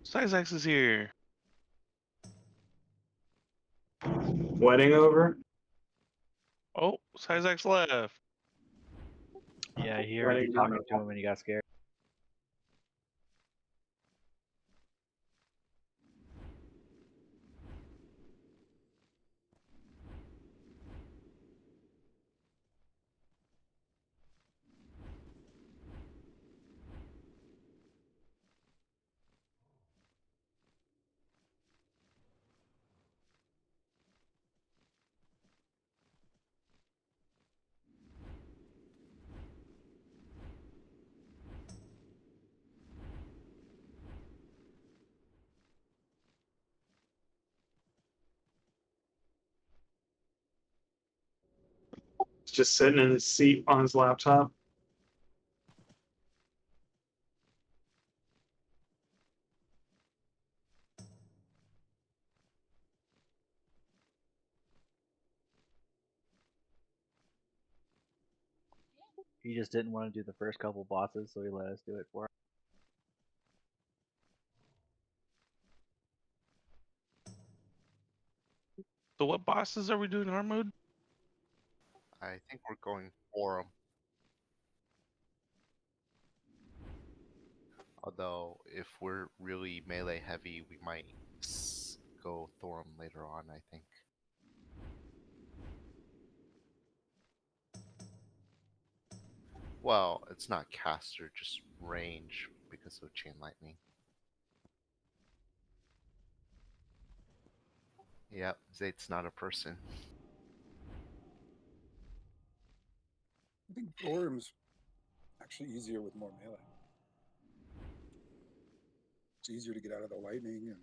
Syzax is here. Wedding over? Oh, Syzax left. Yeah, he heard you talking to him and he got scared. He's just sitting in his seat on his laptop. He just didn't want to do the first couple bosses, so he let us do it for him. So what bosses are we doing in hard mode? I think we're going for him. Although, if we're really melee heavy, we might go Thorum later on, I think. Well, it's not caster, just range because of chain lightning. Yep, Zate's not a person. I think Thorum's actually easier with more melee. It's easier to get out of the lightning and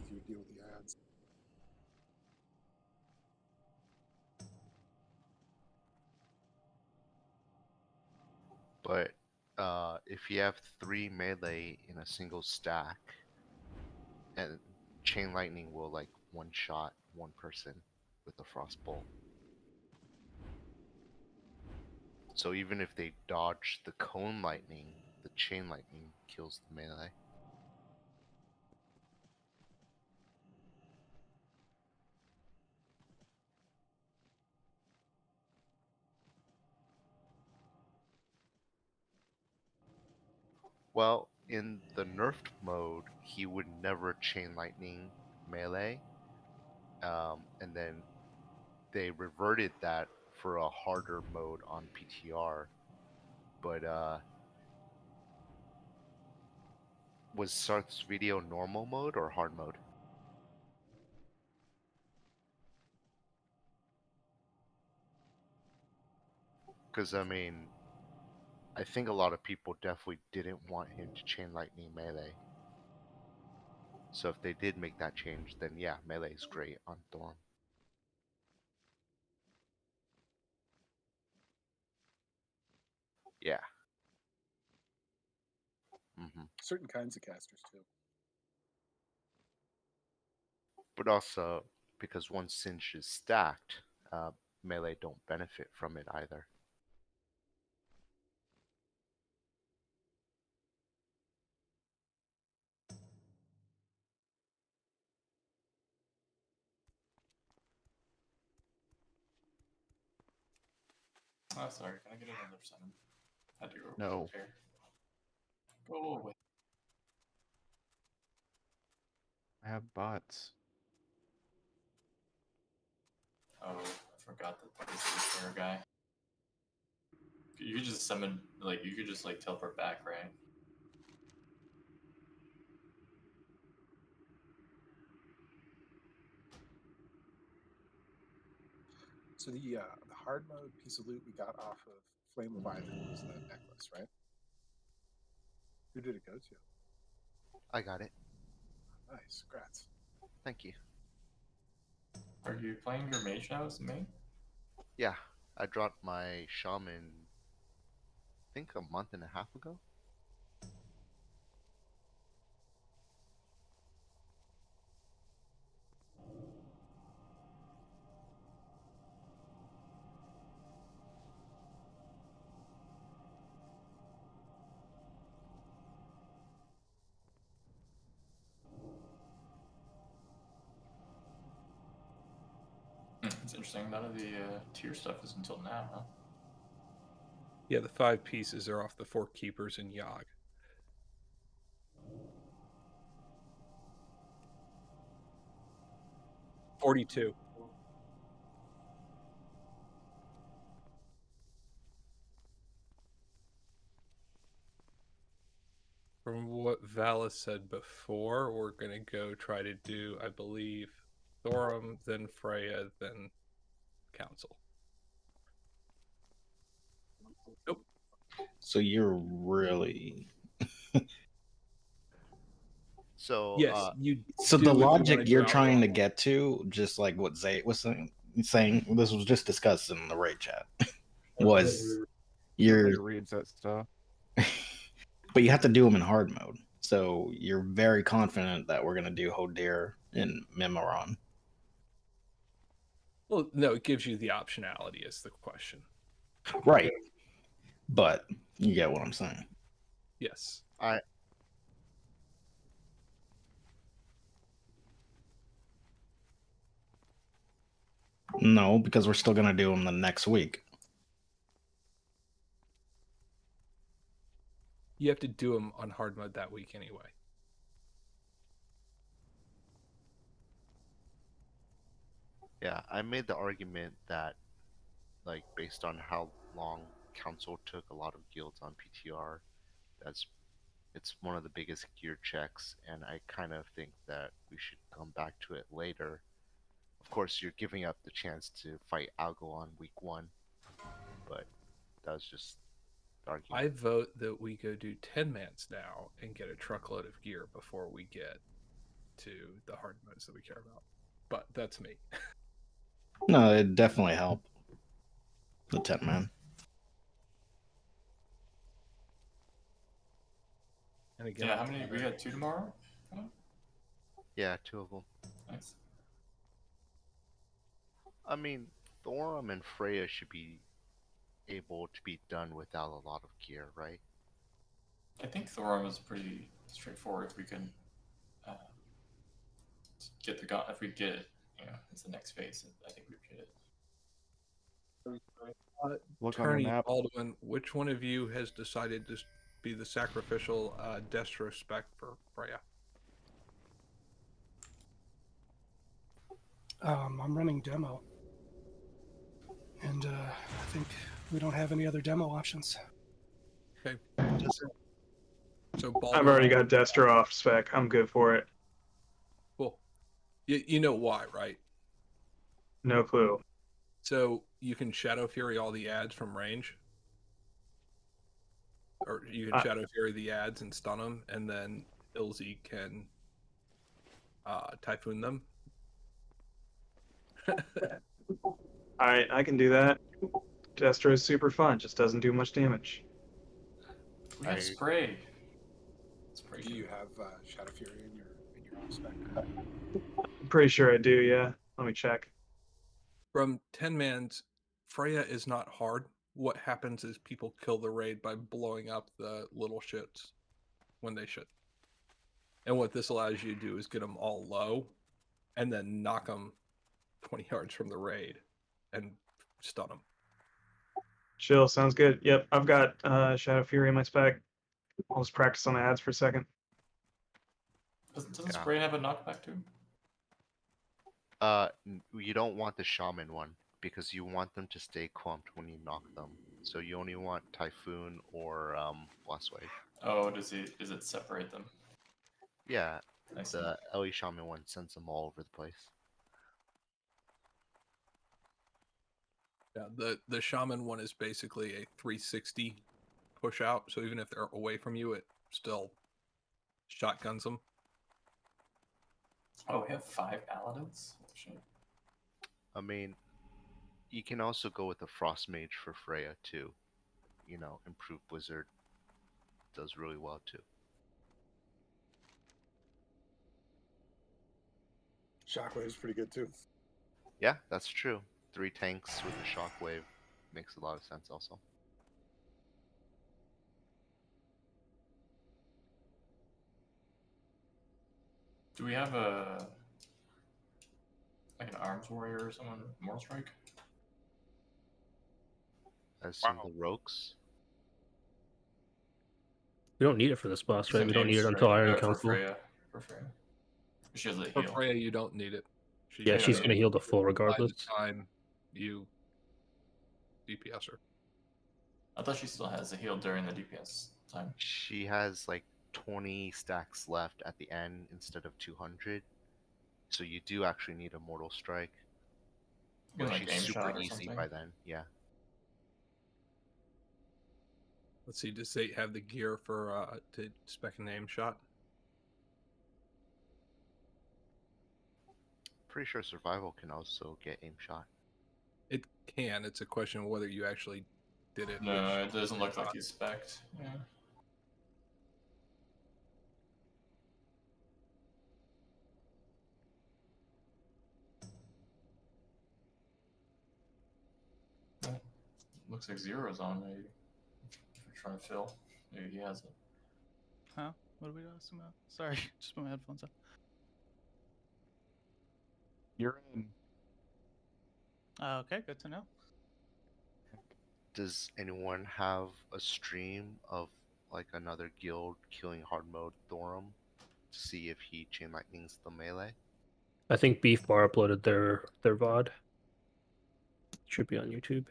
easier to deal with the ads. But if you have 3 melee in a single stack, and chain lightning will like one-shot one person with a frostbolt. So even if they dodge the cone lightning, the chain lightning kills the melee. Well, in the nerfed mode, he would never chain lightning melee, and then they reverted that for a harder mode on PTR. But was Sarth's video normal mode or hard mode? Because I mean, I think a lot of people definitely didn't want him to chain lightning melee. So if they did make that change, then yeah, melee is great on Thorn. Yeah. Certain kinds of casters too. But also, because once Cinch is stacked, melee don't benefit from it either. Oh, sorry. Can I get another 7? Had to go No. repair. Go away. I have bots. Oh, I forgot that there's a repair guy. You could just summon, like, you could just, like, teleport back, right? So the hard mode piece of loot we got off of Flame Leviathan was the necklace, right? Who did it go to? I got it. Nice, congrats. Thank you. Are you playing your mage now as the main? Yeah, I dropped my shaman, I think a month and a half ago. It's interesting. None of the tier stuff is until now, huh? Yeah, the 5 pieces are off the 4 keepers in Yogg. $42. From what Valis said before, we're gonna go try to do, I believe, Thorum, then Freya, then Council. Nope. So you're really So Yes, you. so do the if you logic wanna you're do trying to Outlaw. get to, just like what Zay was saying, this was just discussed in the raid chat. Was you're, Nobody reads that stuff. but you have to do them in hard mode. So you're very confident that we're gonna do Hodir in Memoron. Well, no, it gives you the optionality is the question. Right. But you get what I'm saying. Yes. No, because we're still gonna do them the next week. You have to do them on hard mode that week anyway. yeah, I made the argument that, like, based on how long Council took a lot of guilds on PTR, it's one of the biggest gear checks, and I kind of think that we should come back to it later. Of course, you're giving up the chance to fight Algo on week 1, but that was just the argument. I vote that we go do 10 mans now and get a truckload of gear before we get to the hard modes that we care about. But that's me. No, it definitely helped. The 10 man. And again, Yeah, how many? We got 2 tomorrow? Yeah, 2 of them. Nice. I mean, Thorum and Freya should be able to be done without a lot of gear, right? I think Thorum is pretty straightforward. If we can get the gun, if we get it, it's the next phase. I think we get it. Look on your Attorney map. Baldwin, which one of you has decided to be the sacrificial Destro spec for Freya? I'm running demo, and I think we don't have any other demo options. Okay. So Baldwin, I've already got Destro off spec. I'm good for it. Cool. You know why, right? No clue. So you can Shadow Fury all the ads from range. Or you can Shadow Fury the ads and stun them, and then Ilzy can Typhoon them. I can do that. Destro is super fun. Just doesn't do much damage. We have spray. Do you have Shadow Fury in your own spec? I'm pretty sure I do, yeah. Let me check. From 10 mans, Freya is not hard. What happens is people kill the raid by blowing up the little shits when they should. And what this allows you to do is get them all low and then knock them 20 yards from the raid and stun them. Chill, sounds good. Yep, I've got Shadow Fury in my spec. I'll just practice on the ads for a second. Doesn't spray have a knockback too? You don't want the shaman one because you want them to stay clumped when you knock them. So you only want Typhoon or Blast Wave. Oh, does it separate them? Yeah, I see. the Ellie Shaman one sends them all over the place. Yeah, the shaman one is basically a 360 push out. So even if they're away from you, it still shotguns them. Oh, we have 5 paladins? Oh, shit. I mean, you can also go with the Frost Mage for Freya too. You know, Improved Blizzard does really well too. Shockwave is pretty good too. Yeah, that's true. 3 tanks with the Shockwave makes a lot of sense also. Do we have a like an arms warrior or someone Mortal Strike? As in Wow. the rogues. We don't need it for this boss, It's right? an We don't aim need it strike, until Iron for Council. Freya. For Freya. She has a For heal. Freya, you don't need it. She Yeah, just she's goes gonna heal the full by regardless. the time you DPS her. I thought she still has a heal during the DPS time. She has like 20 stacks left at the end instead of 200. So you do actually need a Mortal Strike. You But can, like, she's aim super shot or easy something. by then. Yeah. Let's see, does Zate have the gear for to spec an aim shot? Pretty sure survival can also get aim shot. It can. It's a question of whether you actually did it. No, which it doesn't look like shot. he's spec'd. Yeah. Oh, looks like Zero's on maybe. If you're trying to fill. Maybe he has it. Huh? What are we asking about? Sorry, just put my headphones on. You're in. Okay, good to know. Does anyone have a stream of like another guild killing hard mode Thorum to see if he chain lightnings the melee? I think Beef Bar uploaded their VOD. Should be on YouTube.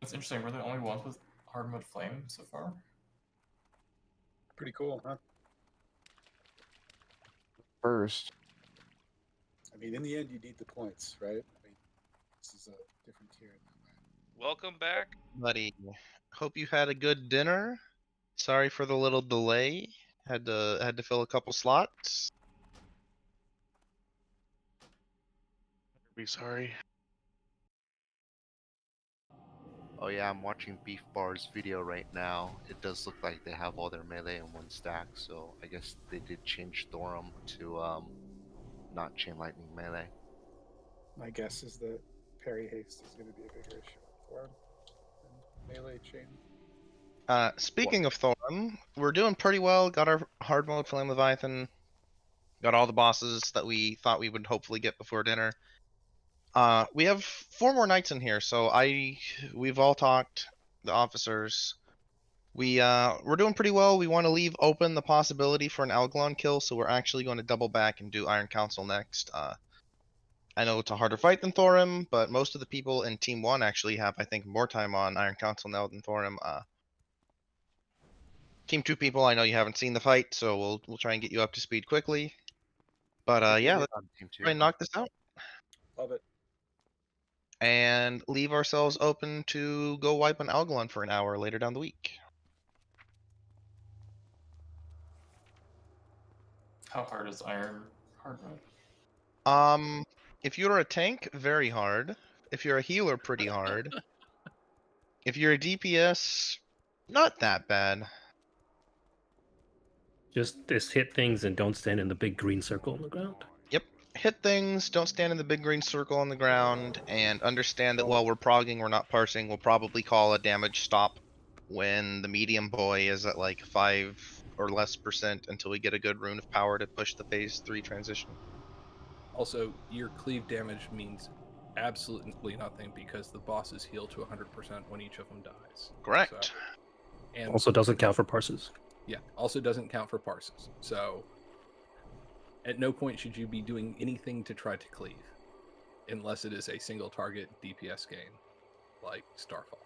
It's interesting. We're the only ones with hard mode flame so far. Pretty cool, huh? First. I mean, in the end, you need the points, right? I mean, this is a different tier in that way. Welcome back, buddy. Hope you had a good dinner. Sorry for the little delay. Had to fill a couple slots. Be sorry. Oh yeah, I'm watching Beef Bar's video right now. It does look like they have all their melee in one stack, so I guess they did change Thorum to not chain lightning melee. My guess is that parry haste is going to be a bigger issue for him than melee chain. Speaking of Thorum, we're doing pretty well. Got our hard mode Flame Leviathan. Got all the bosses that we thought we would hopefully get before dinner. We have 4 more nights in here, so we've all talked, the officers. We're doing pretty well. We want to leave open the possibility for an Algalon kill, so we're actually going to double back and do Iron Council next. I know it's a harder fight than Thorum, but most of the people in Team 1 actually have, I think, more time on Iron Council now than Thorum. Team 2 people, I know you haven't seen the fight, so we'll try and get you up to speed quickly. But yeah, let's try and knock this out. Love it. And leave ourselves open to go wipe an Algalon for an hour later down the week. How hard is Iron hard mode? If you're a tank, very hard. If you're a healer, pretty hard. If you're a DPS, not that bad. Just hit things and don't stand in the big green circle on the ground. Yep. Hit things, don't stand in the big green circle on the ground, and understand that while we're progging, we're not parsing. We'll probably call a damage stop when the medium boy is at like 5 or less % until we get a good rune of power to push the phase 3 transition. Also, your cleave damage means absolutely nothing because the bosses heal to 100% when each of them dies. Correct. So, and Also doesn't count for parses. yeah, also doesn't count for parses. So at no point should you be doing anything to try to cleave, unless it is a single target DPS game, like Starfall.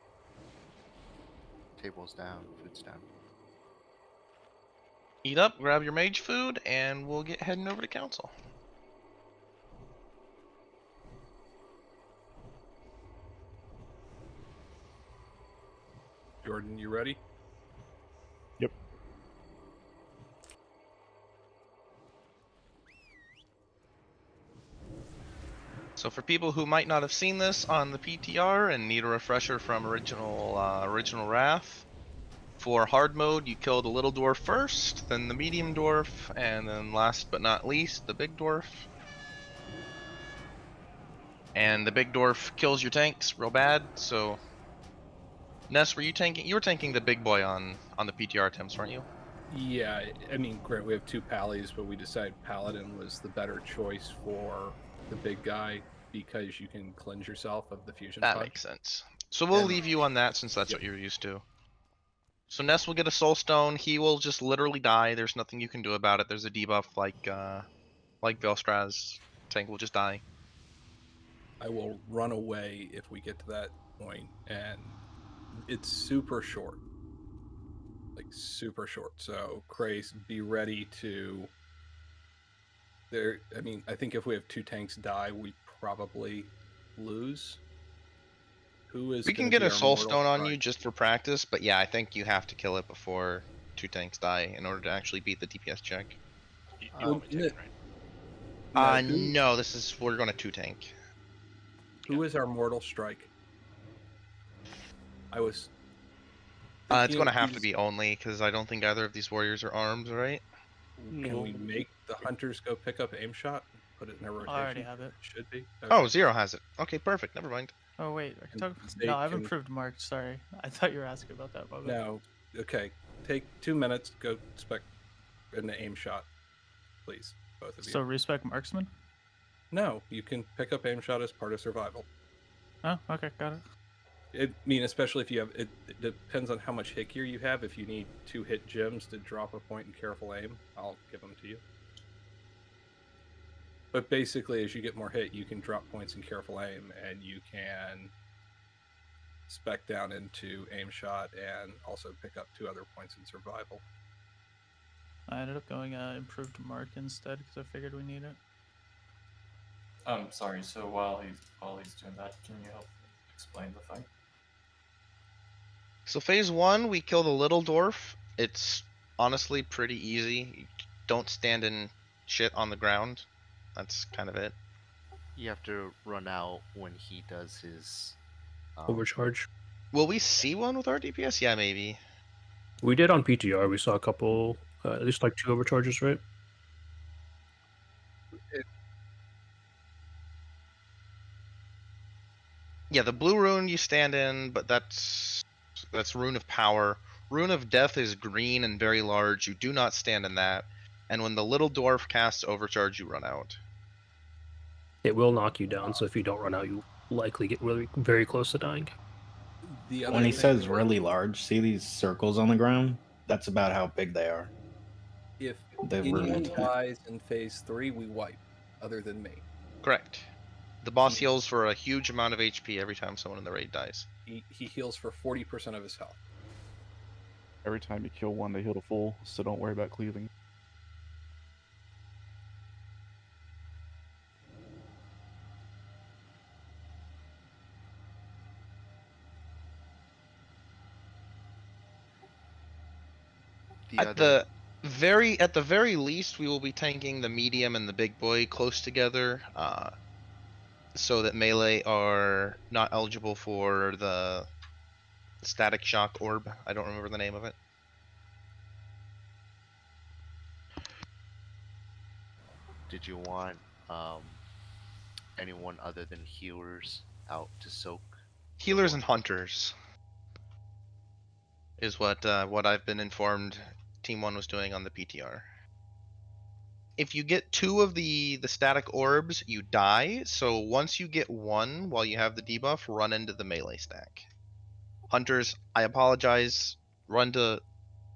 Tables down, food's down. Eat up, grab your mage food, and we'll get heading over to council. Jordan, you ready? Yep. So for people who might not have seen this on the PTR and need a refresher from original Wrath, for hard mode you kill the little dwarf first, then the medium dwarf, and then last but not least the big dwarf. And the big dwarf kills your tanks real bad, so Ness, were you tanking? You were tanking the big boy on the PTR attempts, weren't you? Yeah, I mean, grant we have two pallies, but we decided Paladin was the better choice for the big guy because you can cleanse yourself of the fusion That punch. makes sense. So we'll And- leave you on that since that's Yep. what you're used to. So Ness will get a soul stone. He will just literally die. There's nothing you can do about it. There's a debuff like Velstraz. Tank will just die. I will run away if we get to that point, and it's super short. Like super short. So Krace, be ready to I mean, I think if we have two tanks die, we probably lose. Who is We can gonna get be a our soul mortal stone on strike? you just for practice, but yeah, I think you have to kill it before two tanks die in order to actually beat the DPS check. You Um, want me to take it, No, right? No, we're going to two tank. Who is our mortal strike? I was. It's thinking going to of have to these- be only because I don't think either of these warriors are armed, right? Can we make the hunters go pick up aim shot? Put it in their rotation. I already have it. Should be. Oh, Okay. Zero has it. Okay, perfect. Never mind. Oh wait, I can talk. Say, No, I've can- improved marked. Sorry, I thought you were asking about that. My bad. No. Okay. Take 2 minutes. Go spec an aim shot, please, both of you. So respec marksman. No, you can pick up aim shot as part of survival. Oh, okay, got it. I mean, especially if you have it depends on how much hit gear you have. If you need 2 hit gems to drop a point in careful aim, I'll give them to you. But basically, as you get more hit, you can drop points in careful aim, and you can spec down into aim shot, and also pick up 2 other points in survival. I ended up going improved mark instead because I figured we need it. Sorry. So while he's doing that, can you help explain the fight? So phase 1, we kill the little dwarf. It's honestly pretty easy. You don't stand in shit on the ground. That's kind of it. You have to run out when he does his Overcharge. Will we see one with our DPS? Yeah, maybe. We did on PTR. We saw a couple, at least like 2 overcharges, right? Yeah, the blue rune you stand in, but that's rune of power. Rune of death is green and very large. You do not stand in that. And when the little dwarf casts overcharge, you run out. It will knock you down, so if you don't run out, you likely get really very close to dying. The other When he thing says is, really large, see these circles on the ground? That's about how big they are. if The anyone ruined. dies in phase 3, we wipe, other than me. Correct. The boss heals for a huge amount of HP every time someone in the raid dies. He heals for 40% of his health. Every time you kill one, they heal to full, so don't worry about cleaving. At the very least, we will be tanking the medium and the big boy close together, so that melee are not eligible for the static shock orb. I don't remember the name of it. Did you want anyone other than healers out to soak? Healers and hunters is what I've been informed Team 1 was doing on the PTR. If you get 2 of the static orbs, you die. So once you get 1 while you have the debuff, run into the melee stack. Hunters, I apologize. Run to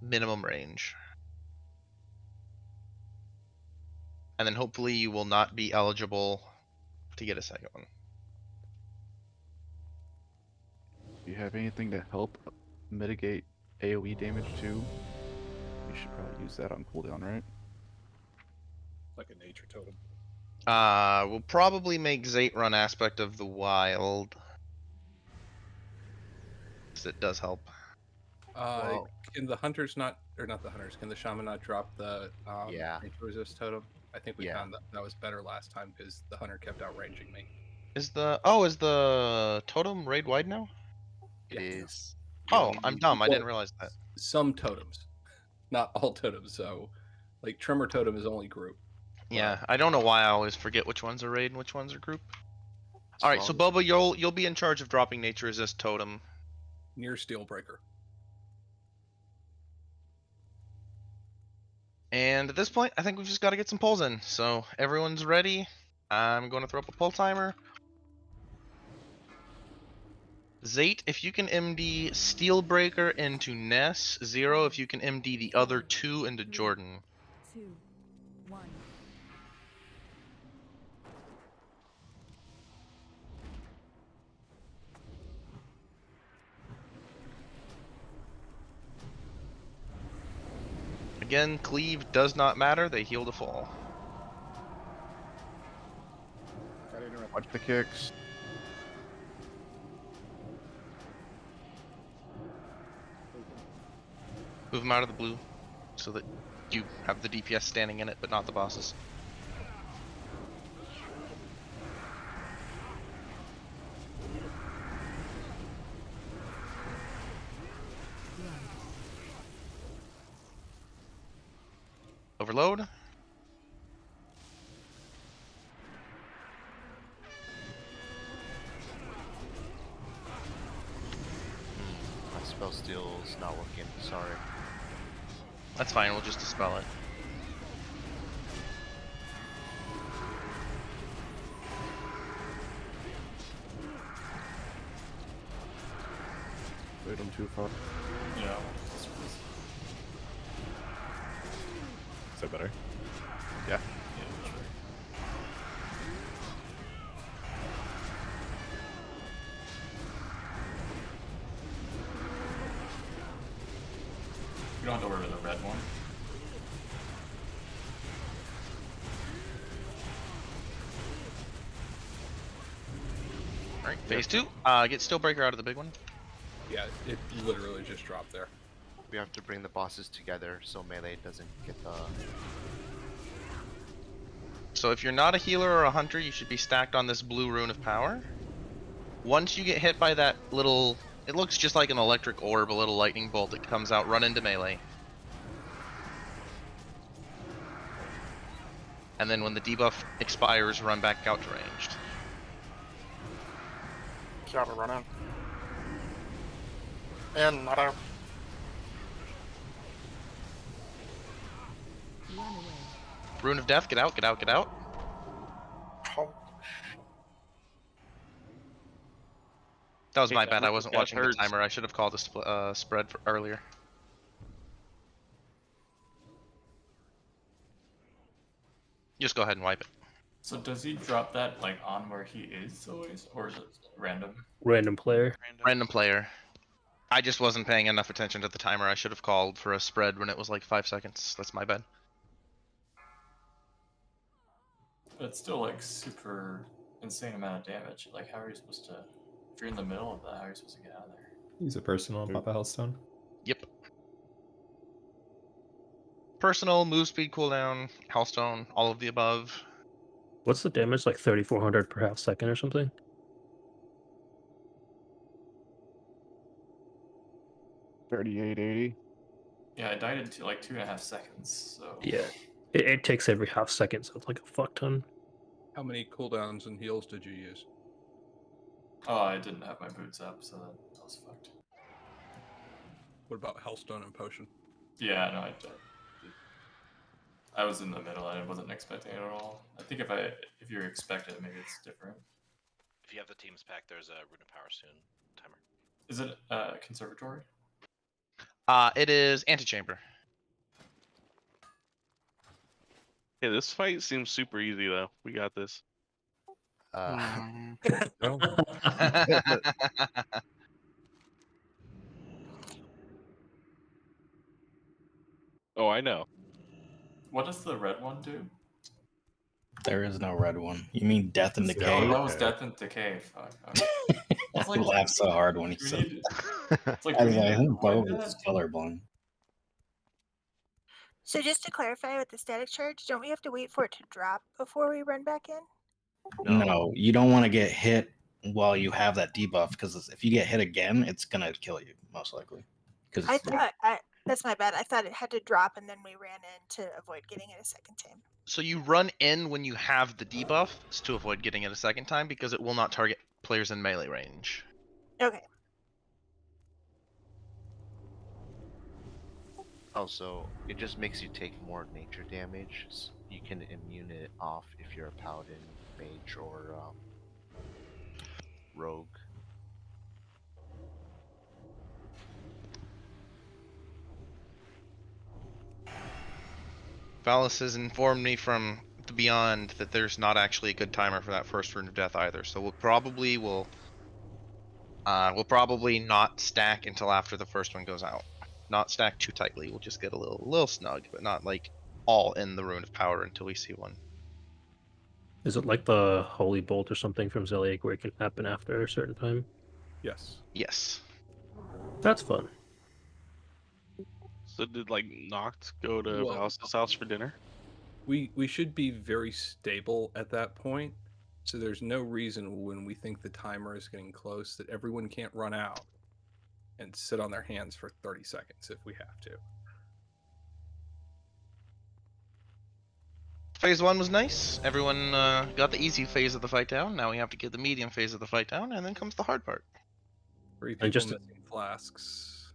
minimum range. And then hopefully you will not be eligible to get a second one. Do you have anything to help mitigate AoE damage too? You should probably use that on cooldown, right? Like a nature totem. We'll probably make Zate run aspect of the wild. 'Cause it does help. Can the hunters not, or not the hunters, can the shaman not drop the Yeah. nature resist totem? I think we Yeah. found that was better last time because the hunter kept outranging me. Is the totem raid wide now? It is. Oh, I'm dumb. I didn't Well, realize that. Some totems, not all totems. So, like Tremor totem is only group. Yeah, I don't know why I always forget which ones are raid and which ones are group. All right, so Boba, you'll be in charge of dropping nature resist totem. near Steelbreaker. And at this point, I think we've just got to get some pulls in. So everyone's ready. I'm going to throw up a pull timer. Zate, if you can MD Steelbreaker into Ness. 0 if you can MD the other 2 into Jordan. 2, 1. Again, cleave does not matter. They heal to fall. Gotta interrupt. Watch the kicks. Move them out of the blue so that you have the DPS standing in it, but not the bosses. Overload. My spell steal's not working. Sorry. That's fine, we'll just dispel it. Wait, I'm too far. Yeah. Is that better? Yeah. Yeah, sure. You don't have to worry about the red one. Alright, phase 2. Get Steelbreaker out of the big one. Yeah, it literally just dropped there. We have to bring the bosses together so melee doesn't get the. So if you're not a healer or a hunter, you should be stacked on this blue rune of power. Once you get hit by that little, it looks just like an electric orb, a little lightning bolt that comes out, run into melee. And then when the debuff expires, run back out to ranged. Gotta run in. In, not out. Rune of Death, get out, get out, get out. Oh, That was Hey, my that bad, I really wasn't got watching the hurt. timer. I should have called the spread for earlier. Just go ahead and wipe it. So does he drop that like on where he is always, or is it random? Random player. Random player. I just wasn't paying enough attention to the timer. I should have called for a spread when it was like 5 seconds. That's my bad. But it's still like super insane amount of damage. Like, how are you supposed to? If you're in the middle of that, how are you supposed to get out of there? Use a personal and pop a Hellstone. Yep. Personal, move speed cooldown, Hellstone, all of the above. What's the damage? Like 3,400 per half second or something? $38.80. Yeah, I died in like 2.5 seconds. So Yeah. It takes every half second, so it's like a fuck ton. How many cooldowns and heals did you use? Oh, I didn't have my boots up, so that was fucked. What about Hellstone and Potion? Yeah, no, I was in the middle. I wasn't expecting it at all. I think if you're expected, maybe it's different. If you have the teams pack, there's a Rune of Power soon timer. Is it conservatory? It is Antechamber. Hey, this fight seems super easy though. We got this. Oh, I know. What does the red one do? There is no red one. You mean Death and Decay? Oh, that was Death and Decay. Fuck. Okay. I laughed so hard when he said it. It's like, I was like, I who Bo is colorblind? So just to clarify with the static charge, don't we have to wait for it to drop before we run back in? No, you don't want to get hit while you have that debuff, because if you get hit again, it's gonna kill you most likely. Because I thought that's my bad. I thought it had to drop and then we ran in to avoid getting it a second time. So you run in when you have the debuff to avoid getting it a second time, because it will not target players in melee range. Okay. Also, it just makes you take more nature damage. You can immune it off if you're a paladin, mage, or rogue. Valis has informed me from the beyond that there's not actually a good timer for that first rune of death either. So we'll probably not stack until after the first one goes out. Not stack too tightly. We'll just get a little snug, but not like all in the rune of power until we see one. Is it like the Holy Bolt or something from Zeliek where it can happen after a certain time? Yes. Yes. That's fun. So did like Noct go to Well- Valis' house for dinner? We should be very stable at that point, so there's no reason when we think the timer is getting close that everyone can't run out and sit on their hands for 30 seconds if we have to. Phase 1 was nice. Everyone got the easy phase of the fight down. Now we have to get the medium phase of the fight down, and then comes the hard part. 3 people just to- missing flasks.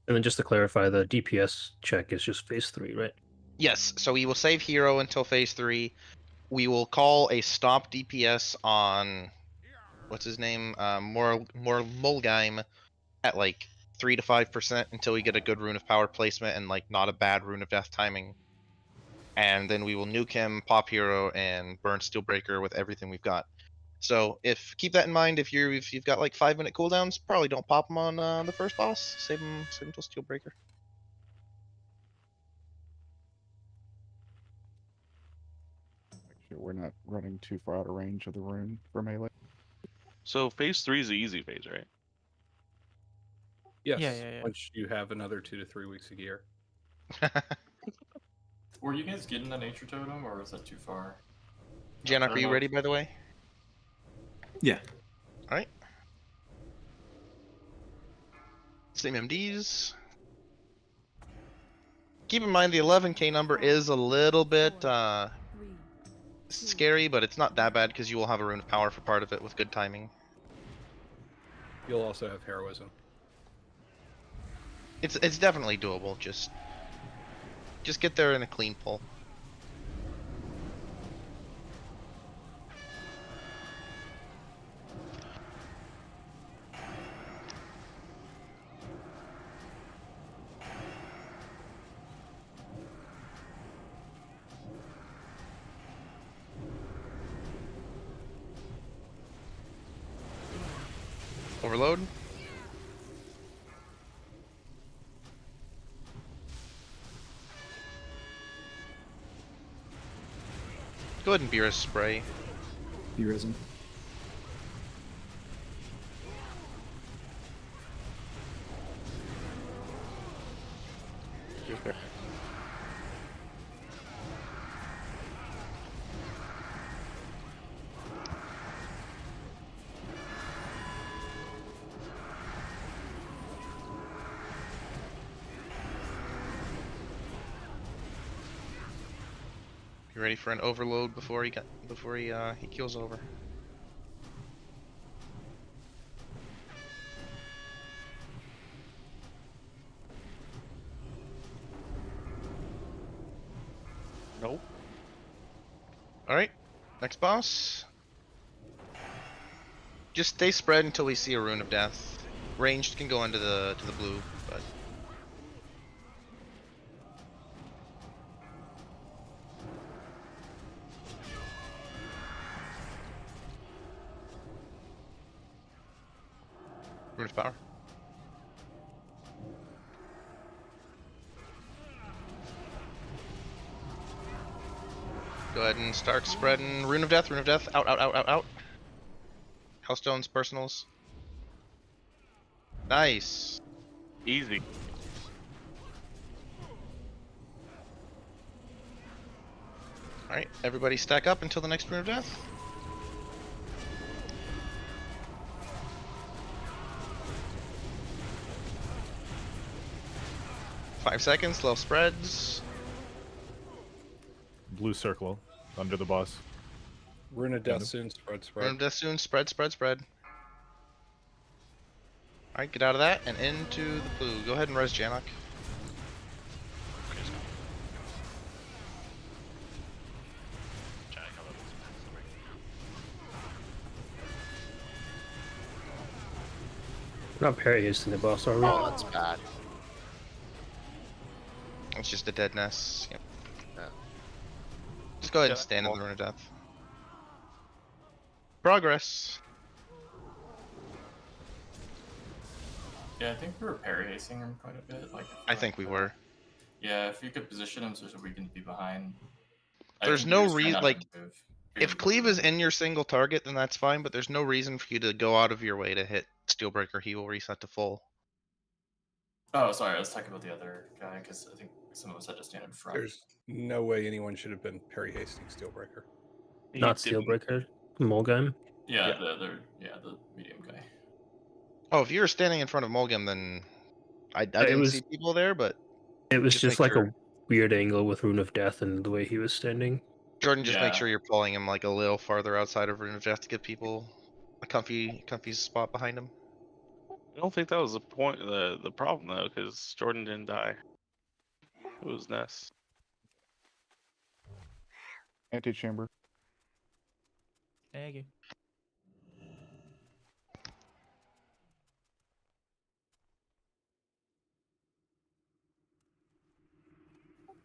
And then just to clarify, the DPS check is just phase 3, right? Yes, so we will save hero until phase 3. We will call a stop DPS on what's his name? More Mulgeim at like 3 to 5% until we get a good rune of power placement and like not a bad rune of death timing. And then we will nuke him, pop hero, and burn Steelbreaker with everything we've got. So keep that in mind if you've got like 5-minute cooldowns, probably don't pop them on the first boss. Save them till Steelbreaker. Make sure we're not running too far out of range of the rune for melee. So phase 3 is the easy phase, right? Yes, Yeah. once you have another 2 to 3 weeks of gear. Were you guys getting the nature totem, or is that too far? Janak, are you ready, by the way? Yeah. Alright. Same MDs. Keep in mind the 11k number is a little bit scary, but it's not that bad because you will have a rune of power for part of it with good timing. You'll also have heroism. It's definitely doable. Just get there in a clean pull. Overload. Go ahead and Beerus spray. Be risen. You ready for an overload before he keels over? Nope. Alright, next boss. Just stay spread until we see a rune of death. Ranged can go into the blue, but rune of power. Go ahead and start spreading rune of death, out. Hellstones, personals. Nice. Easy. Alright, everybody stack up until the next rune of death. Five seconds, slow spreads. Blue circle under the boss. Rune of death soon, spread. Rune of death soon, spread. Alright, get out of that and into the blue. Go ahead and res Janok. We're not parry hasting the boss, are we? Oh, that's bad. It's just a dead nest. Yep. Yeah. Just go ahead and Yeah, stand in cool. the rune of death. Progress. Yeah, I think we were parry hasting him quite a bit. Like, I think we were. Yeah, if you could position him so we can be behind. There's think we no just try reason, not like, to move. if cleave is in your single target, then that's fine, but there's no reason for you to go out of your way to hit Steelbreaker. He will reset to full. Oh, sorry, I was talking about the other guy because I think some of us had to stand in front. There's no way anyone should have been parry hasting Steelbreaker. Not Steelbreaker. Mulgame. Yeah, the medium guy. Oh, if you were standing in front of Mulgam, then I didn't was- see people there, but It was just make like sure- a weird angle with Rune of Death and the way he was standing. Jordan, just make Yeah. sure you're pulling him like a little farther outside of Rune of Death to give people a comfy spot behind him. I don't think that was the point. The problem though, because Jordan didn't die. It was Ness. Antechamber. Thank you.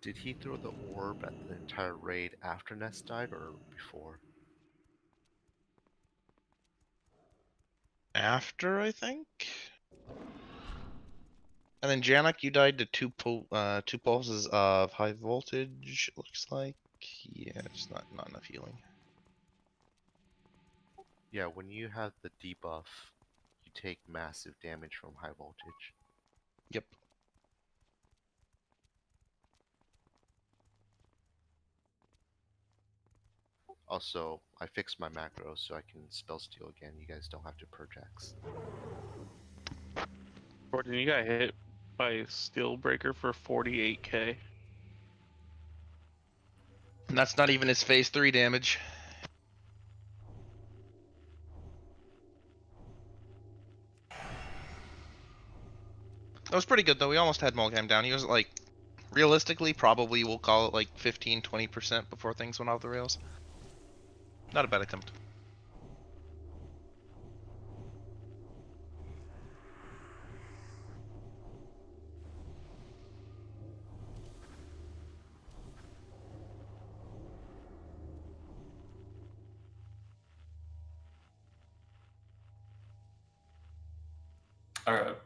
Did he throw the orb at the entire raid after Ness died or before? After, I think. And then Janok, you died to two pulses of high voltage. It looks like, yeah, just not enough healing. Yeah, when you have the debuff, you take massive damage from high voltage. Yep. Also, I fixed my macro so I can spell steal again. You guys don't have to purge X. Jordan, you got hit by Steelbreaker for 48k. And that's not even his phase 3 damage. That was pretty good though. We almost had Mulgam down. He was like, realistically, probably we'll call it like 15-20% before things went off the rails. Not a bad attempt.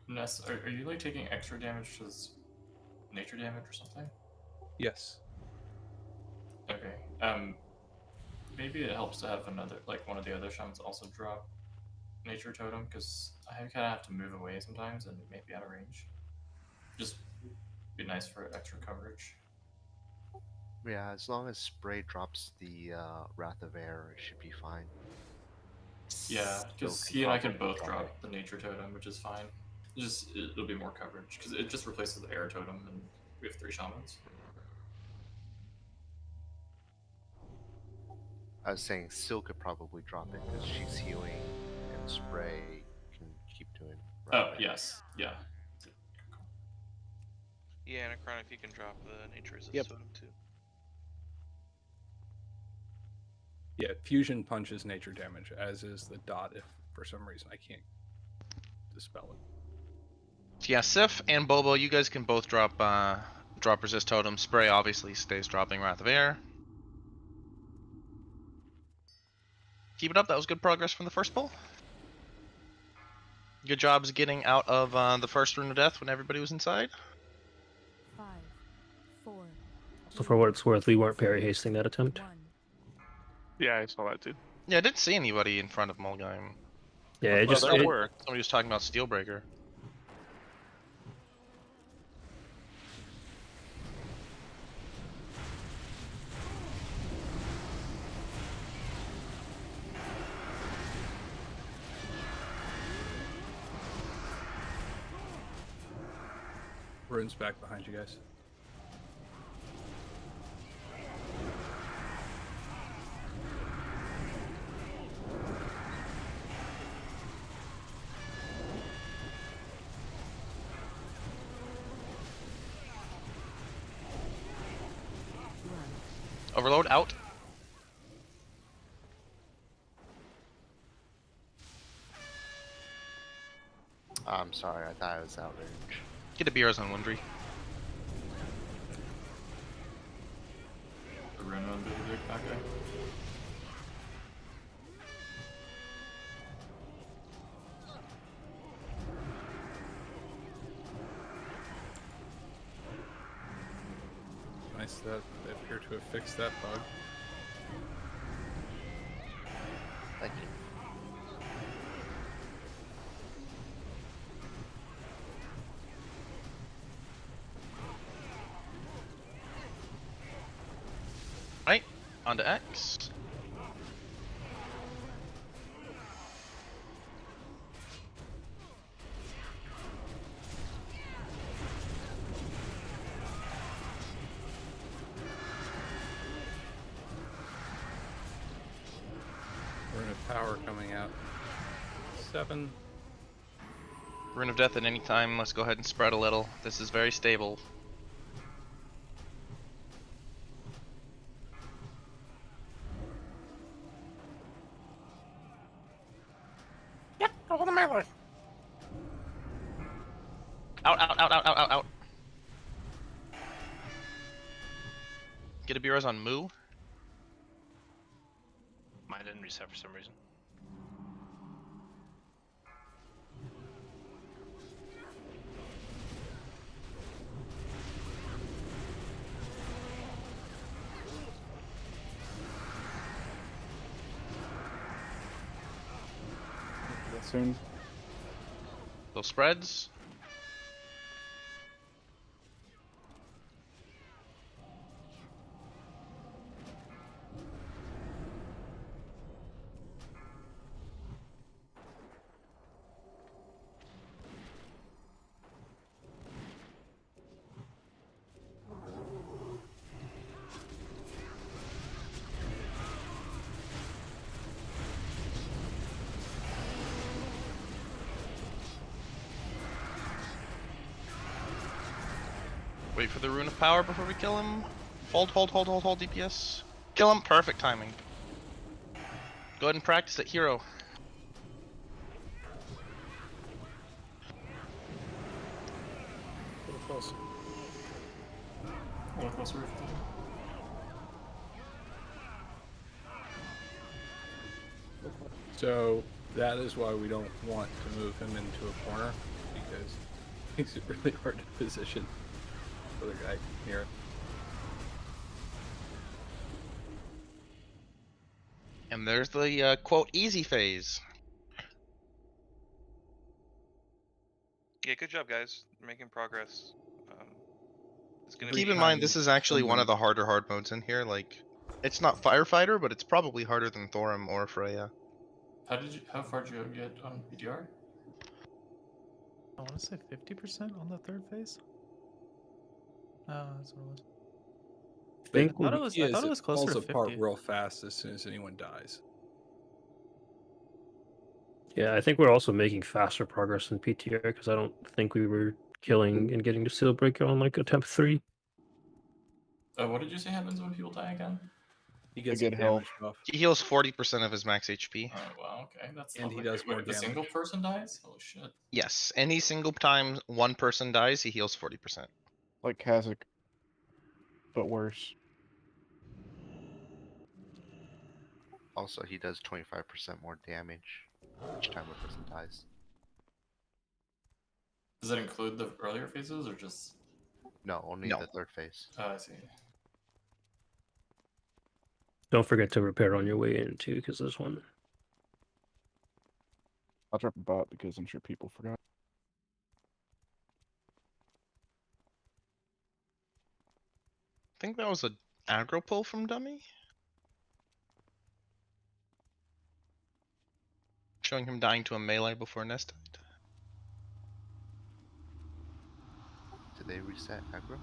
Ness, are you like taking extra damage to nature damage or something? Yes. Okay. Maybe it helps to have another, like one of the other shamans also drop nature totem because I kind of have to move away sometimes and maybe out of range. Just be nice for extra coverage. Yeah, as long as Spray drops the Wrath of Air, it should be fine. Yeah, because Still he and I can probably both drop the nature totem, which is fine. It'll be more coverage because it just replaces the air totem, and we have 3 shamans. I was saying Sil could probably drop it because she's healing, and Spray can keep doing. Oh yes, yeah. Yeah, Anacron, if you can drop the nature resist Yep. totem too. Yeah, fusion punches nature damage, as is the dot if for some reason I can't dispel it. Yeah, Sif and Bobo, you guys can both drop resist totem. Spray obviously stays dropping Wrath of Air. Keep it up. That was good progress from the first pull. Good jobs getting out of the first Rune of Death when everybody was inside. 5, 4. So for what it's worth, we weren't parry hasting that attempt. Yeah, I saw that too. Yeah, I didn't see anybody in front of Mulgame. Yeah, it just there it, were. Somebody was talking about Steelbreaker. Rune's back behind you guys. Overload out. I'm sorry, I thought it was outrage. Get a beers on Windry. The rune on the big back guy. Nice that they appear to have fixed that bug. Thank you. Right, on to X. Rune of Power coming out. 7. Rune of Death at any time. Let's go ahead and spread a little. This is very stable. Yep, over the melee. Out, out, out, out, out, out, out. Get a Beerus on Moo. Mine didn't reset for some reason. Soon. Those spreads. Wait for the Rune of Power before we kill him. Hold, hold, hold, hold, hold, DPS. Kill him, perfect timing. Go ahead and practice it, hero. A little closer. A little closer. So that is why we don't want to move him into a corner, because it makes it really hard to position the other guy here. And there's the quote easy phase. Yeah, good job, guys. Making progress. It's gonna Keep be in mind, this is actually one of the harder hard modes in here. Like, it's not Firefighter, but it's probably harder than Thorum or Freya. How far did you get on PTR? I want to say 50% on the third phase. Oh, that's what it was. But I thought it was closer falls to apart 50. real fast as soon as anyone dies. Yeah, I think we're also making faster progress in PTR because I don't think we were killing and getting to Sealbreaker on like attempt 3. What did you say happens when people die again? He gets good health. damage buff. He heals 40% of his max HP. Oh wow, okay, that's And lovely. he does more Wait, the damage. single person dies? Holy shit. Yes, any single time one person dies, he heals 40%. Like Kazakh, but worse. Also, he does 25% more damage each time a person dies. Does that include the earlier phases or just? No, only No. the third phase. Oh, I see. Don't forget to repair on your way in too, because there's one. I'll drop a bot because I'm sure people forgot. I think that was a aggro pull from Dummy. Showing him dying to a melee before Nest died. Did they reset aggro?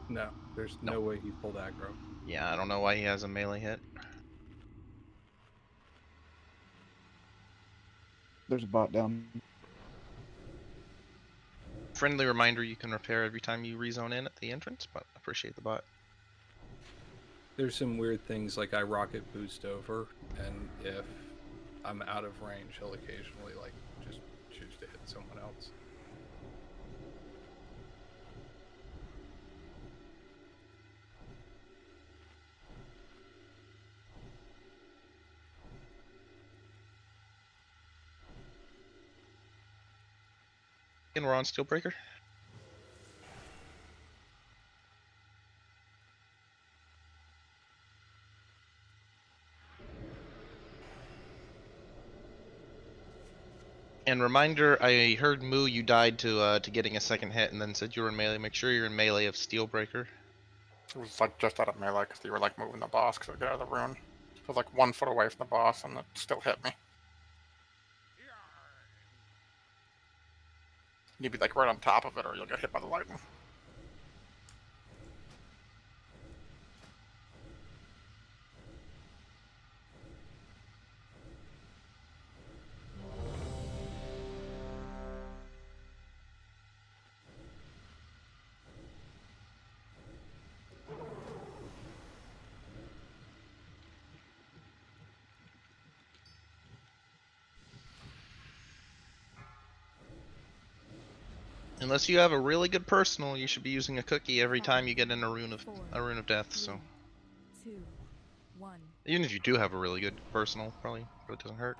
No, there's no way he pulled aggro. Yeah, I don't know why he has a melee hit. There's a bot down. Friendly reminder, you can repair every time you rezone in at the entrance, but appreciate the bot. There's some weird things like I rocket boost over, and if I'm out of range, he'll occasionally like just choose to hit someone else. And we're on Steelbreaker. And reminder, I heard Moo, you died to getting a second hit, and then said you were in melee. Make sure you're in melee of Steelbreaker. It was like just out of melee because you were like moving the boss because I get out of the rune. It was like 1 foot away from the boss and it still hit me. You'd be like right on top of it or you'll get hit by the lightning. Unless you have a really good personal, you should be using a cookie every time you get in a rune of death. So 2, 1. even if you do have a really good personal, probably doesn't hurt.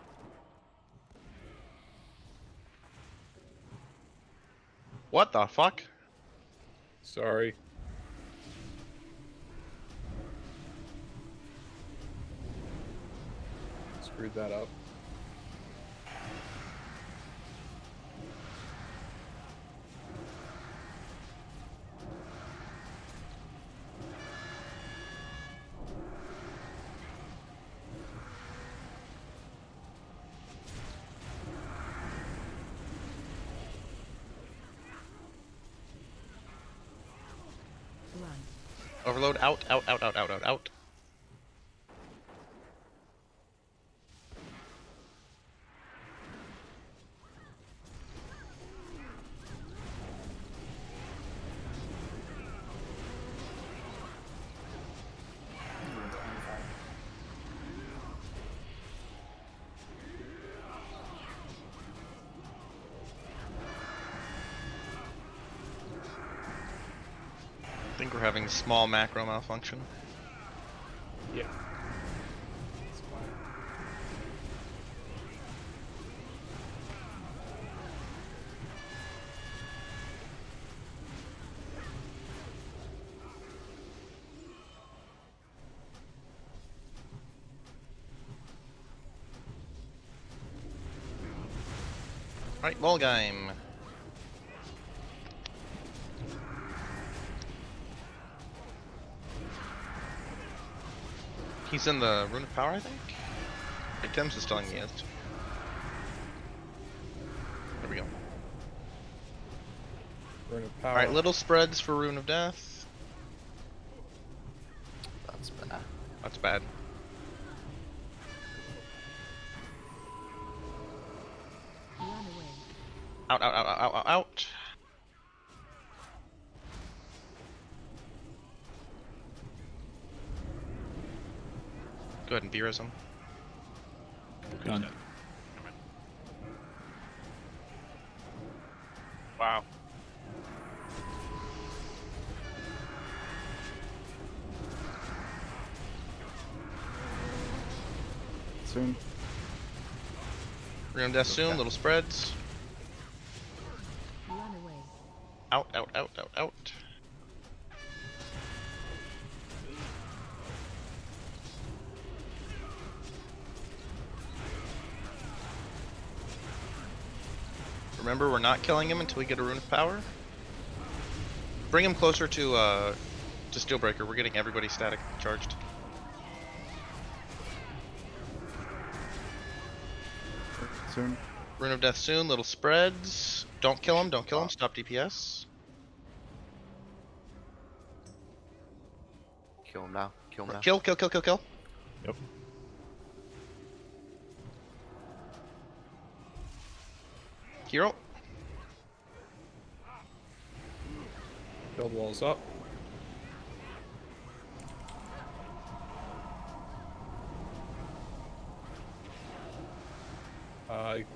What the fuck? Sorry. Screwed that up. Overload out, out, out, out, out, out, out. I think we're having small macro malfunction. Yeah. Right, Volgheim. He's in the Rune of Power, I think? Tim's is telling me he is. There we go. Rune of Power. Alright, little spreads for Rune of Death. That's bad. That's bad. Out, out, out, out, out, out, out. Go ahead and B-res him. Done. Wow. Soon. Rune of Death soon, little spreads. Out, out, out, out, out. Remember, we're not killing him until we get a Rune of Power. Bring him closer to Steelbreaker. We're getting everybody static charged. Soon. Rune of Death soon, little spreads. Don't kill him, don't kill him, stop DPS. Kill him now. Kill him now. Kill, kill, kill, kill, kill. Yep. Hero. Build walls up.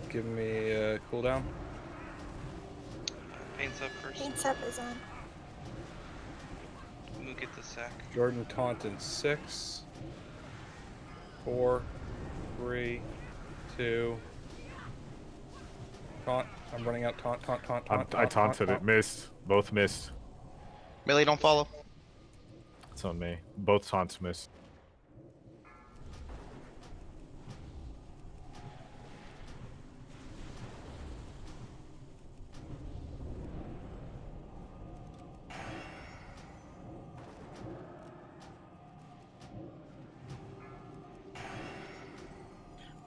Give me a cooldown. Paint's up first. Paint's up is on. We'll get the sack. Jordan taunt in 6, 4, 3, 2. Taunt. I'm running out. Taunt. I taunted it. Missed. Both missed. Melee don't follow. It's on me. Both taunts missed.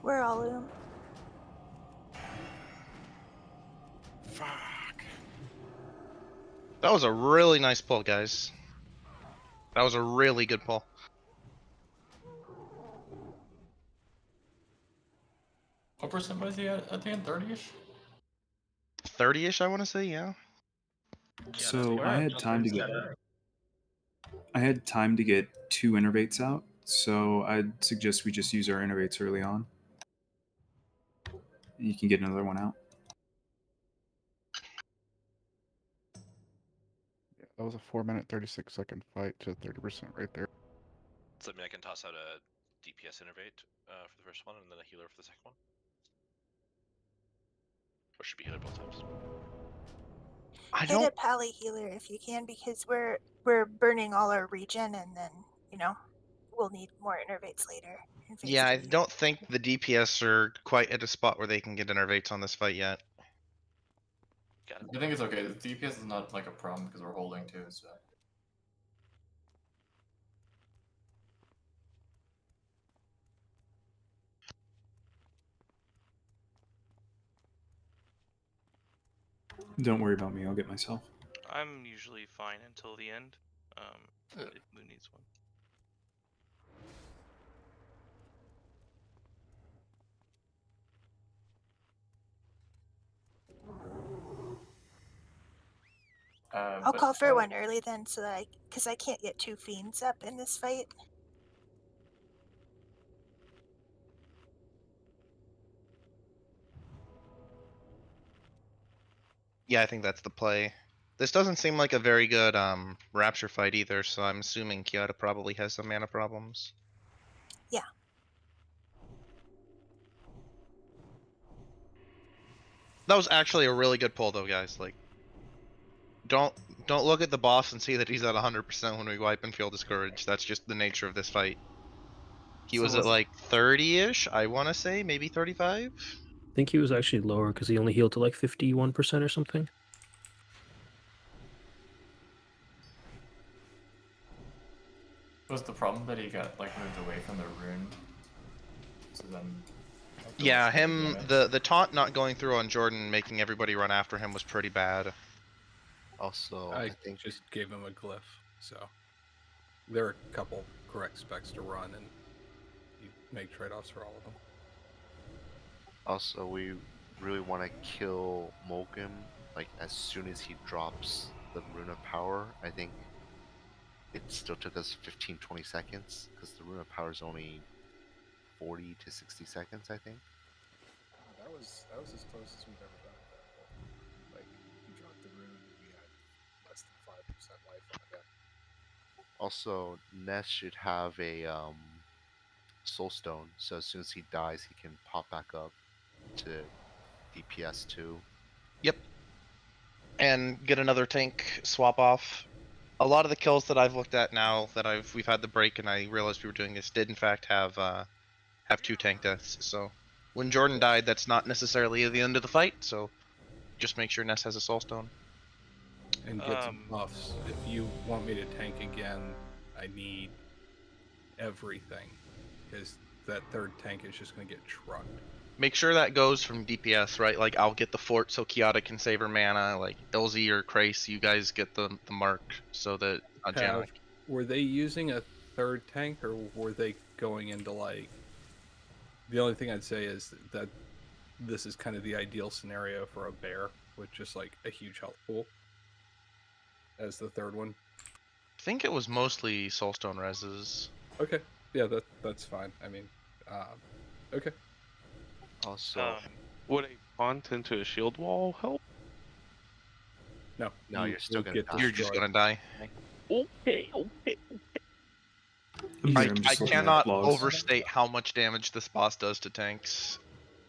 We're all loom. Fuck. That was a really nice pull, guys. That was a really good pull. What percent was he at the end? 30-ish? 30-ish, I want to say, yeah. So I had time to get 2 innervates out, so I'd suggest we just use our innervates early on. You can get another one out. Yeah, that was a 4-minute 36-second fight to 30% right there. So I mean, I can toss out a DPS innervate for the first one, and then a healer for the second one. Or should be healer both times. Hit a pally healer if you can, because we're burning all our regen, and then we'll need more innervates later. in phase Yeah, I 3. don't think the DPS are quite at a spot where they can get innervates on this fight yet. I think it's okay. The DPS is not like a problem because we're holding too. So. Don't worry about me, I'll get myself. I'm usually fine until the end. If Moon needs one. I'll call for one early then, so that because I can't get 2 fiends up in this fight. Yeah, I think that's the play. This doesn't seem like a very good Rapture fight either, so I'm assuming Kyoto probably has some mana problems. Yeah. That was actually a really good pull though, guys. Like, don't look at the boss and see that he's at 100% when we wipe and feel discouraged. That's just the nature of this fight. He was at like 30-ish, I want to say, maybe 35? I think he was actually lower because he only healed to like 51% or something. Was the problem that he got like moved away from the rune? So then. Yeah, the taunt not going through on Jordan, making everybody run after him was pretty bad. Also, I think just gave him a glyph, so there are a couple correct specs to run, and you make trade-offs for all of them. Also, we really want to kill Molkim like as soon as he drops the Rune of Power. I think it still took us 15-20 seconds because the Rune of Power is only 40 to 60 seconds, I think. That was as close as we've ever done it. Like, you dropped the rune and we had less than 5% life on the guy. Also, Ness should have a Soul Stone, so as soon as he dies, he can pop back up to DPS 2. Yep. And get another tank swap off. A lot of the kills that I've looked at now that we've had the break and I realized we were doing this did in fact have 2 tank deaths. So when Jordan died, that's not necessarily the end of the fight. So just make sure Ness has a Soul Stone. And get some buffs. If you want me to tank again, I need everything, because that third tank is just going to get trucked. Make sure that goes from DPS, right? Like, I'll get the fort so Kiata can save her mana. Like, Ilzy or Krace, you guys get the mark so that Janna. Were they using a third tank, or were they going into, like... The only thing I'd say is that this is kind of the ideal scenario for a bear, with just, like, a huge health pool as the third one. I think it was mostly Soulstone reses. Okay. Yeah, that's fine. I mean, okay. Also, Would a taunt into a shield wall help? No. No, you're still gonna die. You're just gonna die. Okay. I just looking at cannot flaws. overstate how much damage this boss does to tanks,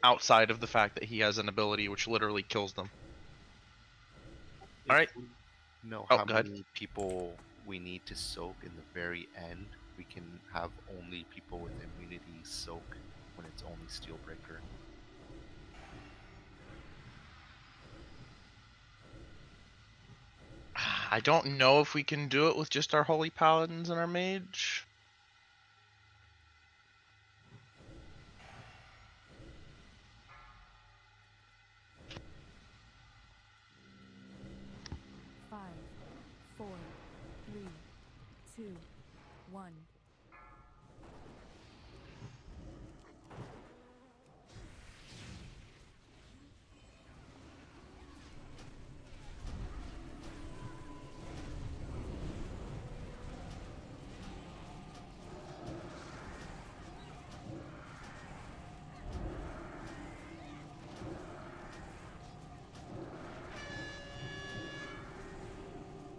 outside of the fact that he has an ability which literally kills them. All right. Know Oh, how go ahead. many people we need to soak in the very end? We can have only people with immunity soak when it's only Steelbreaker. I don't know if we can do it with just our Holy Paladins and our Mage. Five, 4, 3, 2, 1.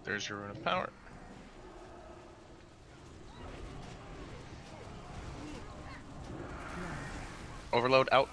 There's your Rune of Power. Overload out.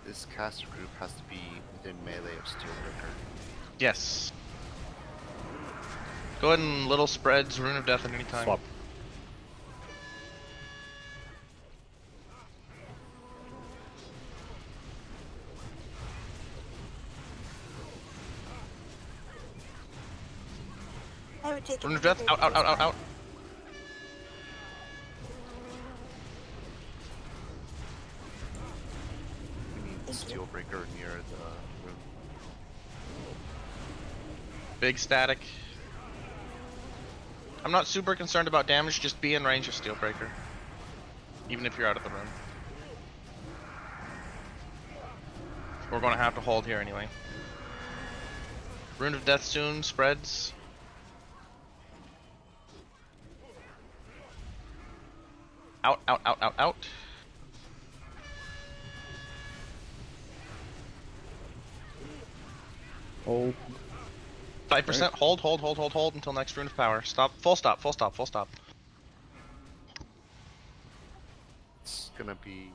This caster group has to be within melee of Steelbreaker. Yes. Go ahead and little spreads, Rune of Death at any time. Swap. I would take Rune of Death, out, out, out, out, out. We need Steelbreaker near the room. Big static. I'm not super concerned about damage, just be in range of Steelbreaker. Even if you're out of the room. We're gonna have to hold here anyway. Rune of Death soon, spreads. Out, out, out, out, out. Hold. 5%, Right. hold until next Rune of Power. Stop, full stop, full stop, full stop. It's gonna be...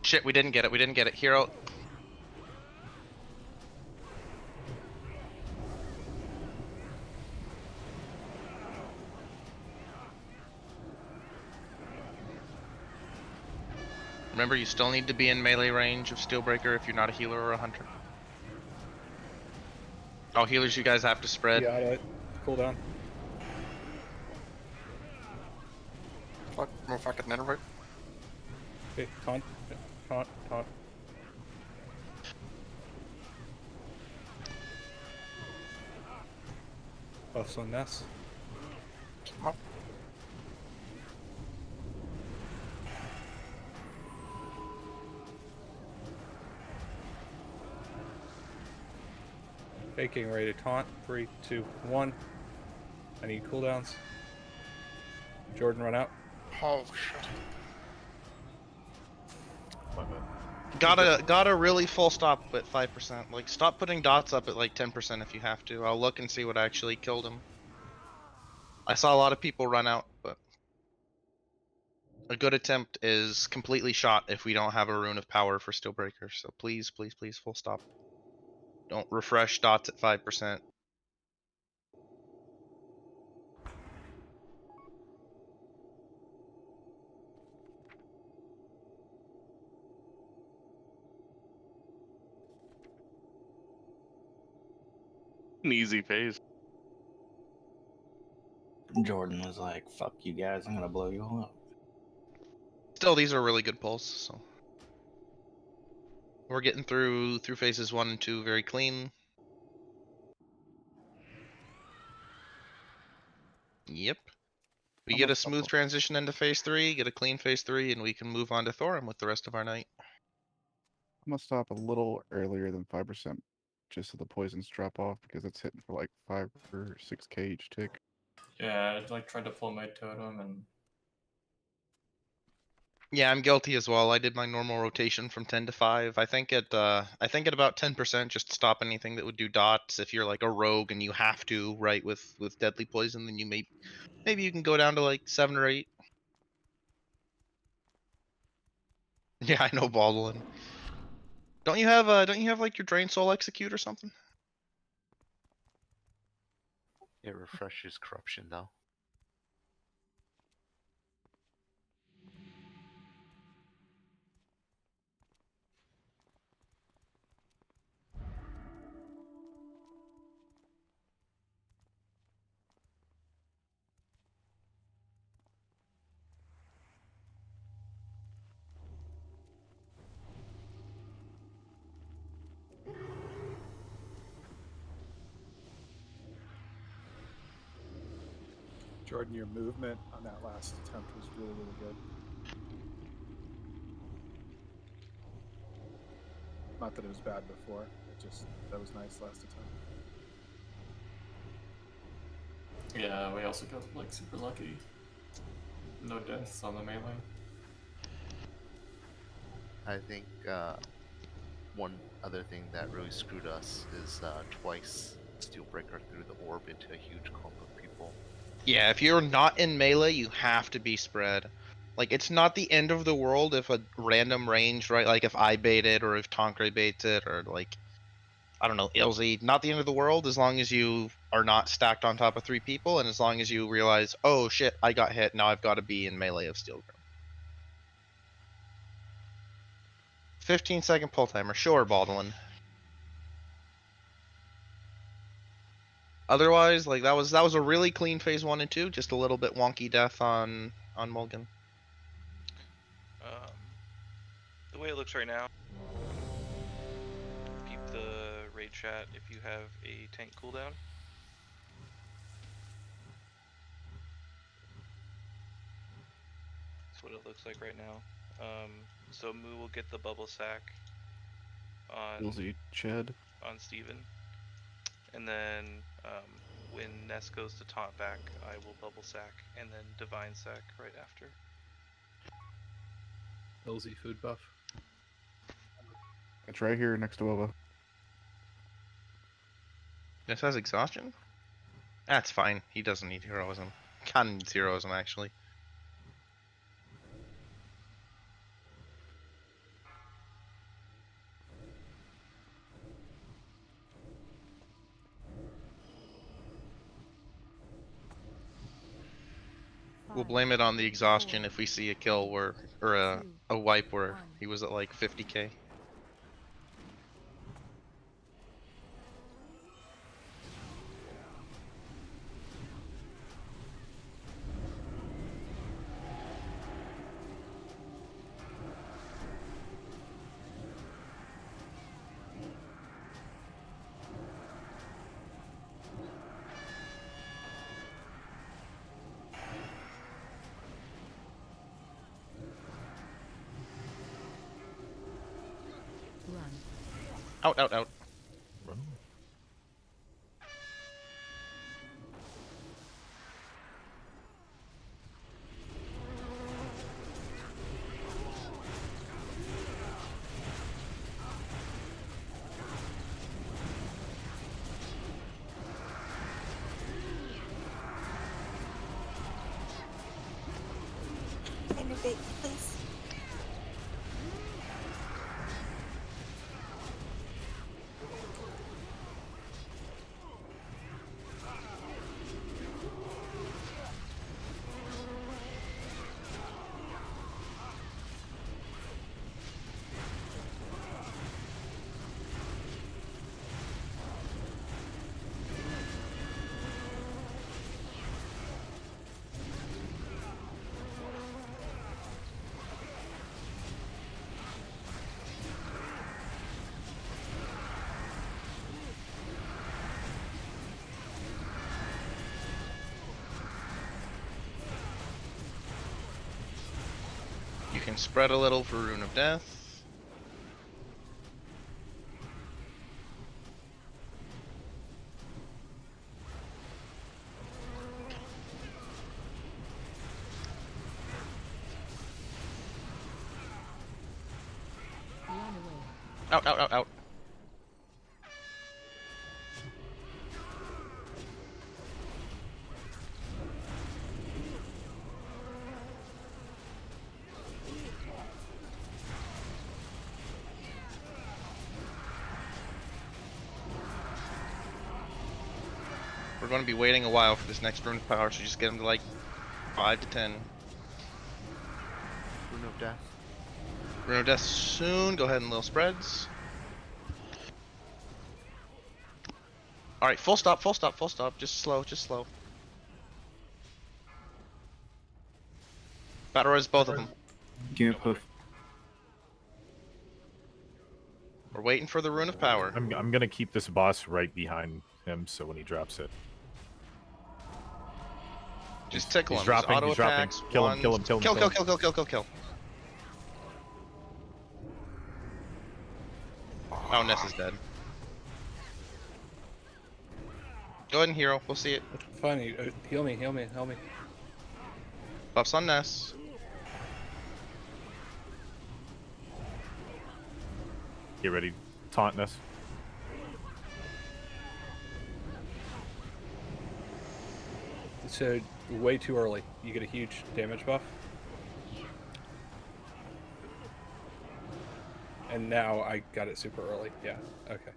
Shit, we didn't get it, Hero. Remember, you still need to be in melee range of Steelbreaker if you're not a healer or a hunter. Oh, healers, you guys have to spread. Yeah, cool down. Fuck, move back at an innervate. Okay, taunt. Taunt. Buffs on Ness. Up. Taking ready to taunt. 3, 2, 1. I need cooldowns. Jordan, run out. Oh shit. Gotta really full stop at 5%. Like, stop putting dots up at like 10% if you have to. I'll look and see what actually killed him. I saw a lot of people run out, but a good attempt is completely shot if we don't have a rune of power for Steelbreaker. So please, please, please, full stop. Don't refresh dots at 5%. An easy phase. Jordan was like, "Fuck you guys, I'm gonna blow you all up." Still, these are really good pulls. So we're getting through phases 1 and 2 very clean. Yep. We get a smooth transition into phase 3, get a clean phase 3, and we can move on to Thorum with the rest of our night. I'm gonna stop a little earlier than 5%, just so the poisons drop off because it's hitting for like 5 or 6k each tick. Yeah, I like tried to pull my totem and Yeah, I'm guilty as well. I did my normal rotation from 10 to 5. I think at about 10%, just stop anything that would do dots. If you're like a rogue and you have to, right, with deadly poison, then you maybe you can go down to like 7 or 8. Yeah, I know, Baldwin. Don't you have like your Drain Soul Execute or something? It refreshes corruption though. Jordan, your movement on that last attempt was really, really good. Not that it was bad before, that was nice last attempt. yeah, we also got like super lucky. No deaths on the melee. I think one other thing that really screwed us is twice Steelbreaker threw the orb into a huge clump of people. Yeah, if you're not in melee, you have to be spread. Like, it's not the end of the world if a random range, right? Like if I bait it, or if Tonkre baits it, or like, I don't know, Ilzy. Not the end of the world as long as you are not stacked on top of 3 people, and as long as you realize, oh shit, I got hit, now I've got to be in melee of Steelgrim. 15-second pull timer. Sure, Baldwin. Otherwise, like that was a really clean phase 1 and 2. Just a little bit wonky death on Mulligan. The way it looks right now, peep the raid chat if you have a tank cooldown. That's what it looks like right now. So Moo will get the bubble sack on Chad on Steven. And then when Ness goes to taunt back, I will bubble sack and then divine sack right after. LZ food buff. It's right here next to Ova. This has exhaustion? That's fine. He doesn't need heroism. Kinda needs heroism, actually. We'll blame it on the exhaustion if we see a kill where, or a wipe where he was at like 50k. Out, out, out. And if activate me, please? You can spread a little for Rune of Death. Out, out, out, out. We're going to be waiting a while for this next Rune of Power, so just get them to like 5 to 10. Rune of Death. Rune of Death soon. Go ahead and little spreads. Alright, full stop, full stop, full stop. Just slow, just slow. Battle res both of them. Give me a puff. We're waiting for the Rune of Power. I'm gonna keep this boss right behind him, so when he drops it. Just tickle He's him. dropping, Auto he's dropping. attacks, Kill him, kill him, kill him, kill, kill him. kill, kill, kill, kill, kill. Oh, Ness is dead. Go ahead and hero. We'll see it. Funny. Heal me, heal me, help me. Buffs on Ness. Get ready. Taunt Ness. So, way too early. You get a huge damage buff. And now I got it super early. Yeah, okay.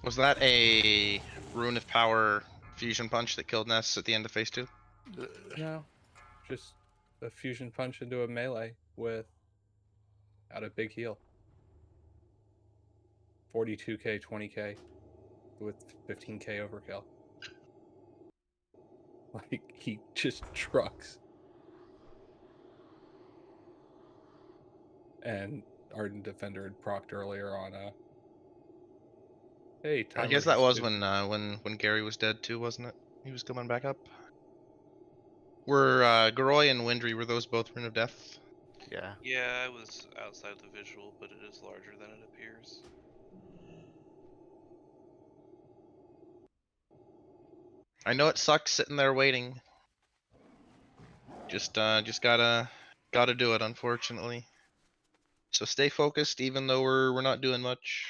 Was that a Rune of Power fusion punch that killed Ness at the end of phase 2? No, just a fusion punch into a melee with out a big heal. 42k, 20k with 15k overkill. Like, he just trucks. And Ardent Defender had procced earlier on hey, I guess that was when Gary was dead too, wasn't it? He was coming back up. Were Garoy and Windry, were those both Rune of Death? Yeah. Yeah, I was outside the visual, but it is larger than it appears. I know it sucks sitting there waiting. Just gotta do it, unfortunately. So stay focused, even though we're not doing much.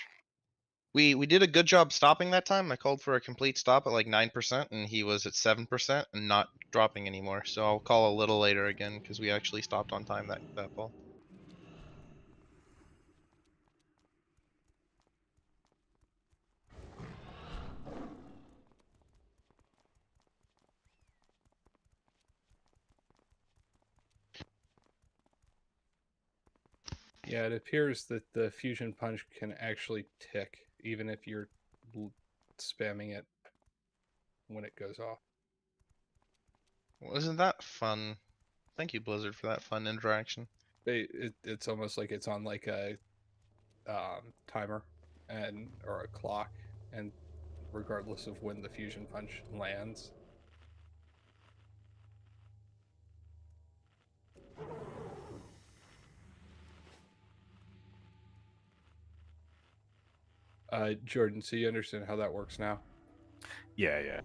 We did a good job stopping that time. I called for a complete stop at like 9%, and he was at 7% and not dropping anymore. So I'll call a little later again because we actually stopped on time that ball. Yeah, it appears that the fusion punch can actually tick, even if you're spamming it when it goes off. Wasn't that fun? Thank you, Blizzard, for that fun interaction. It's almost like it's on like a timer or a clock, and regardless of when the fusion punch lands. Jordan, so you understand how that works now? Yeah, yeah.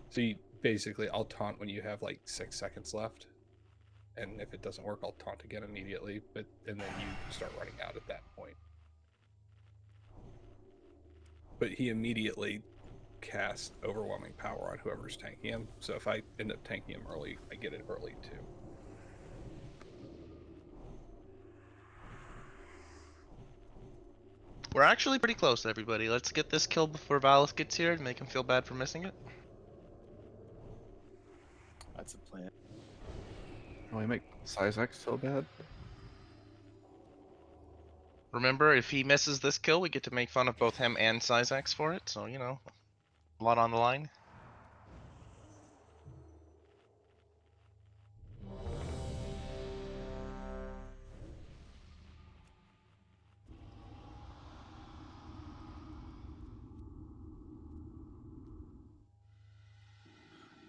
So you, basically, I'll taunt when you have like 6 seconds left, and if it doesn't work, I'll taunt again immediately. And then you start running out at that point. but he immediately cast overwhelming power on whoever's tanking him. So if I end up tanking him early, I get it early too. We're actually pretty close, everybody. Let's get this kill before Valus gets here and make him feel bad for missing it. That's a plan. Oh, we make Sizek so bad. Remember, if he misses this kill, we get to make fun of both him and Syzax for it, so, you know, a lot on the line.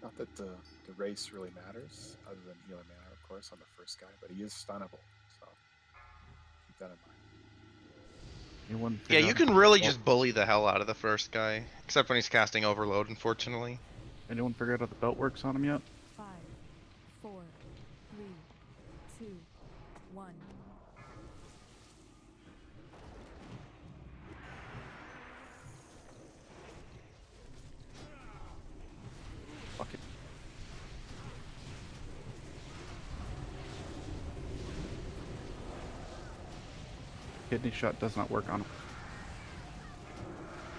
Not that the race really matters, other than healing mana, of course, on the first guy, but he is stunnable, so keep that in mind. Yeah, you can really just bully the hell out of the first guy, except when he's casting Overload, unfortunately. Anyone figure out how the belt works on him yet? 5, 4, 3, 2, 1. Fuck it. Kidney shot does not work on him.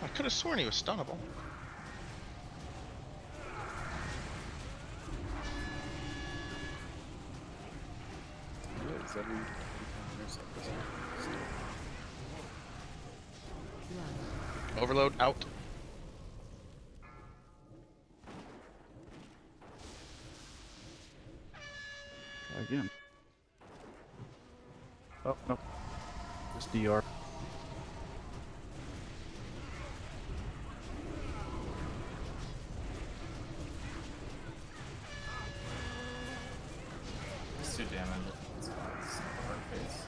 I could have sworn he was stunnable. Yeah, is every time there's Overload out. Try again. Oh, no. Just DR. It's 2 damage. It's fine. It's not a hard face.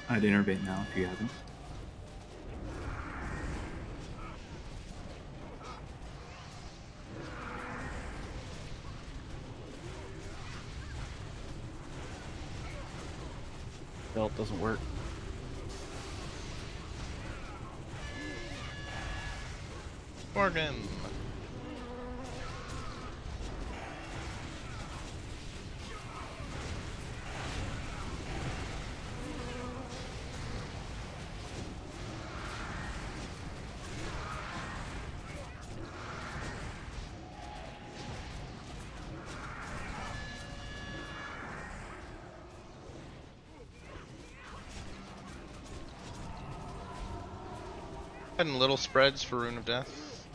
I'd innervate now if you haven't. Belt doesn't work. Morgan. And little spreads for Rune of Death.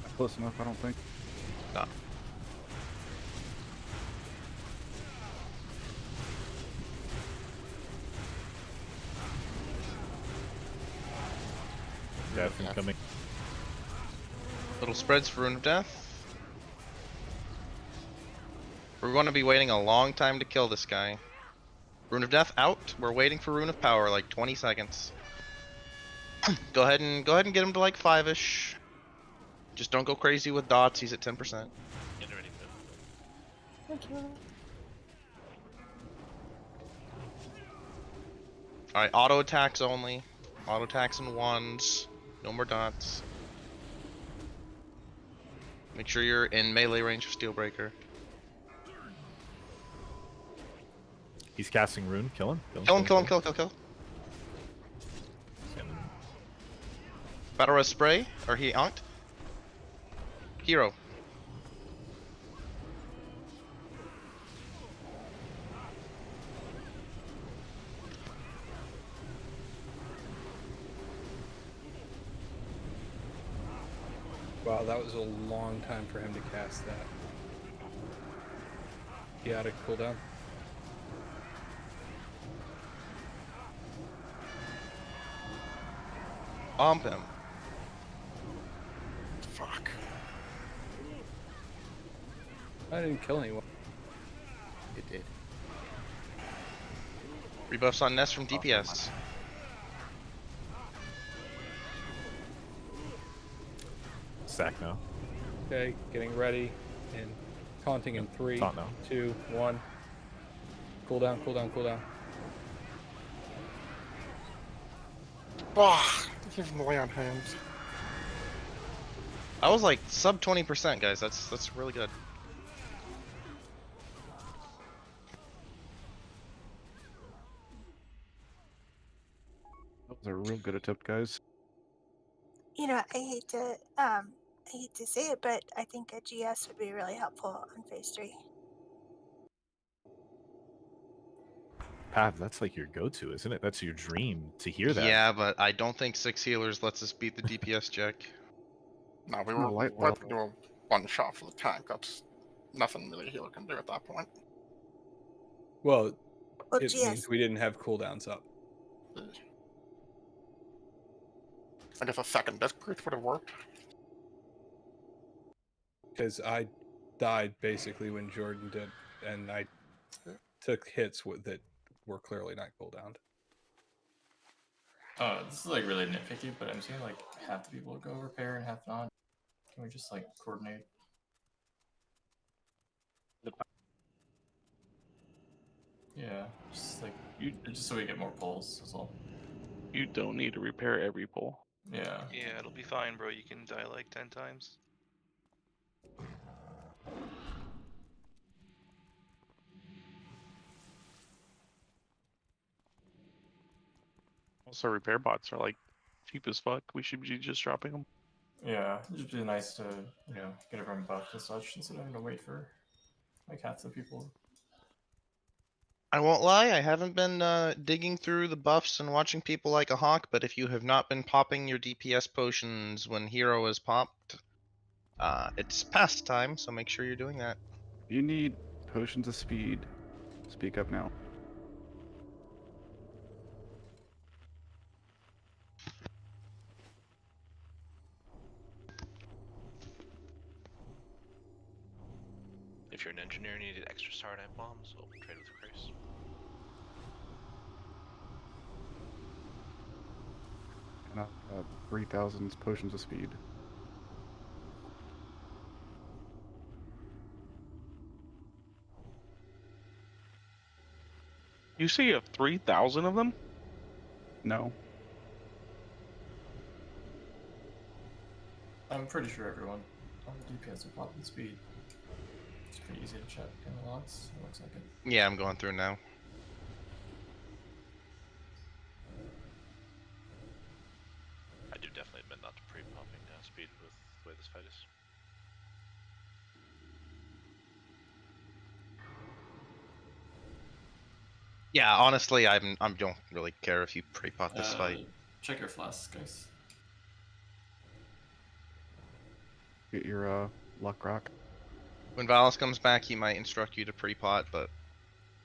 Not close enough, I don't think. No. Death incoming. Little spreads for Rune of Death. We're going to be waiting a long time to kill this guy. Rune of Death out. We're waiting for Rune of Power, like 20 seconds. go ahead and get him to like 5-ish. Just don't go crazy with dots. He's at 10%. Alright, auto attacks only. Auto attacks in 1s. No more dots. Make sure you're in melee range for Steelbreaker. He's casting Rune. Kill him. Kill. Battle Res Spray. Or he onked. Hero. Wow, that was a long time for him to cast that. He had a cooldown. Bomb him. Fuck. I didn't kill anyone. It did. Rebuffs on Nest from DPS. Sack now. Okay, getting ready and taunting in 3, Taunt now. 2, 1. Cool down, cool down, cool down. Give him the lay on hands. I was like sub 20%, guys. That's really good. That was a real good attempt, guys. You know, I hate to say it, but I think a GS would be really helpful on phase 3. Pav, that's like your go-to, isn't it? That's your dream to hear that. Yeah, but I don't think 6 healers lets us beat the DPS check. No, we Oh, were light about bulb. to do a one shot for the tank. That's nothing really a healer can do at that point. Well, Well, it GS. means we didn't have cooldowns up. I guess a second disc breach would have worked. Because I died basically when Jordan did, and I took hits that were clearly not cooldowned. This is like really nitpicky, but I'm seeing like half the people go repair and half not. Can we just like coordinate? Yeah, just like just so we get more pulls. That's all. You don't need to repair every pull. Yeah. Yeah, it'll be fine, bro. You can die like 10 times. Also, repair bots are like cheap as fuck. We should be just dropping them. Yeah, it'd be nice to, you know, get everyone buffed and such instead of having to wait for like half the people. I won't lie, I haven't been digging through the buffs and watching people like a hawk, but if you have not been popping your DPS potions when hero is popped, it's past time, so make sure you're doing that. If you need potions of speed, speak up now. If you're an engineer and you need extra Sardine bombs, open trade with Chris. And 3,000 potions of speed. You say you have 3,000 of them? No. I'm pretty sure everyone on the DPS are popping speed. It's pretty easy to check in the logs. It looks like it. Yeah, I'm going through now. I do definitely admit not to pre-popping speed with the way this fight is. Yeah, honestly, I don't really care if you pre-pot this fight. Check your flasks, guys. Get your luck rock. When Valis comes back, he might instruct you to pre-pot, but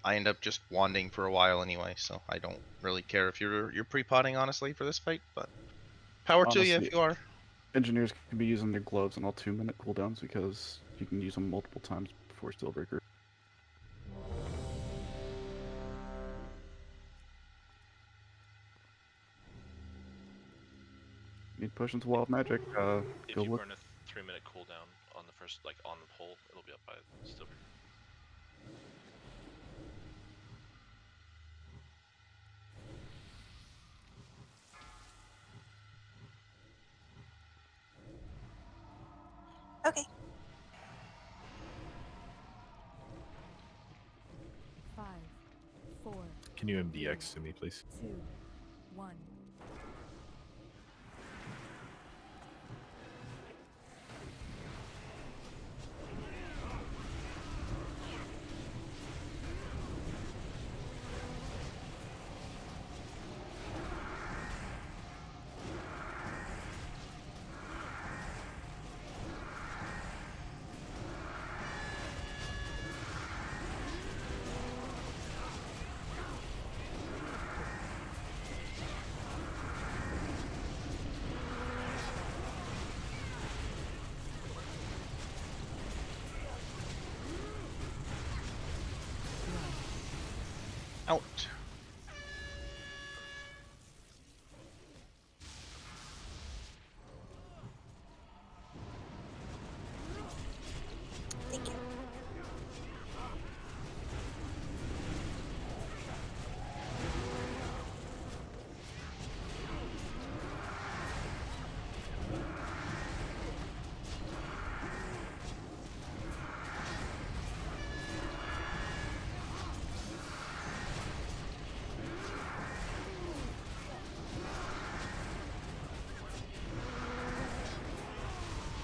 I end up just wanding for a while anyway, so I don't really care if you're pre-potting, honestly, for this fight, but power to you if you are. Engineers can be using their gloves on all 2-minute cooldowns because you can use them multiple times before Steelbreaker. Need potions of wild magic. If Go you look. burn a 3-minute cooldown on the first, like on the pole, it'll be up by still. Okay. 5, 4, Can you MDX to me, please? 2, 1. Out.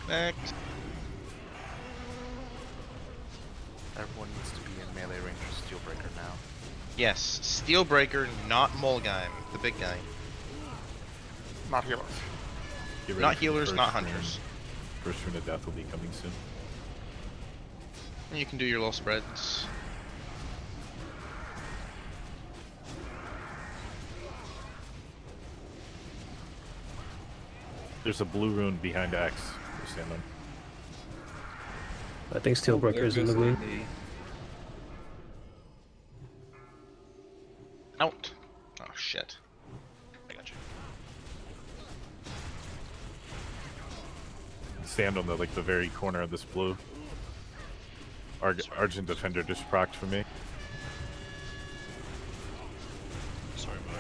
Next. Everyone needs to be in melee range for Steelbreaker now. Yes, Steelbreaker, not Mulgime, the big guy. Not healers. Get ready Not for the healers, first not rune. hunters. First rune of death will be coming soon. And you can do your little spreads. There's a blue rune behind X. Just stand on. I think Steelbreaker is in the blue. Out. Oh shit. I got you. Stand on the the very corner of this blue. Argent Defender just procced for me. Sorry, but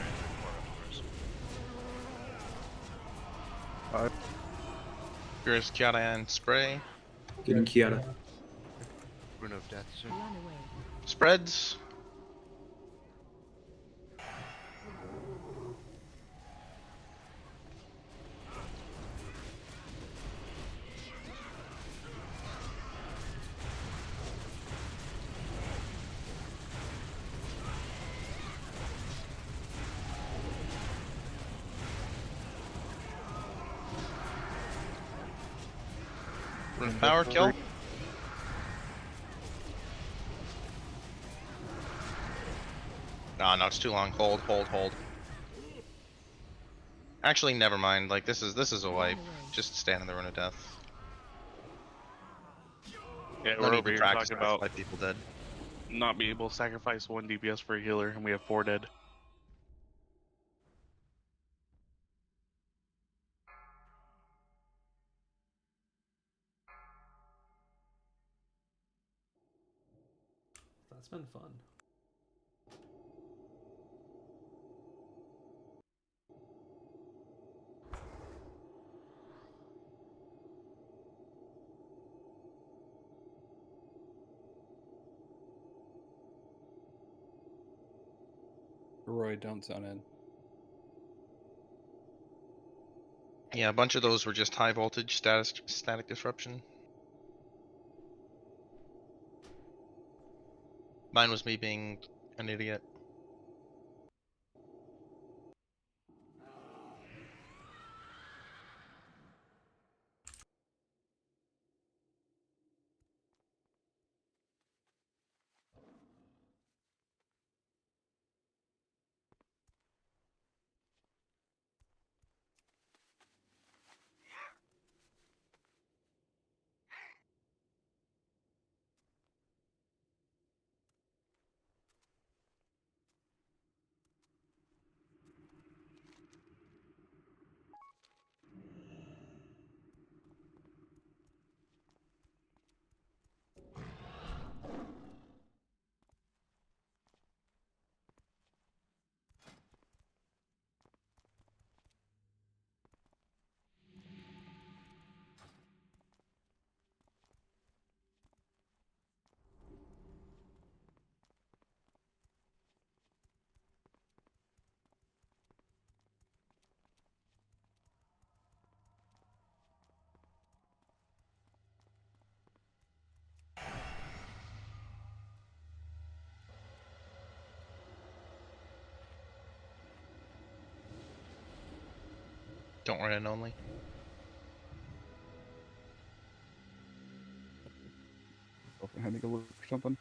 I have Here's Kiata and spray. Getting Kiata. Rune of Death soon. Spreads. Rune of power kill. No, it's too long. Hold. Actually, never mind. Like this is a wipe. Just stand in the Rune of Death. Yeah, No we're need over to here practice talking that's about why people dead. not being able to sacrifice 1 DPS for a healer, and we have 4 dead. That's been fun. Roy, don't zone in. Yeah, a bunch of those were just high voltage static disruption. Mine was me being an idiot. Don't run in only. Having a look or something.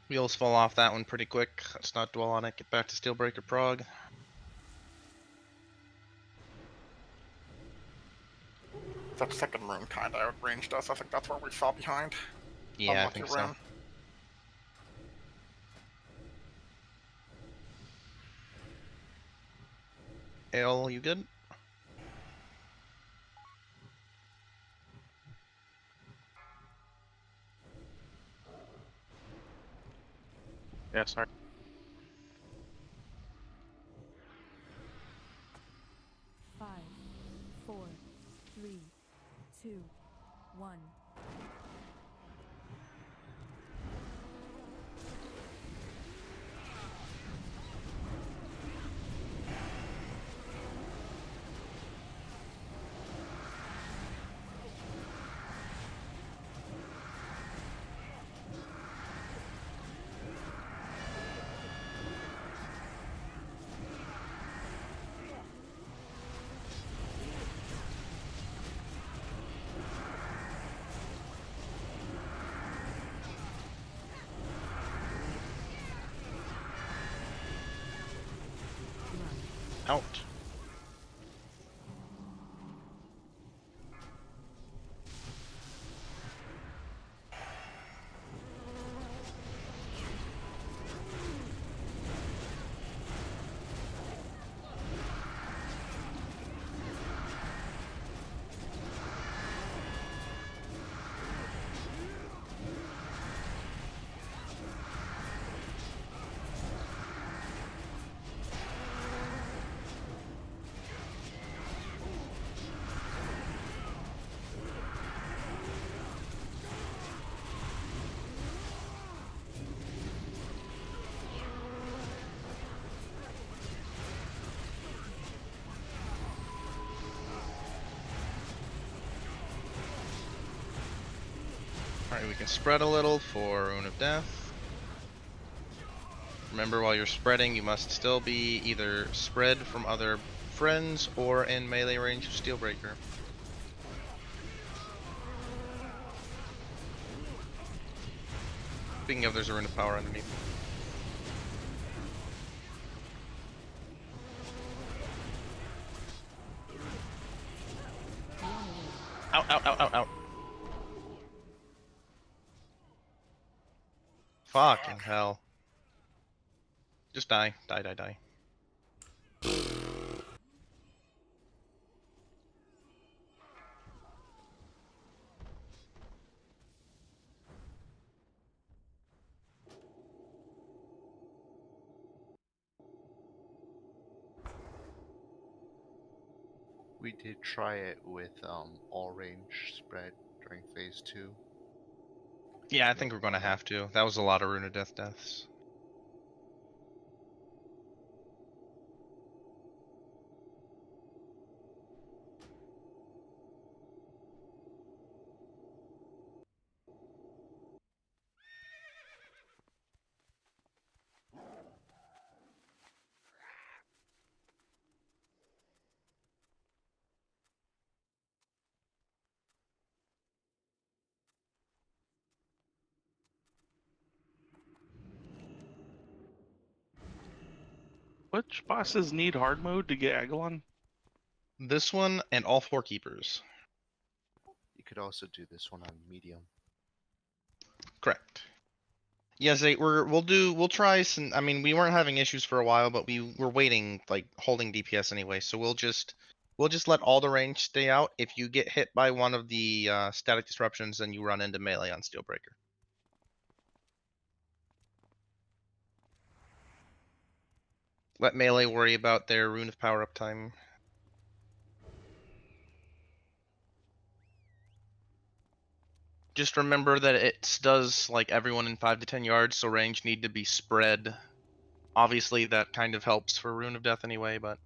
Wheels fall off that one pretty quick. Let's not dwell on it. Get back to Steelbreaker Prog. that second rune kind of outranged us. I think that's where we fell behind. Yeah, I Unlucky think so. rune. Ale, you good? Yeah, sorry. Five, 4, 3, 2, 1. Out. Alright, we can spread a little for Rune of Death. Remember, while you're spreading, you must still be either spread from other friends or in melee range of Steelbreaker. Speaking of, there's a Rune of Power underneath. Out, out, out, out, out. Fucking hell. Just die. Die, die, die. We did try it with all range spread during phase 2. Yeah, I think we're gonna have to. That was a lot of Rune of Death deaths. Which bosses need hard mode to get Agalon? This one and all 4 keepers. You could also do this one on medium. Correct. Yes, we'll try some. I mean, we weren't having issues for a while, but we were waiting, like holding DPS anyway. So we'll just let all the range stay out. If you get hit by one of the static disruptions, then you run into melee on Steelbreaker. Let melee worry about their Rune of Power uptime. Just remember that it does like everyone in 5 to 10 yards, so range need to be spread. Obviously, that kind of helps for Rune of Death anyway, but.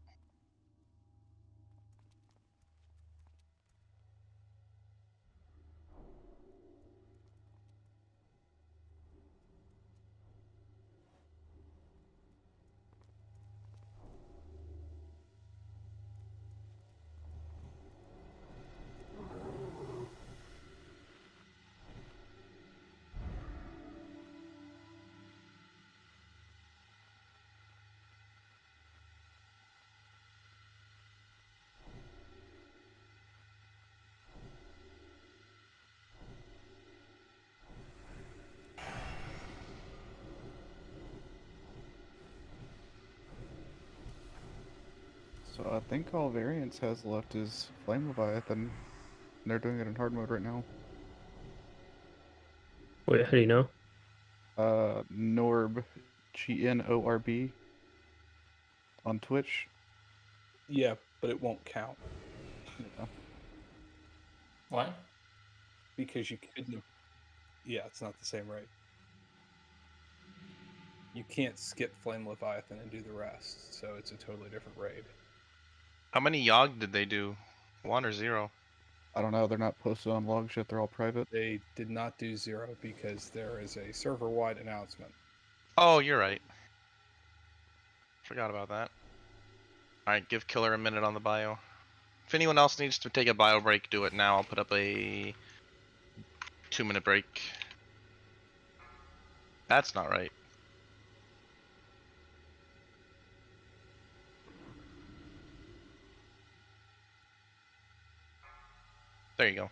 So I think all variants has left is Flame Leviathan. And they're doing it in hard mode right now. Wait, how do you know? Norb, GNORB, on Twitch. Yeah, but it won't count. Yeah. Why? Because you couldn't. Yeah, it's not the same rate. You can't skip Flame Leviathan and do the rest, so it's a totally different raid. How many Yogg did they do? 1 or 0? I don't know. They're not posted on logs yet. They're all private. They did not do 0 because there is a server-wide announcement. Oh, you're right. Forgot about that. Alright, give Killer a minute on the bio. If anyone else needs to take a bio break, do it now. I'll put up a 2-minute break. That's not right. There you go.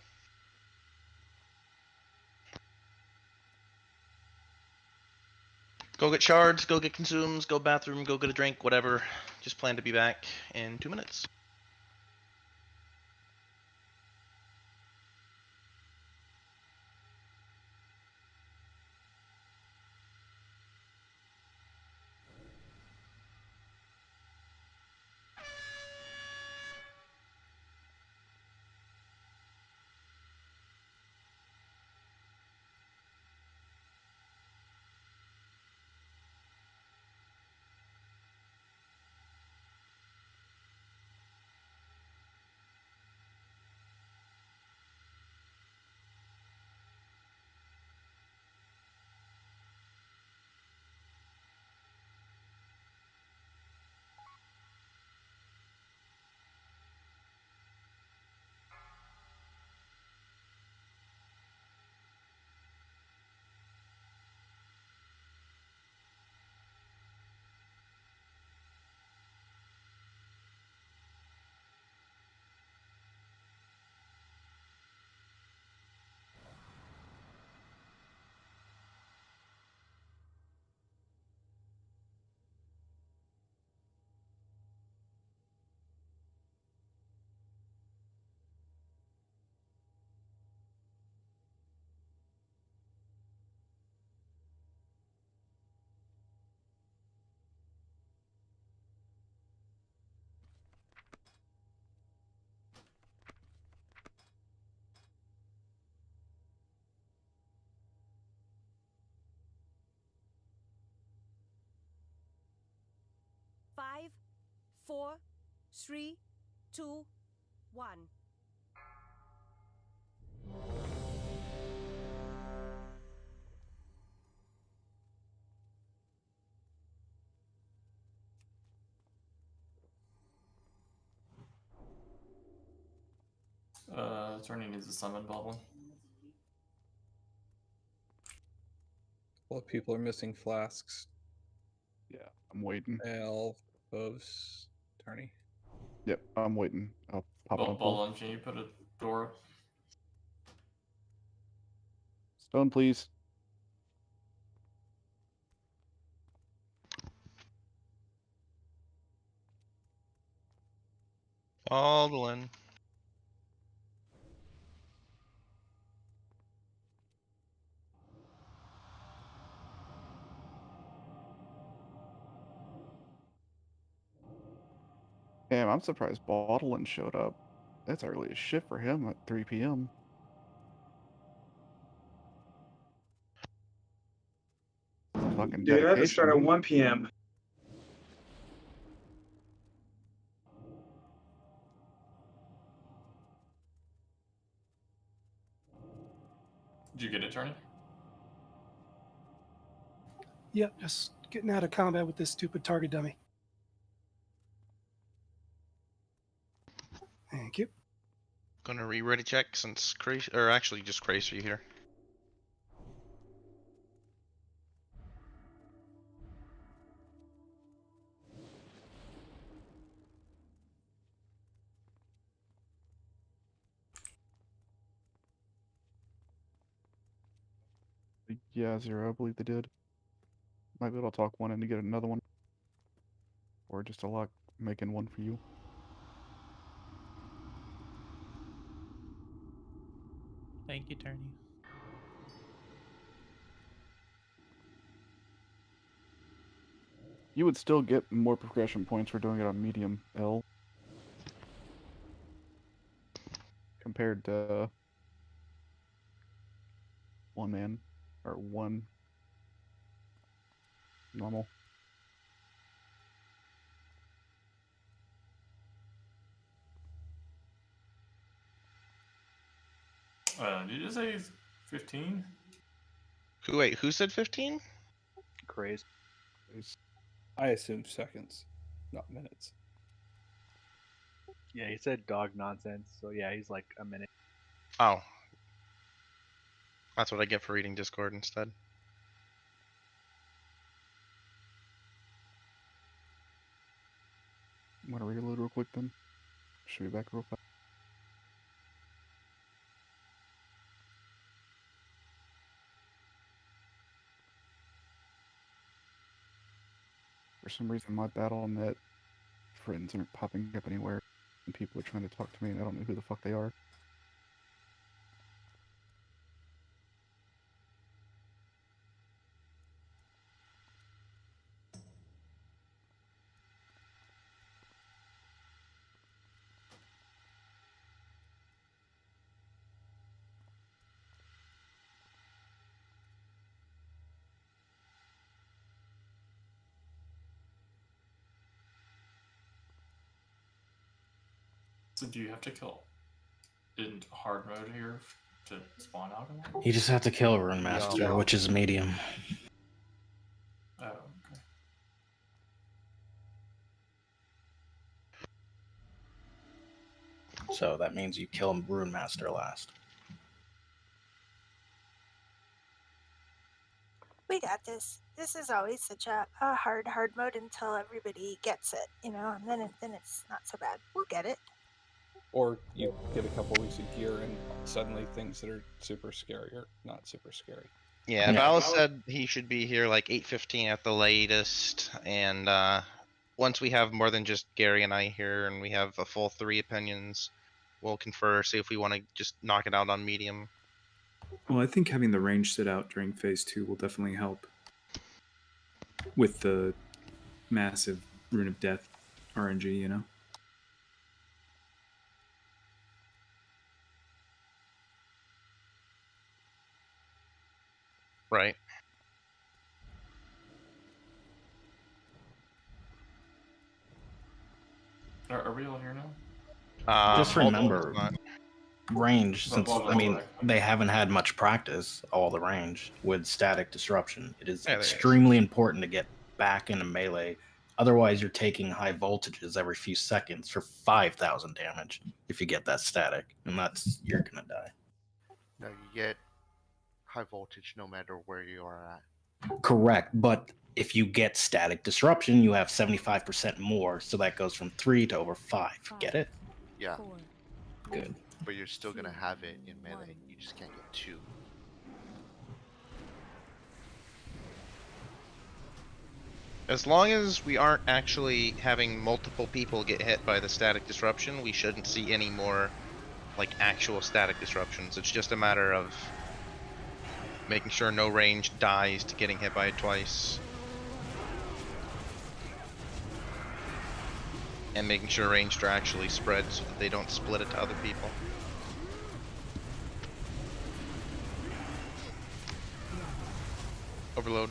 Go get shards, go get consumes, go bathroom, go get a drink, whatever. Just plan to be back in 2 minutes. Five, 4, 3, 2, 1. Attorney needs a summon bubble. Well, people are missing flasks. Yeah, I'm waiting. Elves, Attorney. Yep, I'm waiting. I'll pop it on pull. Ballon, can you put a door up? Stone, please. Baldwin. Damn, I'm surprised Baldwin showed up. That's early as shit for him at 3 p.m. Fucking Dude, I had to start at dedication. 1 p.m. Did you get it, Attorney? Yep, just getting out of combat with this stupid target dummy. Thank you. Gonna re-ready check since Crazy, or actually just Crazy here. Yeah, 0, I believe they did. Might be able to talk one in to get another one. Or just a lock making one for you. Thank you, Turney. You would still get more progression points for doing it on medium L compared to one man or one normal. Did you just say 15? Who said 15? Crazy. I assume seconds, not minutes. Yeah, he said dog nonsense. So yeah, he's like a minute. Oh. That's what I get for reading Discord instead. Want to reload real quick then? Should be back real fast. For some reason, my Battle.net friends aren't popping up anywhere, and people are trying to talk to me, and I don't know who the fuck they are. So do you have to kill in hard mode here to spawn out of one? You just have to kill a Rune Master, which is medium. Oh, okay. So that means you kill Rune Master last. We got this. This is always such a hard mode until everybody gets it, you know, and then it's not so bad. We'll get it. Or you get a couple weeks of gear and suddenly things that are super scary are not super scary. Yeah, Val said he should be here like 8:15 at the latest, and once we have more than just Gary and I here, and we have a full 3 opinions, we'll confer, see if we want to just knock it out on medium. Well, I think having the range sit out during phase 2 will definitely help with the massive Rune of Death RNG, you know? Right. Are we all here now? Just remember, range, Oh, since, well, I mean, okay. they haven't had much practice, all the range, with static disruption. It is Yeah, there is. extremely important to get back into melee. Otherwise, you're taking high voltages every few seconds for 5,000 damage if you get that static, and that's, you're gonna die. No, you get high voltage no matter where you are at. Correct, but if you get static disruption, you have 75% more, so that goes from 3 to over 5. Get it? Yeah. Good. But you're still gonna have it in melee. You just can't get 2. As long as we aren't actually having multiple people get hit by the static disruption, we shouldn't see any more like actual static disruptions. It's just a matter of making sure no range dies to getting hit by it twice. And making sure ranged are actually spread so that they don't split it to other people. Overload.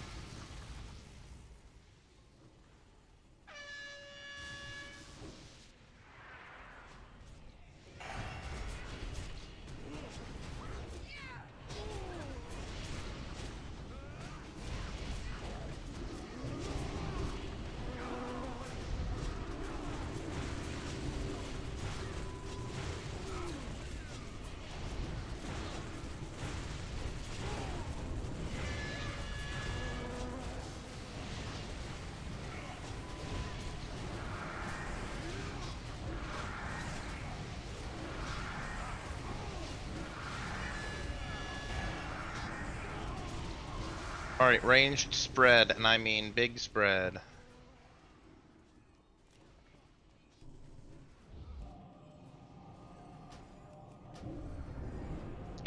Alright, ranged spread, and I mean big spread.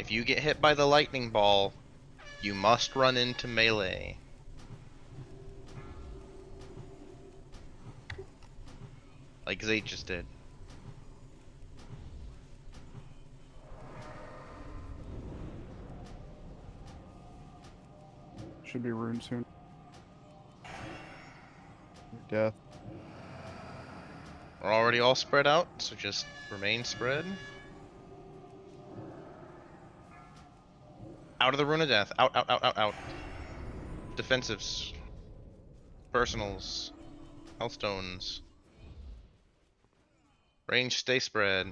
If you get hit by the lightning ball, you must run into melee. Like Zay just did. Should be rune soon. Death. We're already all spread out, so just remain spread. Out of the Rune of Death. Out, out, out, out, out. Defensives. Personals. Healthstones. Range, stay spread.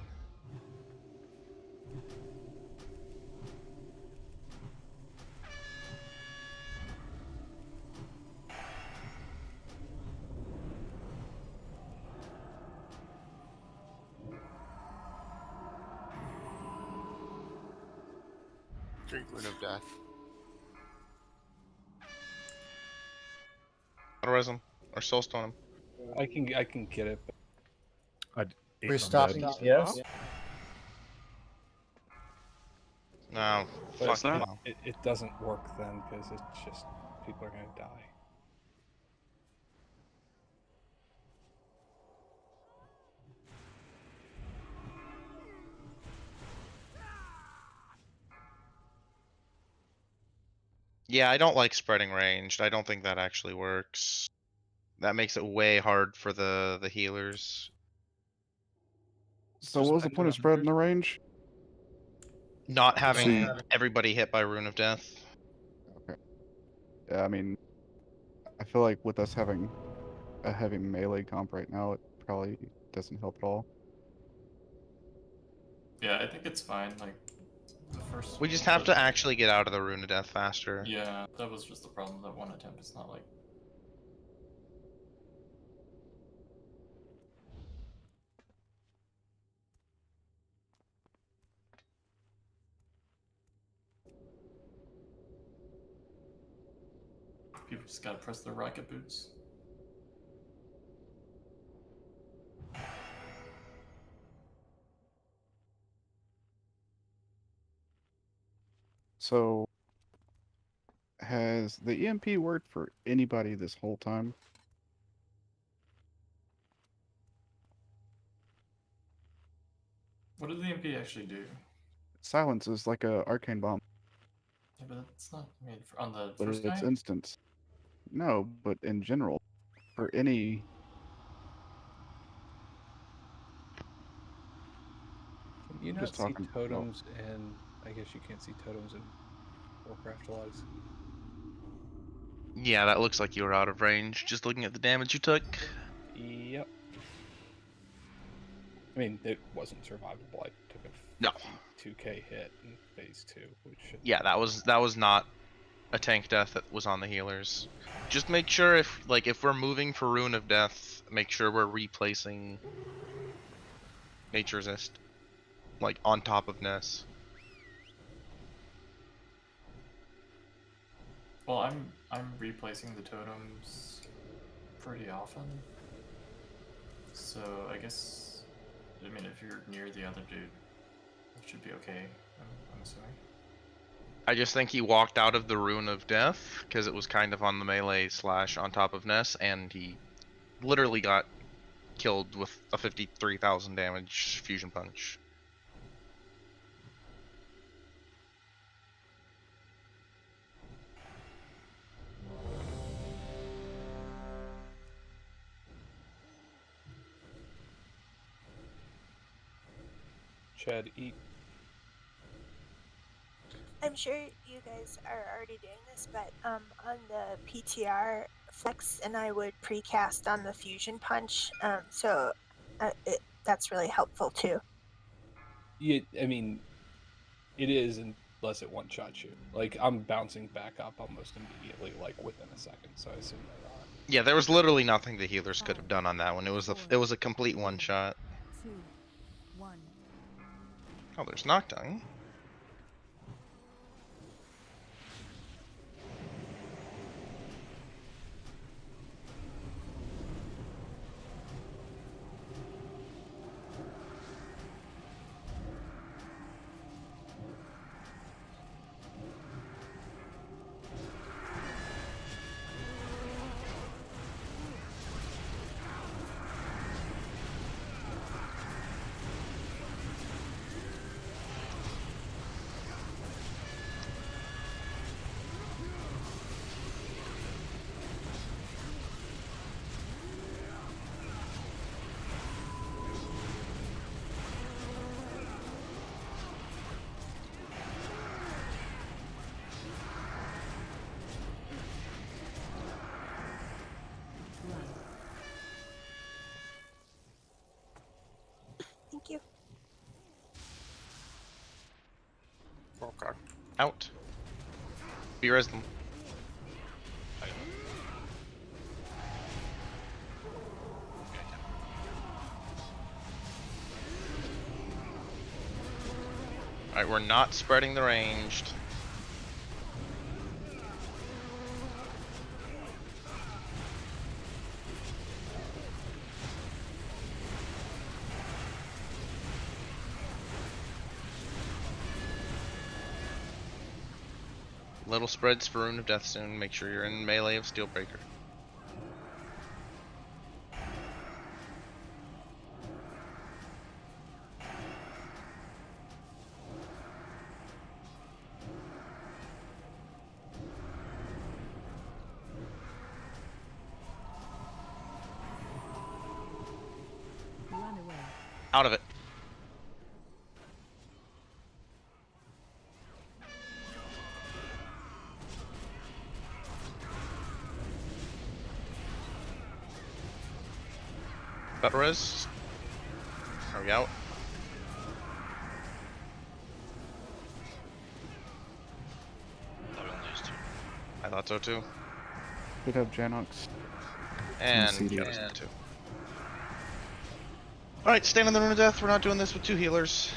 Rune of Death. Auto-res him. Or soulstone him. I can get it. We're stopping yes. No, But fuck no. it doesn't work then because it's just people are gonna die. Yeah, I don't like spreading ranged. I don't think that actually works. That makes it way hard for the healers. So what was the point of spreading the range? Not having See- everybody hit by Rune of Death. Okay. Yeah, I mean, I feel like with us having a heavy melee comp right now, it probably doesn't help at all. Yeah, I think it's fine. Like the first. We just have to actually get out of the Rune of Death faster. Yeah, that was just the problem. That one attempt. It's not like. People just gotta press their rocket boots. So, has the EMP worked for anybody this whole time? What did the MP actually do? Silence is like a arcane bomb, Yeah, but that's not made for, on the but first it's guy. instance. No, but in general, for any. Can you Just not see talking- totems and I guess you can't see totems in Warcraft logs. Yeah, that looks like you were out of range. Just looking at the damage you took. Yep. I mean, it wasn't survivable. I took a No. 2k hit in phase 2, which should... Yeah, that was not a tank death that was on the healers. Just make sure if we're moving for Rune of Death, make sure we're replacing Nature Resist, like on top of Ness. Well, I'm replacing the totems pretty often. So I guess, I mean, if you're near the other dude, it should be okay. I'm assuming. I just think he walked out of the Rune of Death because it was kind of on the melee / on top of Ness, and he literally got killed with a 53,000 damage fusion punch. Chad, eat. I'm sure you guys are already doing this, but on the PTR, Flex and I would precast on the fusion punch, so that's really helpful too. Yeah, I mean, it is unless it one-shots you. Like, I'm bouncing back up almost immediately, like within a second, so I assume they are. Yeah, there was literally nothing the healers could have done on that one. It was a complete one shot. 2, 1. Oh, there's Noctung. Okay. Out. Be res them. I got it. Alright, we're not spreading the ranged. Little spreads for Rune of Death soon. Make sure you're in melee of Steelbreaker. Run away. Out of it. Better res. Are we out? Thought we only used 2. I thought so too. Should have Janox. And CD. Janox too. Alright, stand on the Rune of Death. We're not doing this with 2 healers.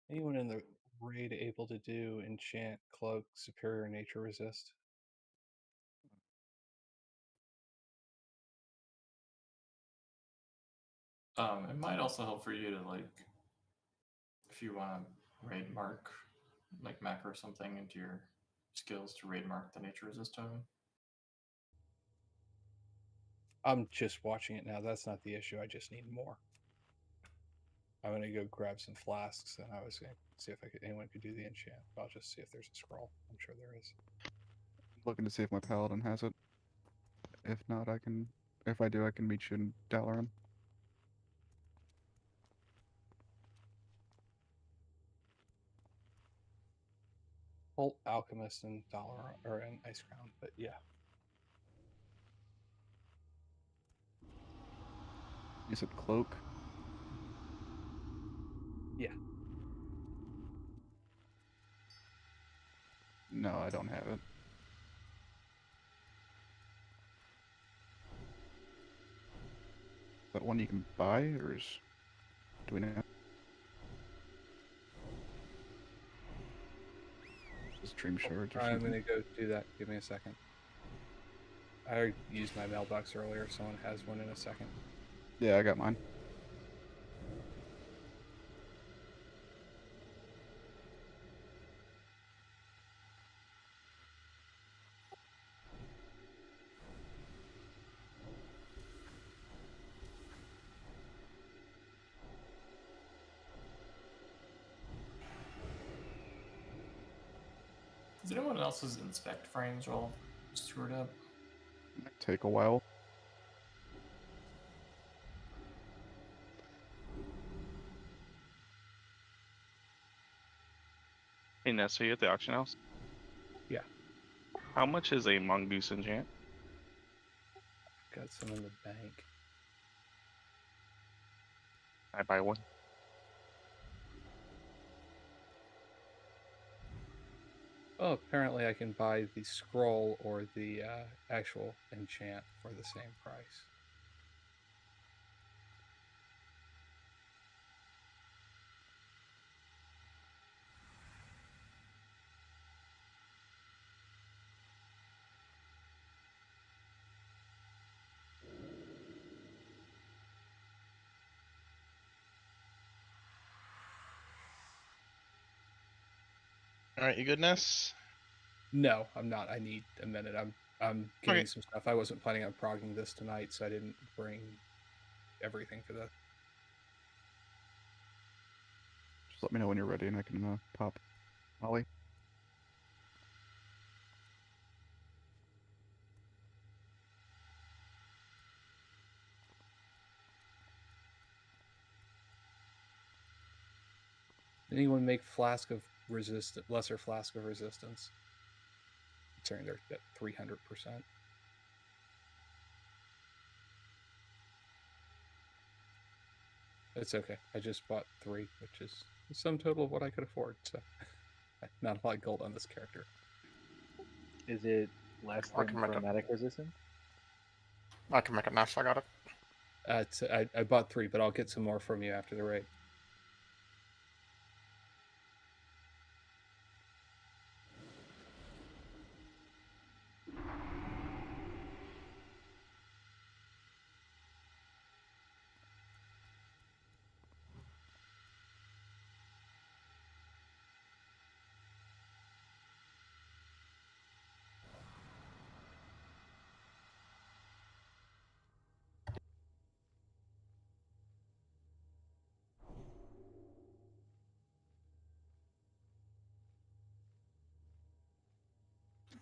Anyone in the raid able to do enchant, cloak, superior nature resist? It might also help for you to like, if you want to raid mark, like macro something into your skills to raid mark the nature resist totem. I'm just watching it now. That's not the issue. I just need more. I'm gonna go grab some flasks, and I was gonna see if anyone could do the enchant. I'll just see if there's a scroll. I'm sure there is. Looking to see if my paladin has it. If not, I can. If I do, I can meet you in Dalaran. Bolt Alchemist and Dollar or an Ice Crown, but yeah. Is it cloak? Yeah. No, I don't have it. Is that one you can buy, or is... do we know? Just Dream Shards or I'm something? gonna go do that. Give me a second. I used my mailbox earlier. Someone has one in a second. Yeah, I got mine. Is anyone else's inspect frames all screwed up? Might take a while. Hey Ness, are you at the auction house? Yeah. How much is a mongoose enchant? Got some in the bank. I buy one. Oh, apparently I can buy the scroll or the actual enchant for the same price. All right, you good, Ness? No, I'm not. I need a minute. I'm getting Okay. some stuff. I wasn't planning on progging this tonight, so I didn't bring everything for that. Just let me know when you're ready, and I can pop Ollie. Anyone make flask of lesser flask of resistance? Considering they're at 300%. It's okay. I just bought 3, which is the sum total of what I could afford. So, not a lot of gold on this character. Is it less I than can make it. chromatic resistance? I can make a nest. I got it. I bought 3, but I'll get some more from you after the raid.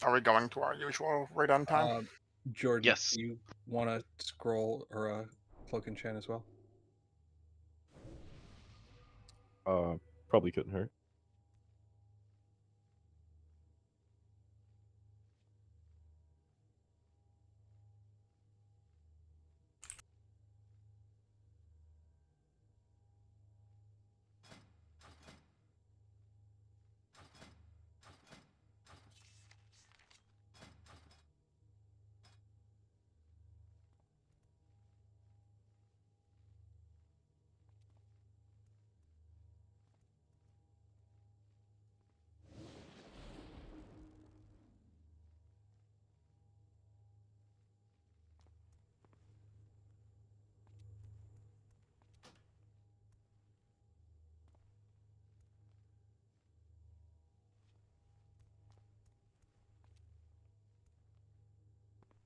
Are we going to our usual raid on time? Jordan, Yes. do you want a scroll or a cloak enchant as well? Probably couldn't hurt.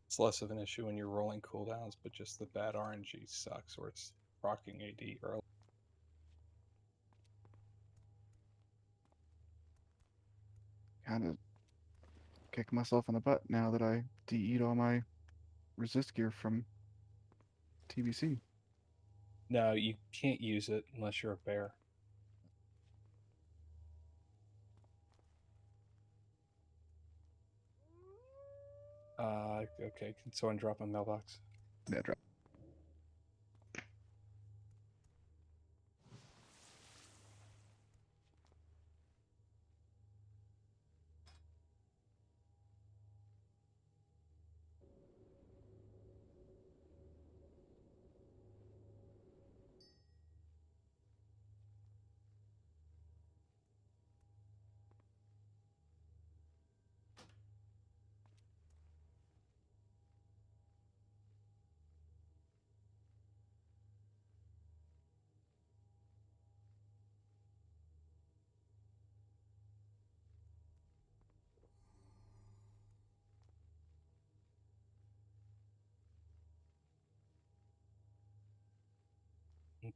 It's less of an issue when you're rolling cooldowns, but just the bad RNG sucks where it's rocking AD early. Kind of kick myself in the butt now that I DE'd all my resist gear from TBC. No, you can't use it unless you're a bear. Okay, can someone drop my mailbox? Yeah, drop.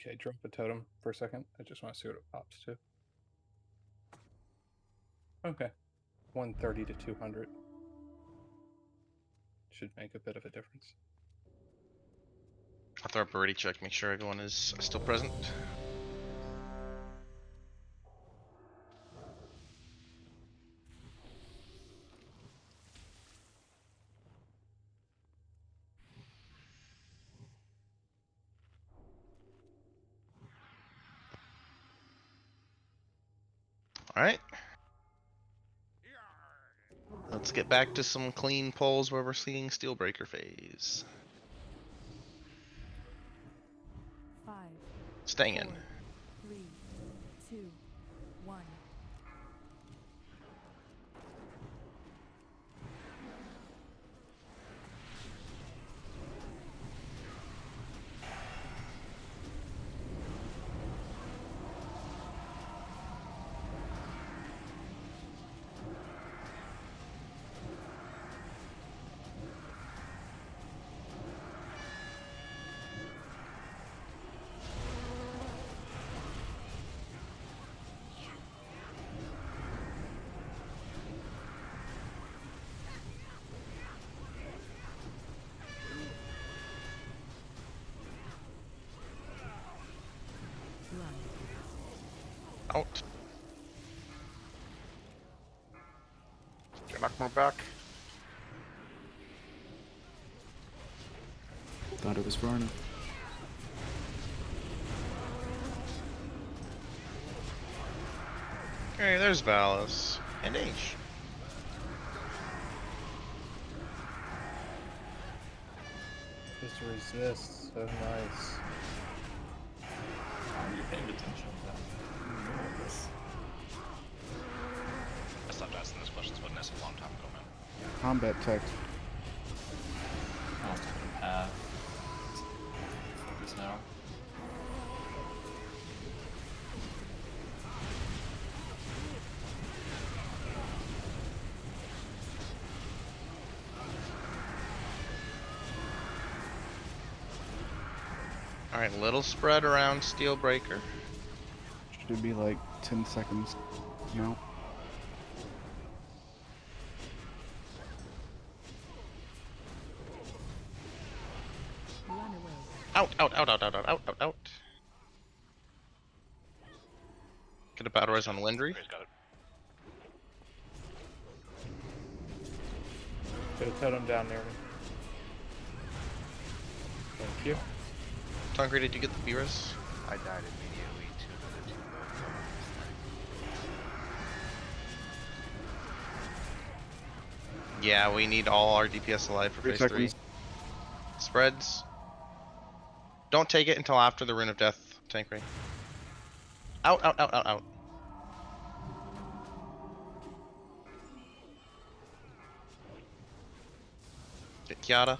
Okay, drop a totem for a second. I just want to see what it pops to. Okay, 130 to 200. Should make a bit of a difference. I'll throw up a ready check, make sure everyone is still present. Alright. Let's get back to some clean polls where we're seeing Steelbreaker phase. 5, Staying in. 4, 3, 2, 1. Out. Get Nakmo back. Thought it was far enough. Hey, there's Valis. And Aish. Just resist. So nice. You're paying attention to that. I stopped asking those questions about Ness a long time ago, man. Combat text. I was talking to Pat. Focus now. Alright, little spread around Steelbreaker. Should be like 10 seconds now. Out, out, out, out, out, out, out, out, out. Get a battle res on Windry. Put a totem down near me. Thank you. Tonkery, did you get the B-res? I died immediately to another team. Yeah, we need all our DPS alive for 3 phase seconds. 3. Spreads. Don't take it until after the Rune of Death, Tonkery. Out, out, out, out, out. Get Kiata.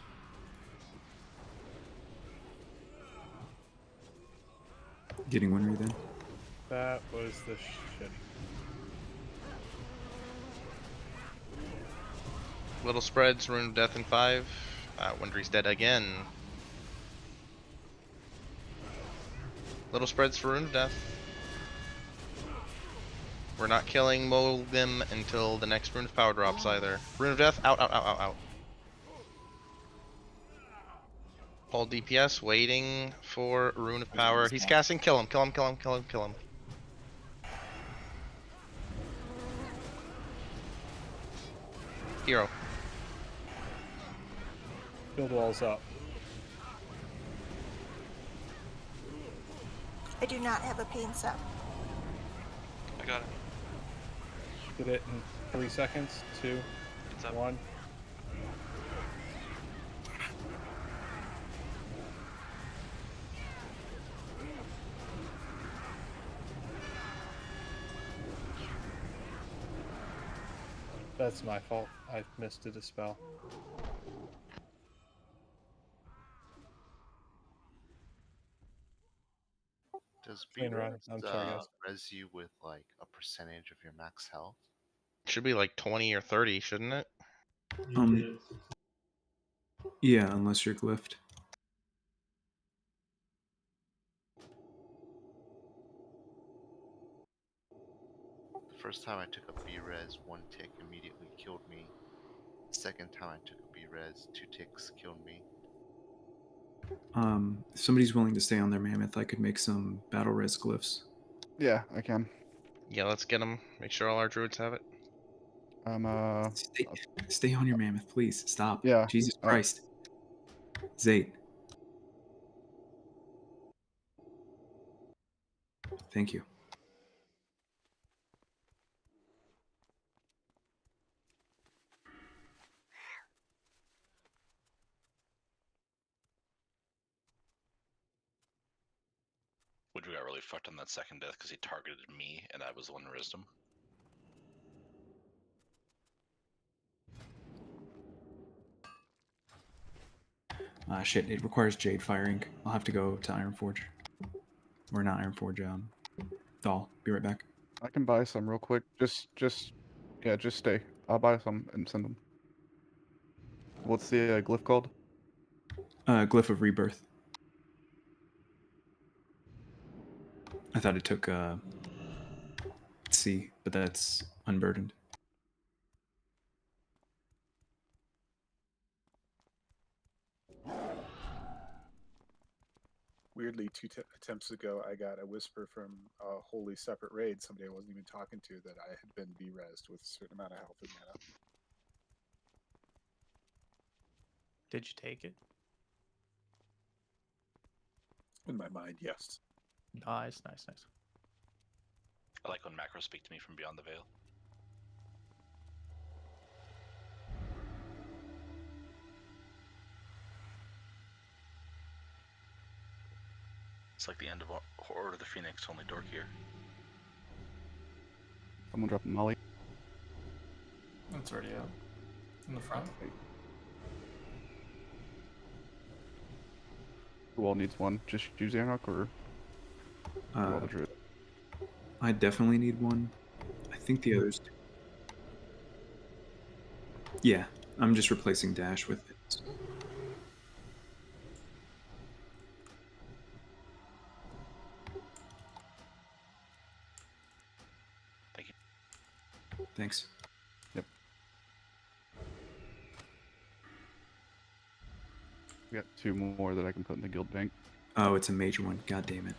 Getting Winry then. That was the shit. Little spreads, Rune of Death in 5. Windry's dead again. Little spreads for Rune of Death. We're not killing Moglim until the next Rune of Power drops either. Rune of Death, out, out, out, out, out. Hold DPS, waiting for Rune of Power. He's casting, kill him, kill him, kill him, kill him, kill him. Hero. Build walls up. I do not have a pain sub. I got it. Get it in 3 seconds. 2, It's up. 1. That's my fault. I missed a dispel. Does Clean run. B-res I'm sorry, guys. res you with like a percentage of your max health? Should be like 20 or 30, shouldn't it? Yeah, unless you're glyphed. The first time I took a B-res, 1 tick immediately killed me. The second time I took a B-res, 2 ticks killed me. If somebody's willing to stay on their mammoth, I could make some battle res glyphs. Yeah, I can. Yeah, let's get them. Make sure all our druids have it. Stay on your mammoth, please. Stop. Yeah. Jesus Christ. Zayt. Thank you. Woodrow got really fucked on that second death because he targeted me and I was the one who risked him. Shit, it requires Jade firing. I'll have to go to Ironforge. Or not Ironforge, Thal. Be right back. I can buy some real quick. Just stay. I'll buy some and send them. What's the glyph called? Glyph of Rebirth. I thought it took C, but that's unburdened. Weird weirdly, attempts ago, I got a whisper from a wholly separate raid, somebody I wasn't even talking to, that I had been B-rezzed with a certain amount of health and mana. Did you take it? In my mind, yes. Nice. I like when macros speak to me from beyond the veil. It's like the end of Order of the Phoenix, only dorkier. Someone drop a molly. It's already out. In the front. Who all needs one? Just you, Xanok, or all the druid? I definitely need one. I think the others do. Yeah, I'm just replacing Dash with it. Thank you. Thanks. Yep. We got 2 more that I can put in the guild bank. Oh, it's a major one. God damn it.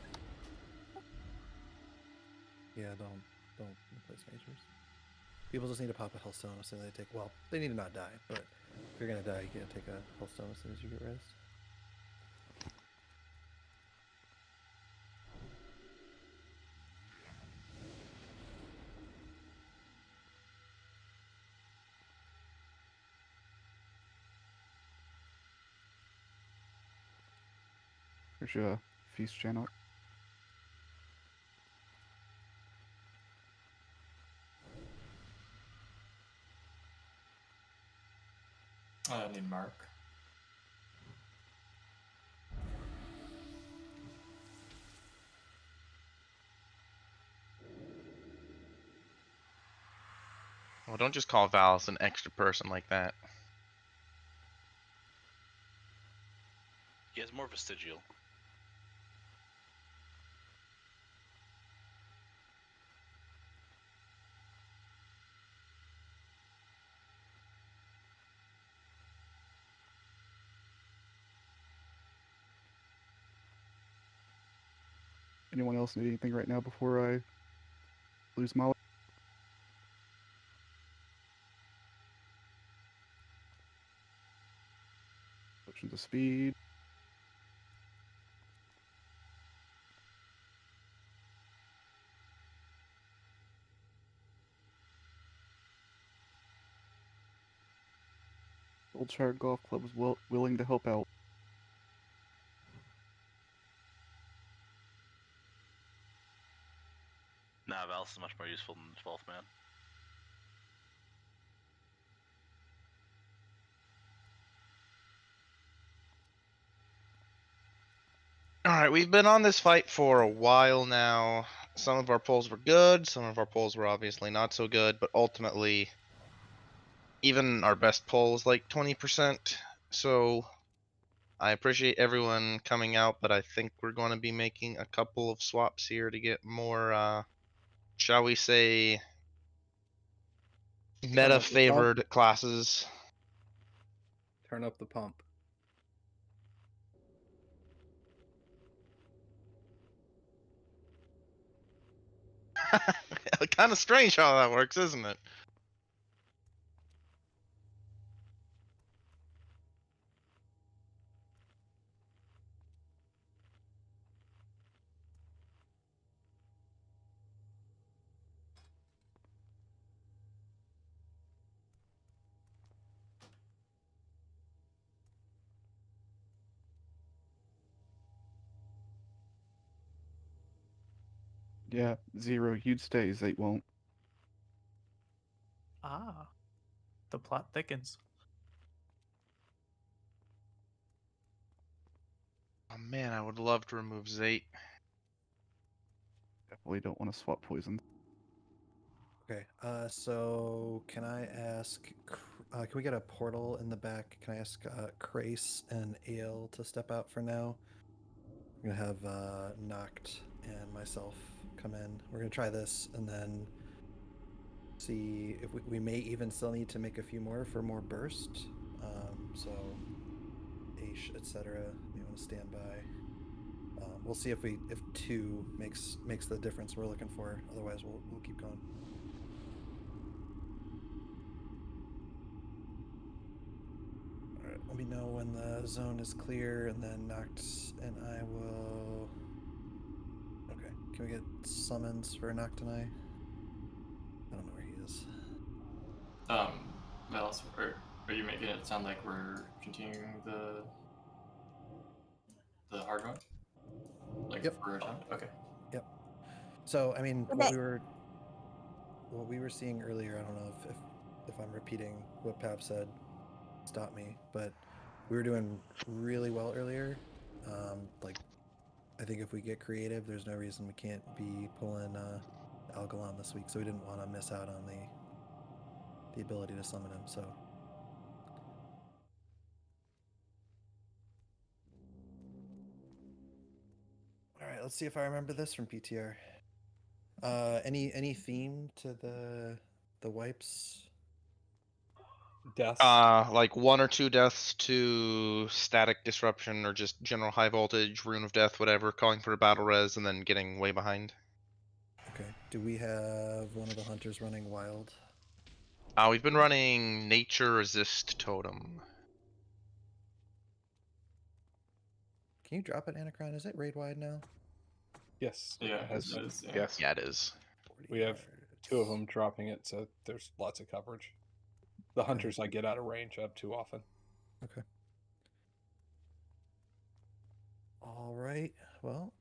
Yeah, don't replace majors. People just need to pop a health stone as soon as they take. Well, they need to not die, but if you're gonna die, you gotta take a health stone as soon as you get rest. Here's your feast channel. I need Mark. Well, don't just call Valis an extra person like that. He has more vestigial. Anyone else need anything right now before I lose molly? Potions of speed. Goldshire Golf Club is willing to help out. Nah, Valis is much more useful than the 12th man. Alright, we've been on this fight for a while now. Some of our polls were good, some of our polls were obviously not so good, but ultimately, even our best poll is like 20%. So, I appreciate everyone coming out, but I think we're going to be making a couple of swaps here to get more, shall we say, meta-favored classes. Turn up the pump. Kind of strange how that works, isn't it? Yeah, 0. You'd stay, Zate won't. Ah, the plot thickens. Oh man, I would love to remove Zate. Definitely don't want to swap poison. Okay, so can I ask, can we get a portal in the back? Can I ask Krace and Ale to step out for now? I'm gonna have Noct and myself come in. We're gonna try this and then see if we may even still need to make a few more for more burst. So, Aish, etc. You want to stand by. We'll see if 2 makes the difference we're looking for. Otherwise, we'll keep going. All right, let me know when the zone is clear, and then Noct and I will. Okay, can we get summons for Noct and I? I don't know where he is. Valis, are you making it sound like we're continuing the hard mode? Like for attempt? Okay. Yep. So I mean, Okay. what we were seeing earlier. I don't know if I'm repeating what Pap said. Stop me. But we were doing really well earlier. Like, I think if we get creative, there's no reason we can't be pulling Algalon this week. So we didn't want to miss out on the ability to summon him. So. All right, let's see if I remember this from PTR. Any theme to the wipes? Deaths. Like 1 or 2 deaths to static disruption or just general high voltage, rune of death, whatever, calling for a battle res, and then getting way behind. Okay. Do we have one of the hunters running wild? We've been running nature resist totem. Can you drop it, Anacron? Is it raid wide now? Yes. Yeah, it has been. Yes. Yeah, it is. We have 2 of them dropping it, so there's lots of coverage. The hunters I get out of range up too often. Okay. All right. Well,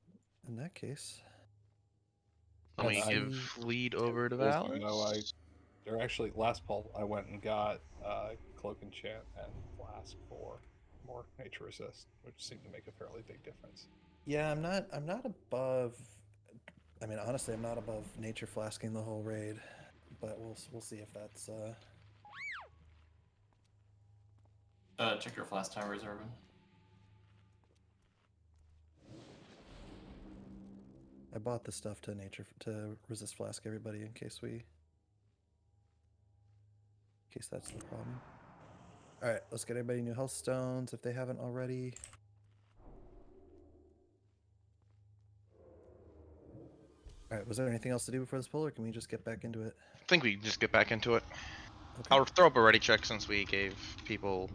in that case, Let me give lead over to Valis. Or actually, last poll I went and got Cloak Enchant and Flask for more nature resist, which seemed to make a fairly big difference. yeah, I'm not above. I mean, honestly, I'm not above nature flasking the whole raid, but we'll see if that's. Check your flask timers, Urban. I bought the stuff to resist flask everybody in case that's the problem. All right, let's get everybody new health stones if they haven't already. All right, was there anything else to do before this poll, or can we just get back into it? I think we can just get back into it. Okay. I'll throw up a ready check since we gave people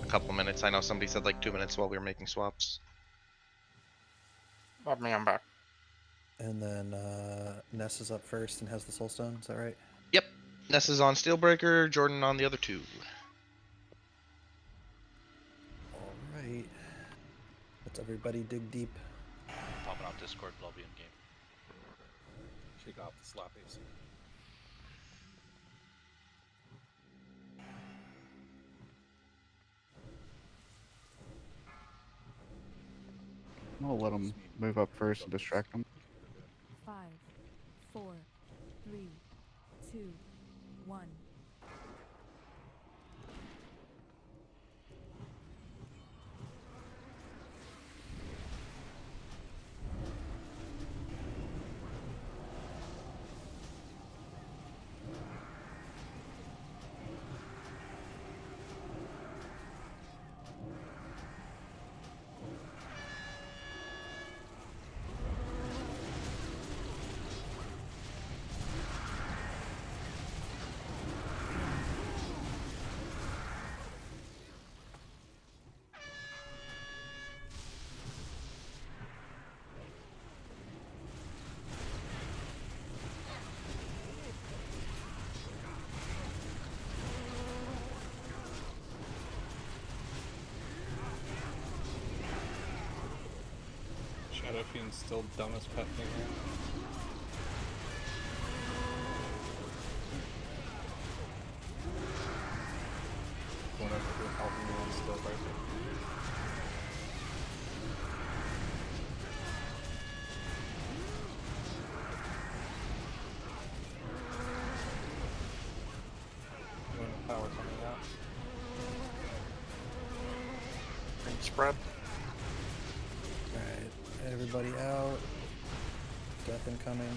a couple minutes. I know somebody said like 2 minutes while we were making swaps. Love me, I'm back. And then Ness is up first and has the soul stone, is that right? Yep. Ness is on Steelbreaker, Jordan on the other 2. Alright. Let's everybody dig deep. Popping out Discord, but I'll be in game. Kick off the slappies. I'll let them move up first and distract them. 5, 4, 3, 2, 1. Shadow Fiend's still dumbest pet thing here. Going over to helping me on still right there. When the power's coming out. Spread. Alright, everybody out. Death incoming.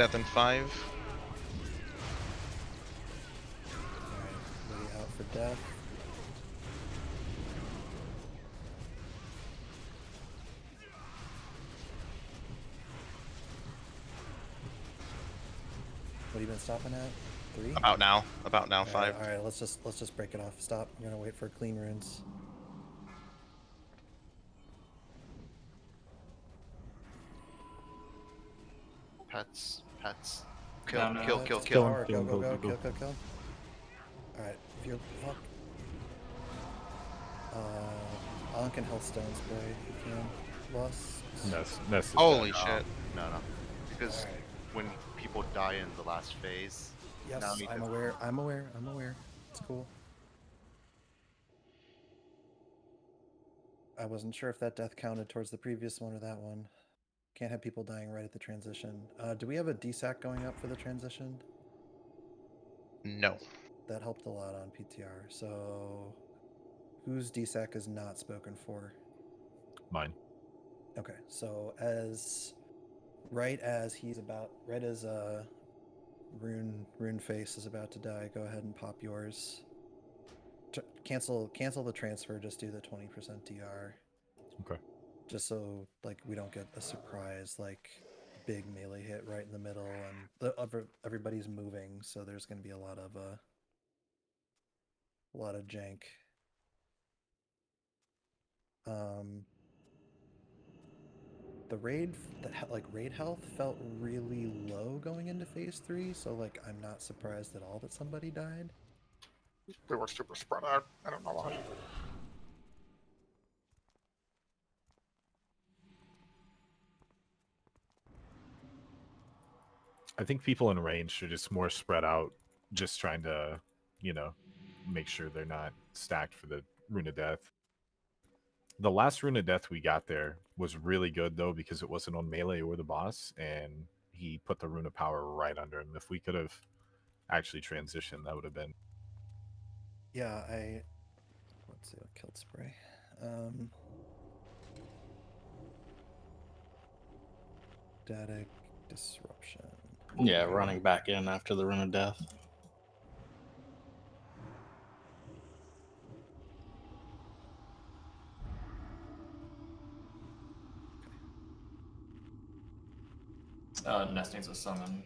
death in 5. Alright, ready out for death. What have you been stopping at? 3? About now. About now, 5. Alright, let's just break it off. Stop. I'm gonna wait for clean runes. Pets. No, no. Kill. Go, kill. Alright, if you're fuck. Ankh and Healthstone spray if you can. Lost. Holy shit. No. Because when people die in the last phase. Yes, now I'm aware. It's cool. I wasn't sure if that death counted towards the previous one or that one. Can't have people dying right at the transition. Do we have a DSAC going up for the transition? No. That helped a lot on PTR. So, whose DSAC is not spoken for? Mine. Okay, so right as Rune Face is about to die, go ahead and pop yours. Cancel the transfer. Just do the 20% DR. Okay. Just so like we don't get a surprise like big melee hit right in the middle, and everybody's moving, so there's going to be a lot of jank. The raid health felt really low going into phase 3, so like I'm not surprised at all that somebody died. They were super spread out. I don't know why. I think people in range are just more spread out, just trying to, make sure they're not stacked for the Rune of Death. The last Rune of Death we got there was really good, though, because it wasn't on melee or the boss, and he put the Rune of Power right under him. If we could have actually transitioned, that would have been... Yeah, let's see what killed spray. Static disruption. Yeah, running back in after the Rune of Death. Nest needs a summon.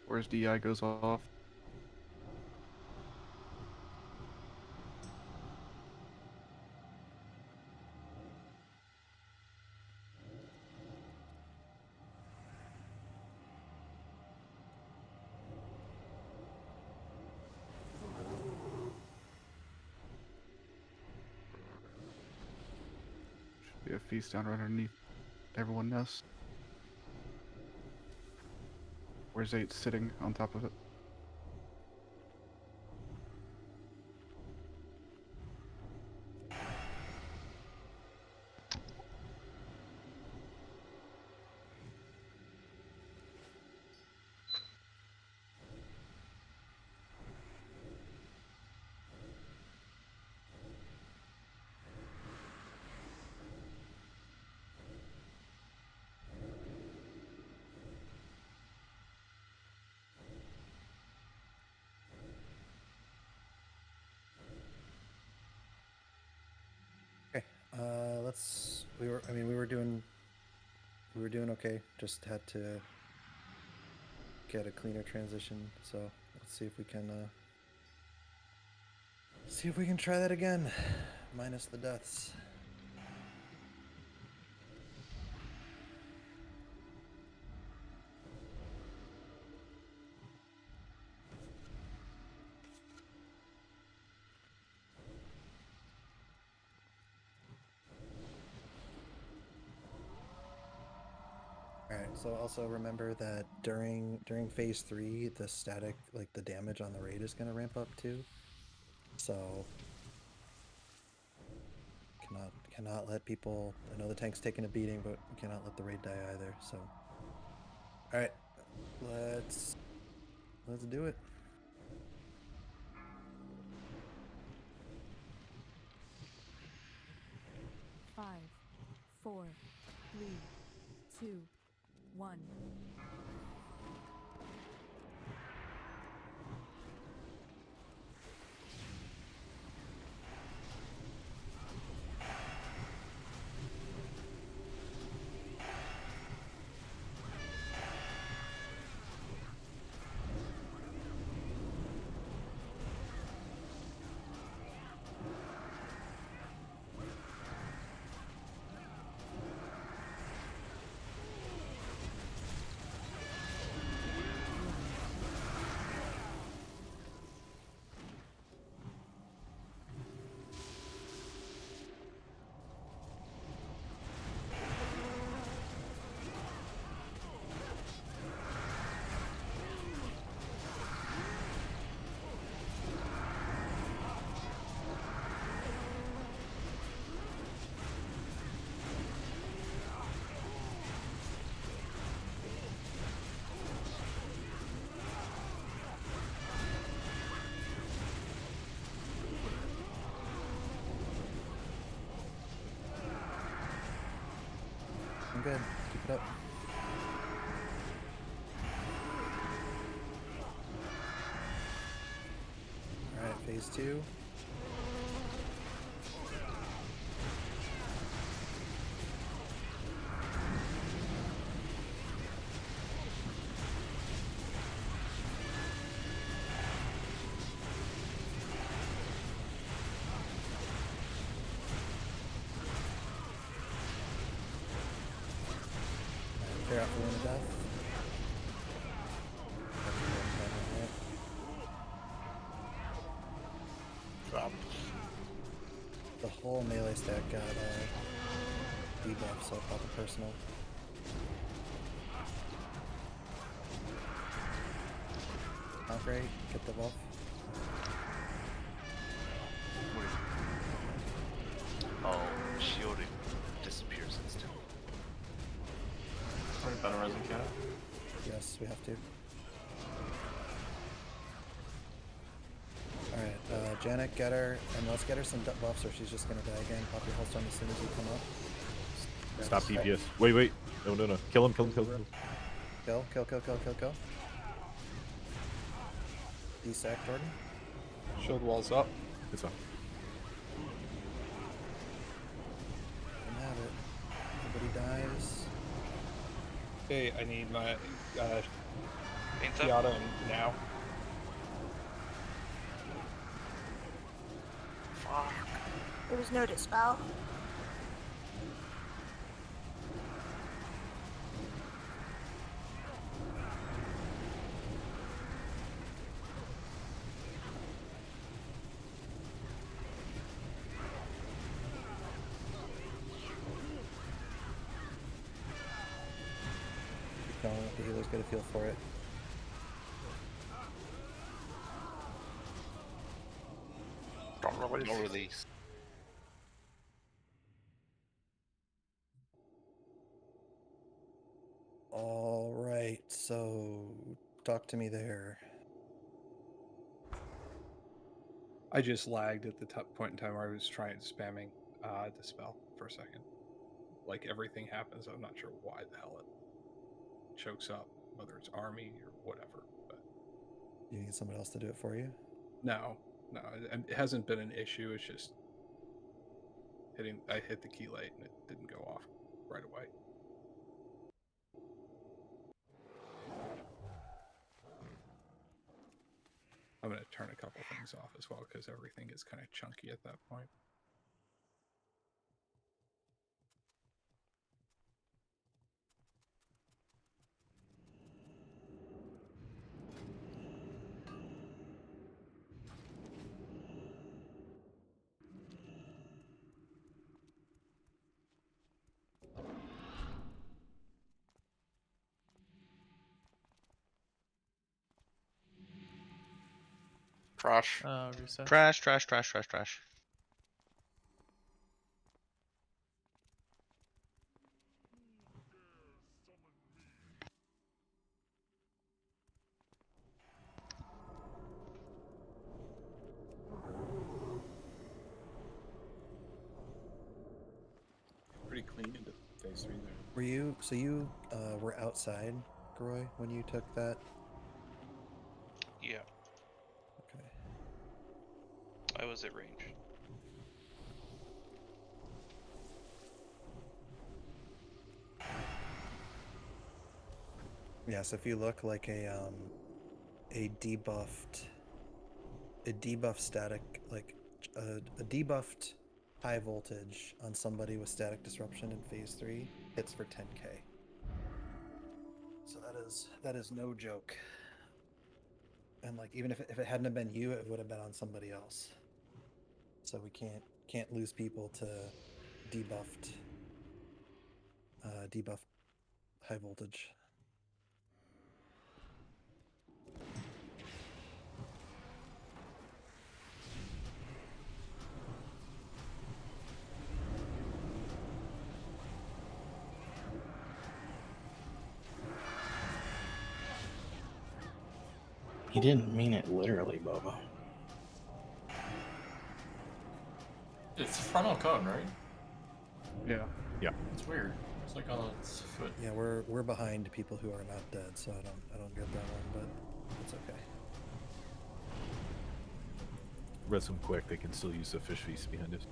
Where's DI goes off? Should be a feast down right underneath everyone nests. Where's 8 sitting on top of it? Okay, we were doing okay. Just had to get a cleaner transition. So let's see if we can try that again, minus the deaths. Alright, so also remember that during phase 3, the static, like the damage on the raid is going to ramp up too. So cannot let people, I know the tank's taking a beating, but we cannot let the raid die either. So alright, let's do it. 2, 1. I'm good. Keep it up. Alright, phase 2. Clear out the Wind of Death. The whole melee stack got debuff, so I'll pop a personal. Outright, get the buff. Oh, shielding disappears instantly. Are we about to resin cat? Yes, we have to. Alright, Janet, get her, and let's get her some buffs or she's just gonna die again. Pop your holster as soon as you come up. Stop DPS. Wait. No. Kill him. Kill. D-sack, Jordan. Shield wall's up. It's up. Don't have it. Everybody dies. Hey, I need my Paints up. Piata now. Fuck. There was no dispel. Keep going, the healer's get a feel for it. Don't release. No release. Alright, so talk to me there. I just lagged at the point in time where I was spamming Dispel for a second. Like everything happens, I'm not sure why the hell it chokes up, whether it's army or whatever. But You need somebody else to do it for you? no, it hasn't been an issue. It's just I hit the key late and it didn't go off right away. I'm going to turn a couple things off as well because everything is kind of chunky at that point. Trash. Reset. Trash. Pretty clean into phase 3 there. Were you so you were outside, Groy, when you took that? Yeah. Okay. I was at range. Yes, if you look like a debuffed static, like a debuffed high voltage on somebody with static disruption in phase 3 hits for 10k. So that is no joke. And like even if it hadn't have been you, it would have been on somebody else. So we can't lose people to debuffed high voltage. He didn't mean it literally, Boba. It's frontal cone, right? Yeah. Yeah. It's weird. It's like on its foot. Yeah, we're behind people who are not dead, so I don't get that one, but it's okay. Rest them quick. They can still use the fish feast behind us.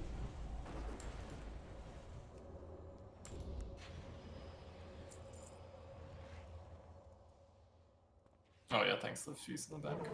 Oh yeah, thanks to the feast in the back.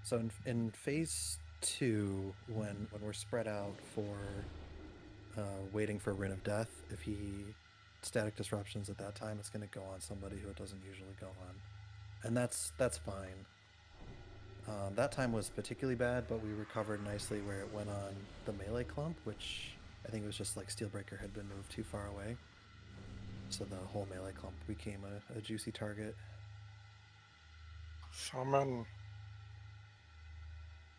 So in phase 2, when we're spread out for waiting for Rin of Death, if he static disruptions at that time, it's going to go on somebody who it doesn't usually go on, and that's fine. That time was particularly bad, but we recovered nicely where it went on the melee clump, which I think it was just like Steelbreaker had been moved too far away, so the whole melee clump became a juicy target. Summon.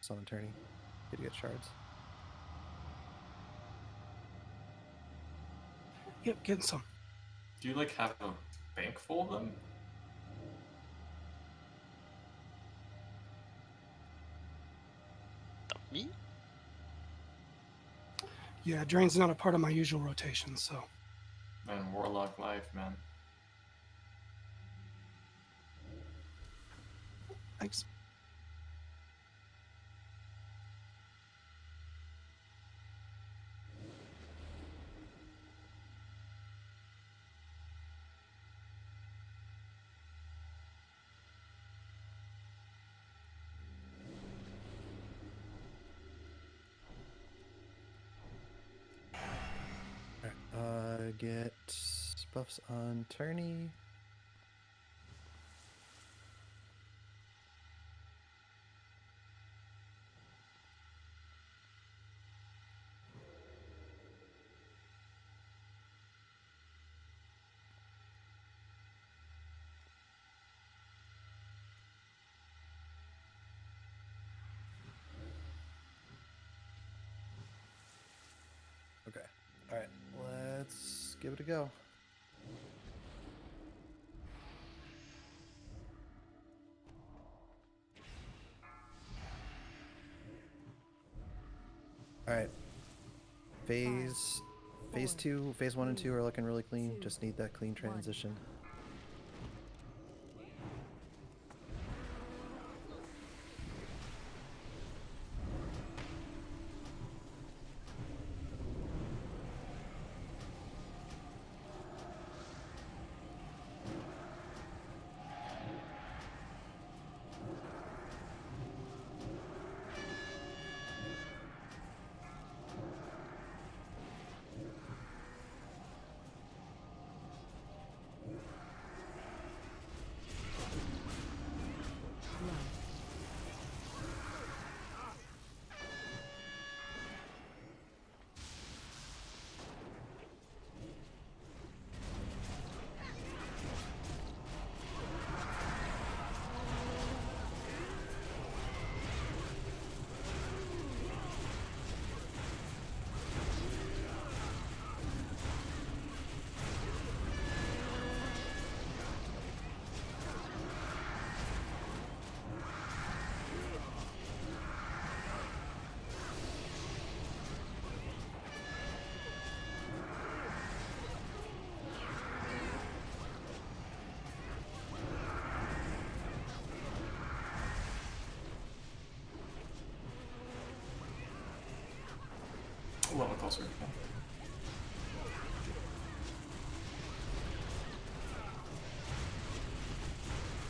Summon tourney. Did you get shards? Yep, getting some. Do you like have a bank full of them? Me? Yeah, drain's not a part of my usual rotation, so. Man, Warlock life, man. Thanks. Get buffs on tourney. Okay. All right. Let's give it a go. All right. Phase 2, phase 1 and 2 are looking really clean. Just need that clean transition. closer. Yeah.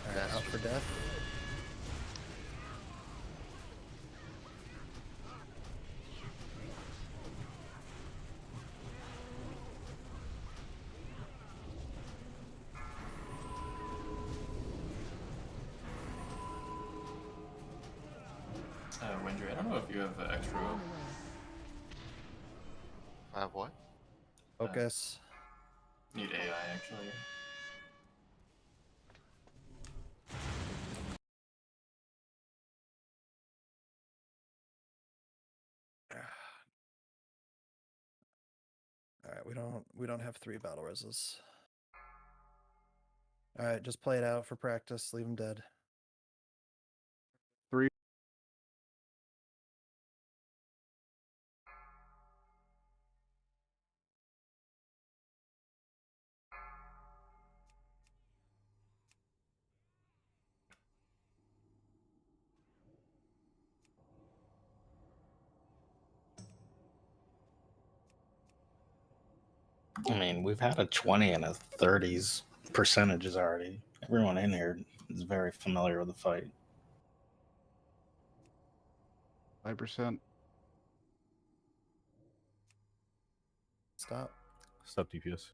Alright, out for death. Windray, I don't know if you have extra. I have what? Focus. Need AI actually. Alright, we don't have 3 battle reses. Alright, just play it out for practice, leave them dead. 3. I mean, we've had a 20 and a 30s percentages already. Everyone in here is very familiar with the fight. 5%. Stop. Stop DPS.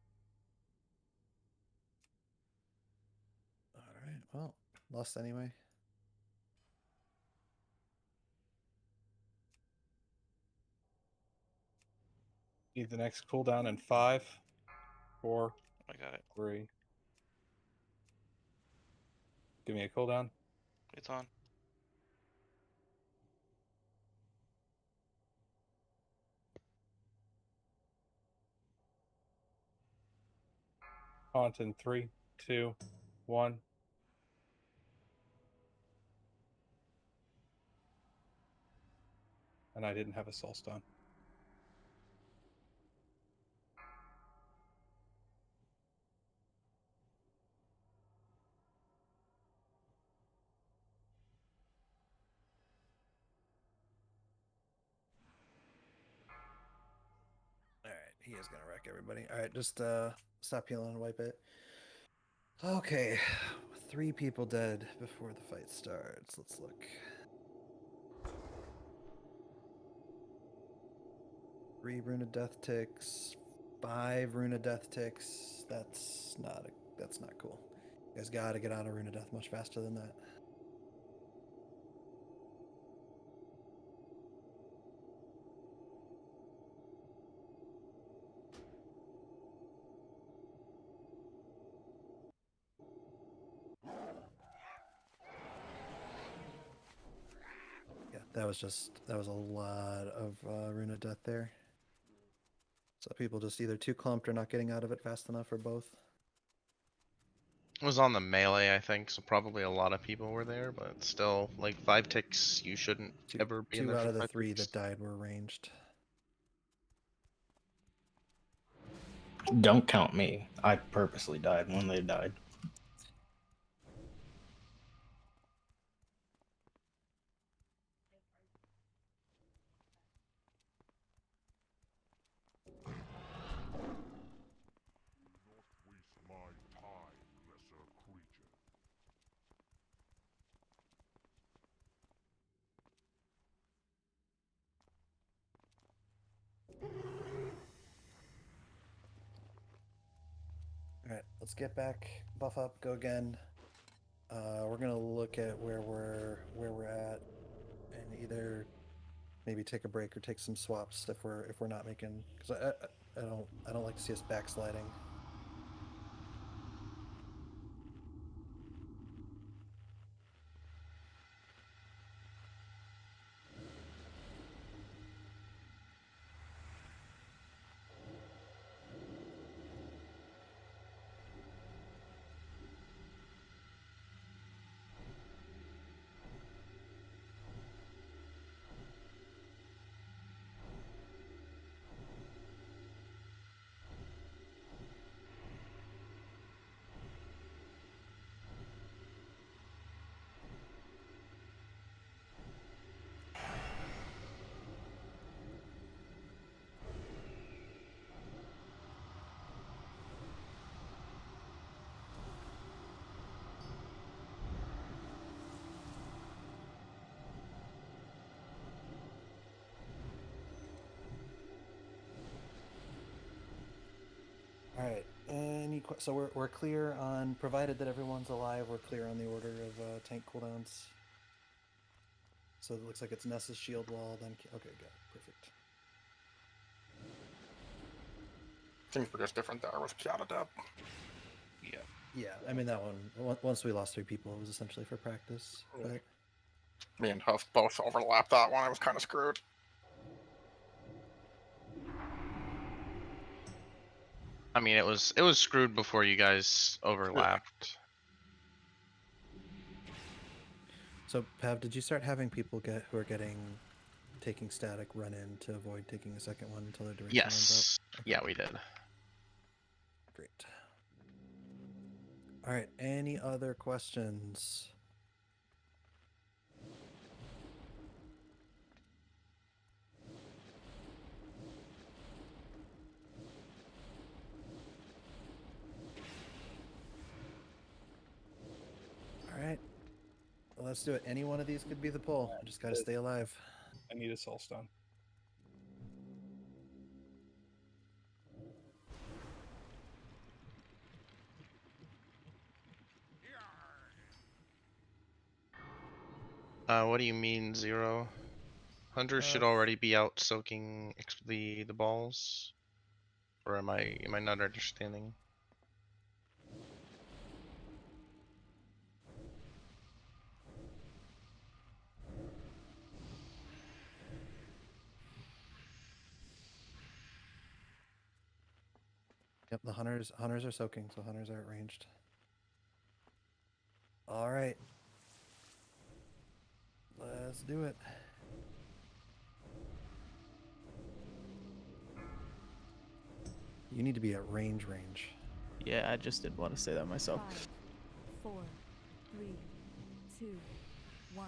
Alright, well, lost anyway. Need the next cooldown in 5, 4. I got it. 3. Give me a cooldown. It's on. Haunt in 3, 2, 1. And I didn't have a soul stone. Alright, he is gonna wreck everybody. Alright, just stop healing and wipe it. Okay. 3 people dead before the fight starts. Let's look. 3 rune of death ticks, 5 rune of death ticks. That's not cool. You guys gotta get out of rune of death much faster than that. Yeah, that was a lot of rune of death there. So people just either too clumped or not getting out of it fast enough, or both. It was on the melee, I think, so probably a lot of people were there, but still, like 5 ticks, you shouldn't ever be in 2 there out for of the 5 3 ticks. that died were ranged. Don't count me. I purposely died when they died. Alright, let's get back, buff up, go again. We're gonna look at where we're at, and either maybe take a break or take some swaps if we're not making, because I don't like to see us backsliding. So we're clear on, provided that everyone's alive, we're clear on the order of tank cooldowns. So it looks like it's Ness's shield wall, then okay, got it. Perfect. Things were just different there with Shadow Depth. Yeah. Yeah, I mean that one. Once we lost 3 people, it was essentially for practice. But Me and Huff both overlapped that one. I was kind of screwed. I mean, it was screwed before you guys overlapped. so, Pav, did you start having people who are taking static run in to avoid taking a second one until their duration runs Yes. out? Yeah, we did. Great. All right. Any other questions? All right. Well, let's do it. Any one of these could be the pull. I just got to stay alive. I need a soul stone. What do you mean 0? Hunter should already be out soaking the balls, or am I not understanding? Yep, the hunters are soaking, so hunters are at ranged. All right. Let's do it. You need to be at range. Yeah, I just didn't want to say that myself. 5, 4, 3, 2, 1.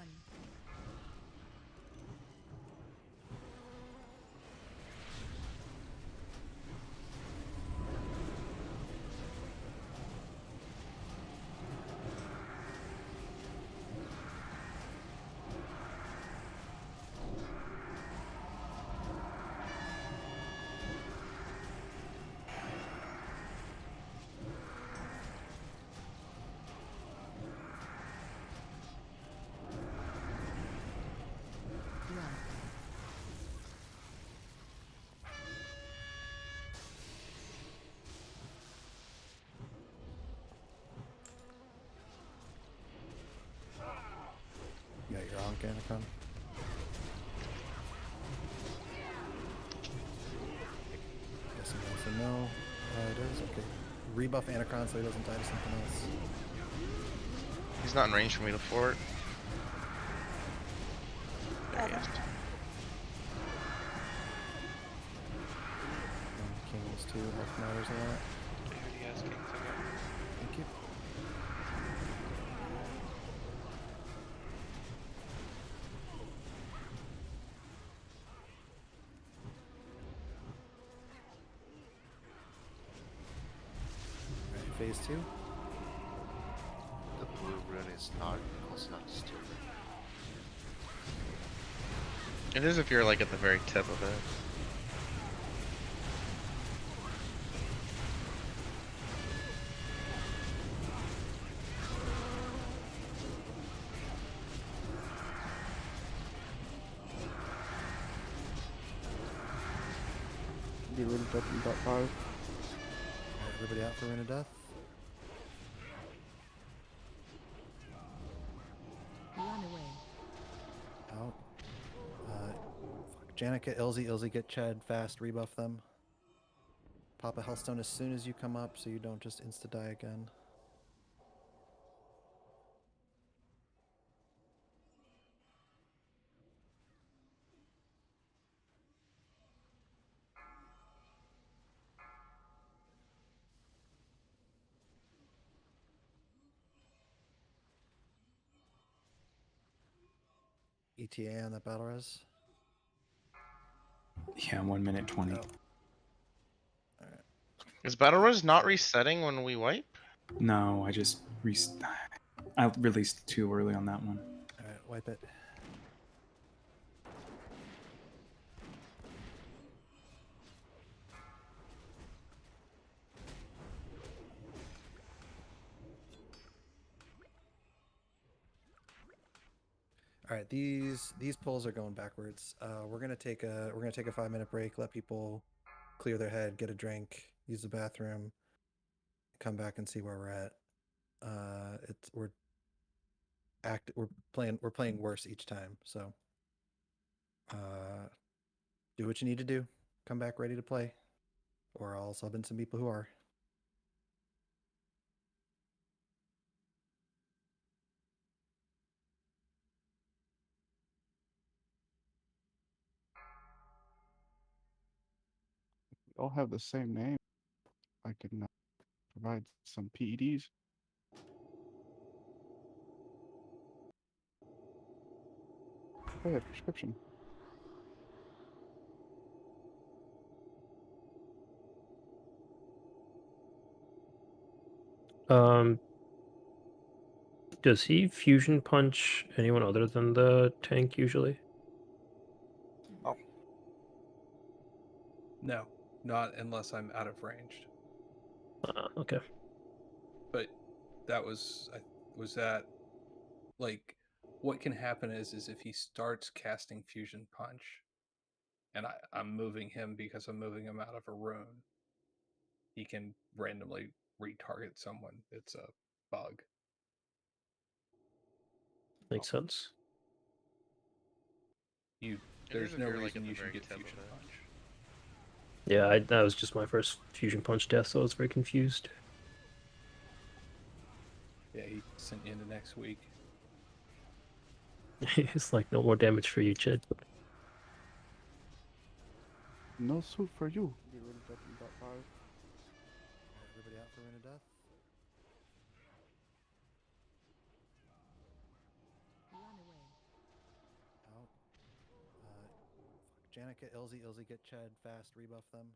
You got your Ankh Anacron. Guessing that's a no. It is okay. Rebuff Anacron so he doesn't die to something else. He's not in range for me to fort. There he is. Kings too. Health matters a lot. He has kings, okay. Thank you. Alright, phase 2. The blue rune is not close enough to steal it. It is if you're like at the very tip of it. Be really up in top 5. Alright, everybody out for Rune of Death. Run away. Out. Janet get Ilzy get Chad fast, rebuff them. Pop a Hellstone as soon as you come up so you don't just insta-die again. ETA on that battle res. Yeah, 1 minute 20. Oh. Is Battle Res not resetting when we wipe? No, I just I released too early on that one. Alright, wipe it. All right, these pulls are going backwards. We're gonna take a 5-minute break. Let people clear their head, get a drink, use the bathroom, come back and see where we're at. We're playing worse each time. So, do what you need to do. Come back ready to play, or I'll sub in some people who are. We all have the same name. I can provide some PEDs. Go ahead, prescription. Does he fusion punch anyone other than the tank usually? Oh. No, not unless I'm out of range. Okay. But that was that like what can happen is if he starts casting fusion punch, and I'm moving him because I'm moving him out of a rune, he can randomly retarget someone. It's a bug. Makes sense. There's if no you're, like, reason at the you should very get tip of fusion it. punch. Yeah, that was just my first fusion punch death, so I was very confused. Yeah, he sent you into next week. It's like no more damage for you, Chid. No suit for you. Get rid of that in about 5. Everybody out for Rune of Death? Out. Janica, Ilzy, get Chad fast, rebuff them.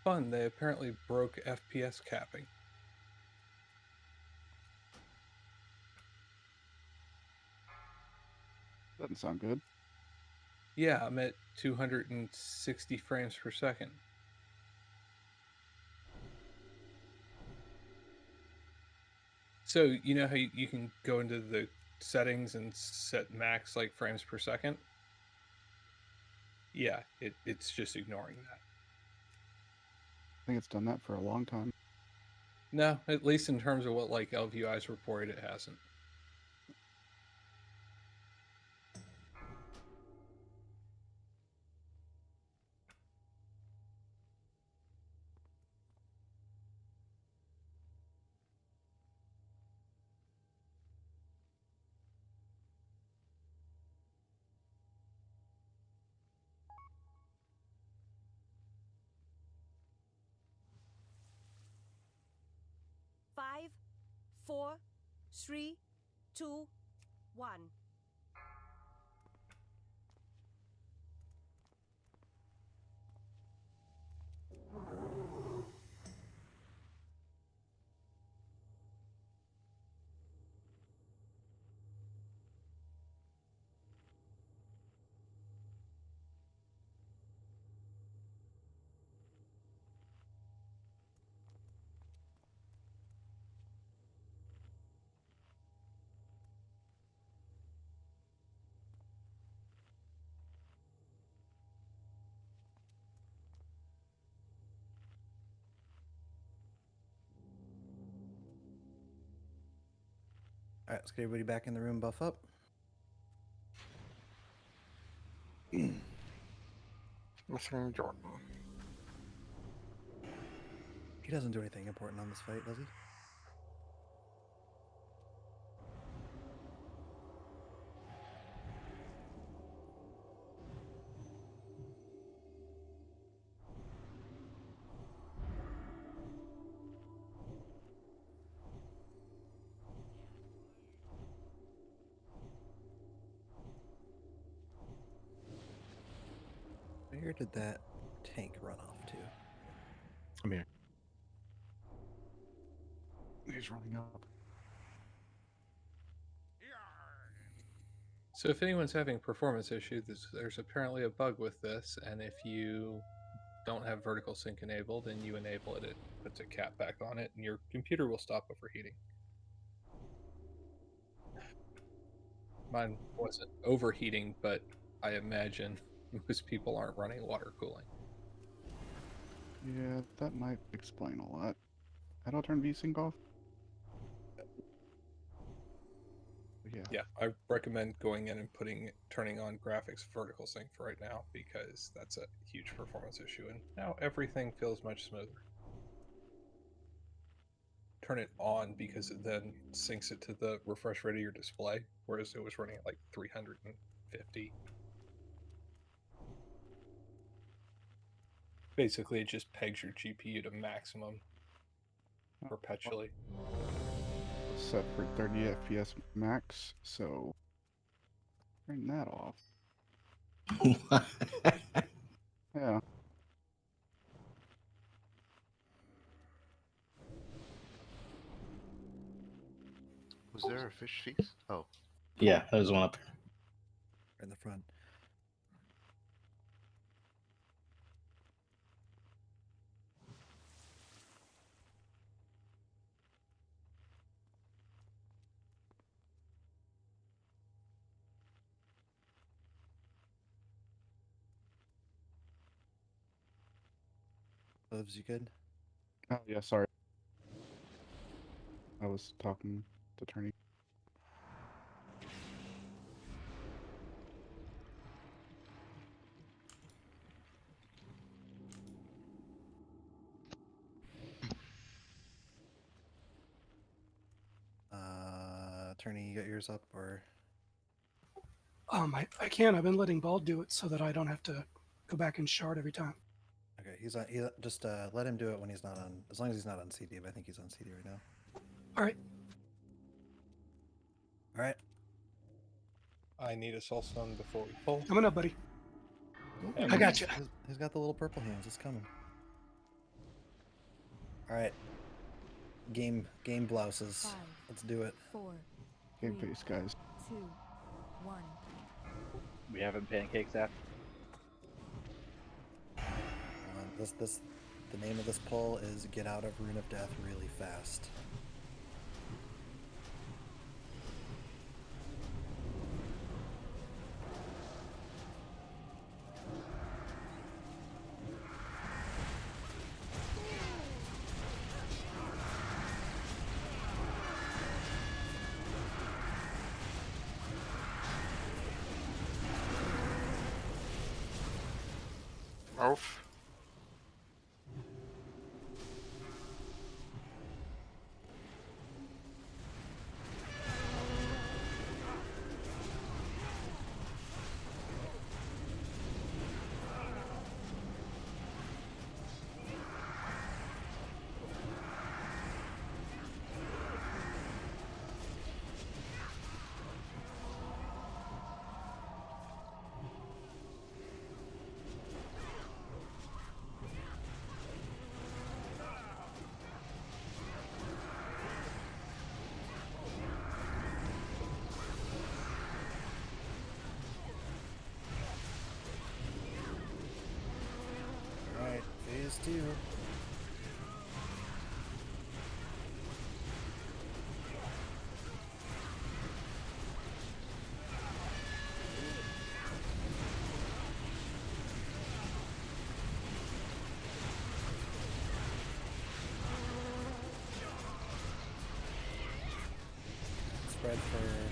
Fun, they apparently broke FPS capping. Doesn't sound good. Yeah, I'm at 260 frames per second. So, you know how you can go into the settings and set max like frames per second? Yeah, it's just ignoring that. I think it's done that for a long time. No, at least in terms of what like LVI's reported, it hasn't. Five, 4, 3, 2, 1. All right, let's get everybody back in the room. Buff up. Missing Jordan. He doesn't do anything important on this fight, does he? Where did that tank run off to? I'm here. He's running up. So if anyone's having performance issues, there's apparently a bug with this, and if you don't have vertical sync enabled and you enable it, it puts a cap back on it, and your computer will stop overheating. Mine wasn't overheating, but I imagine most people aren't running water cooling. Yeah, that might explain a lot. How do I turn VSync off? Yeah, I recommend going in and turning on graphics vertical sync for right now, because that's a huge performance issue, and now everything feels much smoother. Turn it on because it then syncs it to the refresh rate of your display, whereas it was running at like 350. Basically, it just pegs your GPU to maximum perpetually. Set for 30 FPS max, so turn that off. Yeah. Was there a fish feast? Oh. Yeah, there's one up here. In the front. Lives, you good? Oh yeah, sorry. I was talking to Turney. Turney, you got yours up, or? I can. I've been letting Bald do it so that I don't have to go back and shard every time. Okay, he's on. Just let him do it when he's not on. As long as he's not on CD, but I think he's on CD right now. All right. All right. I need a soul stone before we pull. Coming up, buddy. Ooh, I got you. He's got the little purple hands. It's coming. All right. Game blouses. 5, Let's do it. 4, Game face, guys. 2, 1. We having pancakes after? The name of this pull is Get Out of Rune of Death Really Fast. Move. Alright, phase 2.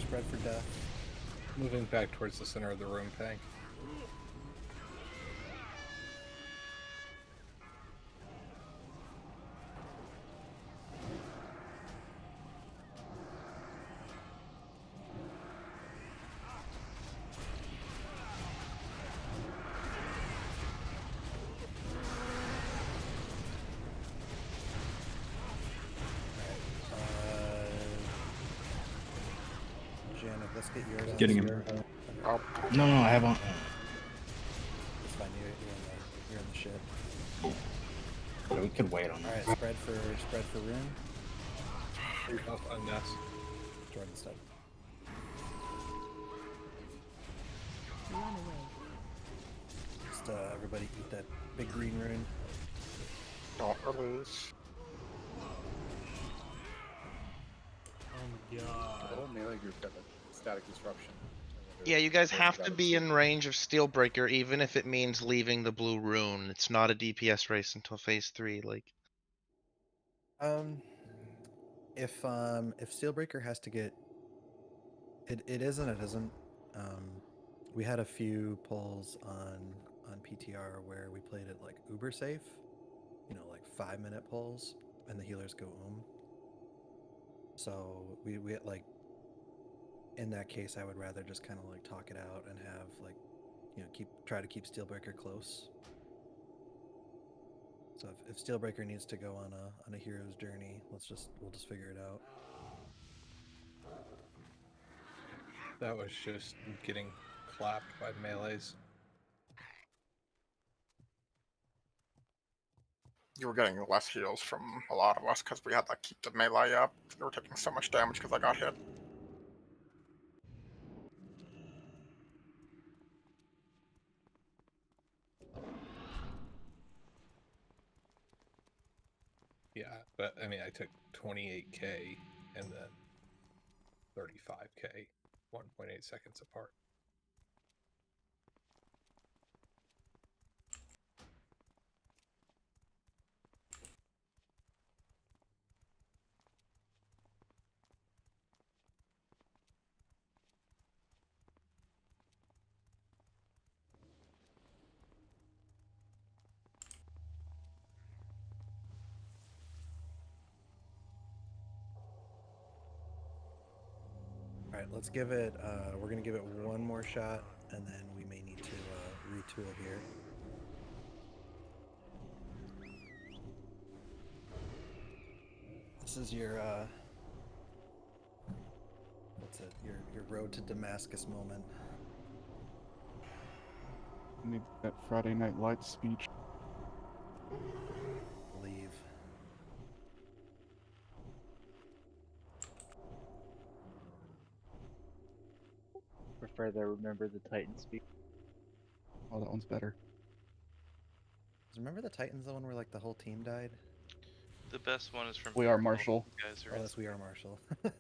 Spread for death. Moving back towards the center of the room, Pang. Janet, let's get yours. Getting him. Oh. No, I haven't. It's fine. You're in the shit. But we could wait on All that. right, spread for Rune. On Ness. Jordan stuff. Run away. Just everybody eat that big green rune. Don't release. Oh my god. The whole melee group got a static disruption. Yeah, you guys have to be in range of Steelbreaker, even if it means leaving the blue rune. It's not a DPS race until phase 3. Like, If Steelbreaker has to get it is and it isn't. We had a few polls on PTR where we played it like uber safe, like 5-minute polls, and the healers go So we like in that case, I would rather just kind of like talk it out and have like try to keep Steelbreaker close. So if Steelbreaker needs to go on a hero's journey, we'll just figure it out. That was just getting clapped by melees. You were getting less heals from a lot of us because we had to keep the melee up. They were taking so much damage because I got hit. Yeah, but I mean, I took 28k and then 35k, 1.8 seconds apart. All right, let's give it. We're gonna give it one more shot, and then we may need to retool here. This is your what's it? Your road to Damascus moment. I need that Friday Night Lights speech. Leave. Prefer the Remember the Titan speak. Oh, that one's better. Remember the Titans, the one where like the whole team died? The best one is from We Are Miracle. Marshall. You guys are Oh, in that's We Are Marshall. I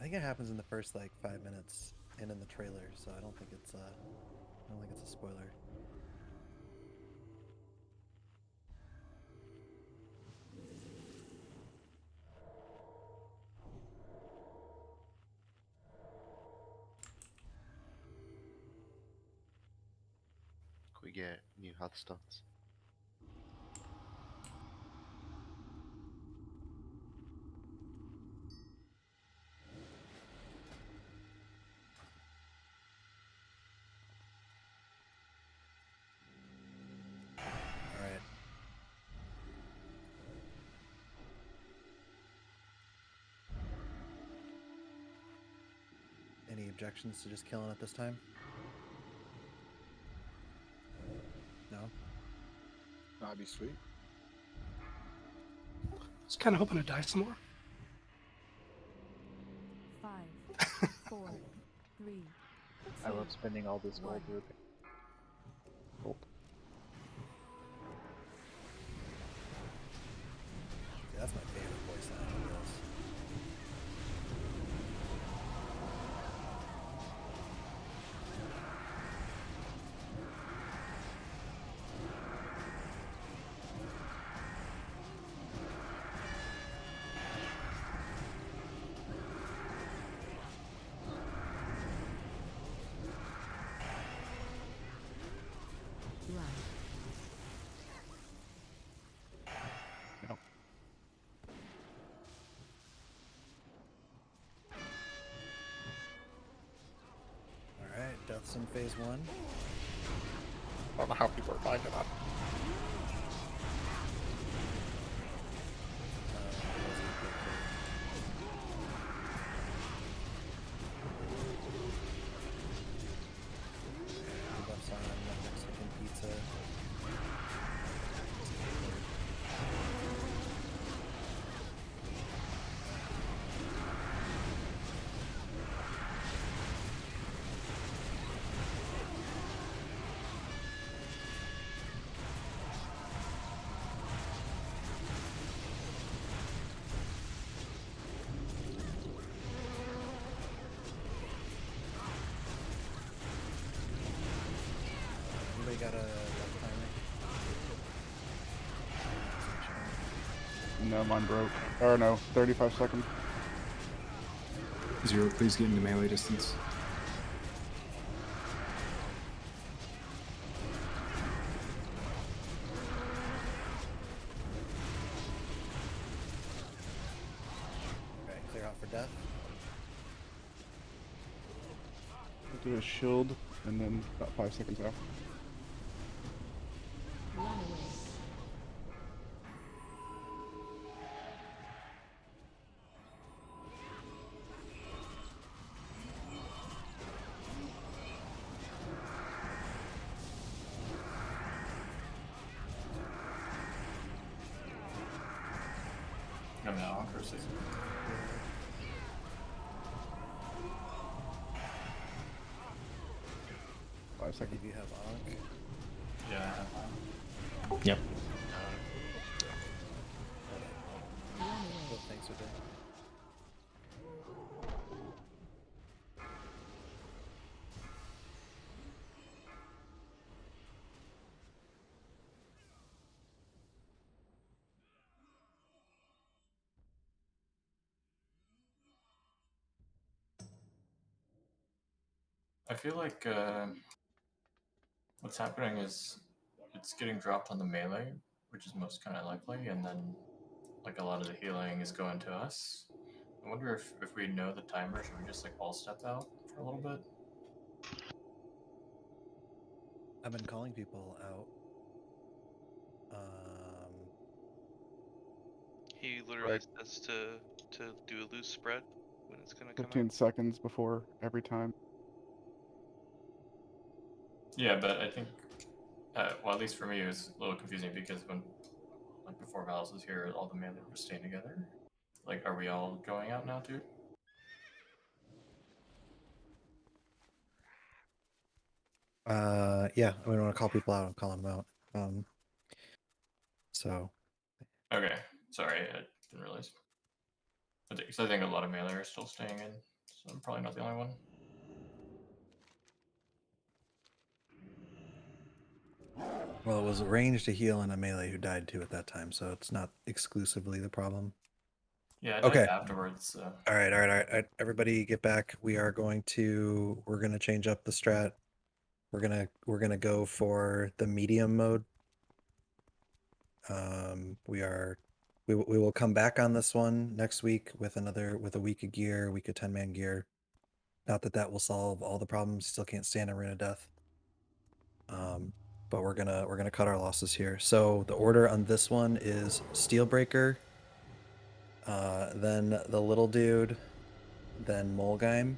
think it happens in the first like 5 minutes and in the trailer, so I don't think it's a spoiler. get new health stones. All right. Any objections to just killing it this time? No? That'd be sweet. I was kind of hoping to die some more. 5, 4, 3. I love spending all this gold rupee. See, that's my favorite voice line of this. No. All right, deaths in phase 1. I don't know how people are finding that. Buffs on Mexican pizza. Anybody got a timer? No, mine broke. Or no, 35 seconds. Zero, please get into melee distance. Okay, clear out for death. I'll do a shield and then about 5 seconds after. Run away. I'm now for 6. 5 seconds. Do you have Ankh? Yeah, I have mine. Yep. Well, thanks for that. I feel like what's happening is it's getting dropped on the melee, which is most kind of likely, and then like a lot of the healing is going to us. I wonder if we know the timer, should we just like all step out for a little bit? I've been calling people out. He literally says to do a loose spread when it's gonna come 15 seconds before every time. Yeah, but I think, well, at least for me, it was a little confusing because when, like, before Val's was here, all the melee were staying together. Like, are we all going out now too? Yeah, I mean, when I call people out, I'll call them out. So. Okay, sorry, I didn't realize. So I think a lot of melee are still staying in, so I'm probably not the only one. Well, it was a range to heal and a melee who died too at that time, so it's not exclusively the problem. Yeah, I died Okay. afterwards. So. All right. Everybody get back. We're going to change up the strat. we're gonna go for the medium mode. We will come back on this one next week with a week of gear, a week of 10-man gear. Not that that will solve all the problems. Still can't stand a Rune of Death. But we're gonna cut our losses here. So the order on this one is Steelbreaker, then the little dude, then Molgheim.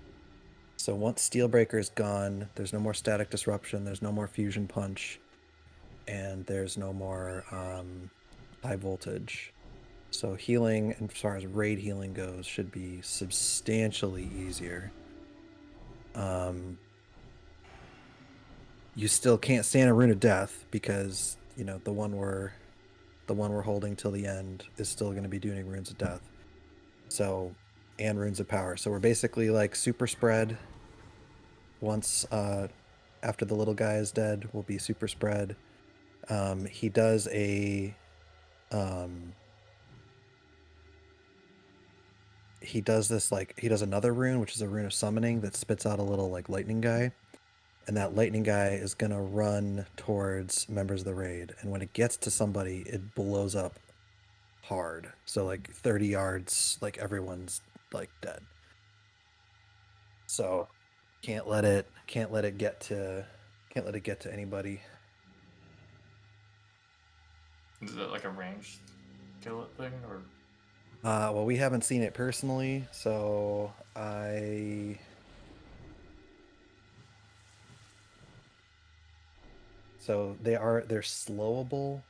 So once Steelbreaker is gone, there's no more static disruption, there's no more fusion punch, and there's no more high voltage. So healing, as far as raid healing goes, should be substantially easier. You still can't stand a Rune of Death because, you know, the one we're holding till the end is still going to be doing Runes of Death. So, and Runes of Power. So we're basically like super spread. Once after the little guy is dead, we'll be super spread. He does a he does this, like, he does another rune, which is a rune of summoning that spits out a little like lightning guy. And that lightning guy is going to run towards members of the raid. And when it gets to somebody, it blows up hard. So like 30 yards, like everyone's like dead. So can't let it get to anybody. Is it like a ranged kill it thing, or? Well, we haven't seen it personally, so So they're slowable.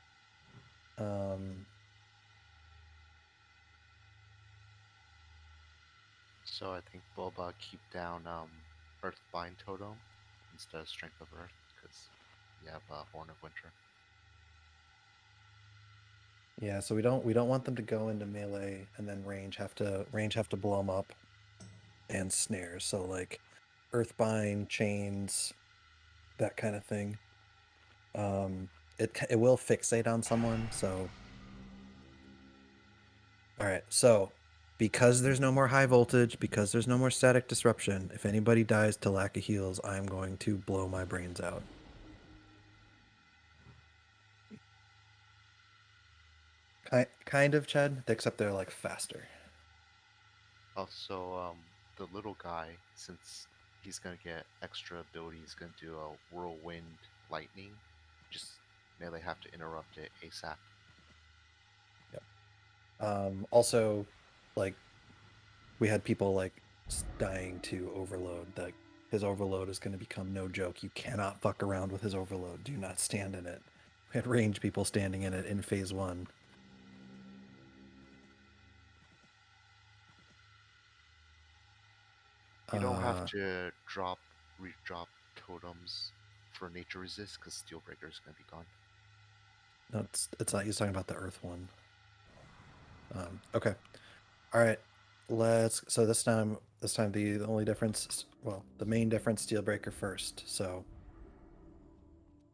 So I think Boba keep down Earthbind Totem instead of Strength of Earth because you have Horn of Winter. Yeah, so we don't want them to go into melee and then range have to blow them up and snares. So like Earthbind, chains, that kind of thing. It will fixate on someone. So all right, so because there's no more high voltage, because there's no more static disruption, if anybody dies to lack of heals, I'm going to blow my brains out. Kind of, Chad, except they're like faster. Also, the little guy, since he's gonna get extra ability, he's gonna do a whirlwind lightning. Just melee have to interrupt it ASAP. Yep. Also, like, we had people like dying to overload. Like, his overload is going to become no joke. You cannot fuck around with his overload. Do not stand in it. We had range people standing in it in phase 1. You don't have to redrop totems for nature resist because Steelbreaker is gonna be gone. No, it's not. He's talking about the Earth one. Okay. All right. So this time the only difference, well, the main difference, Steelbreaker first. So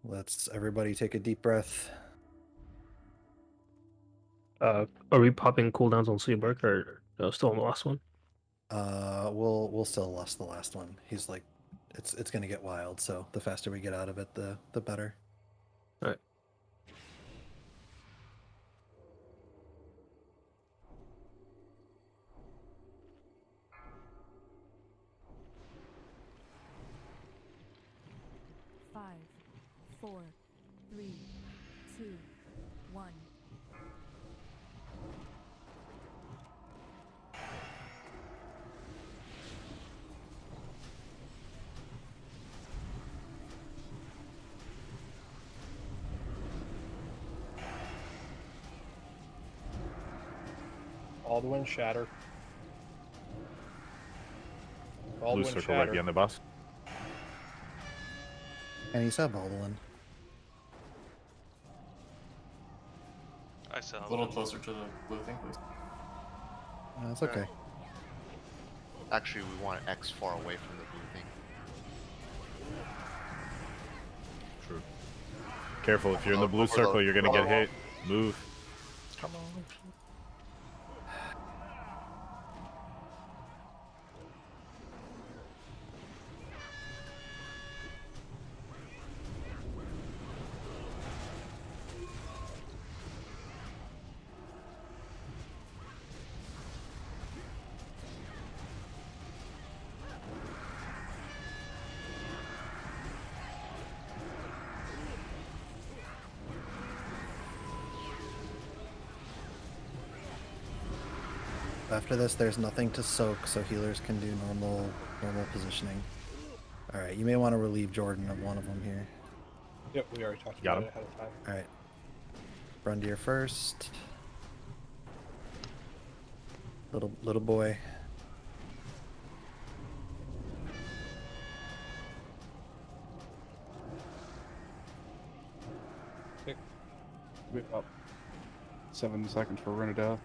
let's everybody take a deep breath. Are we popping cooldowns on Steelbreaker or still on the last one? We'll still lost the last one. He's like, it's gonna get wild. So the faster we get out of it, the better. All right. Five, 4, 3, 2, 1. Alduin Shatter. Blue circle right behind the boss. And he said Alduin. I saw A little closer to the blue thing, please. That's okay. Actually, we want X far away from the blue thing. True. Careful, if you're in the blue circle, you're gonna get hit. Move. Come on. After this, there's nothing to soak, so healers can do normal positioning. All right, you may want to relieve Jordan of one of them here. Yep, we already talked Got about him. it ahead of time. All right, Brundir first. Little boy. We have about 7 seconds for Rune of Death.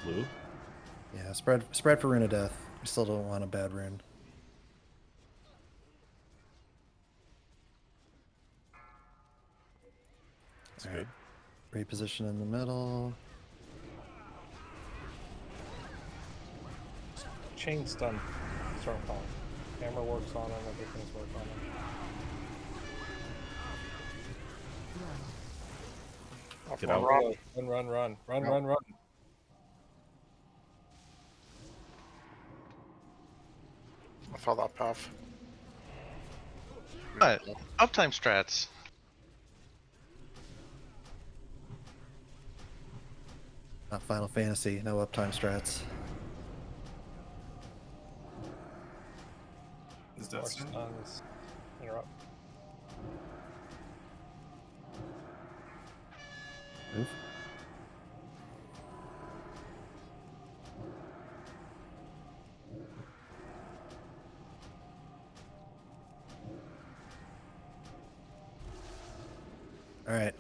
Blue. Yeah, spread for Rune of Death. We still don't want a bad rune. That's All good. right. Reposition in the middle. Chain stun. Start calling. Hammer works on him. Everything's working on him. Get out. Run. I saw that path. But uptime strats. Not Final Fantasy. No uptime strats. Is that soon? Stuns. Interrupt. Move. All right,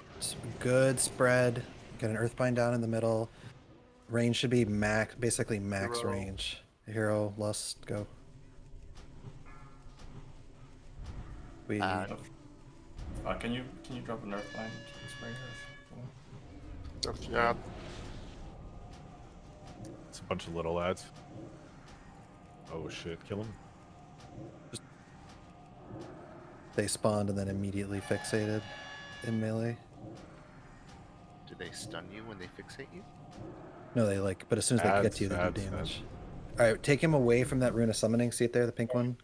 good spread. Get an Earthbind down in the middle. Range should be basically max Hero. range. Hero, Lust, go. We Can you drop a nerf line spray or Yeah. It's a bunch of little lads. Oh shit, kill him. they spawned and then immediately fixated in melee. Do they stun you when they fixate you? No, they like, but as soon as they get to you, they do damage. All right, take him away from that rune of summoning. See it there, the pink one.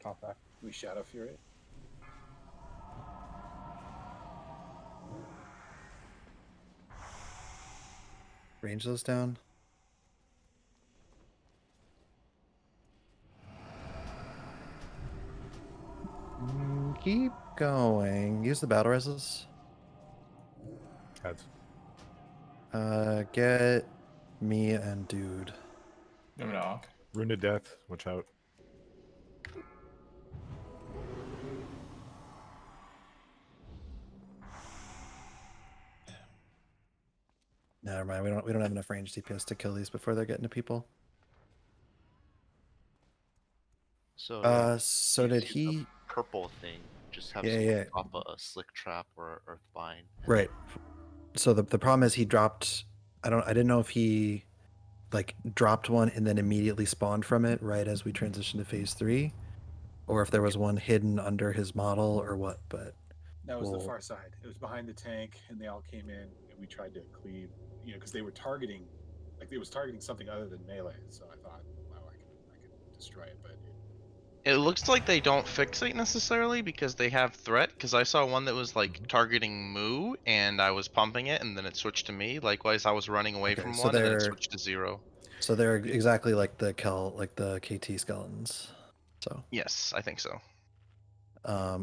Top back. We Shadow Fury. Range those down. Keep going. Use the battle reses. Heads. Get me and dude. Rune of Death, watch out. Never mind. We don't have enough range DPS to kill these before they're getting to people. So So did he? Purple thing. Just have Yeah, someone yeah. drop a slick trap or earthbind. Right. So the problem is he dropped. I didn't know if he like dropped one and then immediately spawned from it right as we transitioned to phase 3, or if there was one hidden under his model or what. But That was the far side. It was behind the tank, and they all came in, and we tried to cleave. You know, because they were targeting, like it was targeting something other than melee. So I thought, wow, I could destroy it, but It looks like they don't fixate necessarily because they have threat. Because I saw one that was like targeting Moo, and I was pumping it, and then it switched to me. Likewise, I was running away from so one, and then it they're- switched to 0. So they're exactly like the KT skeletons. So Yes, I think so.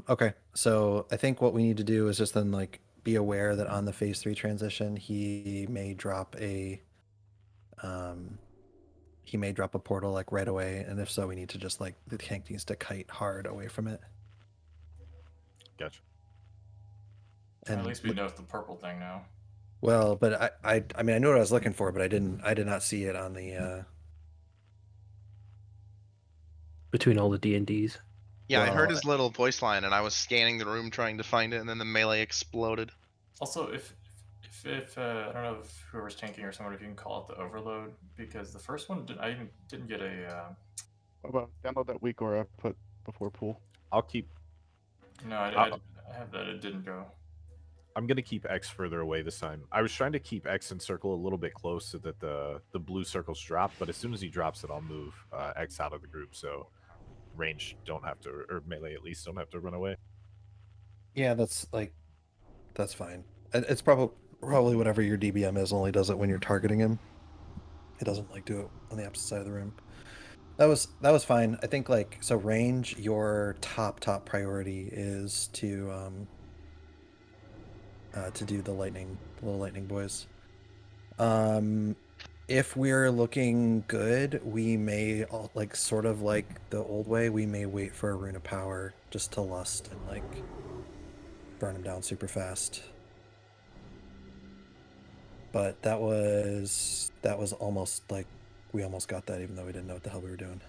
okay. So I think what we need to do is just then like be aware that on the phase 3 transition he may drop a portal like right away, and if so, we need to just like the tank needs to kite hard away from it. Gotcha. at least we know it's the purple thing now. Well, but I mean I knew what I was looking for, but I did not see it on the between all the D&Ds. Yeah, I heard his little voice line, and I was scanning the room trying to find it, and then the melee exploded. Also, if I don't know if whoever's tanking or someone, if you can call it the overload, because the first one I even didn't get a. What about download that weak aura I put before pool? I'll keep. No, I have that. It didn't go. I'm gonna keep X further away this time. I was trying to keep X and circle a little bit close so that the blue circles drop, but as soon as he drops it, I'll move X out of the group so range don't have to, or melee at least don't have to run away. Yeah, that's fine. It's probably probably whatever your DBM is only does it when you're targeting him. It doesn't like do it on the opposite side of the room. That was fine. I think like so range. Your top priority is to do the little lightning boys. If we're looking good, we may like sort of like the old way. We may wait for a rune of power just to lust and like burn him down super fast. But that was almost like we almost got that, even though we didn't know what the hell we were doing.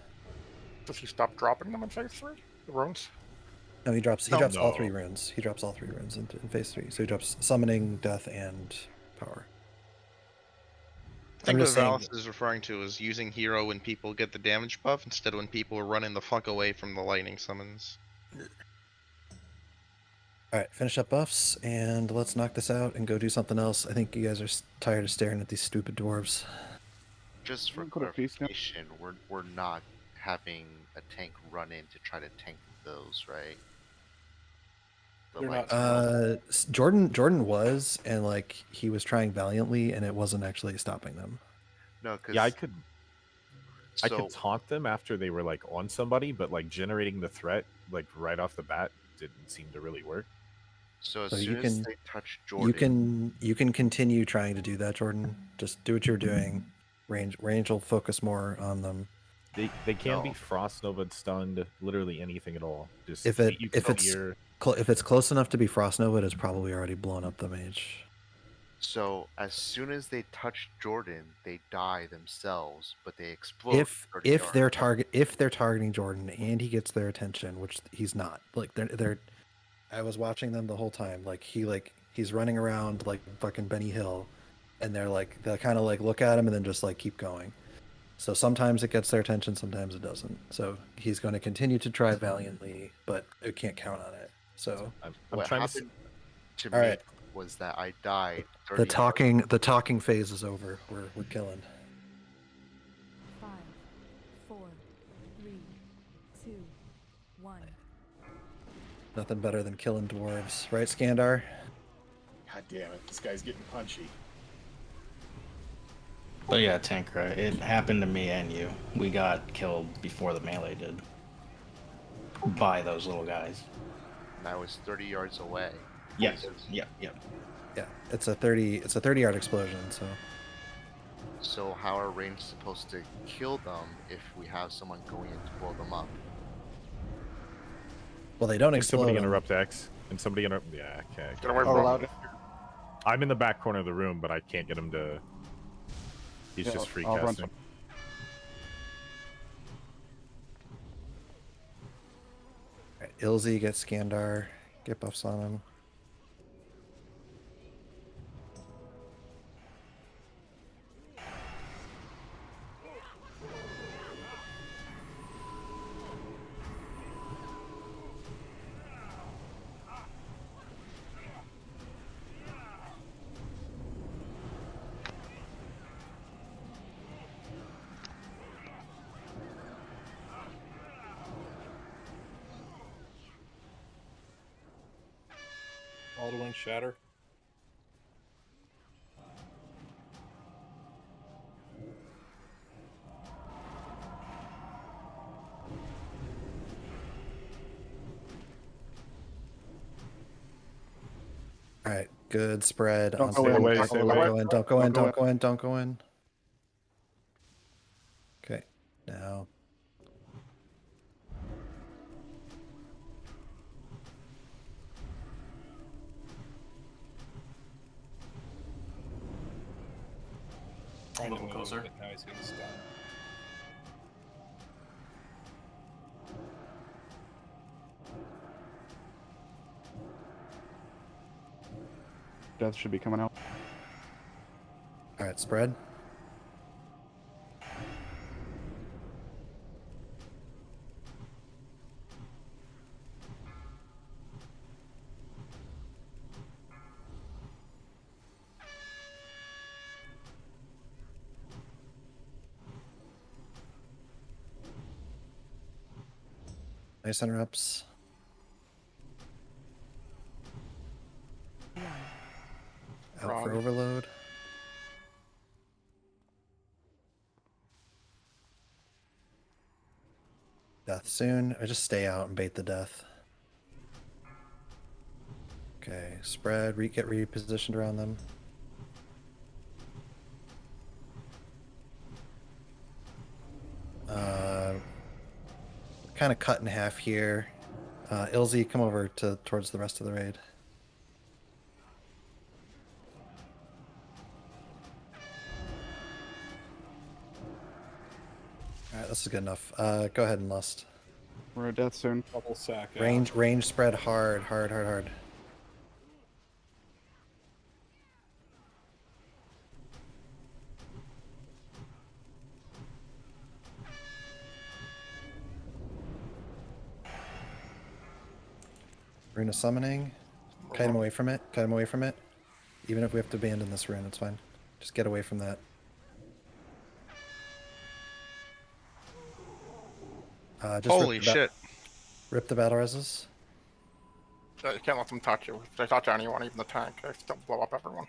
Does he stop dropping them in phase 3? The runes? No, he drops No. all 3 runes. He drops all 3 runes in phase 3. So he drops summoning, death, and power. I think what Valis is referring to is using hero when people get the damage buff instead of when people are running the fuck away from the lightning summons. All right, finish up buffs and let's knock this out and go do something else. I think you guys are tired of staring at these stupid dwarves. Just for clarification, we're not having a tank run in to try to tank those, right? Jordan was, and like he was trying valiantly, and it wasn't actually stopping them. No, because yeah, I could taunt them after they were like on somebody, but like generating the threat like right off the bat didn't seem to really work. So as soon as they touch Jordan, you can continue trying to do that, Jordan. Just do what you're doing. Range will focus more on them. They can be frost nova stunned, literally anything at all. Just if it's close enough to be frost nova, it's probably already blown up the mage. So as soon as they touch Jordan, they die themselves, but they explode. If they're targeting Jordan and he gets their attention, which he's not. Like they're I was watching them the whole time. Like he's running around like fucking Benny Hill, and they'll kind of like look at him and then just like keep going. So sometimes it gets their attention, sometimes it doesn't. So he's going to continue to try valiantly, but it can't count on it. So what happened to all me right. was that I died. The talking phase is over. We're killing. 5, 4, 3, 2, 1. Nothing better than killing dwarves, right, Skandar? God damn it, this guy's getting punchy. But yeah, Tankra, it happened to me and you. We got killed before the melee did. By those little guys. And I was 30 yards away. Yes. Yep. Yeah, it's a 30-yard explosion, so. So how are range supposed to kill them if we have someone going in to blow them up? Well, they don't Can explode. Somebody them. interrupt X. And somebody interrupt. Yeah, okay. Get away from him. I'm in the back corner of the room, but I can't get him to. He's just free casting. Right, Ilzy gets Skandar. Get buffs on him. Alderwing Shatter. All right, good spread. Don't go in. Don't go in. Okay, now. A little closer. Now he's getting stunned. Death should be coming out. All right, spread. Nice interrupts. Out for overload. Death soon. I just stay out and bait the death. Okay, spread, get repositioned around them. Kind of cut in half here. Ilzy, come over towards the rest of the raid. Alright, this is good enough. Go ahead and lust. We're at death soon. Double sack. Range spread hard. Rune of summoning. Kite him away from it. Even if we have to abandon this rune, it's fine. Just get away from that. Just Holy shit. Rip the battle reses. You can't let them touch you. If they touch anyone, even the tank, they still blow up everyone.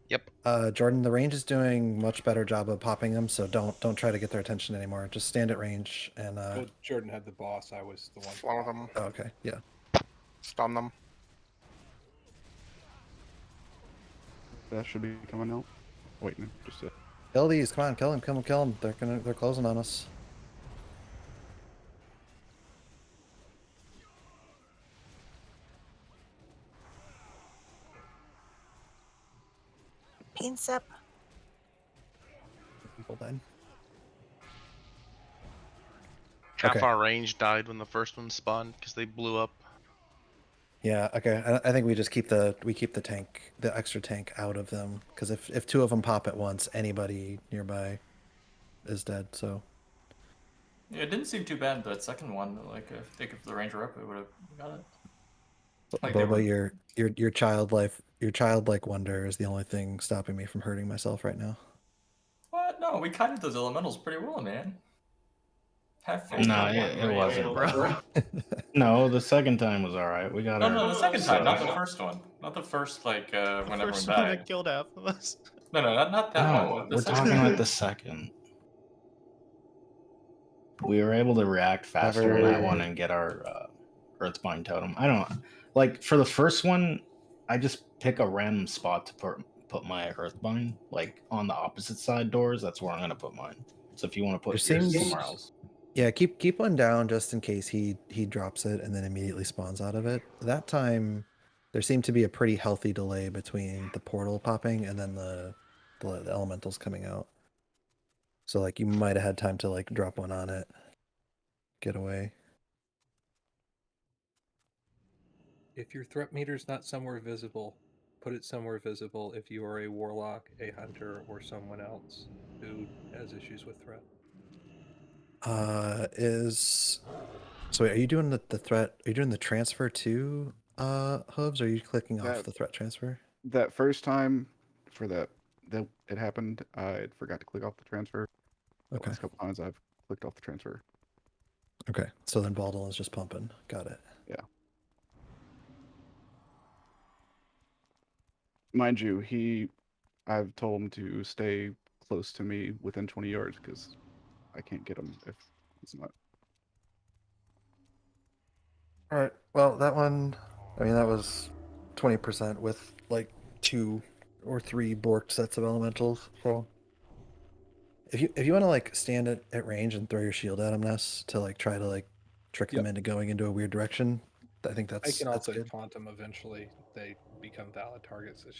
Yep. Jordan, the range is doing much better job of popping them, so don't try to get their attention anymore. Just stand at range and Well, Jordan had the boss. I was the one. Slow them. Oh, okay, yeah. Stun them. That should be coming out. Wait, no, just Kill these, come on, kill them. They're closing on us. Pinch up. People died. Half Okay. our range died when the first one spawned because they blew up. Yeah, okay. I think we just keep the tank, the extra tank out of them, because if two of them pop at once, anybody nearby is dead. So Yeah, it didn't seem too bad that second one. Like I think if the range were up, it would have got it. Like they were- Boba, your childlike wonder is the only thing stopping me from hurting myself right now. What? No, we kited those elementals pretty well, man. Have faith. No, in it one, wasn't, right? bro. No, the second time was all right. We got No, the second time, not the first one. Not the first, like, when everyone First one died. that killed half of us. No, not that No, one. The we're second talking one. about the second. We were able to react faster on that one and get our Earthbind totem. I don't like for the first one. I just pick a random spot to put my Earthbind, like on the opposite side doors. That's where I'm gonna put mine. So if you want to put yours somewhere else, Yeah, keep one down just in case he drops it and then immediately spawns out of it. That time, there seemed to be a pretty healthy delay between the portal popping and then the elementals coming out. So like you might have had time to like drop one on it, get away. If your threat meter's not somewhere visible, put it somewhere visible if you are a warlock, a hunter, or someone else who has issues with threat. So wait, are you doing the threat? Are you doing the transfer to hooves? Or are you clicking off That- the threat transfer? That first time for that it happened, I forgot to click off the transfer. The Okay. last couple times I've clicked off the transfer. Okay, so then Baldwin is just pumping. Got it. Yeah. Mind you, I've told him to stay close to me within 20 yards because I can't get him if he's not. All right. Well, that one, I mean, that was 20% with like 2 or 3 borked sets of elementals. So if you want to like stand at range and throw your shield at them, Ness, to like try to like trick them into going into a weird direction, I think that's I can also good. taunt them eventually. They become valid targets. It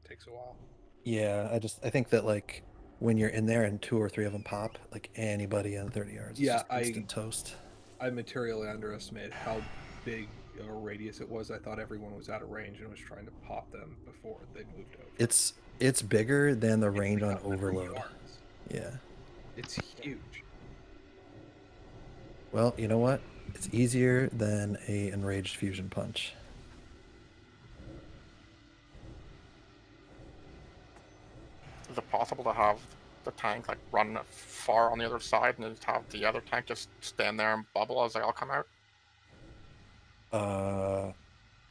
takes a while. Yeah, I think that like when you're in there and 2 or 3 of them pop, like anybody in 30 yards, is just instant toast. I materially underestimated how big a radius it was. I thought everyone was out of range and was trying to pop them before they moved over. It's bigger than the range on Overload. Yeah. It's huge. Well, you know what? It's easier than a enraged fusion punch. Is it possible to have the tank like run far on the other side and just have the other tank just stand there and bubble as they all come out?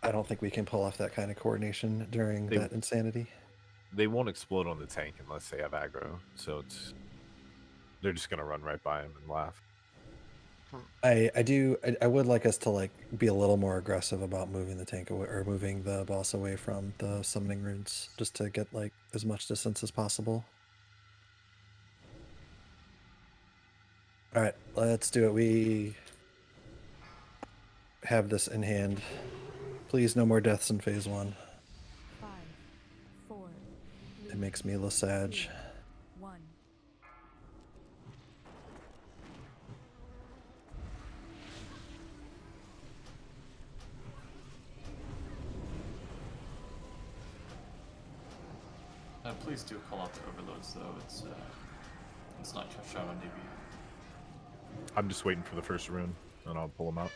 I don't think we can pull off that kind of coordination during that insanity. they won't explode on the tank unless they have aggro. So they're just gonna run right by him and laugh. I would like us to like be a little more aggressive about moving the tank away or moving the boss away from the summoning runes, just to get like as much distance as possible. All right, let's do it. We have this in hand. Please, no more deaths in phase 1. 5, 4, It makes me Lesage. 1. Please do call out the overloads, though. It's not shown on DB. I'm just waiting for the first rune, and I'll pull them out.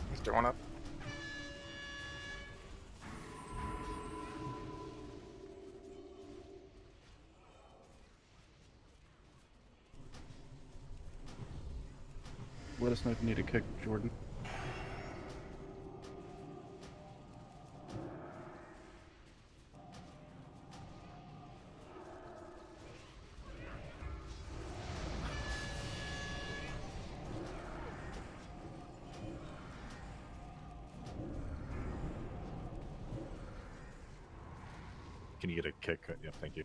He's doing it. Let us know if you need a kick, Jordan. Can you get a kick? Yeah, thank you.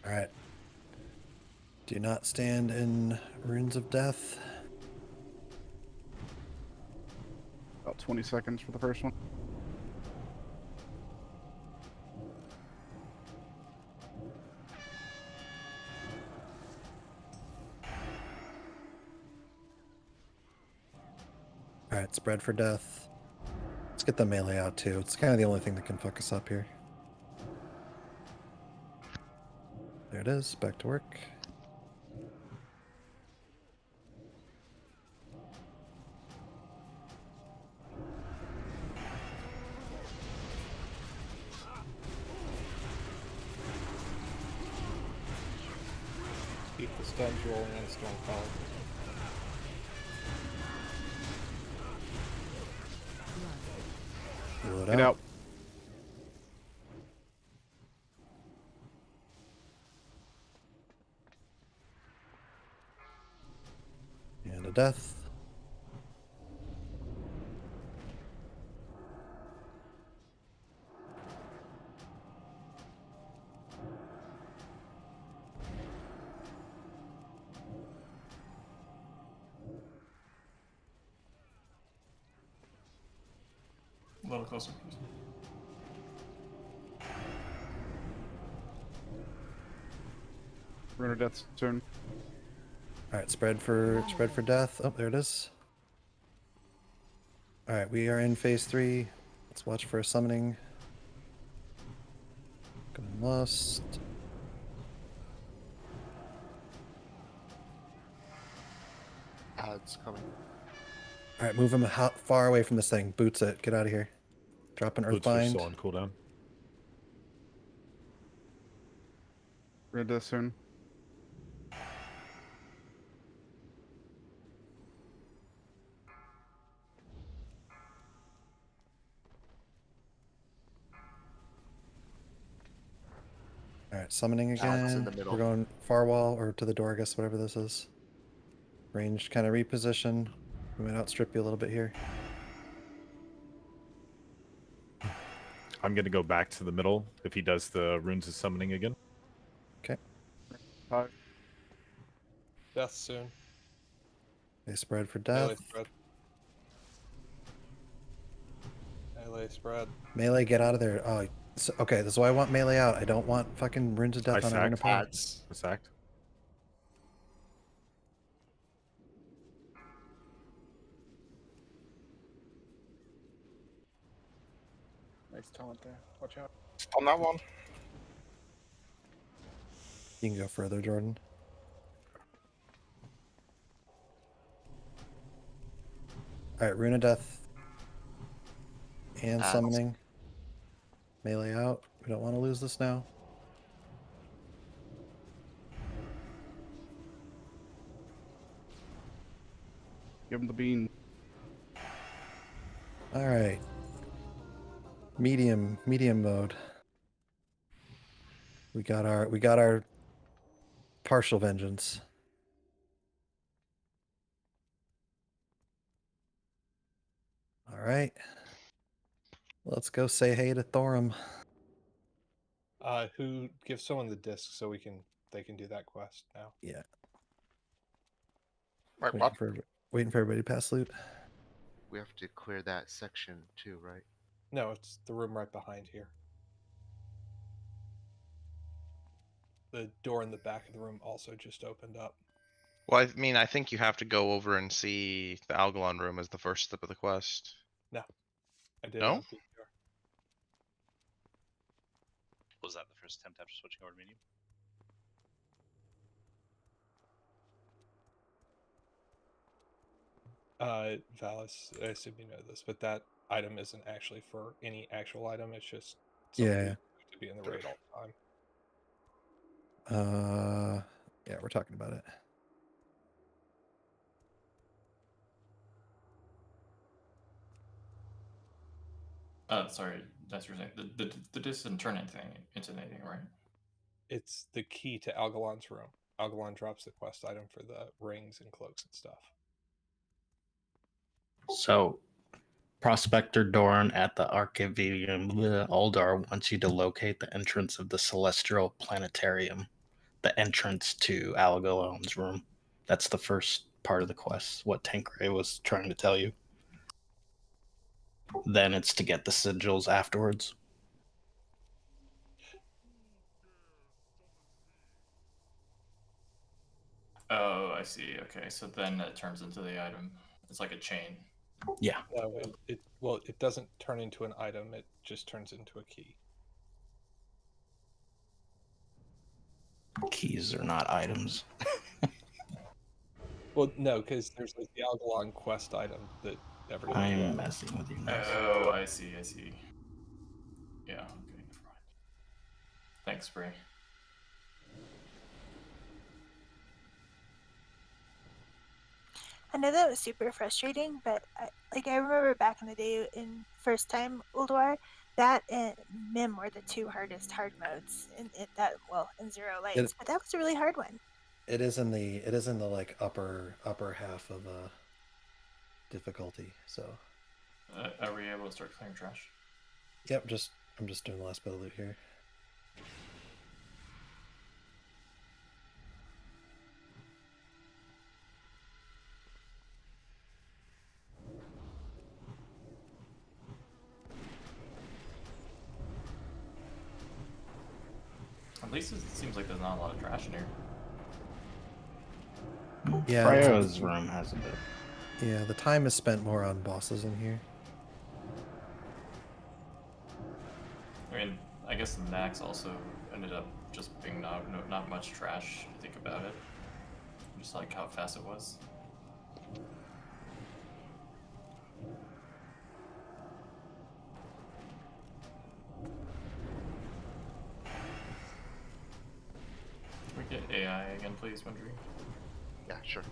All right. Do not stand in runes of death. About 20 seconds for the first one. All right, spread for death. Let's get the melee out too. It's kind of the only thing that can fuck us up here. There it is. Back to work. Keep the stuns rolling and strong power. Heal it Get out. out. And a death. A little closer, please. Runner death soon. All right, spread for death. Oh, there it is. All right, we are in phase 3. Let's watch for a summoning. Going lost. Ads coming. All right, move him far away from this thing. Boots it. Get out of here. Drop an Boots are Earthbind. still on cooldown. Runner death soon. All right, summoning Ads in again. the middle. We're going far wall or to the door, I guess, whatever this is. Ranged kind of reposition. We might outstrip you a little bit here. I'm gonna go back to the middle if he does the runes of summoning again. Okay. 5. Death soon. They spread for Melee death. spread. Melee spread. Melee, get out of there. Oh, so, okay. This is why I want melee out. I don't want fucking runes of death on a rune of power. Ads. I sacked. Nice taunt there. Watch out. On that one. You can go further, Jordan. All right, Rune of Death and Ah. summoning. Melee out. We don't want to lose this now. Give him the bean. All right. Medium mode. We got our partial vengeance. All right. Let's go say hey to Thorum. Who gives someone the disc so they can do that quest now? Yeah. Wait, Waiting what? waiting for everybody to pass loot. We have to clear that section too, right? No, it's the room right behind here. The door in the back of the room also just opened up. Well, I mean, I think you have to go over and see the Algalon room as the first step of the quest. No, I did. No? On PTR. Was that the first attempt after switching over to medium? Valis, I assume you know this, but that item isn't actually for any actual item. It's just Yeah. something to be in the raid all the time. Yeah, we're talking about it. Sorry, that's your saying. The disc didn't turn anything into anything, right? It's the key to Algalon's room. Algalon drops the quest item for the rings and cloaks and stuff. So, Prospector Doran at the Archivium Ulduar wants you to locate the entrance of the Celestial Planetarium, the entrance to Algalon's room. That's the first part of the quest, what Tancred was trying to tell you. Then it's to get the sigils afterwards. Oh, I see. Okay, so then it turns into the item. It's like a chain. Yeah. No, it doesn't turn into an item. It just turns into a key. Keys are not items. Well, no, because there's like the Algalon quest item that everyone I'm gets. messing with you. Oh, I see. Yeah. Okay. Never mind. Thanks, Bray. I know that was super frustrating, but I remember back in the day in first time Ulduar, that and Mim were the two hardest hard modes in Zero Lights. But that was a really hard one. It is in the like upper half of difficulty. So. Are we able to start clearing trash? Yep. I'm just doing the last bit of loot here. At least it seems like there's not a lot of trash in here. Yeah. Freya's room has a bit. Yeah, the time is spent more on bosses in here. I mean, I guess the max also ended up just being not much trash. If you think about it, just like how fast it was. Can we get AI again, please, Wondry? Yeah, sure.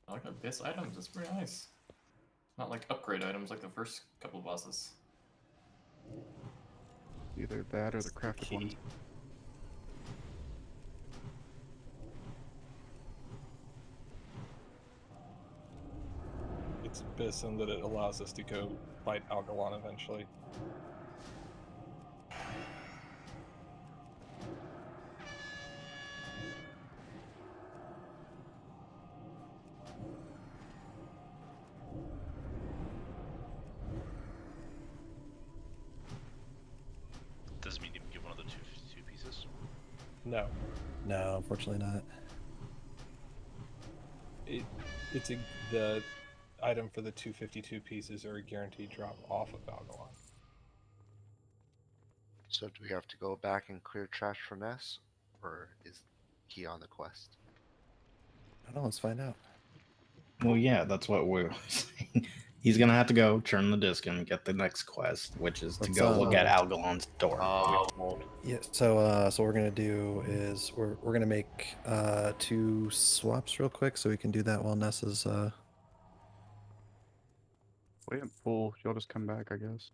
I like abyss items. It's pretty nice. Not like upgrade items like the first couple of bosses. Either that or the crafted ones. It's abyss in that it allows us to go fight Algalon eventually. Does medium give one of the two pieces? No. No, unfortunately not. The item for the 252 pieces are a guaranteed drop off of Algalon. So do we have to go back and clear trash for Ness, or is he on the quest? I don't know. Let's find out. Well, yeah, that's what we're saying. He's gonna have to go turn the disc and get the next quest, which is to Let's, go look at Algalon's door. Yeah. So what we're gonna do is we're gonna make 2 swaps real quick, so we can do that while Ness is. We didn't pull. You'll just come back, I guess.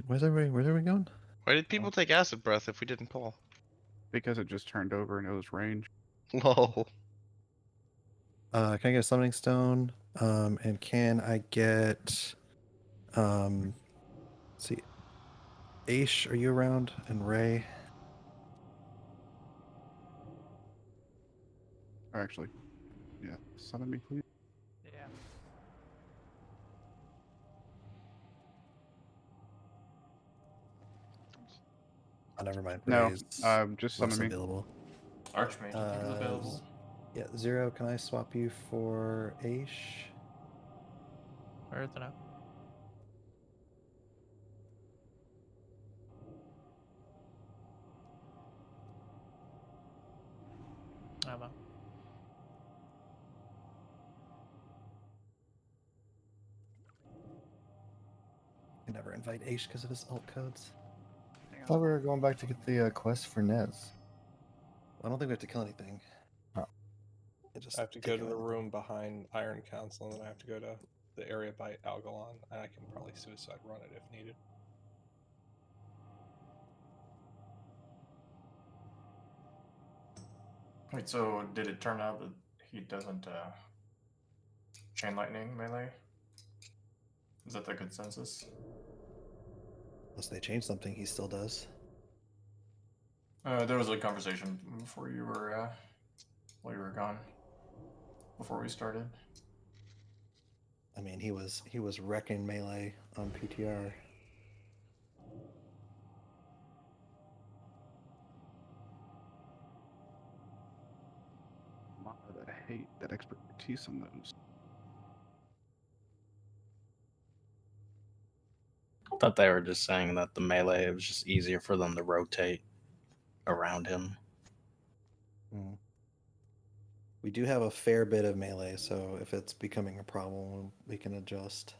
Where's everybody going? Why did people take acid breath if we didn't pull? Because it just turned over and it was range. Lol. Can I get a summoning stone? And can I get let's see, Aish, are you around? And Ray? Or actually, yeah, summon me, please. Yeah. Oh, never mind. No, Ray's just less summon me. available. Archmage, I think, is available. Yeah, Zero, can I swap you for Aish? Where is it at? I'm out. I can never invite Aish because of his alt codes. I thought we were going back to get the quest for Nez. I don't think we have to kill anything. Oh. I have to go to the room behind Iron Council, and then I have to go to the area by Algalon, and I can probably suicide run it if needed. Wait, so did it turn out that he doesn't chain lightning melee? Is that the consensus? Unless they change something, he still does. There was a conversation before you were while you were gone. Before we started. I mean, he was wrecking melee on PTR. I hate that expertise on those. I thought they were just saying that the melee, it was just easier for them to rotate around him. We do have a fair bit of melee, so if it's becoming a problem, we can adjust.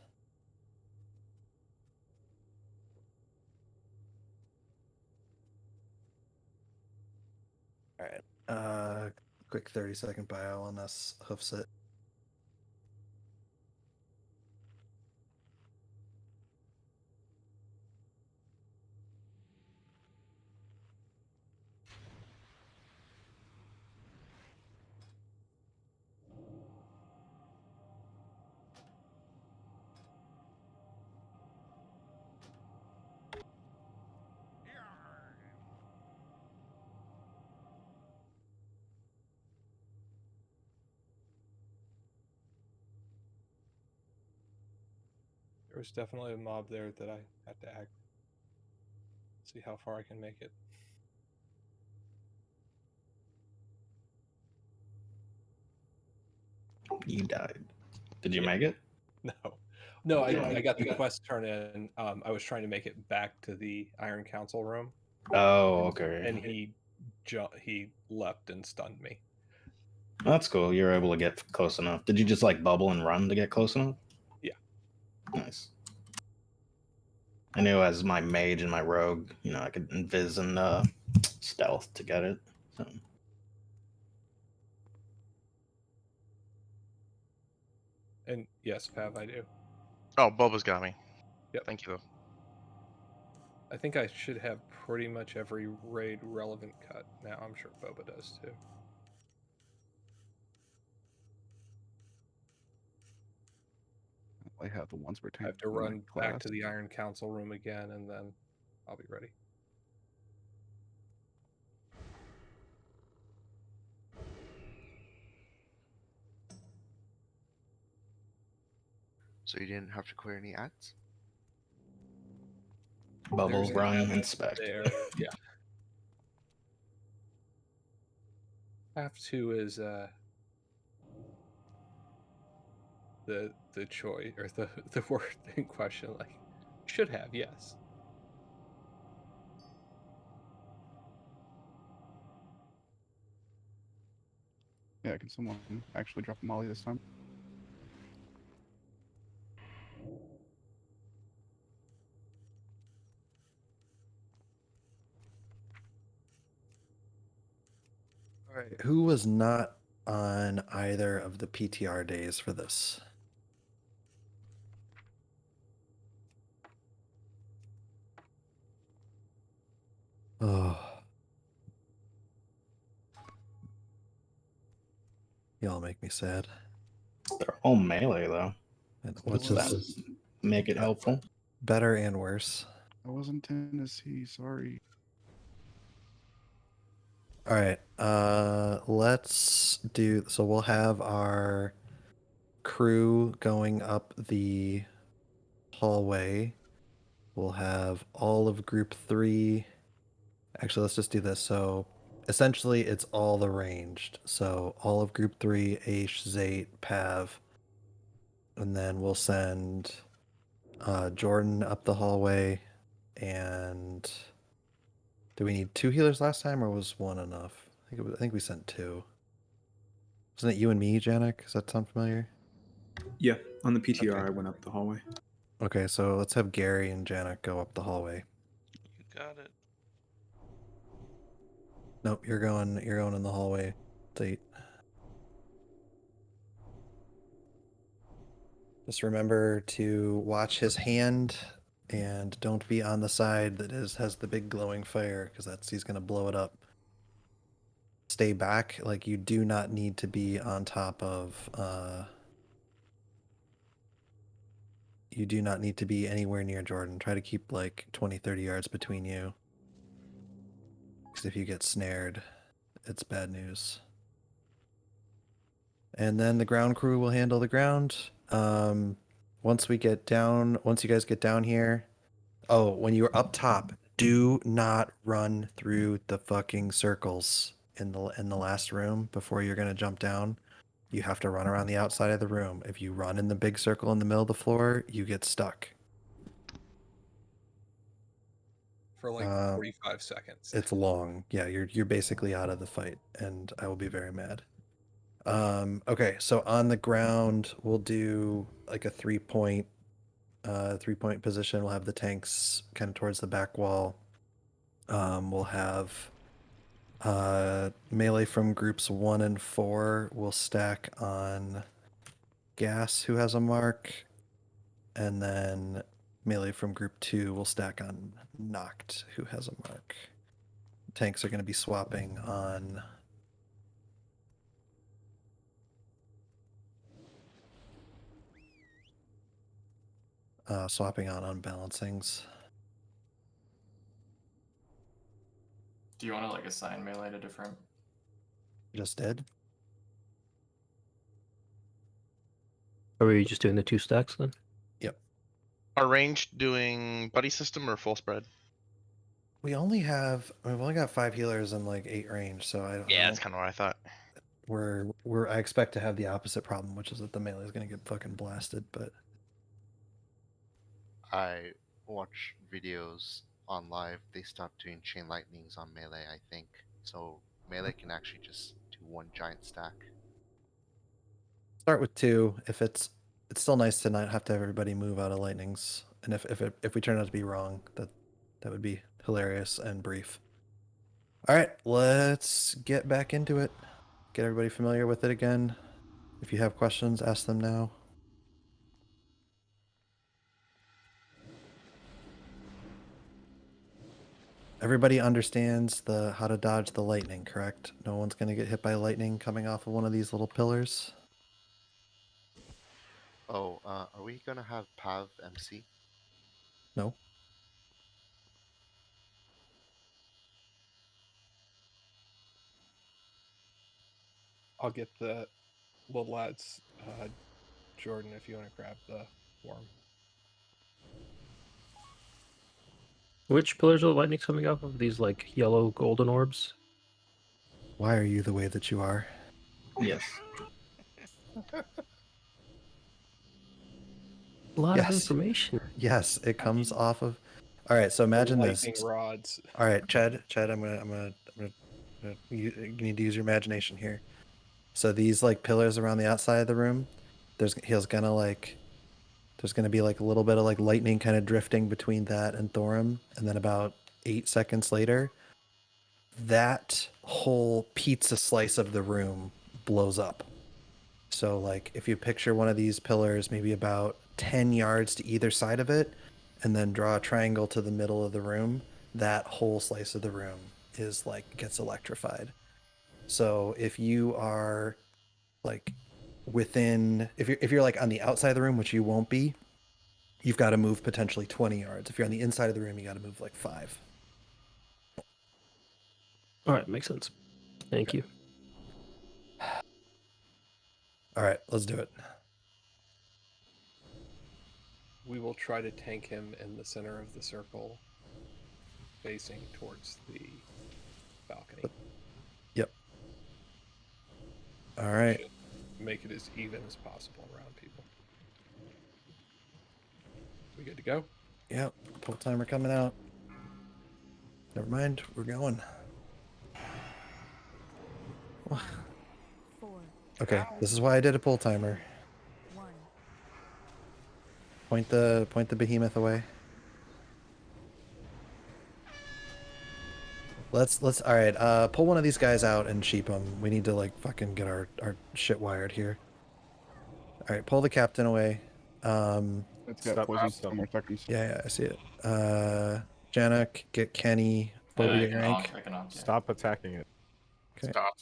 All right. Quick 30-second bio on this hoofs it. There was definitely a mob there that I had to act. See how far I can make it. You died. Did you make it? No, I got the quest turn in. I was trying to make it back to the Iron Council room. Oh, okay. And he leapt and stunned me. That's cool. You're able to get close enough. Did you just like bubble and run to get close enough? Yeah. Nice. I knew as my mage and my rogue, I could invis and stealth to get it. So. And yes, Pav, I do. Oh, Boba's got me. Yep. Thank you. I think I should have pretty much every raid relevant cut now. I'm sure Boba does too. I have the ones we're I have to run back to the Iron Council room again, and then I'll be ready. So you didn't have to clear any ads? Bubble, run, inspect. There, yeah. Have to is the choice or the word in question. Like should have, yes. Yeah, can someone actually drop a molly this time? All right. Who was not on either of the PTR days for this? Oh. Y'all make me sad. They're all melee though. And What's what's that? this? Make it helpful. Better and worse. I wasn't Tennessee, sorry. All right. Let's do so we'll have our crew going up the hallway. We'll have all of group 3. Actually, let's just do this. So essentially it's all the ranged. So all of group 3, Aish, Zate, Pav. And then we'll send Jordan up the hallway. And do we need 2 healers last time, or was 1 enough? I think we sent 2. Wasn't it you and me, Janik? Does that sound familiar? Yeah, on the PTR, I went up the hallway. Okay, so let's have Gary and Janik go up the hallway. You got it. Nope, you're going in the hallway. Zate. Just remember to watch his hand and don't be on the side that has the big glowing fire, because he's gonna blow it up. Stay back, like you do not need to be on top of you do not need to be anywhere near Jordan. Try to keep like 20-30 yards between you. Because if you get snared, it's bad news. And then the ground crew will handle the ground. Once you guys get down here, when you're up top, do not run through the fucking circles in the last room before you're gonna jump down. You have to run around the outside of the room. If you run in the big circle in the middle of the floor, you get stuck. For like 45 seconds. It's long. Yeah, you're basically out of the fight, and I will be very mad. Okay, so on the ground, we'll do like a 3-point position. We'll have the tanks kind of towards the back wall. We'll have melee from groups 1 and 4 will stack on Gas, who has a mark, and then melee from group 2 will stack on Knocked, who has a mark. Tanks are going to be swapping on unbalancings. Do you want to like assign melee to different? Just did. Are we just doing the 2 stacks then? Yep. Are ranged doing buddy system or full spread? We've only got 5 healers and like 8 range, so I don't. Yeah, that's kind of what I thought. I expect to have the opposite problem, which is that the melee is going to get fucking blasted. But I watch videos on live. They stopped doing chain lightnings on melee, I think. So melee can actually just do 1 giant stack. start with 2. If it's still nice to not have to have everybody move out of lightnings, and if we turn out to be wrong, that would be hilarious and brief. All right, let's get back into it. Get everybody familiar with it again. If you have questions, ask them now. Everybody understands how to dodge the lightning, correct? No one's going to get hit by lightning coming off of one of these little pillars. Oh, are we gonna have Pav MC? No. I'll get the little lads, Jordan, if you want to grab the worm. Which pillars of lightning coming off of? These like yellow golden orbs? Why are you the way that you are? Yes. A lot of Yes. information. Yes, it comes off of. All right, so imagine this. Lightning rods. All right, Chad, you need to use your imagination here. So these like pillars around the outside of the room, there's gonna be like a little bit of like lightning kind of drifting between that and Thorum, and then about 8 seconds later, that whole pizza slice of the room blows up. So like if you picture one of these pillars, maybe about 10 yards to either side of it, and then draw a triangle to the middle of the room, that whole slice of the room is like gets electrified. So if you are like if you're like on the outside of the room, which you won't be, you've got to move potentially 20 yards. If you're on the inside of the room, you got to move like 5. All right, makes sense. Thank you. All right, let's do it. We will try to tank him in the center of the circle, facing towards the balcony. Yep. All right. Should make it as even as possible around people. We good to go? Yep. Pull timer coming out. Never mind. We're going. Okay. This is why I did a pull timer. Point the behemoth away. Let's all right. Pull one of these guys out and sheep them. We need to like fucking get our shit wired here. All right. Pull the captain away. It's got poison 10 more seconds. Yeah, I see it. Janak, get Kenny. Bobby, get rank. Stop attacking it. Okay. Stop.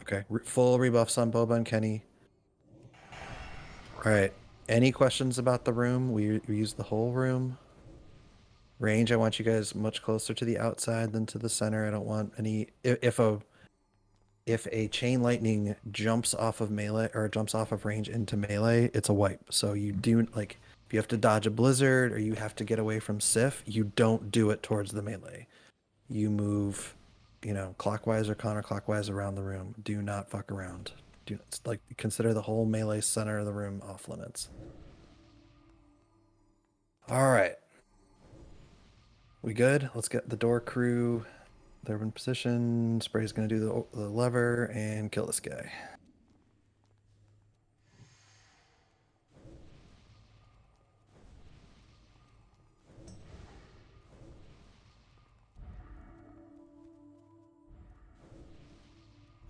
Okay. Full rebuffs on Boba and Kenny. All right. Any questions about the room? We use the whole room. Range, I want you guys much closer to the outside than to the center. I don't want any. If a chain lightning jumps off of melee or jumps off of range into melee, it's a wipe. So you do like if you have to dodge a blizzard or you have to get away from Sif, you don't do it towards the melee. You move, clockwise or counterclockwise around the room. Do not fuck around. Do like consider the whole melee center of the room off limits. All right. We good? Let's get the door crew. They're in position. Spray's going to do the lever and kill this guy.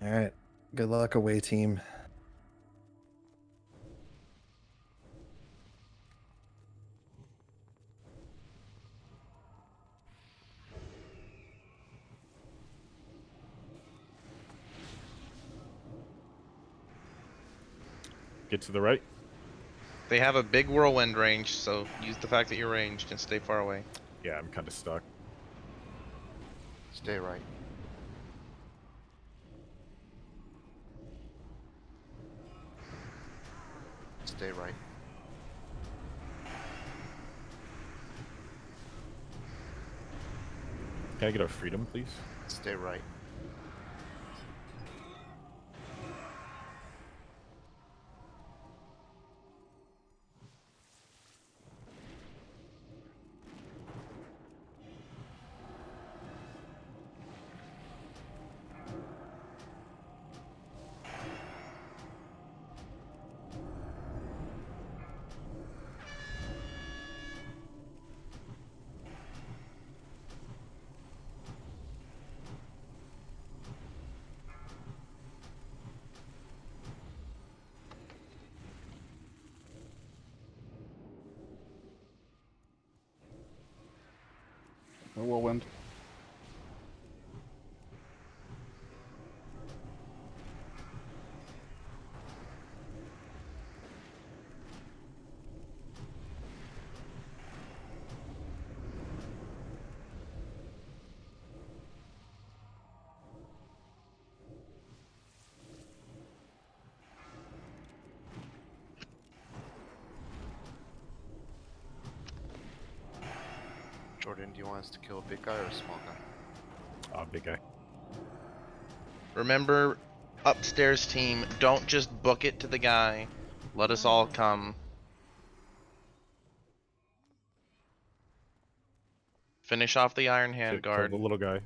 All right. Good luck away team. Get to the right. They have a big whirlwind range, so use the fact that you're ranged and stay far away. Yeah, I'm kind of stuck. Stay right. Stay right. Can I get our freedom, please? Stay right. A whirlwind. Jordan, do you want us to kill a big guy or a small guy? Oh, big guy. Remember, upstairs team, don't just book it to the guy. Let us all come. Finish off the Iron Hand Kill guard. the little guy.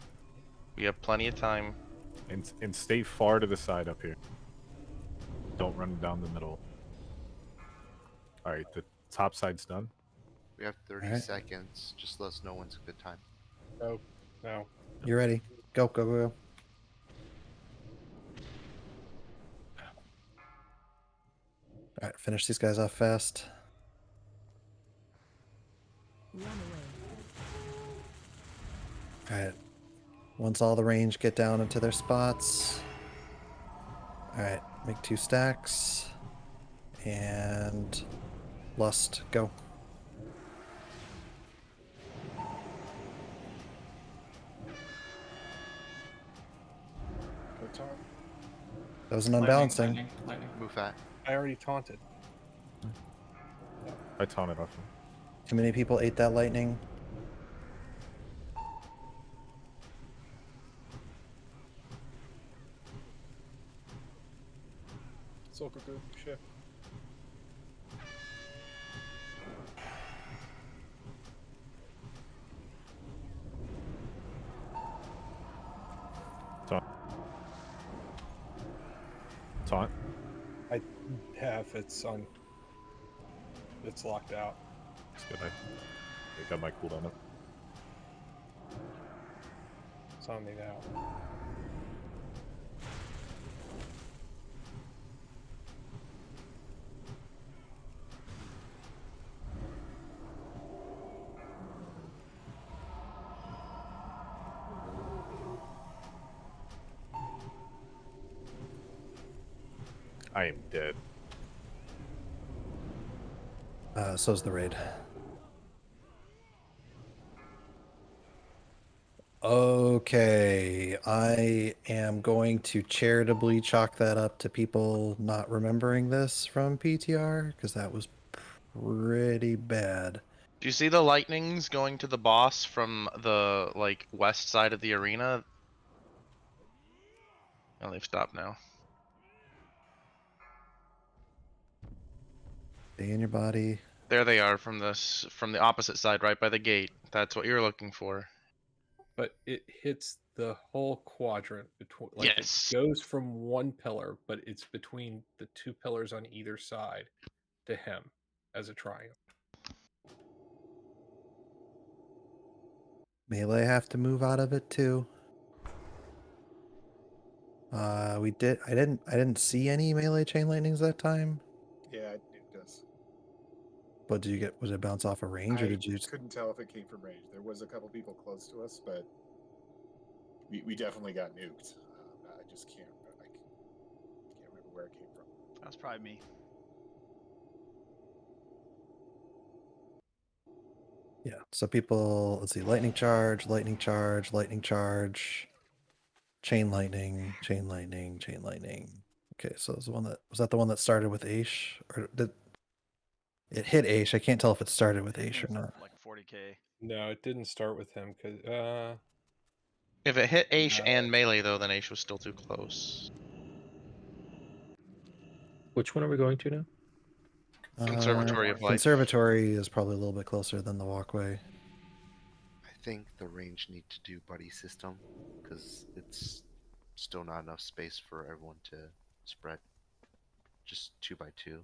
We have plenty of time. And stay far to the side up here. Don't run down the middle. Alright, the top side's done. We have 30 Alright. seconds. Just let us know when's a good time. No, no. You ready? Go, go, go. Alright, finish these guys off fast. Alright. Once all the range get down into their spots. Alright, make 2 stacks. And Lust, go. Go Tom. That was an unbalancing. Lightning. Move that. I already taunted. I taunted off him. Too many people ate that lightning. Soul Cuckoo, shift. Taunt. I have. It's on. It's locked out. It's good. I got my cooldown up. It's on me now. I am dead. So's the raid. Okay, I am going to charitably chalk that up to people not remembering this from PTR, because that was pretty bad. Do you see the lightnings going to the boss from the like west side of the arena? Oh, they've stopped now. Stay in your body. There they are from the opposite side, right by the gate. That's what you're looking for. But it hits the whole quadrant between. Like, Yes. It goes from one pillar, but it's between the 2 pillars on either side to him as a triangle. Melee have to move out of it too. We did. I didn't see any melee chain lightnings that time. Yeah, it does. But did you get? Was it bounce off a range, or did you? Couldn't tell if it came from range. There was a couple people close to us, but we definitely got nuked. I just can't remember where it came from. That's probably me. Yeah. So people, let's see, lightning charge, lightning charge, lightning charge, chain lightning, chain lightning, chain lightning. Okay, so it was that the one that started with Aish, or did it hit Aish? I can't tell if it started with Aish or not. Like 40k. No, it didn't start with him because If it hit Aish and melee though, then Aish was still too close. Which one are we going to now? Conservatory of Life. Conservatory is probably a little bit closer than the walkway. I think the range need to do buddy system because it's still not enough space for everyone to spread. Just 2 by 2.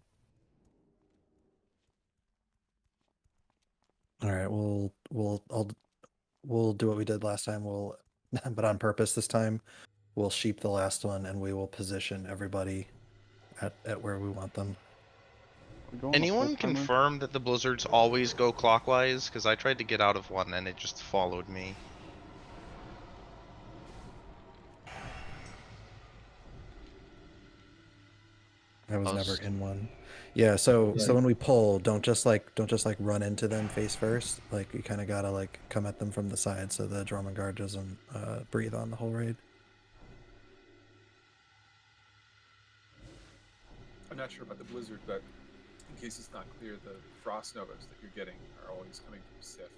All right, we'll do what we did last time. But on purpose this time, we'll sheep the last one, and we will position everybody at where we want them. Anyone confirm that the blizzards always go clockwise? Because I tried to get out of one and it just followed me. I was never in one. Yeah, so when we pull, don't just like run into them face first. Like, you kind of gotta like come at them from the side so the Dormant Guard doesn't breathe on the whole raid. I'm not sure about the blizzard, but in case it's not clear, the frost novas that you're getting are always coming from Sif.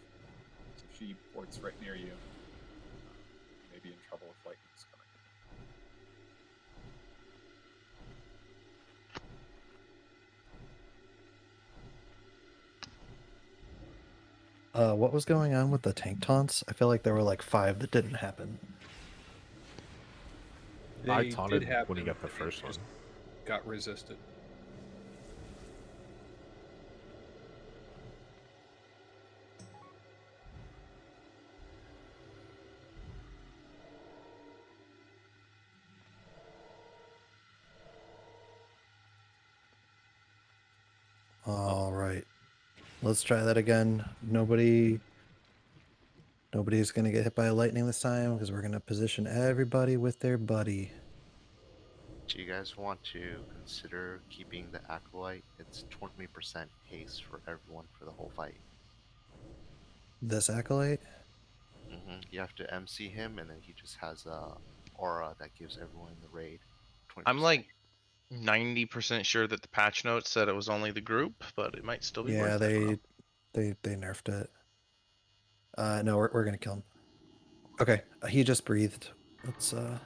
So she ports right near you. may be in trouble if lightning's coming. What was going on with the tank taunts? I feel like there were like 5 that didn't happen. I They taunted did happen, when he got the but first one. just got resisted. All right. Let's try that again. Nobody's going to get hit by lightning this time because we're going to position everybody with their buddy. Do you guys want to consider keeping the acolyte? It's 20% haste for everyone for the whole fight. This acolyte? You have to MC him, and then he just has a aura that gives everyone in the raid 20%. I'm like 90% sure that the patch notes said it was only the group, but it might still be Yeah, worth it. they nerfed it. No, we're going to kill him. Okay, he just breathed. Let's 5,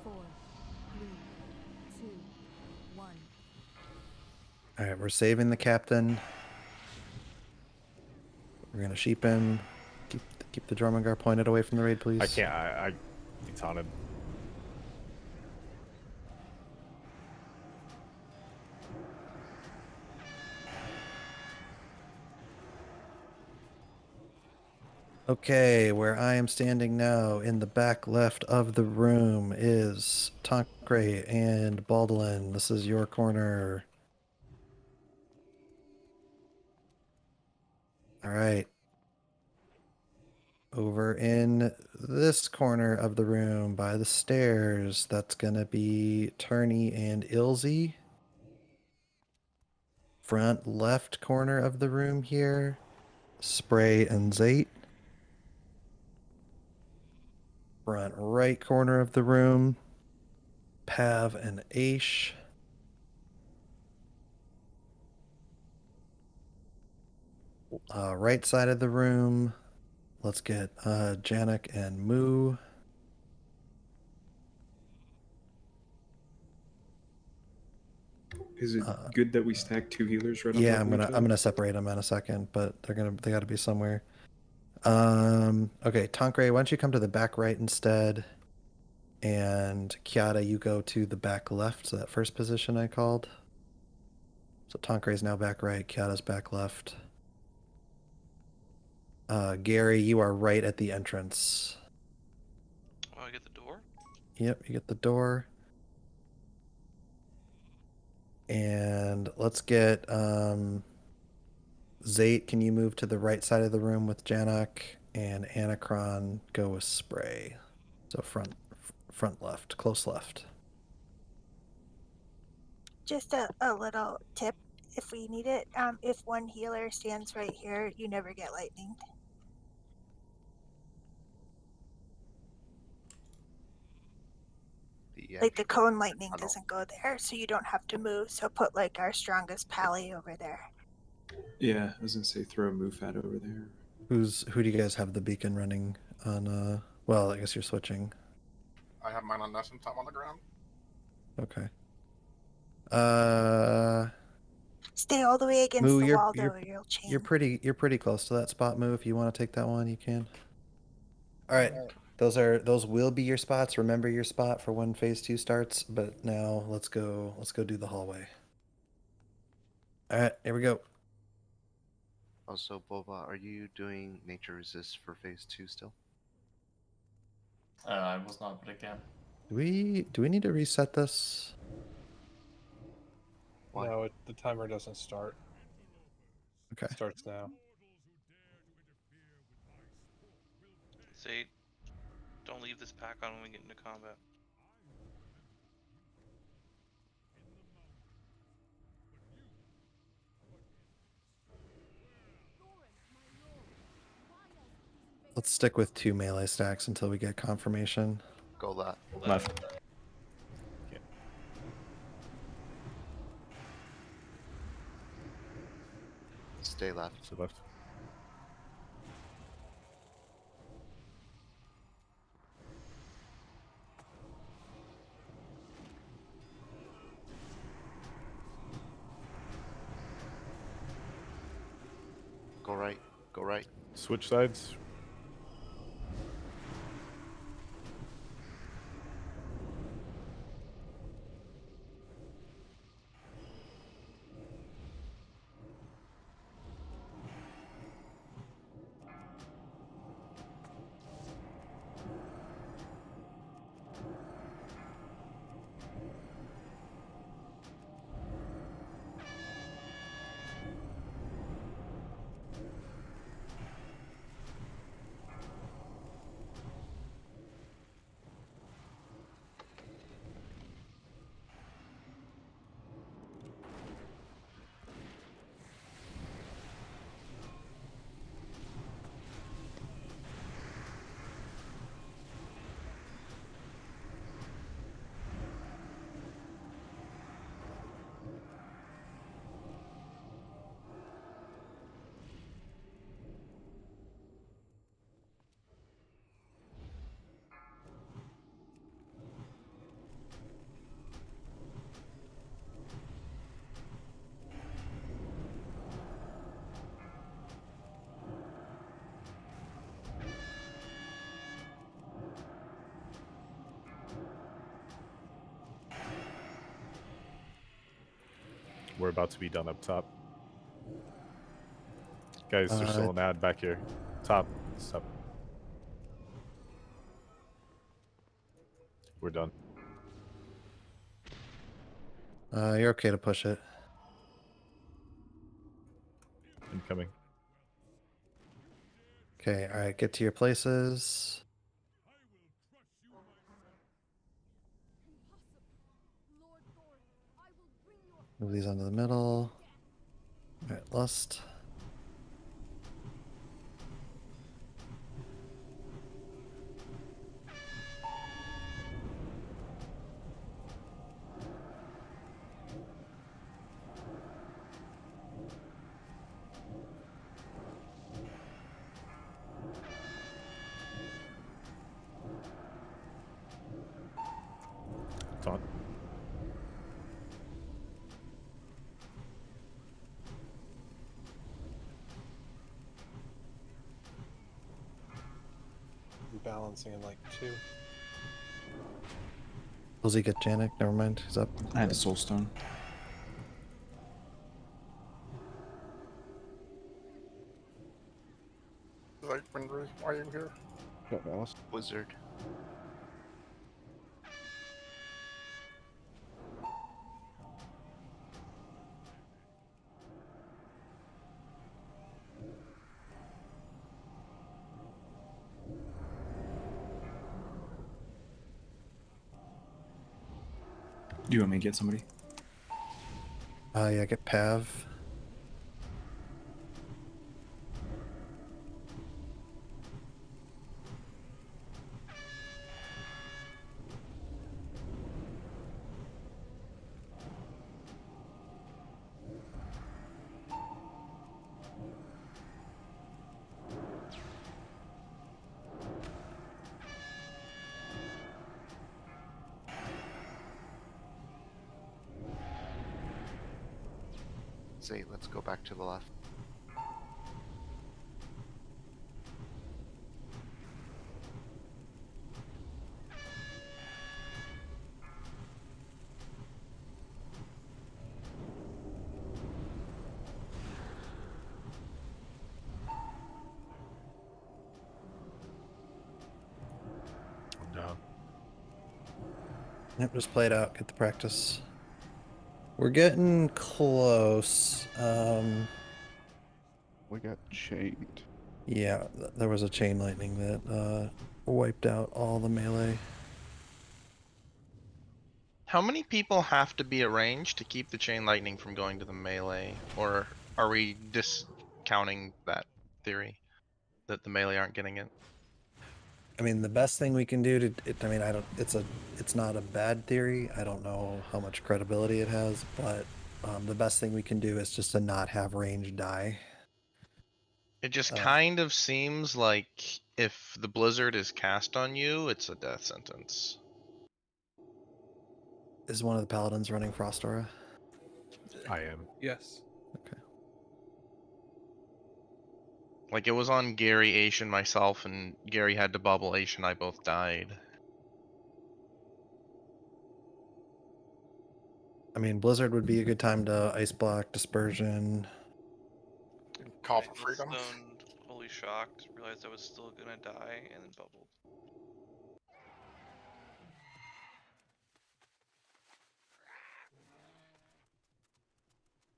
4, 3, 2, 1. All right, we're saving the captain. We're gonna sheep him. Keep the Jormungandr pointed away from the raid, please. I can't. I taunted. Okay, where I am standing now, in the back left of the room, is Tancred and Baldwin. This is your corner. All right. Over in this corner of the room, by the stairs, that's gonna be Turney and Ilzy. Front left corner of the room here, Spray and Zate. Front right corner of the room, Pav and Aish. Right side of the room, let's get Janik and Moo. Is it good that we stack 2 healers right on Yeah, top of each other? I'm gonna separate them in a second, but they got to be somewhere. Okay, Tancred, why don't you come to the back right instead? And Kiata, you go to the back left, so that first position I called. So Tancred's now back right, Kiata's back left. Gary, you are right at the entrance. Oh, I get the door? Yep, you get the door. And let's get Zate, can you move to the right side of the room with Janak, and Anacron go with Spray. So front left, close left. Just a little tip if we need it. If one healer stands right here, you never get lightning. Like the cone lightning doesn't go there, so you don't have to move. So put like our strongest pally over there. Yeah, I was gonna say throw a Mufat over there. Who do you guys have the beacon running on? Well, I guess you're switching. I have mine on Ness and Tom on the ground. Okay. Stay all the way against Moo, the wall, though, or you'll chain. You're pretty close to that spot, Moo. If you want to take that one, you can. All right. Those will be your spots. Remember your spot for when phase 2 starts. But now let's go do the hallway. All right, here we go. Also, Boba, are you doing nature resist for phase 2 still? I was not, but again. Do we need to reset this? Why? No, the timer doesn't start. Okay. It starts now. Say, don't leave this pack on when we get into combat. Let's stick with 2 melee stacks until we get confirmation. Go left. Left. Stay left. Stay left. Go right. Go right. Switch sides. We're about to be done up top. Guys, there's still an ad back here. Top. Stop. We're done. You're okay to push it. Incoming. Okay, alright, get to your places. Move these onto the middle. Alright, Lust. Taunt. Balancing in like 2. Does he get Janik? Never mind, he's up. I had a soul stone. Like, Windry, why are you here? Got Alice. Wizard. Do you want me to get somebody? Yeah, get Pav. Say, let's go back to the left. I'm down. Yep, just play it out, get the practice. We're getting close. We got chained. Yeah, there was a chain lightning that wiped out all the melee. How many people have to be at range to keep the chain lightning from going to the melee? Or are we discounting that theory? That the melee aren't getting it? I mean, the best thing we can do to, I mean, it's not a bad theory. I don't know how much credibility it has, but the best thing we can do is just to not have range die. It just Uh, kind of seems like if the blizzard is cast on you, it's a death sentence. Is one of the paladins running Frost Aura? I am. Yes. Okay. Like it was on Gary, Aish, and myself, and Gary had to bubble. Aish and I both died. I mean, Blizzard would be a good time to Ice Block, Dispersion. Call for freedom. Stoned, fully shocked, realized I was still gonna die, and then bubbled.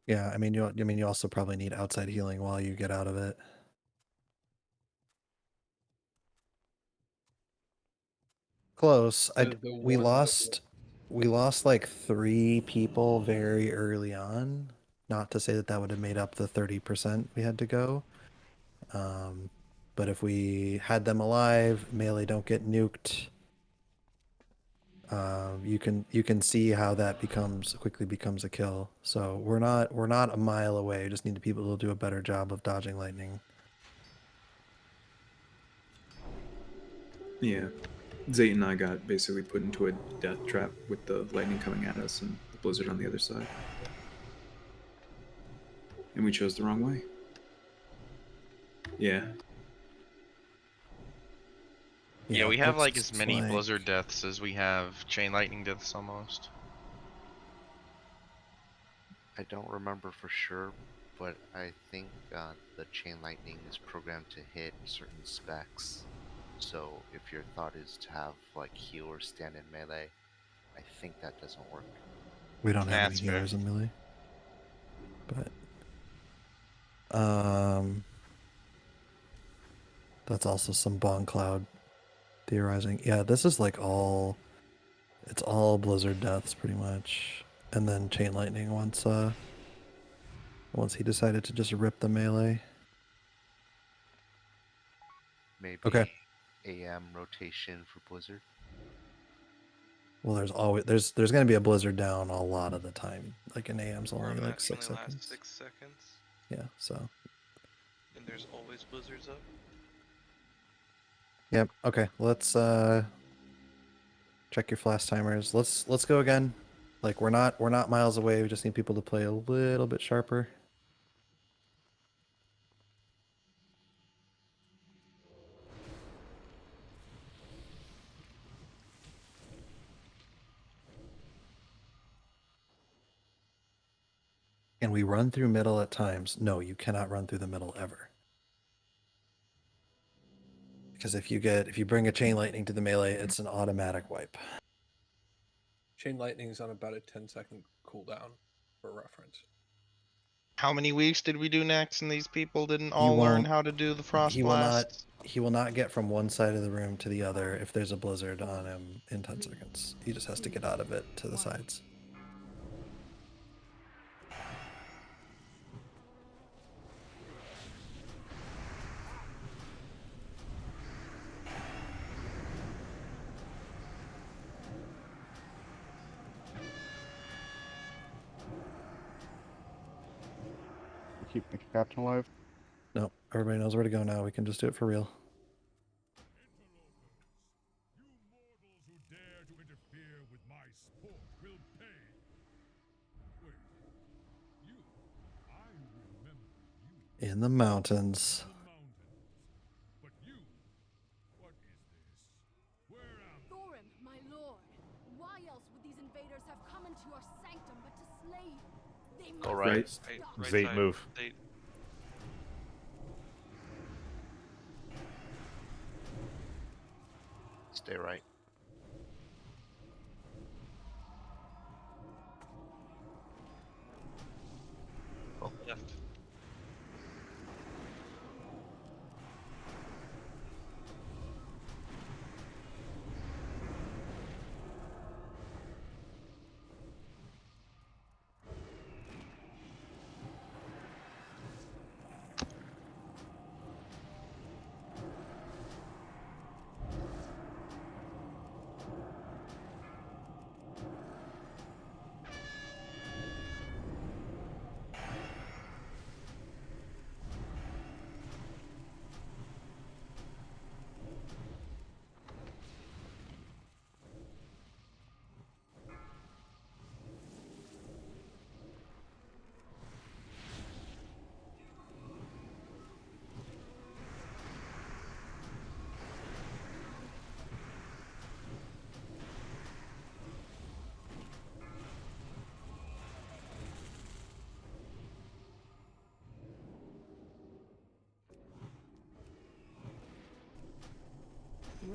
Yeah, I mean, you also probably need outside healing while you get out of it. Close. We lost like 3 people very early on. Not to say that that would have made up the 30% we had to go. But if we had them alive, melee don't get nuked. You can see how that quickly becomes a kill. So we're not a mile away. We just need the people to do a better job of dodging lightning. Yeah. Zayt and I got basically put into a death trap with the lightning coming at us and the blizzard on the other side. And we chose the wrong way. Yeah. Yeah, we have like as many blizzard deaths as we have chain lightning deaths almost. I don't remember for sure, but I think the chain lightning is programmed to hit certain specs. So if your thought is to have like healers stand in melee, I think that doesn't work. We don't have any healers in melee. But that's also some Bong Cloud theorizing. Yeah, this is like it's all blizzard deaths pretty much. And then chain lightning once he decided to just rip the melee. Maybe Okay. AM rotation for blizzard. Well, there's going to be a blizzard down a lot of the time. Like an AM's only like 6 only seconds. lasts 6 seconds. Yeah, so. And there's always blizzards up. Yep. Okay. Let's check your flash timers. Let's go again. Like we're not miles away. We just need people to play a little bit sharper. Can we run through middle at times? No, you cannot run through the middle ever. Because if you bring a chain lightning to the melee, it's an automatic wipe. Chain lightning is on about a 10-second cooldown, for reference. How many weeks did we do next, and these people didn't all learn how to do the frost blast? He will not get from one side of the room to the other if there's a blizzard on him in 10 seconds. He just has to get out of it to the sides. Keep the captain alive. No, everybody knows where to go now. We can just do it for real. In the mountains. Thorin, my lord, why else would these invaders have come into your sanctum but to slay you? They must All right. stop. Zayt, move. Stay right. Oh, left.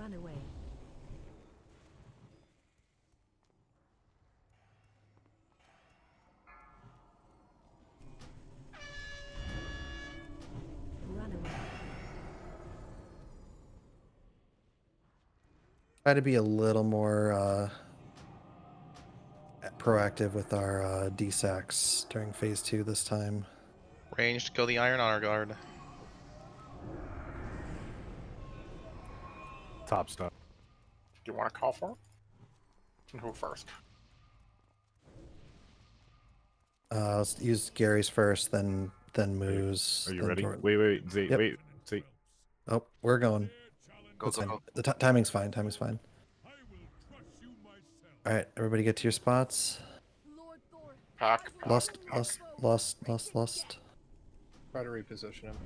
Run away. Run away. Try to be a little more proactive with our DSACs during phase 2 this time. Ranged, kill the Iron Honor Guard. Top stuff. Do you want to call for it? And who first? Let's use Gary's first, then Moo's. Are you then ready? Jordan. Wait, Zay, Yep. wait, Zay. Oh, we're going. Go, It's go, fine. go. The timing's fine. Timing's fine. All right, everybody get to your spots. Pack. Lost. Try to reposition him.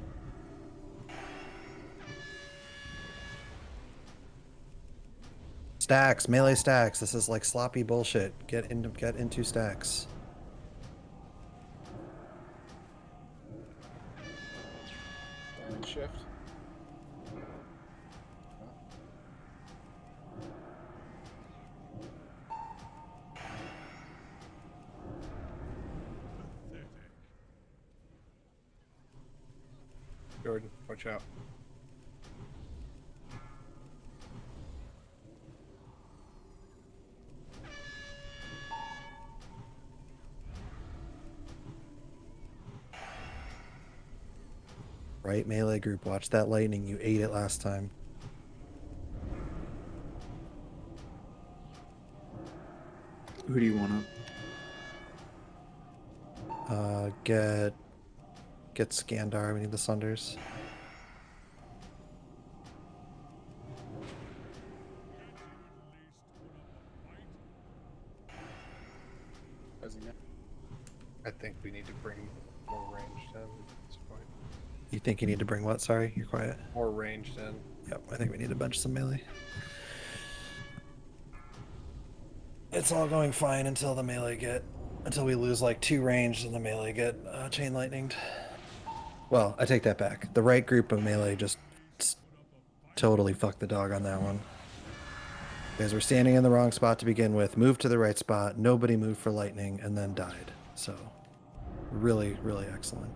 Stacks, melee stacks. This is like sloppy bullshit. Get into stacks. Damage shift. Jordan, watch out. Right, melee group. Watch that lightning. You ate it last time. Who do you want up? Get Skandar. We need the Sunders. I think we need to bring more ranged in at this point. You think you need to bring what? Sorry, you're quiet. More ranged in. Yep, I think we need to bench some melee. It's all going fine until we lose like 2 ranged and the melee get chain lightninged. Well, I take that back. The right group of melee just totally fucked the dog on that one. Because we're standing in the wrong spot to begin with, moved to the right spot, nobody moved for lightning, and then died. So, really, really excellent.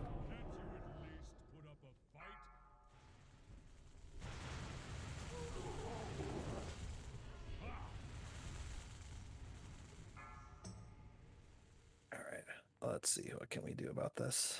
All right, let's see, what can we do about this?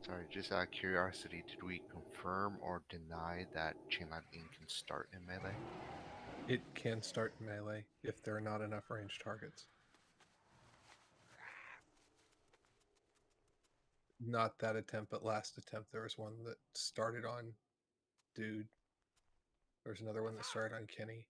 Sorry, just out of curiosity, did we confirm or deny that chain lightning can start in melee? It can start in melee if there are not enough ranged targets. Not that attempt, but last attempt there was one that started on Dude. There was another one that started on Kenny.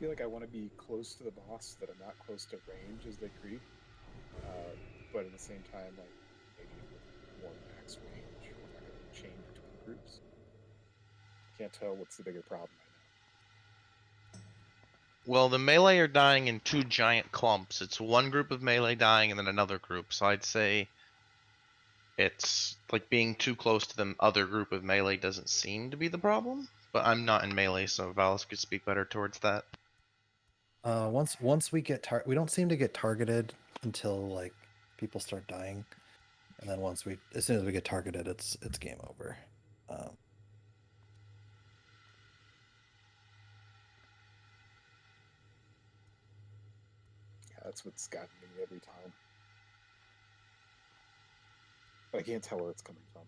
feel like I want to be close to the boss, that I'm not close to range as they creep. But at the same time, like maybe with more max range, we're not going to chain between groups. Can't tell what's the bigger problem right now. Well, the melee are dying in two giant clumps. It's one group of melee dying and then another group. So I'd say it's like being too close to the other group of melee doesn't seem to be the problem. But I'm not in melee, so Valis could speak better towards that. Once we get we don't seem to get targeted until like people start dying, and then as soon as we get targeted, it's game over. Yeah, that's what's gotten me every time. But I can't tell where it's coming from.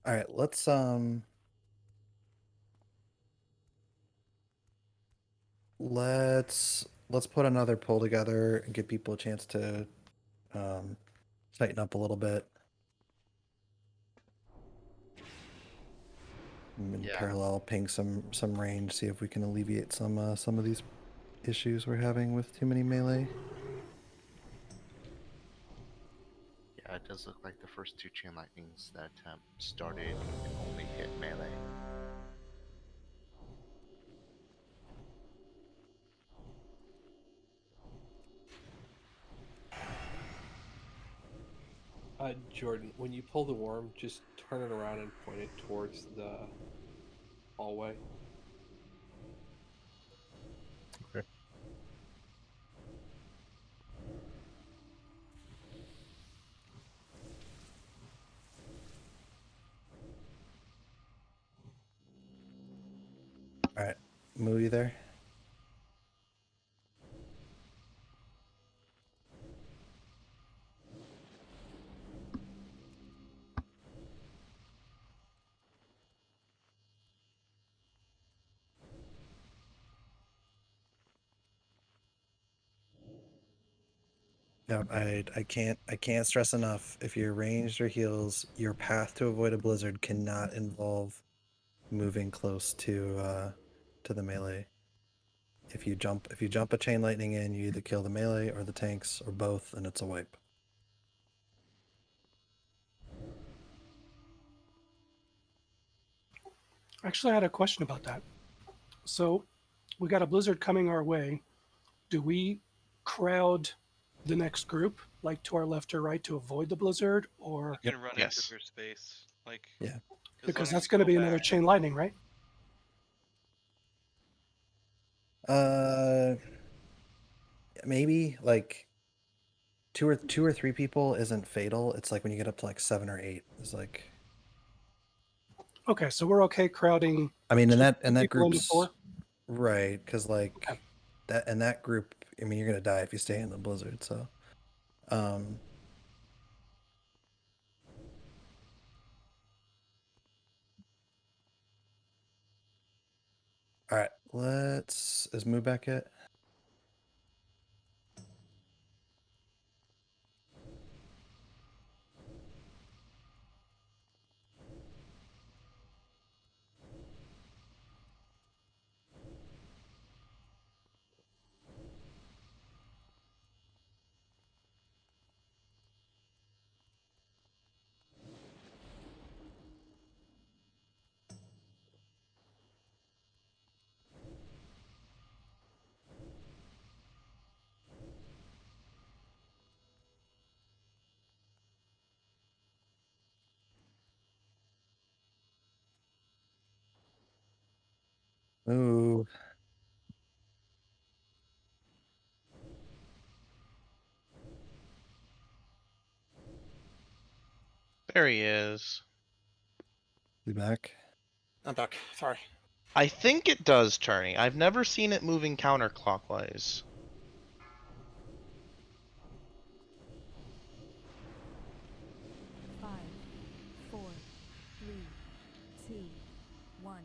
All right, let's put another poll together and give people a chance to tighten up a little bit. In parallel, ping some range, see if we can alleviate some of these issues we're having with too many melee. Yeah, it does look like the first two chain lightnings that started and only hit melee. Jordan, when you pull the worm, just turn it around and point it towards the hallway. Okay. All right, Moo, you there? No, I can't stress enough. If you're ranged or heals, your path to avoid a blizzard cannot involve moving close to the melee. If you jump a chain lightning in, you either kill the melee or the tanks or both, and it's a wipe. Actually, I had a question about that. So, we got a blizzard coming our way. Do we crowd the next group, like to our left or right, to avoid the blizzard, or You can run into their space, like because that's going to be another chain lightning, right? Maybe like two or three people isn't fatal. It's like when you get up to like 7 or 8, it's like. Okay, so we're okay crowding. I mean, and that people into group's 4? right, because like that group. I mean, you're gonna die if you stay in the blizzard. So, all right, is Moo back yet? Ooh. There he is. Be back. I'm back. Sorry. I think it does turning. I've never seen it moving counterclockwise. Five, four, three, two, one.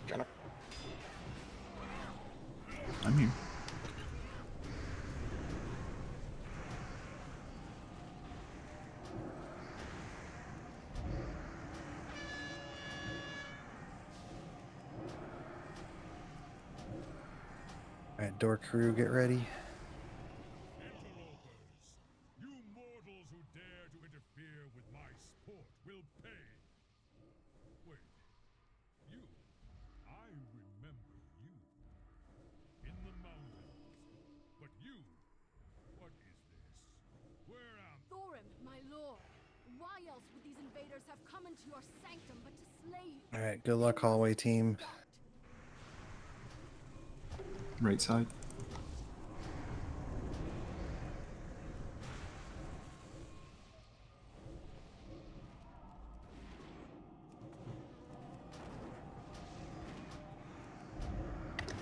Jenna. I'm here. All right, door crew, get ready. You mortals who dare to interfere with my sport will pay. Wait, you? I remember you. In the mountains. But you? What is this? Where am Thorim, my lord. Why else would these invaders have come into your sanctum but to slay you? All right, good luck, hallway team. Right side.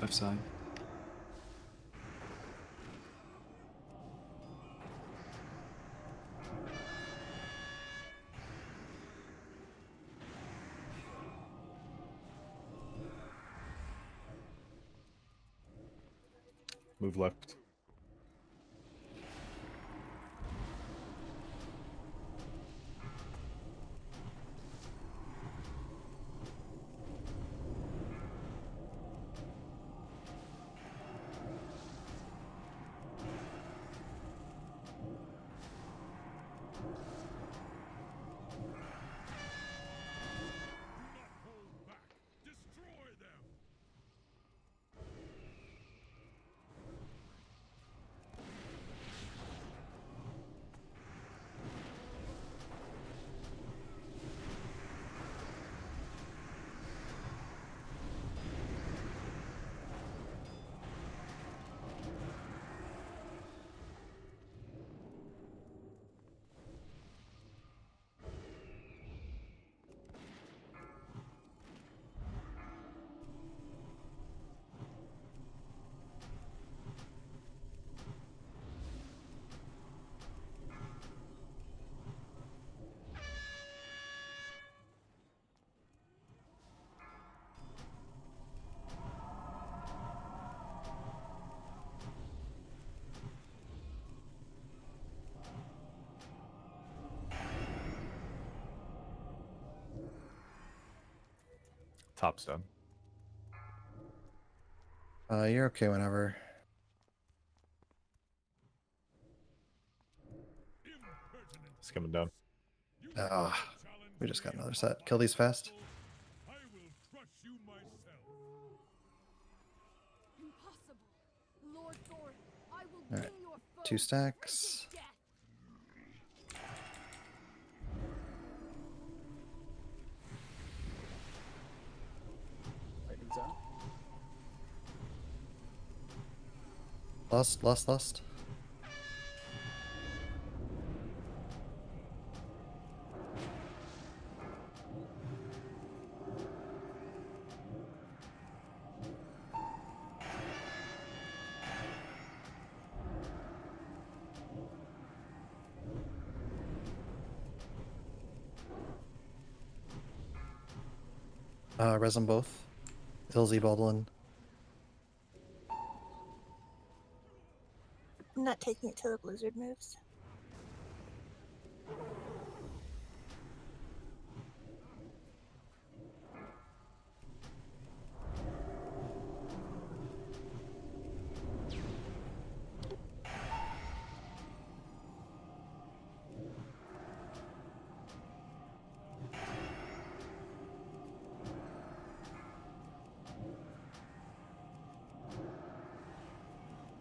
Left side. Move left. Top's done. You're okay whenever. It's coming down. Ah, we just got another set. Kill these fast. Impossible. Lord Thorim, I will All right, bring your foe 2 stacks. death. Lightning's out. Lust. Res them both. Ilzy, Baldwin. I'm not taking it till the blizzard moves.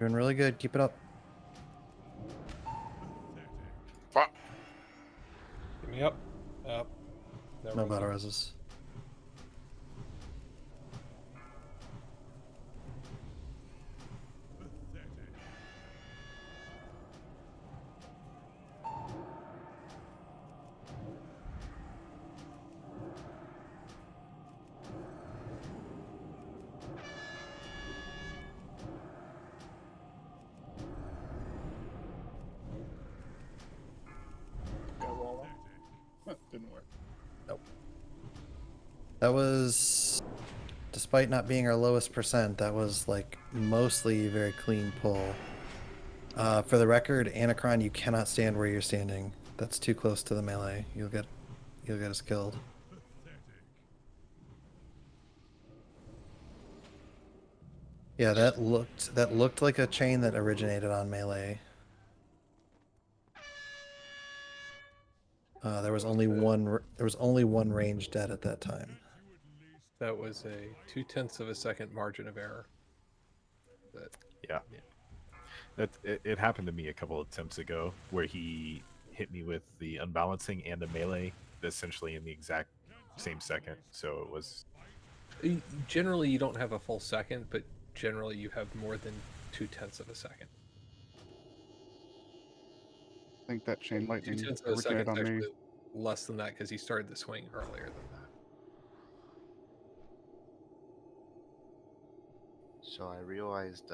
Doing really good. Keep it up. Fuck. Get me up. Up. There No we go. battle reses. That was, despite not being our lowest percent, that was like mostly very clean pull. For the record, Anacron, you cannot stand where you're standing. That's too close to the melee. You'll get us killed. Yeah, that looked like a chain that originated on melee. There was only one range dead at that time. That was a 0.2 of a second margin of error. Yeah. It happened to me a couple of attempts ago where he hit me with the unbalancing and a melee essentially in the exact same second. So it was. Generally, you don't have a full second, but generally you have more than 0.2 of a second. I think that chain lightning 0.2 of a originated second is on me. actually less than that because he started the swing earlier than that. So I realized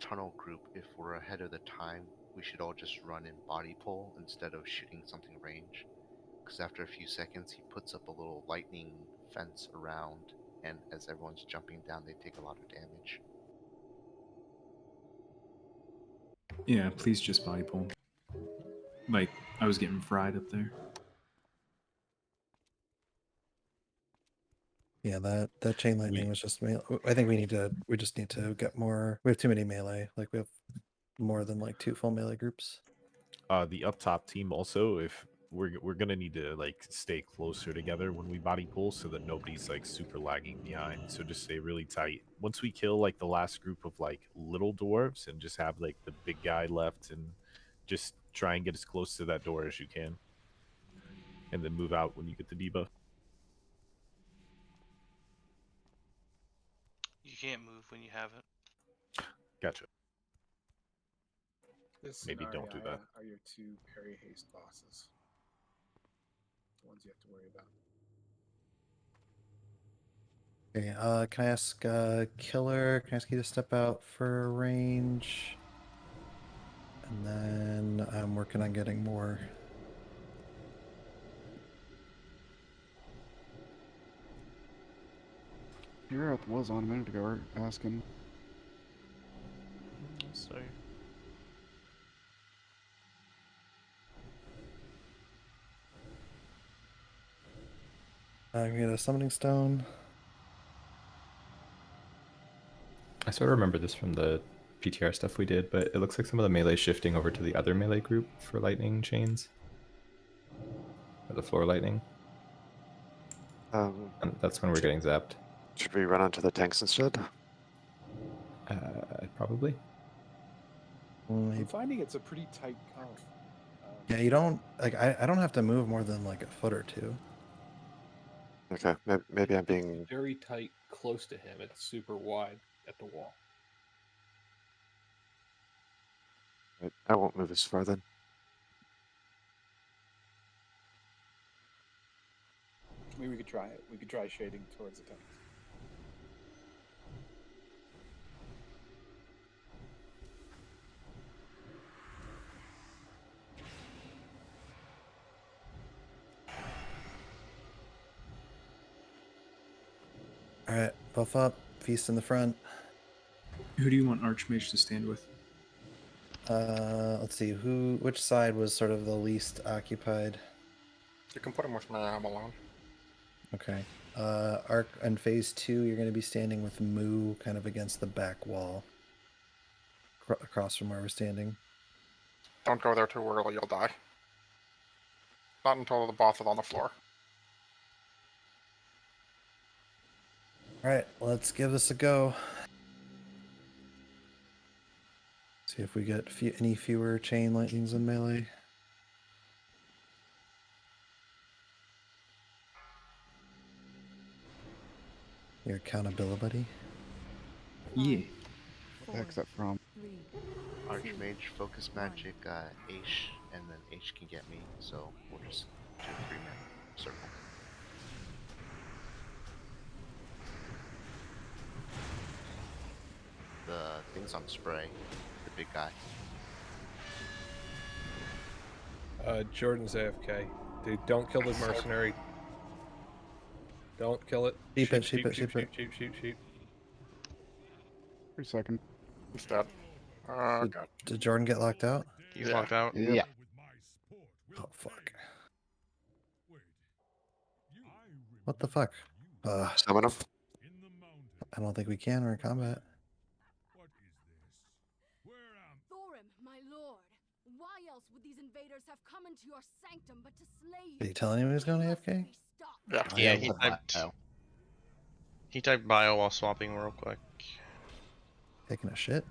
tunnel group, if we're ahead of the time, we should all just run in body pull instead of shooting something range. Because after a few seconds, he puts up a little lightning fence around, and as everyone's jumping down, they take a lot of damage. Yeah, please just body pull. Like, I was getting fried up there. Yeah, that chain lightning was just melee. I think we just need to get more. We have too many melee. Like we have more than like 2 full melee groups. The up top team also, if we're gonna need to like stay closer together when we body pull so that nobody's like super lagging behind. So just stay really tight. Once we kill like the last group of like little dwarves and just have like the big guy left, and just try and get as close to that door as you can, and then move out when you get the debuff. You can't move when you have it. Gotcha. This Maybe don't do that. Are your 2 parry haste bosses. The ones you have to worry about. Okay, can I ask Killer, can I ask you to step out for range? And then I'm working on getting more. Your Earth was on a minute ago asking. Sorry. I'm gonna get a summoning stone. I sort of remember this from the PTR stuff we did, but it looks like some of the melee shifting over to the other melee group for lightning chains. Or the floor lightning. And that's when we're getting zapped. Should we run onto the tanks instead? Probably. I'm finding it's a pretty tight cone. Yeah, you don't like. I don't have to move more than like a foot or 2. Okay, maybe I'm being Very tight, close to him. It's super wide at the wall. I won't move as far then. I mean, we could try it. We could try shading towards the tanks. All right, buff up, feast in the front. Who do you want Archmage to stand with? Let's see, which side was sort of the least occupied? You can put him with me, I'm alone. Okay. Arc and phase 2, you're going to be standing with Moo kind of against the back wall, across from where we're standing. Don't go there too early, you'll die. Not until the boss is on the floor. All right, let's give this a go. See if we get any fewer chain lightnings in melee. Your accountability. Yeah. What the heck's that from? Archmage, Focus Magic, Aish, and then Aish can get me, so we'll just do a 3-man circle. The thing's on spray, the big guy. Jordan's AFK. Dude, don't kill the mercenary. Don't kill it. Sheep it, sheep, sheep it, sheep, sheep it. sheep, sheep, sheep. 3 seconds. He's dead. Oh, God. Did Jordan get locked out? He's Yeah. locked out. Yeah. Oh, fuck. What the fuck? Summon him. I don't think we can. We're in combat. Thorim, my lord, why else would these invaders have come into your sanctum but to slay you? Did he tell anyone he was going AFK? Yeah. Yeah, he typed bio while swapping real quick. Taking a shit?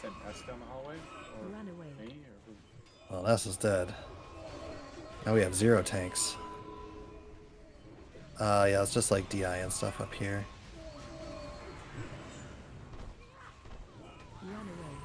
Send Ness down the hallway? Or Run away. me? Or who? Well, Ness is dead. Now we have 0 tanks. Yeah, it's just like DI and stuff up here. Run away.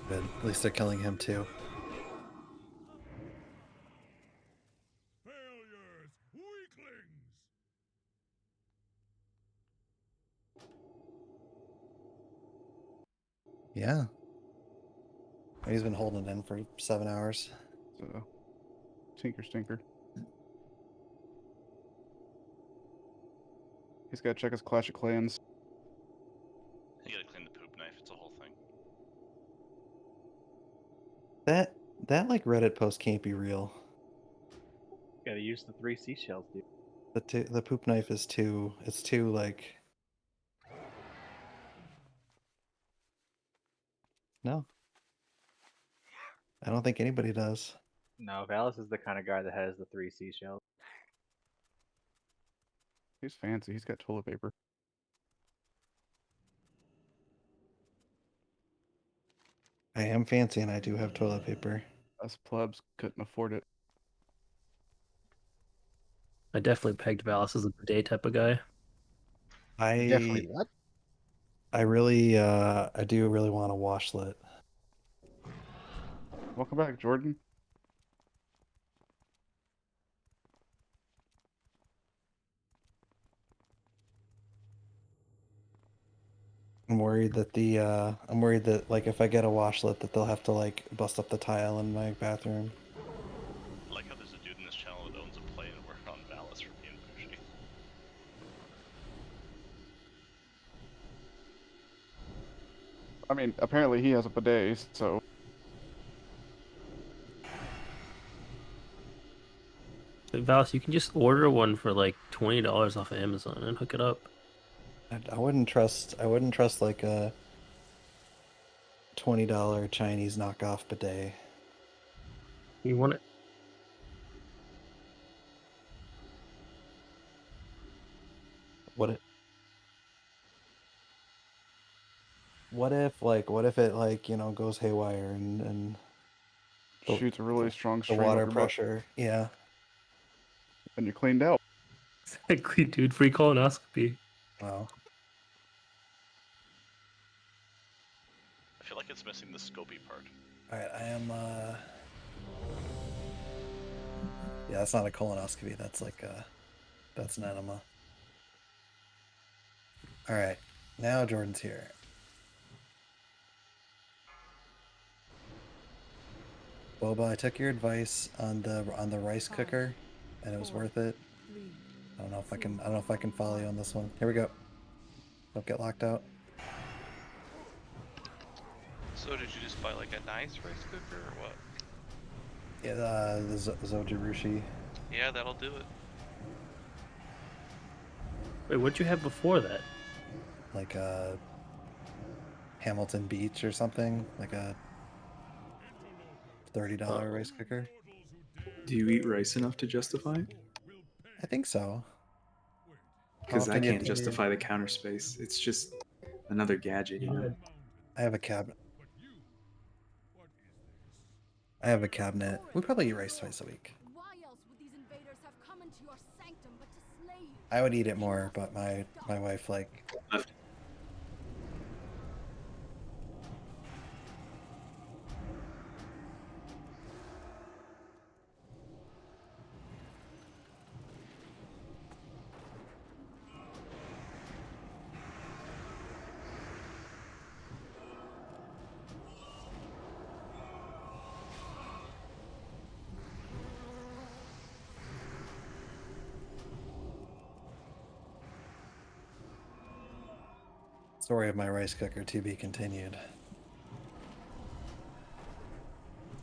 Good. At least they're killing him too. Failures, weaklings. Yeah. He's been holding in for 7 hours. So, tinker stinker. He's got to check his Clash of Clans. You gotta clean the poop knife. It's a whole thing. That like Reddit post can't be real. Gotta use the 3 seashells, dude. The poop knife is too. It's too like. No. I don't think anybody does. No, Valis is the kind of guy that has the 3 seashells. He's fancy. He's got toilet paper. I am fancy and I do have toilet paper. Us plebs couldn't afford it. I definitely pegged Valis as a bidet type of guy. I Definitely what? I really I do really want a washlet. Welcome back, Jordan. I'm worried that like if I get a washlet that they'll have to like bust up the tile in my bathroom. I like how there's a dude in this channel that owns a play and work on Valis for being pushy. I mean, apparently he has a bidet, so. Valis, you can just order one for like $20 off of Amazon and hook it up. I wouldn't trust like a $20 Chinese knockoff bidet. You want it? What if it like, you know, goes haywire and Shoots a really strong the string up water your butt. pressure. Yeah. And you're cleaned out. Exactly, dude. Free colonoscopy. Wow. I feel like it's missing the scopy part. Alright, I am yeah, that's not a colonoscopy, that's like that's an enema. Alright, now Jordan's here. Boba, I took your advice on the rice cooker and it was worth it. I don't know if I can follow you on this one. Here we go. Don't get locked out. So did you just buy like a nice rice cooker or what? Yeah, the Zojirushi. Yeah, that'll do it. Wait, what'd you have before that? Like a Hamilton Beach or something, like a $30 rice cooker. Do you eat rice enough to justify it? I think so. Because I often you- can't justify the counter space. It's just another gadget, you know? I have a cabinet. I have a cabinet. We probably eat rice twice a week. Why else would these invaders have come into your sanctum but to slay you? I would eat it more, but my wife like. Story of my rice cooker to be continued.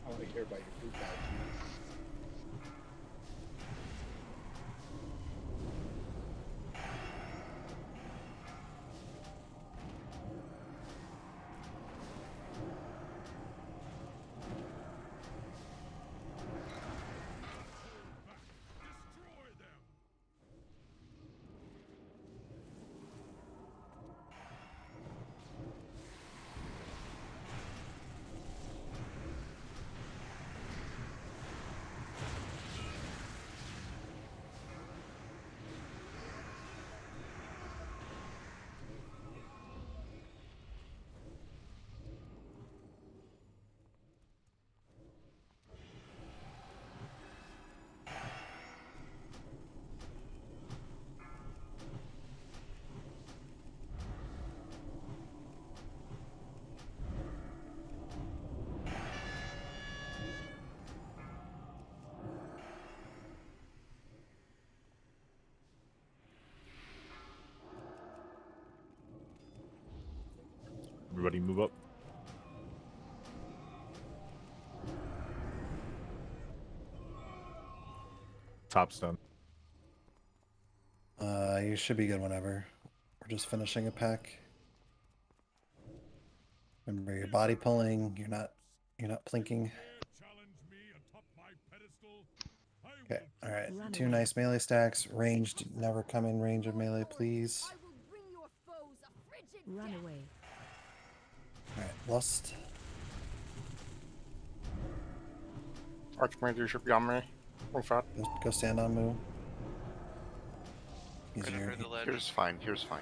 I want to hear about your food guide. Everybody move up. Top's done. You should be good whenever. We're just finishing a pack. Remember, your body pulling. You're not plinking. Okay. All right. 2 nice melee stacks. Ranged. Never come in range of melee, please. Run away. All right. Lust. Archmage, you should be on me. Move out. Go stand on Moo. Here's fine. Here's fine.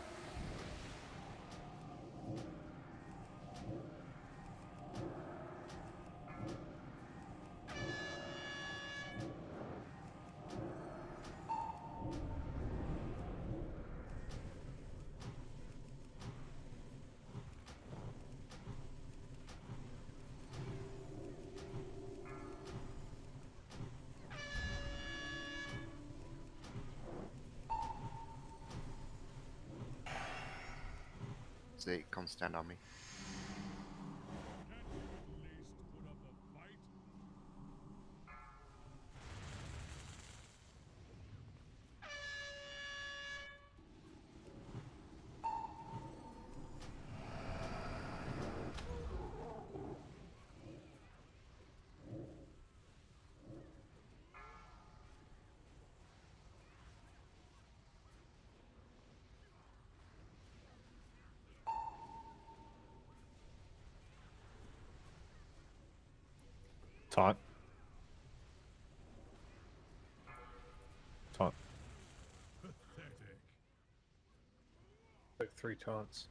Zay, come stand on me. Taunt. Taunt. Like 3 taunts.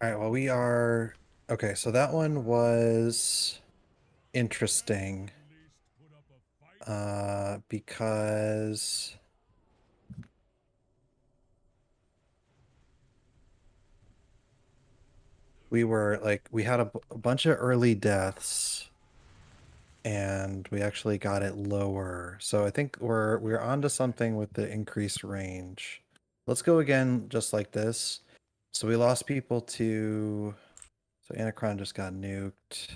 All right. Well, we are. Okay. So that one was interesting. Because we were like, we had a bunch of early deaths and we actually got it lower. So I think we're onto something with the increased range. Let's go again just like this. So we lost people to, so Anacron just got nuked.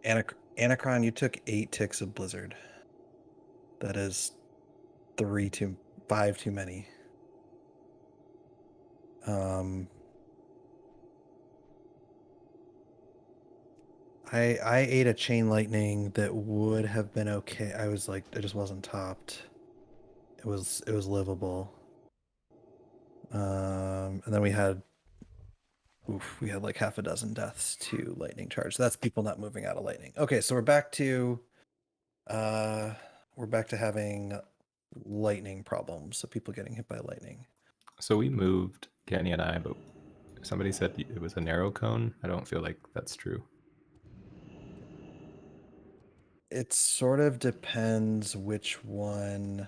Anacron, you took 8 ticks of Blizzard. That is 5 too many. I ate a chain lightning that would have been okay. I was like, it just wasn't topped. It was livable. And then we had like half a dozen deaths to lightning charge. That's people not moving out of lightning. Okay, so we're back to having lightning problems. So people getting hit by lightning. So we moved, Kenny and I, but somebody said it was a narrow cone. I don't feel like that's true. It sort of depends which one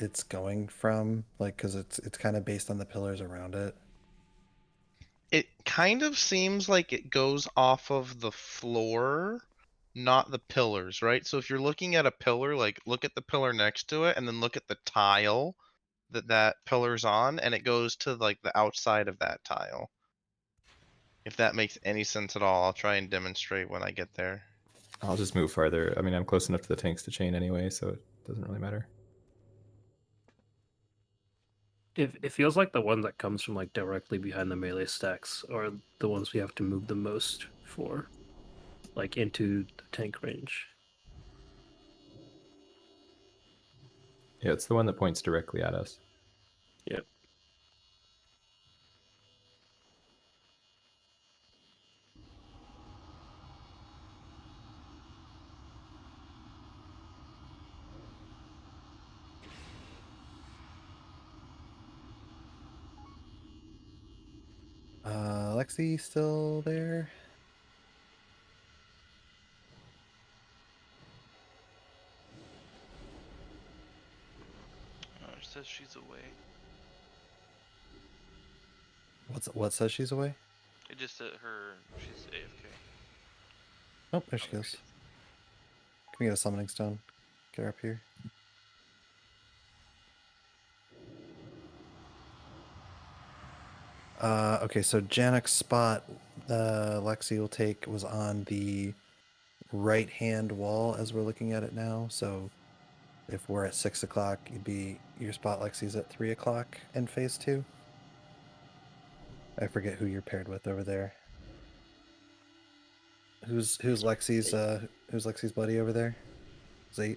it's going from, like, because it's kind of based on the pillars around it. It kind of seems like it goes off of the floor, not the pillars, right? So if you're looking at a pillar, like look at the pillar next to it and then look at the tile that pillar's on, and it goes to like the outside of that tile. If that makes any sense at all, I'll try and demonstrate when I get there. I'll just move farther. I mean, I'm close enough to the tanks to chain anyway, so it doesn't really matter. It feels like the one that comes from like directly behind the melee stacks are the ones we have to move the most for, like into the tank range. Yeah, it's the one that points directly at us. Yep. Lexi still there? It says she's away. What says she's away? It just said she's AFK. Oh, there she goes. Can we get a summoning stone? Get her up here. Okay, so Janek's spot Lexi will take was on the right-hand wall as we're looking at it now. So if we're at 6 o'clock, you'd be your spot Lexi's at 3 o'clock in phase 2. I forget who you're paired with over there. Who's Lexi's buddy over there? Zate.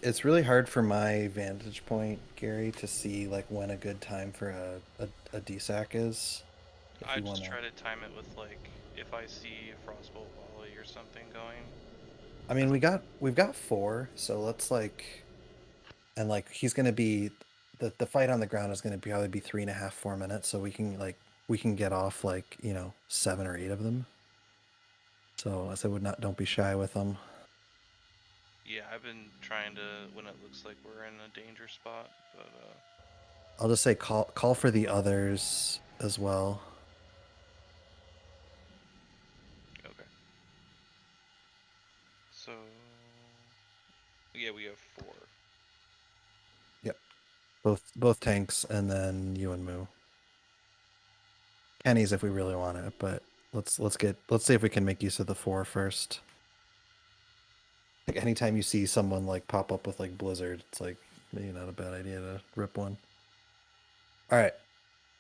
It's really hard for my vantage point, Gary, to see like when a good time for a DSAC is. I just try to time it with like if I see a Frostbolt volley or something going. I mean, we've got 4, so let's like, and like he's gonna be the fight on the ground is gonna probably be 3.5, 4 minutes, so we can get off like 7 or 8 of them. So I said, don't be shy with them. Yeah, I've been trying to when it looks like we're in a danger spot, but I'll just say call for the others as well. okay. So yeah, we have 4. Yep. Both tanks and then you and Moo. Kenny's if we really want it, but let's see if we can make use of the 4 first. Like anytime you see someone like pop up with like Blizzard, it's like maybe not a bad idea to rip one. All right,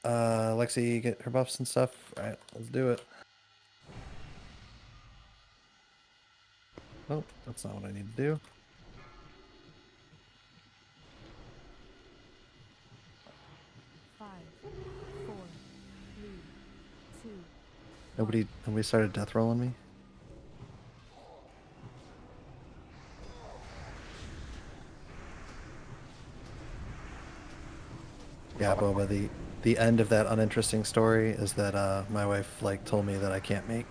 Lexi, get her buffs and stuff. All right, let's do it. Oh, that's not what I need to do. Nobody started death rolling me. Yeah, Boba. The end of that uninteresting story is that my wife like told me that I can't make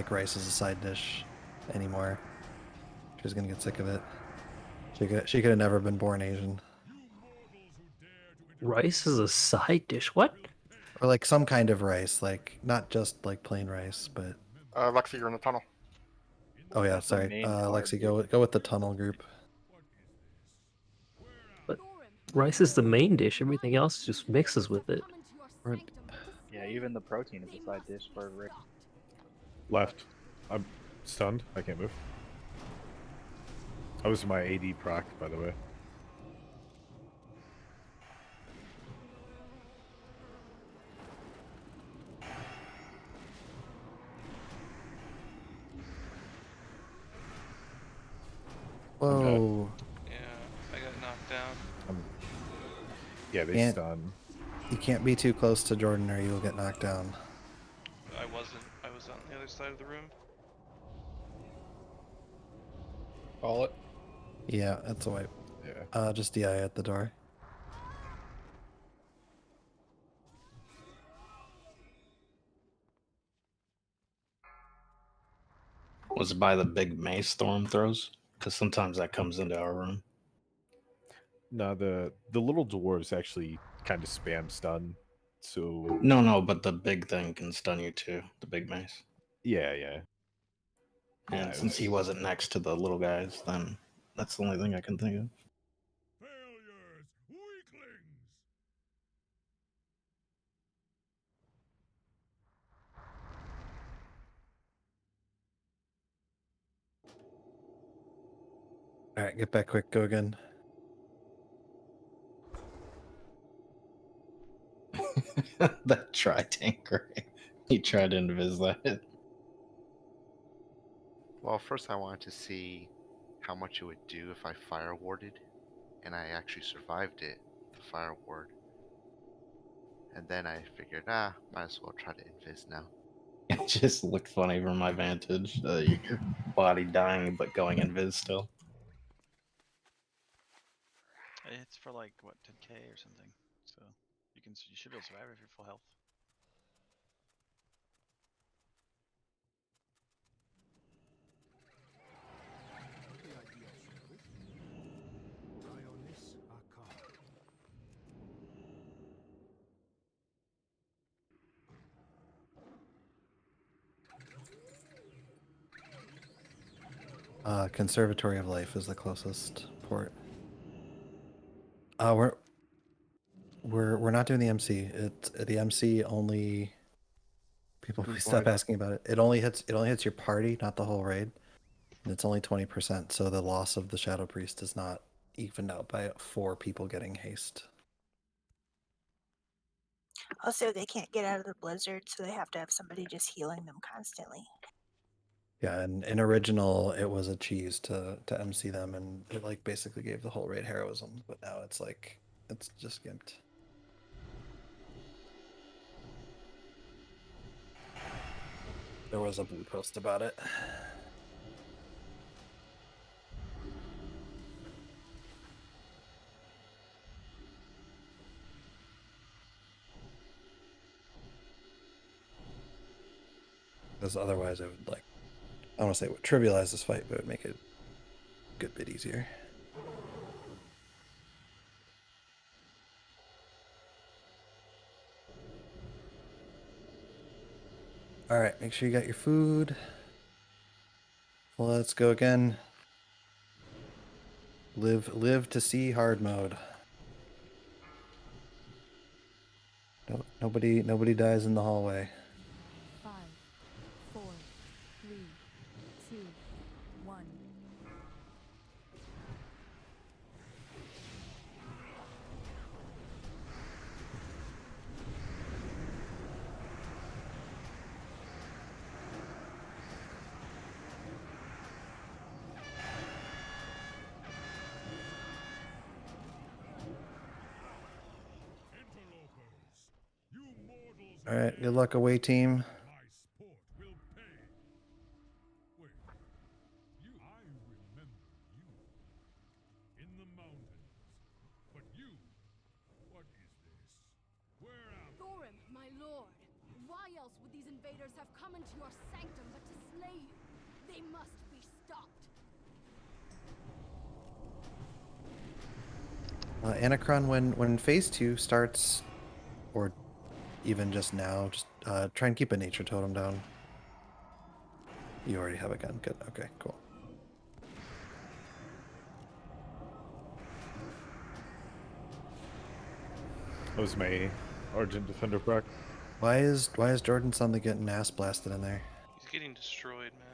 rice as a side dish anymore. She was gonna get sick of it. She could have never been born Asian. Rice is a side dish. What? Or like some kind of rice, like not just like plain rice, but. Lexi, you're in the tunnel. Oh yeah, That's the sorry. main carb, Lexi, dude. go with the tunnel group. But rice is the main dish. Everything else just mixes with it. Yeah, even the protein is a side dish for Rick. Left. I'm stunned. I can't move. I was my AD proc, by the way. Whoa. Yeah, I got knocked down. Yeah, they Can't- stun. You can't be too close to Jordan or you'll get knocked down. I wasn't. I was on the other side of the room. Call it. Yeah, that's a wipe. Yeah. Just DI at the door. Was it by the big mace Thorm throws? Because sometimes that comes into our room. No, the little dwarves actually kind of spam stun. So No, but the big thing can stun you too. The big mace. yeah. And Yeah, since he wasn't next to the little guys, then that's the only thing I can think of. Alright, get back quick, go again. That tri-tank, right? He tried to invis that. Well, first I wanted to see how much it would do if I fire warded, and I actually survived it, the fire ward. And then I figured, might as well try to invis now. It just looked funny from my vantage. Your body dying but going invis still. It's for like what 10k or something, so you should be able to survive if you're full health. Conservatory of Life is the closest port. We're not doing the MC. It's the MC only. People please stop asking about it. It only hits your party, not the whole raid. And it's only 20%, so the loss of the Shadow Priest is not evened out by 4 people getting haste. Also, they can't get out of the blizzard, so they have to have somebody just healing them constantly. Yeah, and in original, it was a cheese to MC them, and it like basically gave the whole raid heroism. But now it's like it's just gimped. There was a blue post about it. Because otherwise, it would like, I don't want to say it would trivialize this fight, but it would make it a good bit easier. All right, make sure you got your food. Let's go again. Live to see hard mode. Nobody dies in the hallway. 5, 4, 3, 2, 1. All right, good luck away team. the mountains. But you, what is this? Where am Thorim, my lord, why else would these invaders have come into your sanctum but to slay you? They must be stopped. Anacron, when phase 2 starts, or even just now, just try and keep a nature totem down. You already have a gun. Good. Okay, cool. That was my Argent Defender proc. Why is Jordan suddenly getting ass blasted in there? He's getting destroyed, man.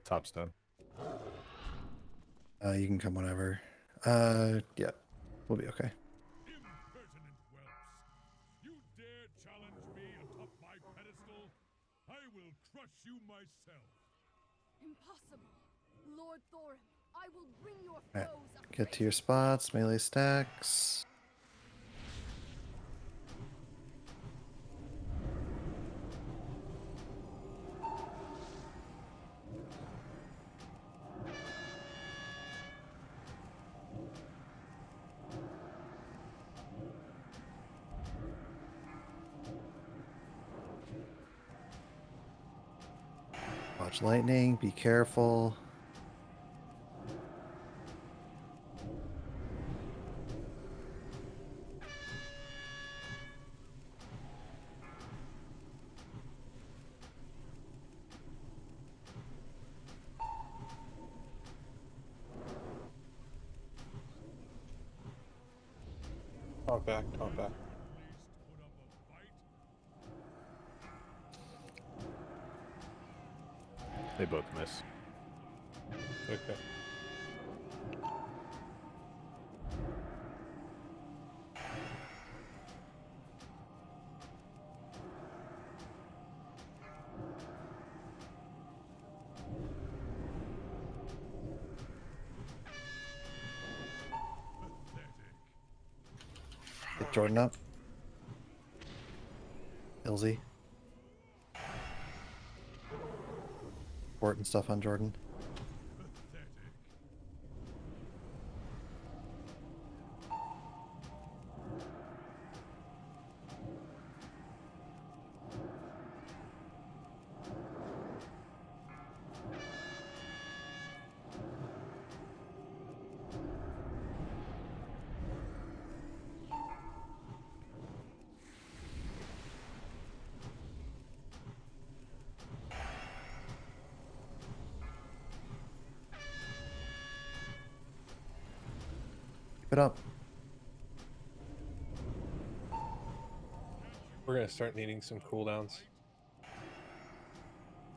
Top's done. You can come whenever. Yeah, we'll be okay. impertinent whelps? You dare challenge me atop my pedestal? I will crush you myself. Impossible. Lord Thorim, I will bring your Alright, foes up. get to your spots, melee stacks. Watch lightning, be careful. Talk back, talk back. They both miss. Okay. Get Jordan up. Ilzy. Important stuff on Jordan. Keep it up. We're gonna start needing some cooldowns.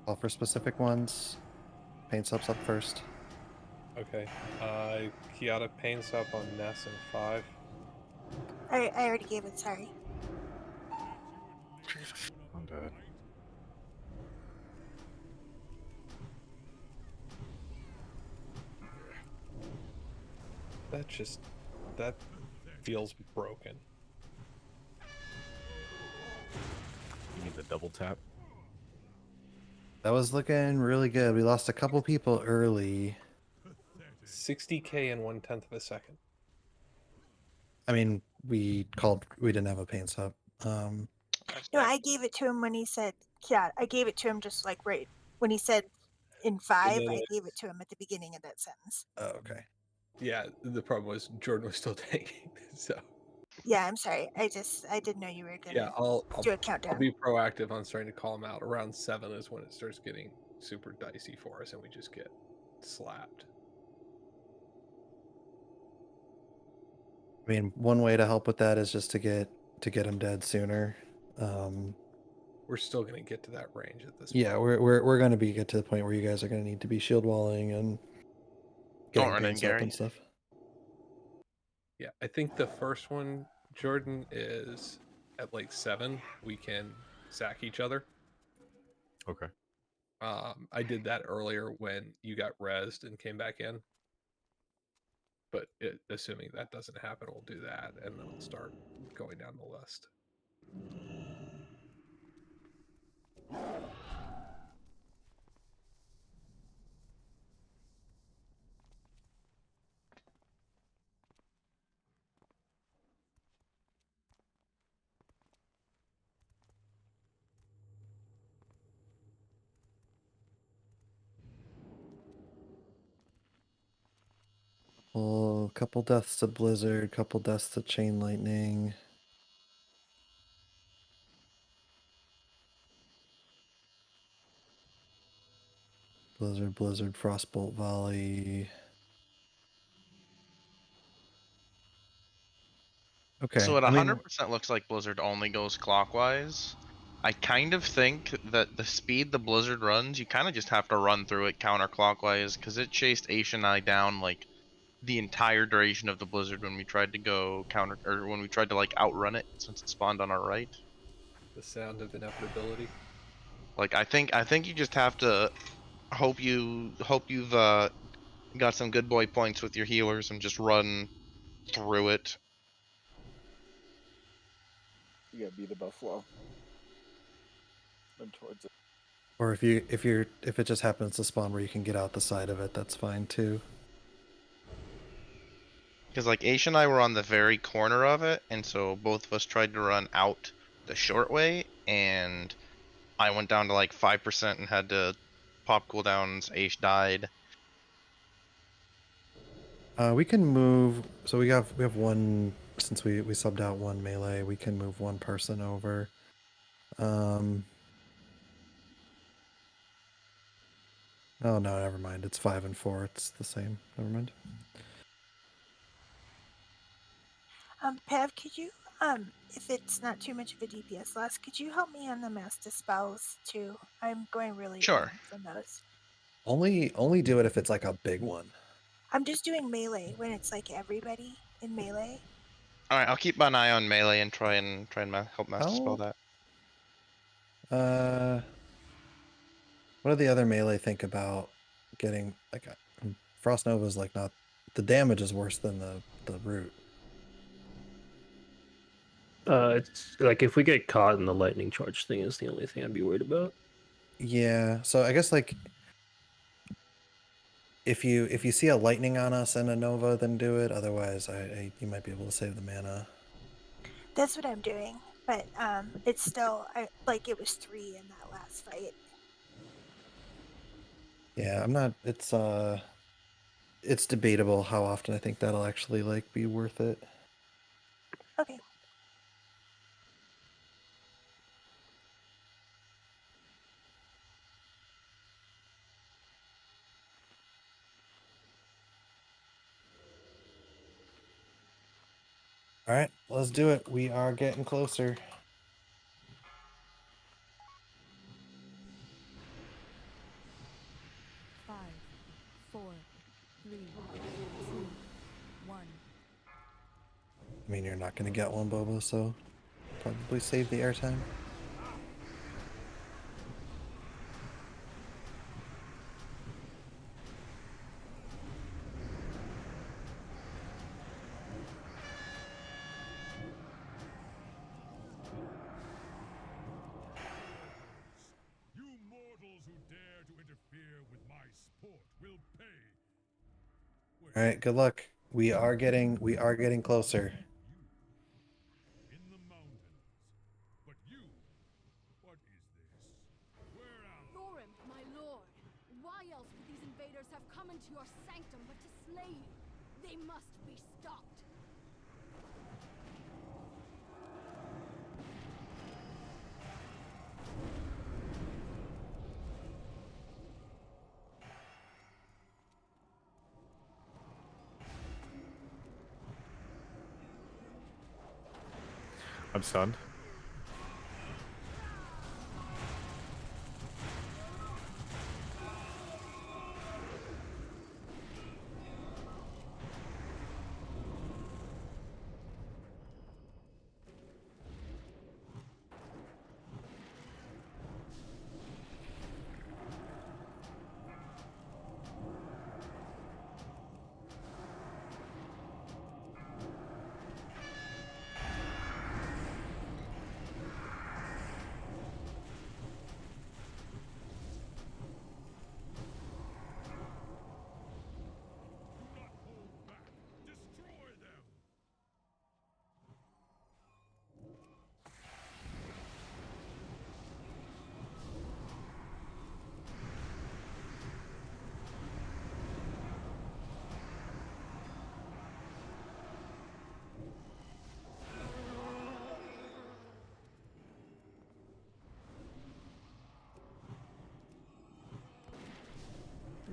All for specific ones. Paint subs up first. Okay. Kiata paints up on Ness in 5. I already gave it, sorry. I'm dead. That feels broken. need the double tap. That was looking really good. We lost a couple people early. 60k in 1/10 of a second. I mean, we didn't have a pain sub. No, I gave it to him when he said, yeah, I gave it to him just like right when he said in 5, then I gave it to him at the beginning of that sentence. Oh, okay. Yeah, the problem was Jordan was still tanking, so Yeah, I'm sorry. I didn't know you were gonna yeah, I'll do a countdown. be proactive on starting to call him out. Around 7 is when it starts getting super dicey for us, and we just get slapped. I mean, one way to help with that is just to get him dead sooner. We're still gonna get to that range at this Yeah, point. we're gonna get to the point where you guys are gonna need to be shield walling and Don't getting run in, pain sub Gary. and stuff. Yeah, I think the first one, Jordan, is at like 7. We can sack each other. Okay. I did that earlier when you got rezzed and came back in. But assuming that doesn't happen, we'll do that, and then I'll start going down the list. Well, a couple deaths to Blizzard, couple deaths to Chain Lightning. Blizzard, Frostbolt Volley. Okay. So it I 100% looks like Blizzard only goes clockwise. I kind of think that the speed the Blizzard runs, you kind of just have to run through it counterclockwise, because it chased Aish and I down like the entire duration of the Blizzard when we tried to go when we tried to like outrun it since it spawned on our right. The sound of inevitability. Like I think you just have to hope you've got some good boy points with your healers and just run through it. You gotta be the buffalo. Run towards it. Or if it just happens to spawn where you can get out the side of it, that's fine too. Because like Aish and I were on the very corner of it, and so both of us tried to run out the short way, and I went down to like 5% and had to pop cooldowns. Aish died. We can move. So we have one, since we subbed out one melee. We can move one person over. Oh no, never mind. It's 5 and 4. It's the same. Never mind. Pav, could you, if it's not too much of a DPS loss, could you help me on the mass dispels too? I'm going really Sure from those. Only do it if it's like a big one. I'm just doing melee when it's like everybody in melee. All right, I'll keep an eye on melee and try and help master spell that. What do the other melee think about getting like Frost Nova's like not the damage is worse than the root. It's like if we get caught in the lightning charge thing is the only thing I'd be worried about. Yeah, so I guess like if you see a lightning on us and a Nova, then do it. Otherwise, you might be able to save the mana. That's what I'm doing, but it's still like it was 3 in that last fight. Yeah, I'm not. It's debatable how often I think that'll actually like be worth it. Okay. All right, let's do it. We are getting closer. Five, 4, 3, 2, 1. I mean, you're not going to get one, Bobo, so probably save the airtime. All right, good luck. We are getting closer. Thorin, my lord, why else would these invaders have come into your sanctum but to slay you? They must be stopped. I'm stunned.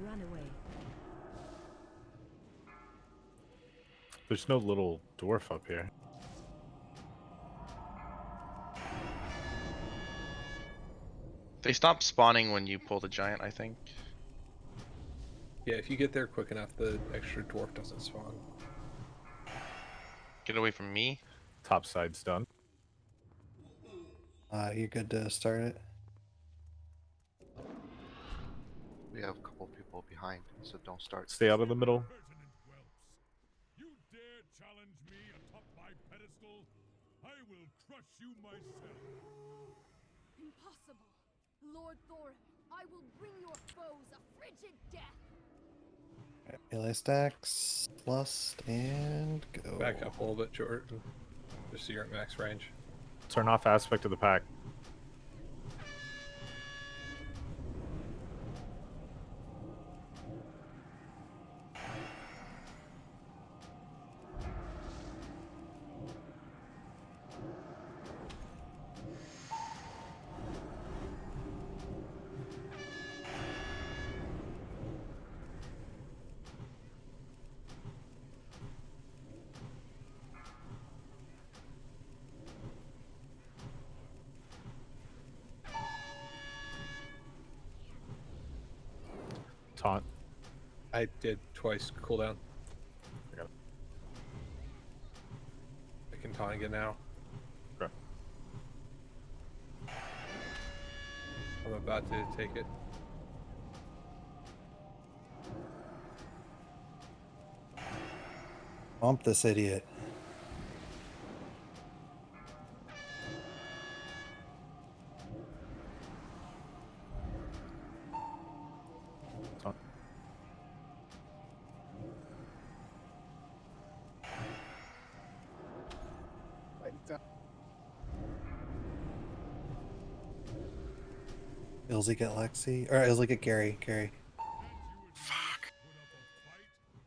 Run away. There's no little dwarf up here. They stop spawning when you pull the giant, I think. Yeah, if you get there quick enough, the extra dwarf doesn't spawn. Get away from me. Top side's done. You're good to start it. We have a couple people behind, so don't start. Stay out of the middle. You dare challenge me atop my pedestal? I will crush you myself. Impossible. Lord Thorin, I will bring your foes a frigid death. Melee stacks, lust, and go. Back up a little bit, Jordan. Just so you're at max range. Turn off aspect of the pack. Taunt. I did twice cooldown. I can taunt again now. Okay. I'm about to take it. Bump this idiot. Taunt. Ilzy get Lexi, or Ilzy get Gary. Fuck.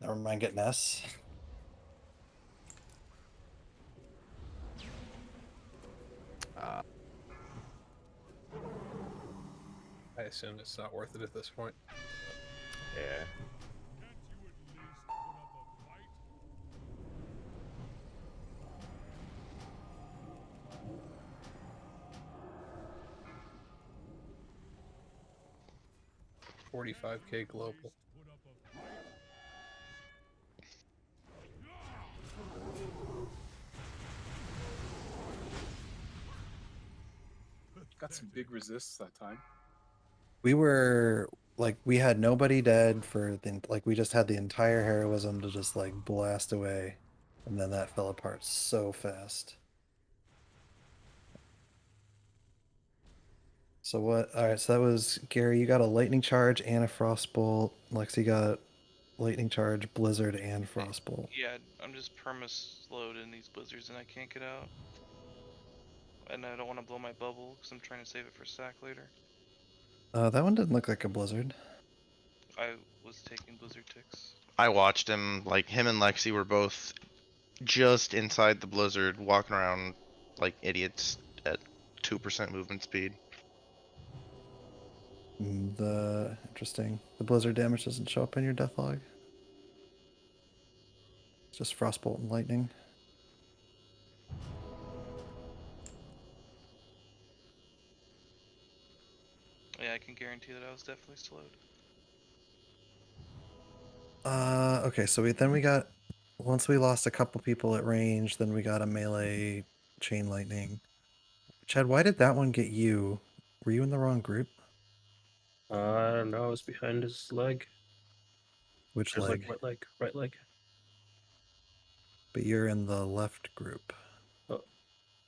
Never mind, get Ness. I assume it's not worth it at this point. Yeah. 45k global. Got some big resists that time. We were like, we had nobody dead for we just had the entire heroism to just like blast away, and then that fell apart so fast. So what? All right, so that was Gary. You got a lightning charge and a frostbolt. Lexi got lightning charge, blizzard, and frostbolt. Yeah, I'm just perma-slowed in these blizzards and I can't get out. And I don't want to blow my bubble because I'm trying to save it for sack later. That one didn't look like a blizzard. I was taking blizzard ticks. I watched him. Like him and Lexi were both just inside the blizzard, walking around like idiots at 2% movement speed. Interesting. The blizzard damage doesn't show up in your death log. It's just frostbolt and lightning. Yeah, I can guarantee that I was definitely slowed. Okay, so we got once we lost a couple people at range, then we got a melee chain lightning. Chad, why did that one get you? Were you in the wrong group? No, I was behind his leg. Which There's leg? like right leg. But you're in the left group. Oh,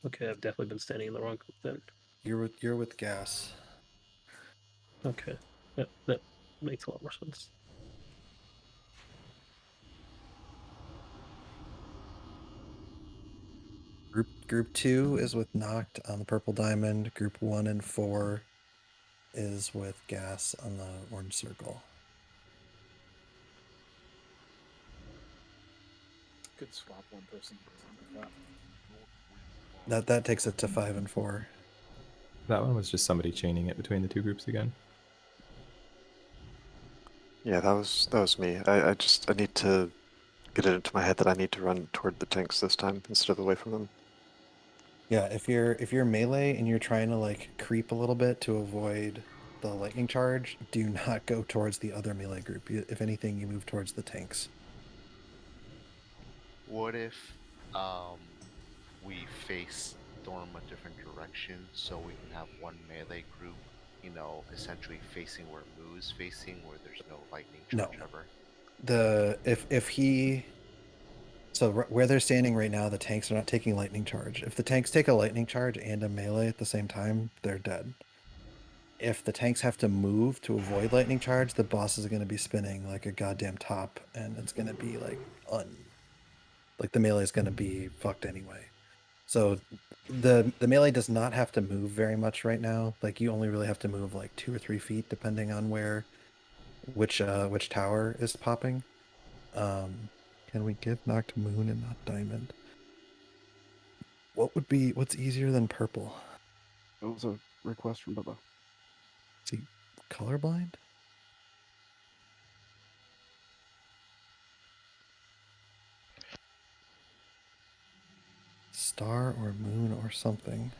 okay. I've definitely been standing in the wrong group then. You're with gas. Okay, that makes a lot more sense. Group 2 is with Knocked on the purple diamond. Group 1 and 4 is with gas on the orange circle. Could swap one person for something like That takes it to 5 and 4. That one was just somebody chaining it between the two groups again. Yeah, that was me. I need to get it into my head that I need to run toward the tanks this time instead of away from them. Yeah, if you're melee and you're trying to like creep a little bit to avoid the lightning charge, do not go towards the other melee group. If anything, you move towards the tanks. What if we face Storm a different direction so we can have one melee group, you know, essentially facing where Moo's facing, where there's no lightning charge ever? Where they're standing right now, the tanks are not taking lightning charge. If the tanks take a lightning charge and a melee at the same time, they're dead. If the tanks have to move to avoid lightning charge, the boss is going to be spinning like a goddamn top, and it's going to be like the melee is going to be fucked anyway. So the melee does not have to move very much right now. Like you only really have to move like 2 or 3 feet depending on which tower is popping. Can we give Knocked Moon and not Diamond? What's easier than purple? It was a request from Bubba. Is he colorblind? Star or moon or something.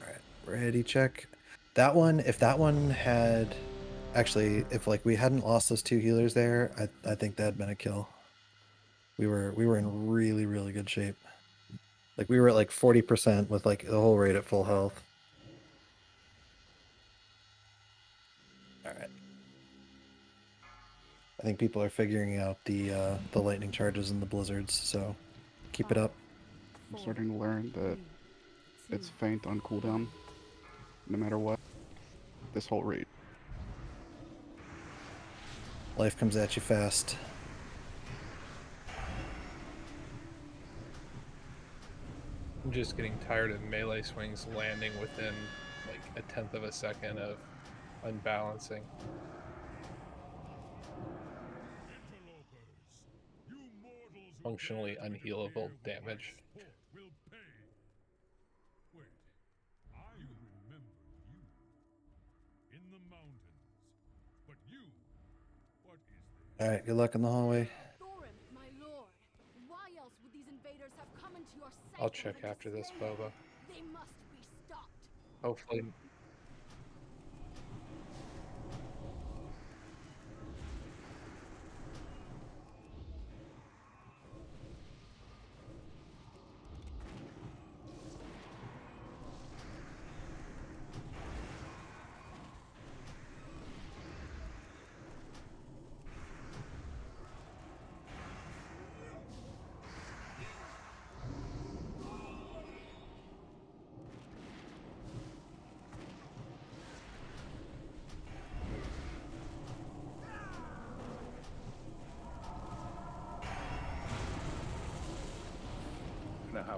Alright, ready check. That one, if that one had actually, if like we hadn't lost those 2 healers there, I think that had been a kill. We were in really, really good shape. Like we were at like 40% with like the whole raid at full health. Alright. I think people are figuring out the lightning charges and the blizzards, so keep it up. I'm starting to learn that it's faint on cooldown, no matter what. This whole raid. Life comes at you fast. I'm just getting tired of melee swings landing within like 1/10 of a second of unbalancing. Functionally unhealable damage. Alright, good luck in the hallway. I'll check after this, Boba. They must be stopped. Hopefully.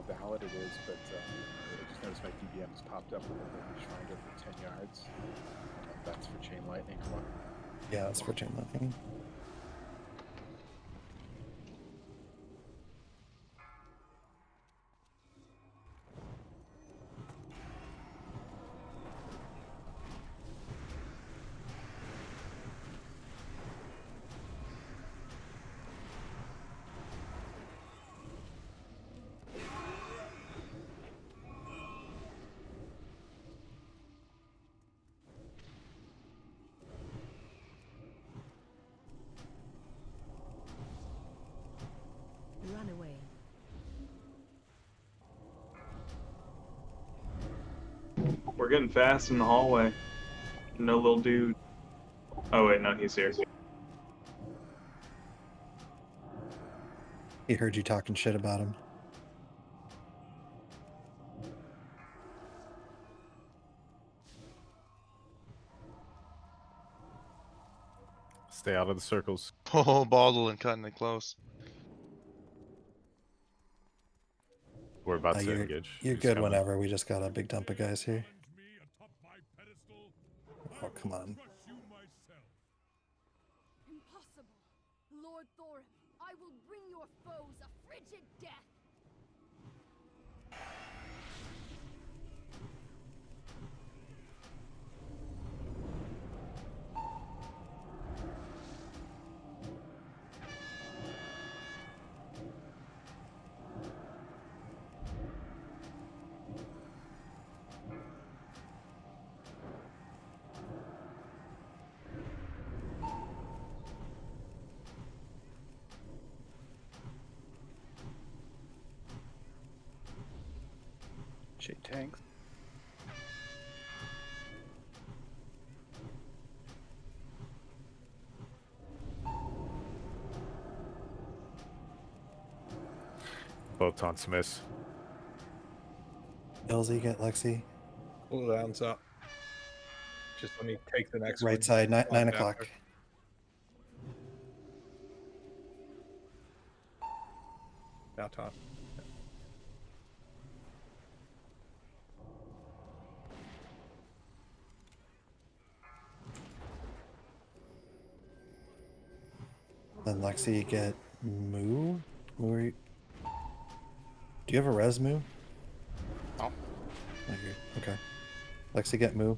how valid it is, but I just noticed my DBM has popped up with a rangefinder for 10 yards. I don't know if that's for chain lightning or what. Yeah, it's for chain lightning. Run away. We're getting fast in the hallway. No little dude. Oh wait, no, he's here. He heard you talking shit about him. Stay out of the circles. Oh, Bottle and cutting it close. We're about to You're, engage. you're He's good coming. whenever. We just got a big dump of guys here. Oh, come on. Impossible. Lord Thorin, I will bring your foes a frigid death. Shit tanks. Both taunts miss. Ilzy, get Lexi. Cooldown's up. Just let me take the next Right one. side, 9 After. o'clock. Now taunt. Then Lexi, get Moo. Moo, do you have a res Moo? No. Oh, you're, okay. Lexi, get Moo.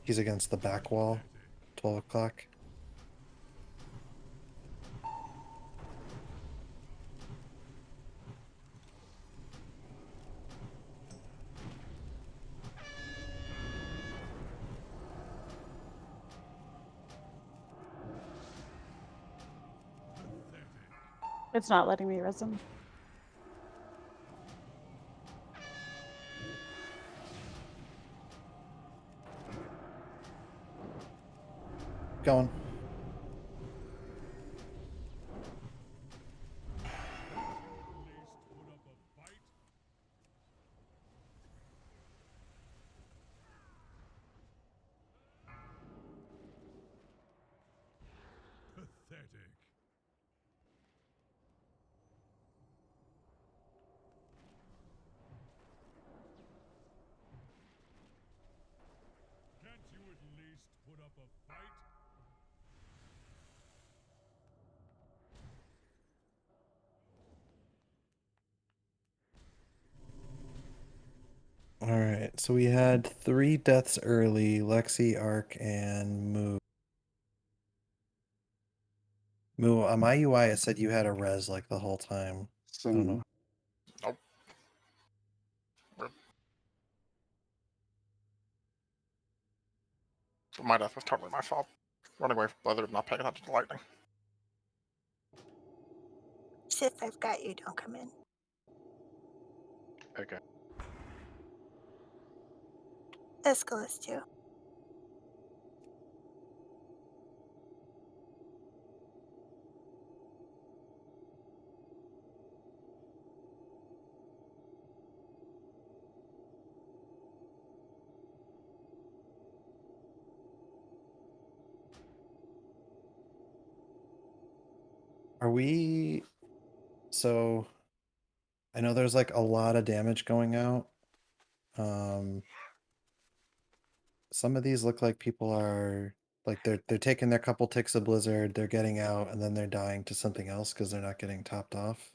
He's against the back wall. 12 o'clock. It's not letting me res him. Going. Pathetic. Can't you at least put up a fight? Alright, so we had 3 deaths early. Lexi, Arc, and Moo. Moo, on my UI it said you had a res like the whole time. I don't know. Nope. My death was totally my fault. Running away from Blizzard, not paying attention to lightning. Sith, I've got you. Don't come in. Okay. Escalus too. Are we? So, I know there's like a lot of damage going out. Some of these look like people are like they're taking their couple ticks of blizzard, they're getting out, and then they're dying to something else because they're not getting topped off.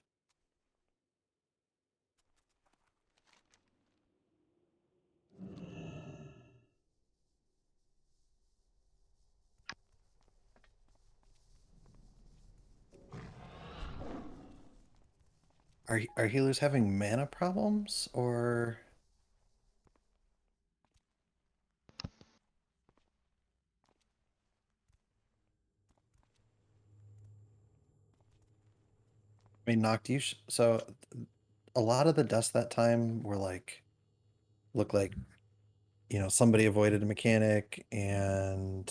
Are healers having mana problems or? I mean, knocked you. So a lot of the deaths that time were like, look like, somebody avoided a mechanic and,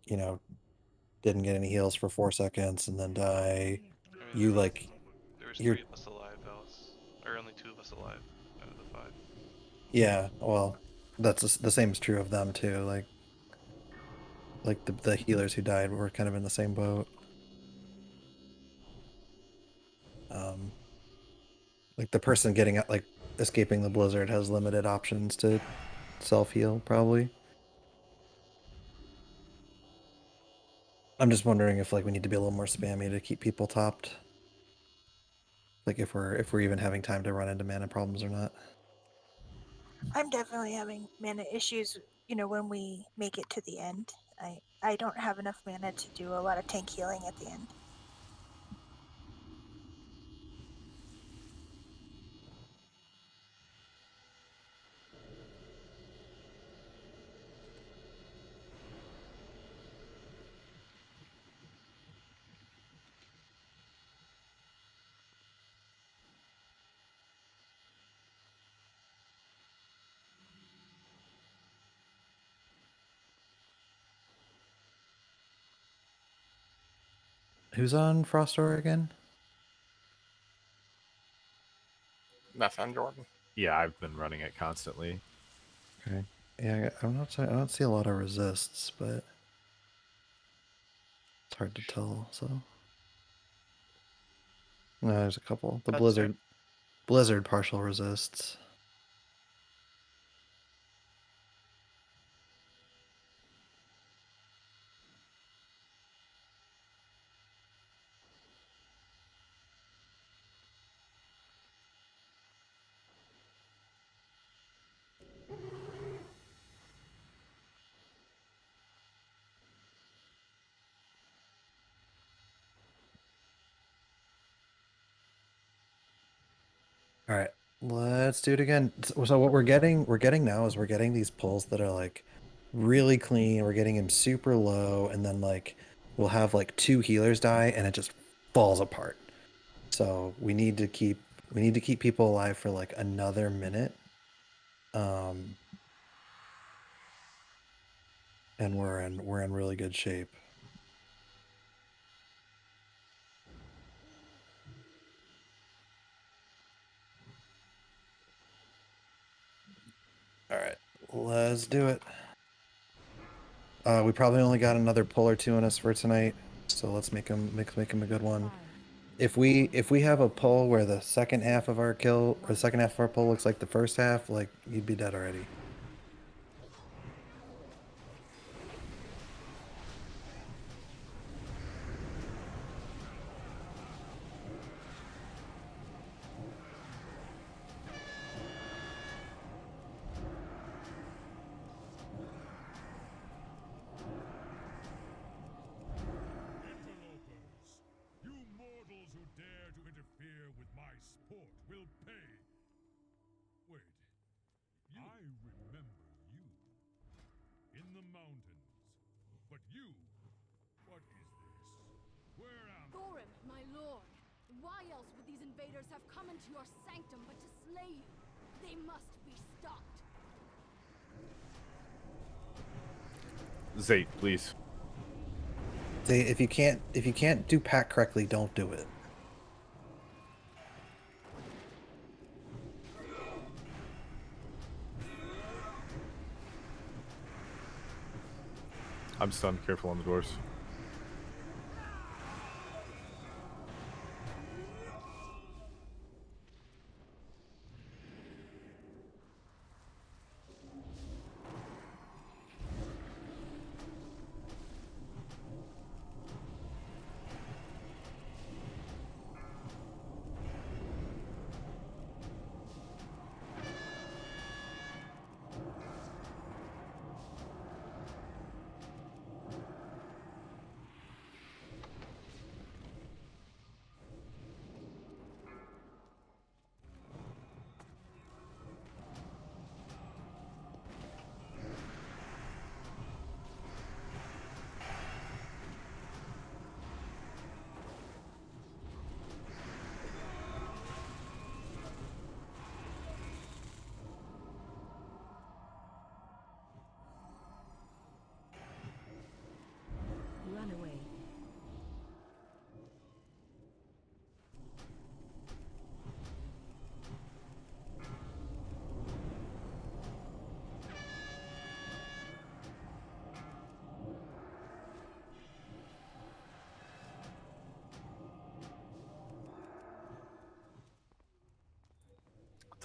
didn't get any heals for 4 seconds and then die. I mean, You like, there was you're, 3 of us alive, Alice. Or only 2 of us alive out of the 5. yeah, well, that's the same is true of them too. Like the healers who died were kind of in the same boat. Like the person getting out, like escaping the blizzard has limited options to self heal, probably. I'm just wondering if like we need to be a little more spammy to keep people topped. Like if we're even having time to run into mana problems or not. I'm definitely having mana issues, when we make it to the end. I don't have enough mana to do a lot of tank healing at the end. Who's on Frost Aura again? Nothing, Jordan. Yeah, I've been running it constantly. Okay. Yeah, I don't see a lot of resists, but it's hard to tell. So no, there's a couple. The That's fair. blizzard partial resists. All right, let's do it again. So what we're getting now is we're getting these pulls that are like really clean. We're getting him super low, and then like we'll have like 2 healers die, and it just falls apart. So we need to keep people alive for like another minute. And we're in really good shape. All right, let's do it. We probably only got another pull or 2 in us for tonight, so let's make him a good one. If we have a pull where the second half of our kill or the second half of our pull looks like the first half, like you'd be dead already. You mortals who dare to interfere with my sport will pay. Wait, I remember you. In the mountains. But you, what is this? Where am I? Thorim, my lord, why else would these invaders have come into your sanctum but to slay you? They must be stopped. Zate, please. Say if you can't do pack correctly, don't do it. I'm stunned. Careful on the doors.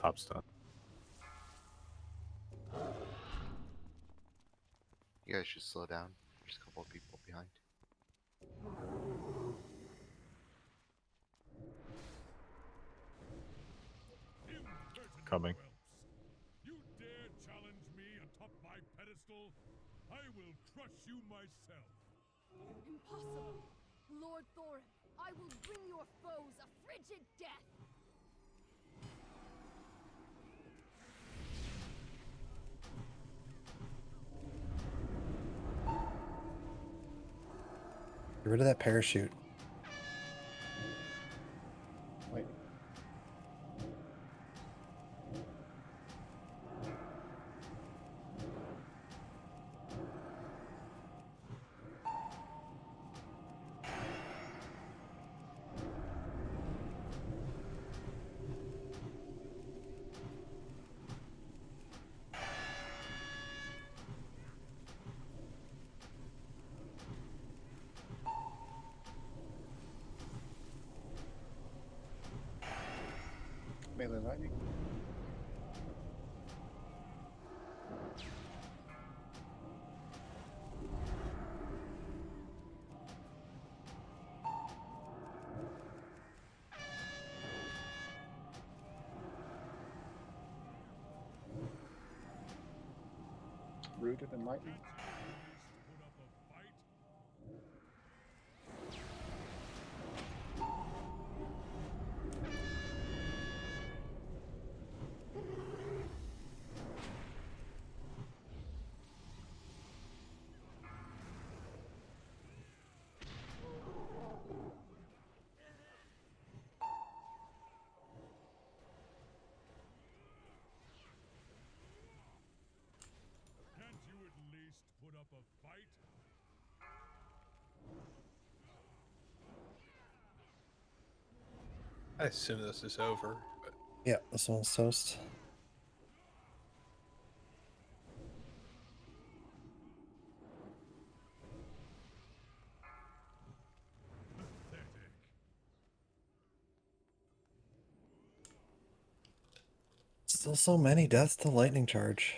top stun. You guys should slow down. There's a couple of people behind. Coming. You dare challenge me atop my pedestal? I will crush you myself. Impossible! Lord Thorin, I will bring your foes a frigid death! Get rid of that parachute. Wait. Melee lightning. Rooted in lightning. Can't you at least put up a fight? I assume this is over. But... Yeah, this one's toast. Still so many deaths to lightning charge.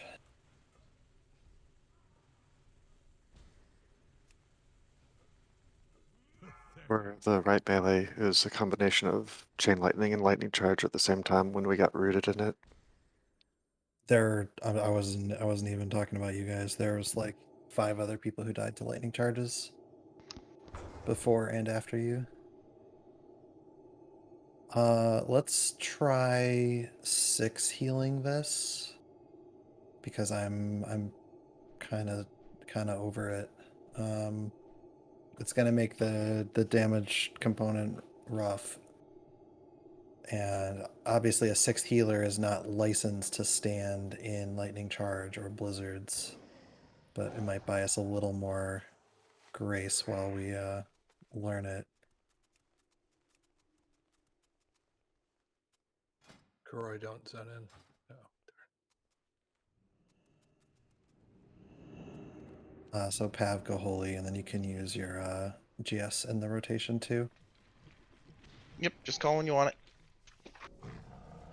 Where the right melee is a combination of chain lightning and lightning charge at the same time when we got rooted in it. I wasn't even talking about you guys. There was like 5 other people who died to lightning charges before and after you. Let's try 6 healing this because I'm kind of over it. It's gonna make the damage component rough, and obviously a 6th healer is not licensed to stand in lightning charge or blizzards, but it might buy us a little more grace while we learn it. Kuroi, don't zone in. No. So Pav, go holy, and then you can use your GS in the rotation too. Yep, just call when you want it.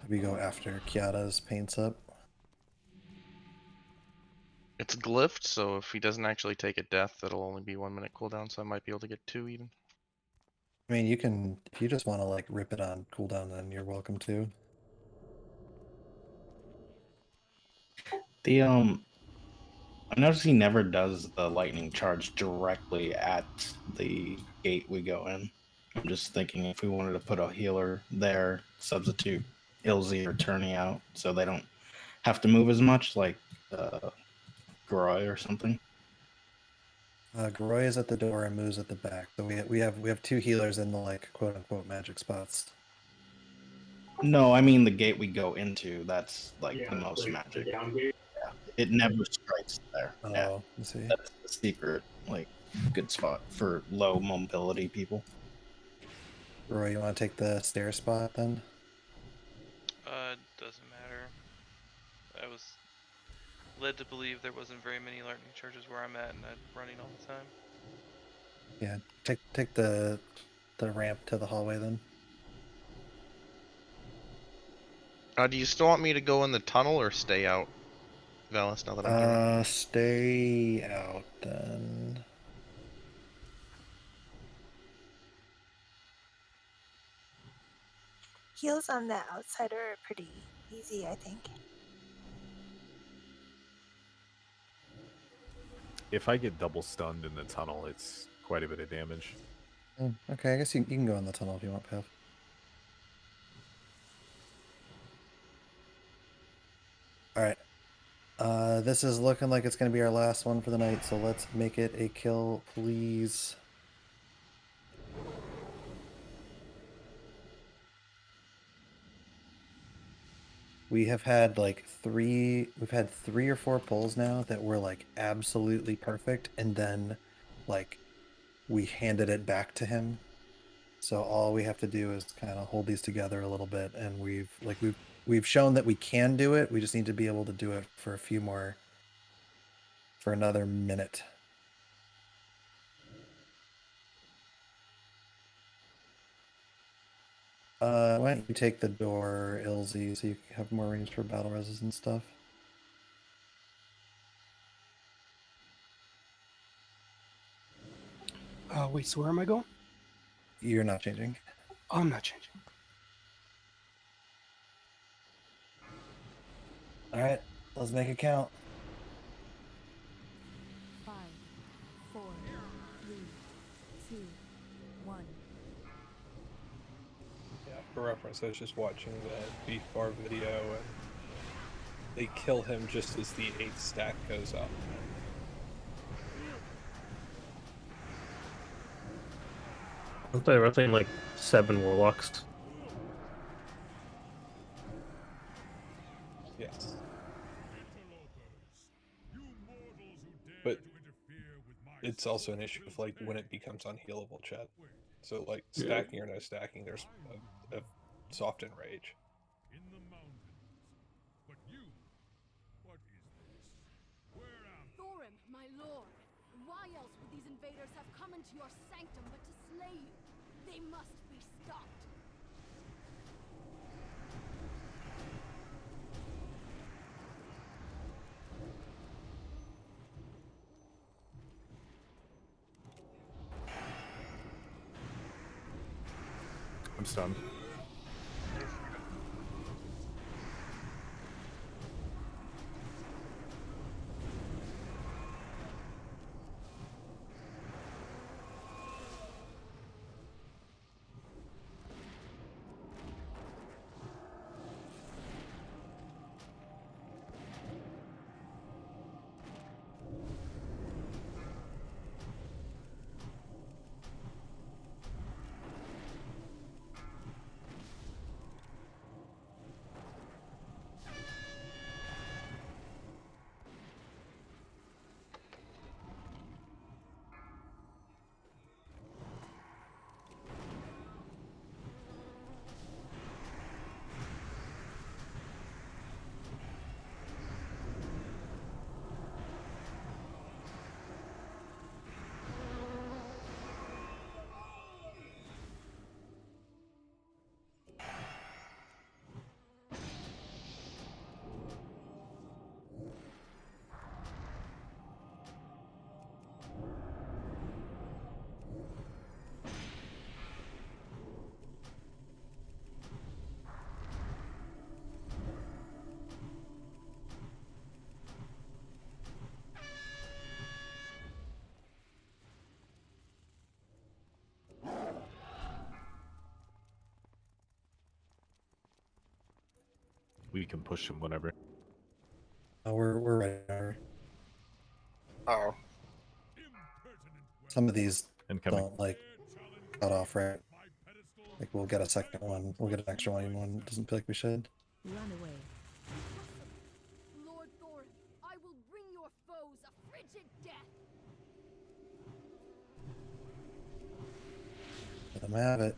We go after Kiata's paints up. It's glyphed, so if he doesn't actually take a death, it'll only be 1 minute cooldown, so I might be able to get 2 even. I mean, you can, if you just want to like rip it on cooldown, then you're welcome to. I notice he never does the lightning charge directly at the gate we go in. I'm just thinking if we wanted to put a healer there, substitute Ilzy or Tourney out so they don't have to move as much, like Groy or something. Groy is at the door and Moo's at the back. So we have 2 healers in the like quote unquote magic spots. No, I mean the gate we go into. That's like the most magic. Yeah, it never strikes there. Oh, yeah. you see. That's the secret, like good spot for low mobility people. Roy, you want to take the stair spot then? Doesn't matter. I was led to believe there wasn't very many lightning charges where I'm at, and I'm running all the time. Yeah, take the ramp to the hallway then. Do you still want me to go in the tunnel or stay out, Velas? Now that I'm here. Stay out then. Heals on the outside are pretty easy, I think. If I get double stunned in the tunnel, it's quite a bit of damage. Okay, I guess you can go in the tunnel if you want, Pav. Alright. This is looking like it's going to be our last one for the night, so let's make it a kill, please. We have had like we've had 3 or 4 pulls now that were like absolutely perfect, and then like we handed it back to him. So all we have to do is kind of hold these together a little bit, and we've shown that we can do it. We just need to be able to do it for another minute. Why don't you take the door, Ilzy, so you have more range for battle reses and stuff? Wait, so where am I going? You're not changing. Oh, I'm not changing. All right, let's make it count. 5, 4, 3, 2, 1. Yeah, for reference, I was just watching the Beef Bar video, and they kill him just as the 8th stack goes up. Aren't they roughly like 7 warlocks? Yes. But it's also an issue of like when it becomes unhealable, Chad. So like stacking or no stacking, there's a soft enrage. Thorin, my lord, why else would these invaders have come into your sanctum but to slay you? They must be stopped. I'm stunned. We can push him whenever. We're ready. Oh. Some of these Incoming. don't like cut off right. Like we'll get a second one. We'll get an extra one even when it doesn't feel like we should. Run away. Lord Thorin, I will bring your foes a frigid death. Let them have it.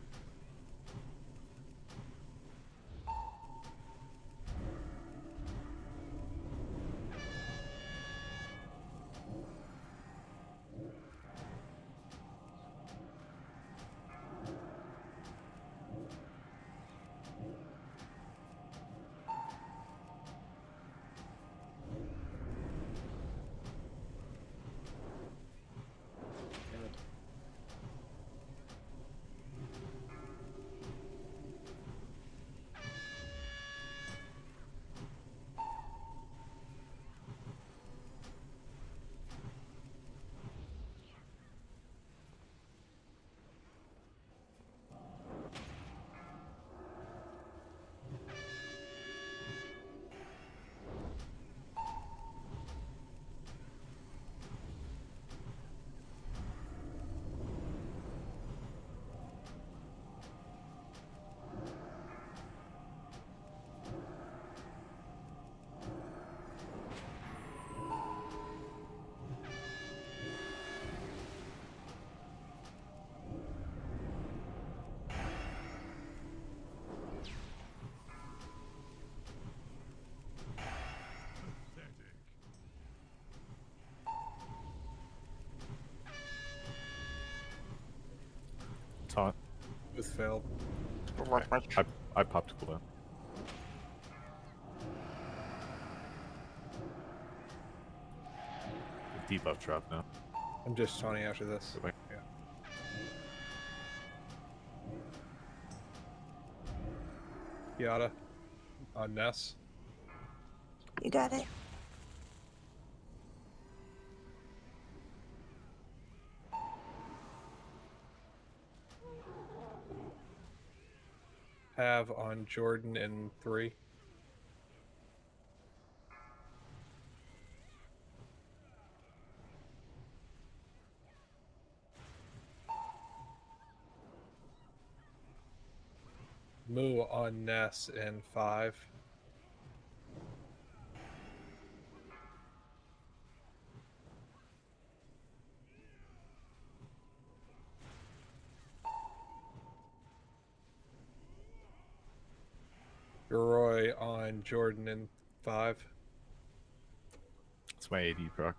taunt. Both failed. I popped cooldown. Debuff drop now. I'm just taunting after this. Goodbye. Yeah. Yada. On Ness. You got it. Have on Jordan in 3. Moo on Ness in 5. Roy on Jordan in 5. It's my AD proc.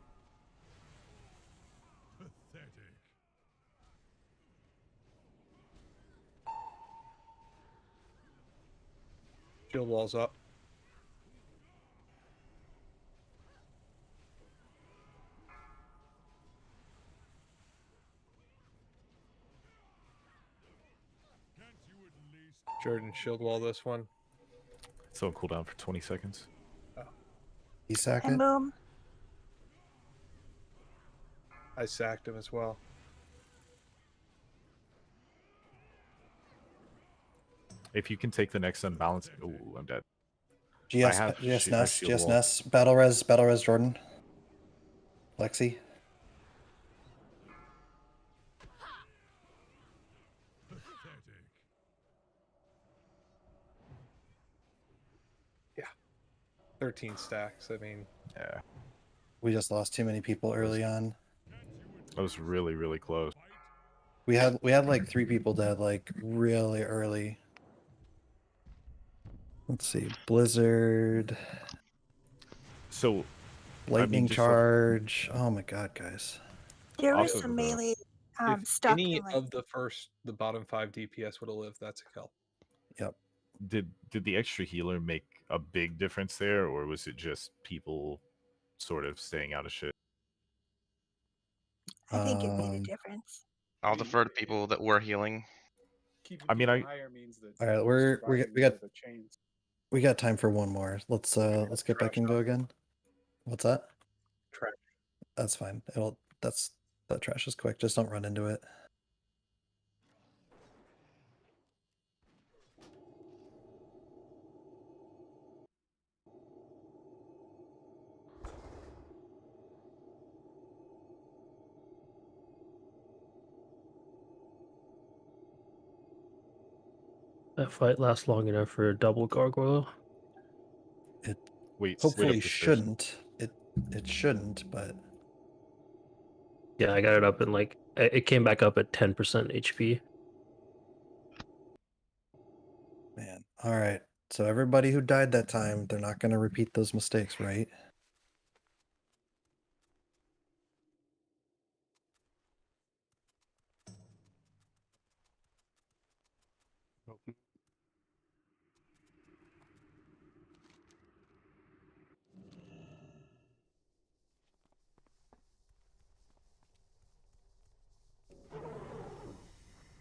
Shield wall's up. Jordan shield wall this one. It's on cooldown for 20 seconds. You sack And it? boom. I sacked him as well. If you can take the next unbalance, ooh, I'm dead. GS, I have GS I have Ness, shield GS wall. Ness, Battle Res Jordan. Lexi. Yeah. 13 stacks. I mean, yeah. We just lost too many people early on. That was really, really close. We had like 3 people dead like really early. Let's see. Blizzard. So Lightning just charge. Oh my god, guys. There was Also some the- melee if stuck any in like of the bottom 5 DPS would have lived, that's a kill. Yep. Did the extra healer make a big difference there, or was it just people sort of staying out of shit? I think it made a difference. I'll defer to people that were healing. Keeping I mean, people higher means that All right, you're we surviving got the chains. we got time for one more. Let's get back and go again. What's that? Trash. That's fine. That trash is quick. Just don't run into it. That fight lasts long enough for a double gargoyle. It Wait, hopefully shouldn't. It shouldn't, but Yeah, I got it up in like it came back up at 10% HP. man. All right. So everybody who died that time, they're not going to repeat those mistakes, right?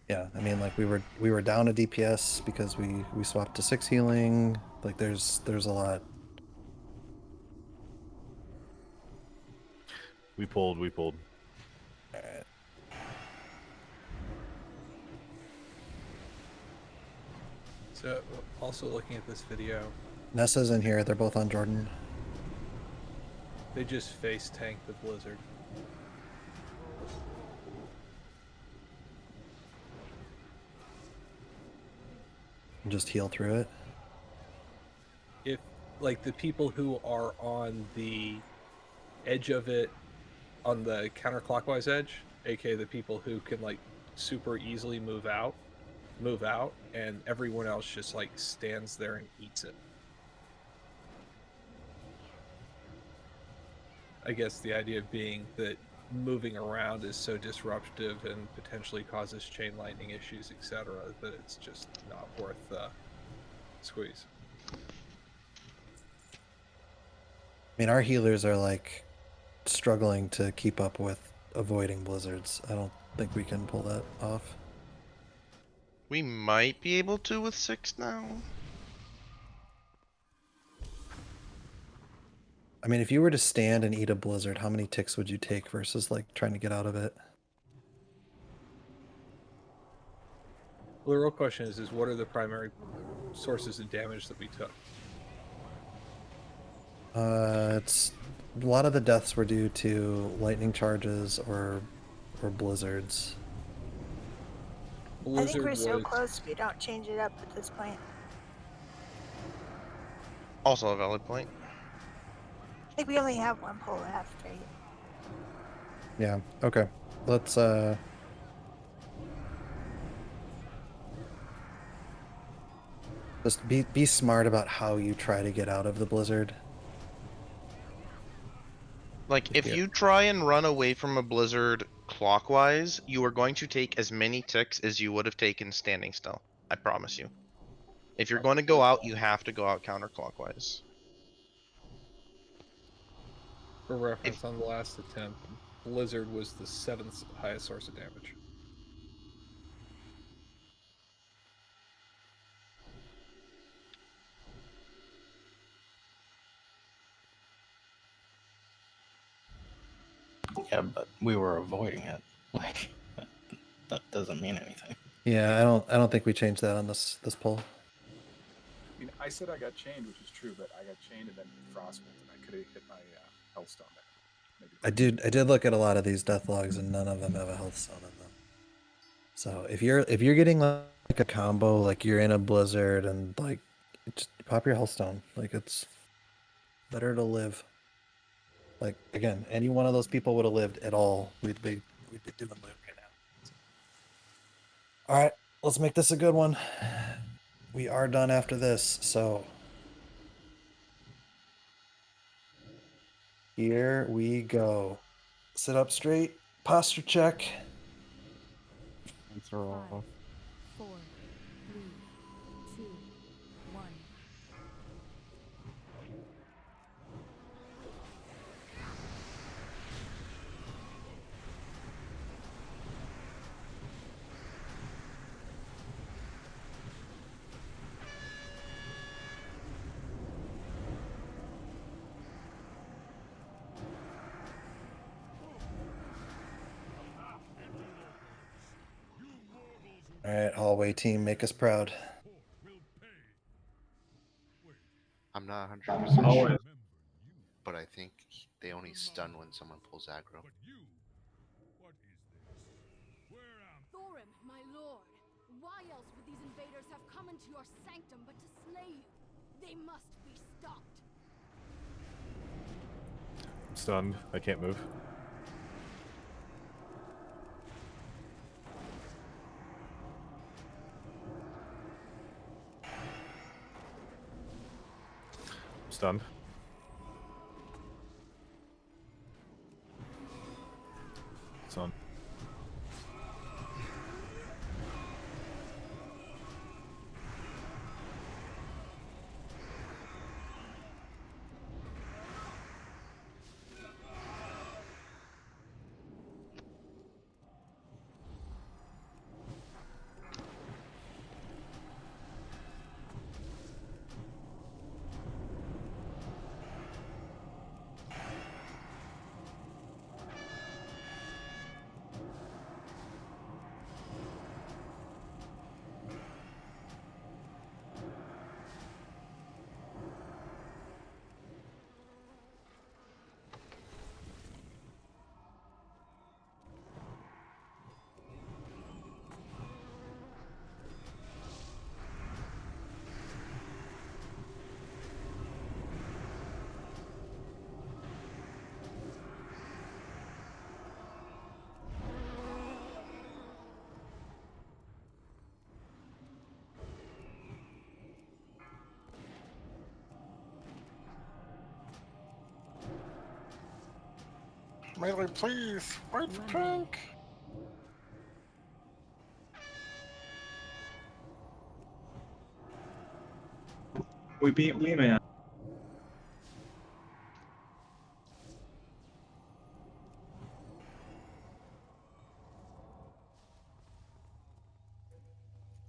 Yeah, I mean, like we were down a DPS because we swapped to 6 healing. Like there's a lot. We pulled. All right. So, also looking at this video, Nessa's in here. They're both on Jordan. they just face tanked the Blizzard. Just heal through it. If like the people who are on the edge of it, on the counterclockwise edge, aka the people who can like super easily move out, and everyone else just like stands there and eats it. I guess the idea being that moving around is so disruptive and potentially causes chain lightning issues, etc., that it's just not worth the squeeze. I mean, our healers are like struggling to keep up with avoiding blizzards. I don't think we can pull that off. We might be able to with 6 now. I mean, if you were to stand and eat a blizzard, how many ticks would you take versus like trying to get out of it? Well, the real question is what are the primary sources of damage that we took? It's a lot of the deaths were due to lightning charges or blizzards. I think we're so close we don't change it up at this point. Also a valid point. I think we only have one pull left, right? Yeah, okay. Let's just be smart about how you try to get out of the blizzard. Like, if you try and run away from a blizzard clockwise, you are going to take as many ticks as you would have taken standing still. I promise you. If you're going to go out, you have to go out counterclockwise. For reference, on the last attempt, blizzard was the 7th highest source of damage. Yeah, but we were avoiding it. Like that doesn't mean anything. Yeah, I don't think we changed that on this poll. I mean, I said I got chained, which is true, but I got chained and then frostbolt, and I could have hit my hellstone there. Maybe. I did look at a lot of these death logs, and none of them have a health stone in them. So if you're getting like a combo, like you're in a blizzard and like just pop your health stone. Like it's better to live. Like again, any one of those people would have lived at all. We'd be doing loot right now. All right, let's make this a good one. We are done after this, so here we go. Sit up straight, posture check. Hands are off. 4, 3, 2, 1. All right, hallway team, make us proud. I'm not 100% sure, but I think they only stun when someone pulls aggro. Thorin, my lord, why else would these invaders have come into your sanctum but to slay you? They must be stopped. I'm stunned. I can't move. Stunned. Stunned. Melee, please. Wait for tank. We beat Wee-Man.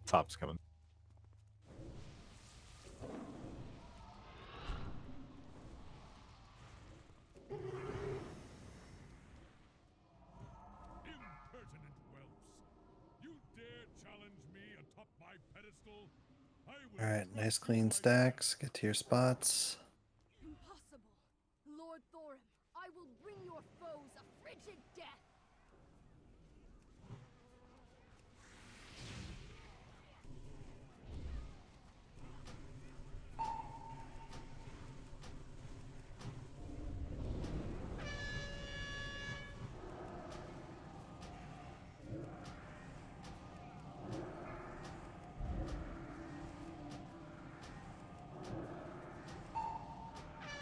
Top's coming. Impertinent whelps. You dare challenge me atop my pedestal? I will All right, nice clean stacks. Get to your spots. Impossible. Lord Thorim, I will bring your foes a frigid death.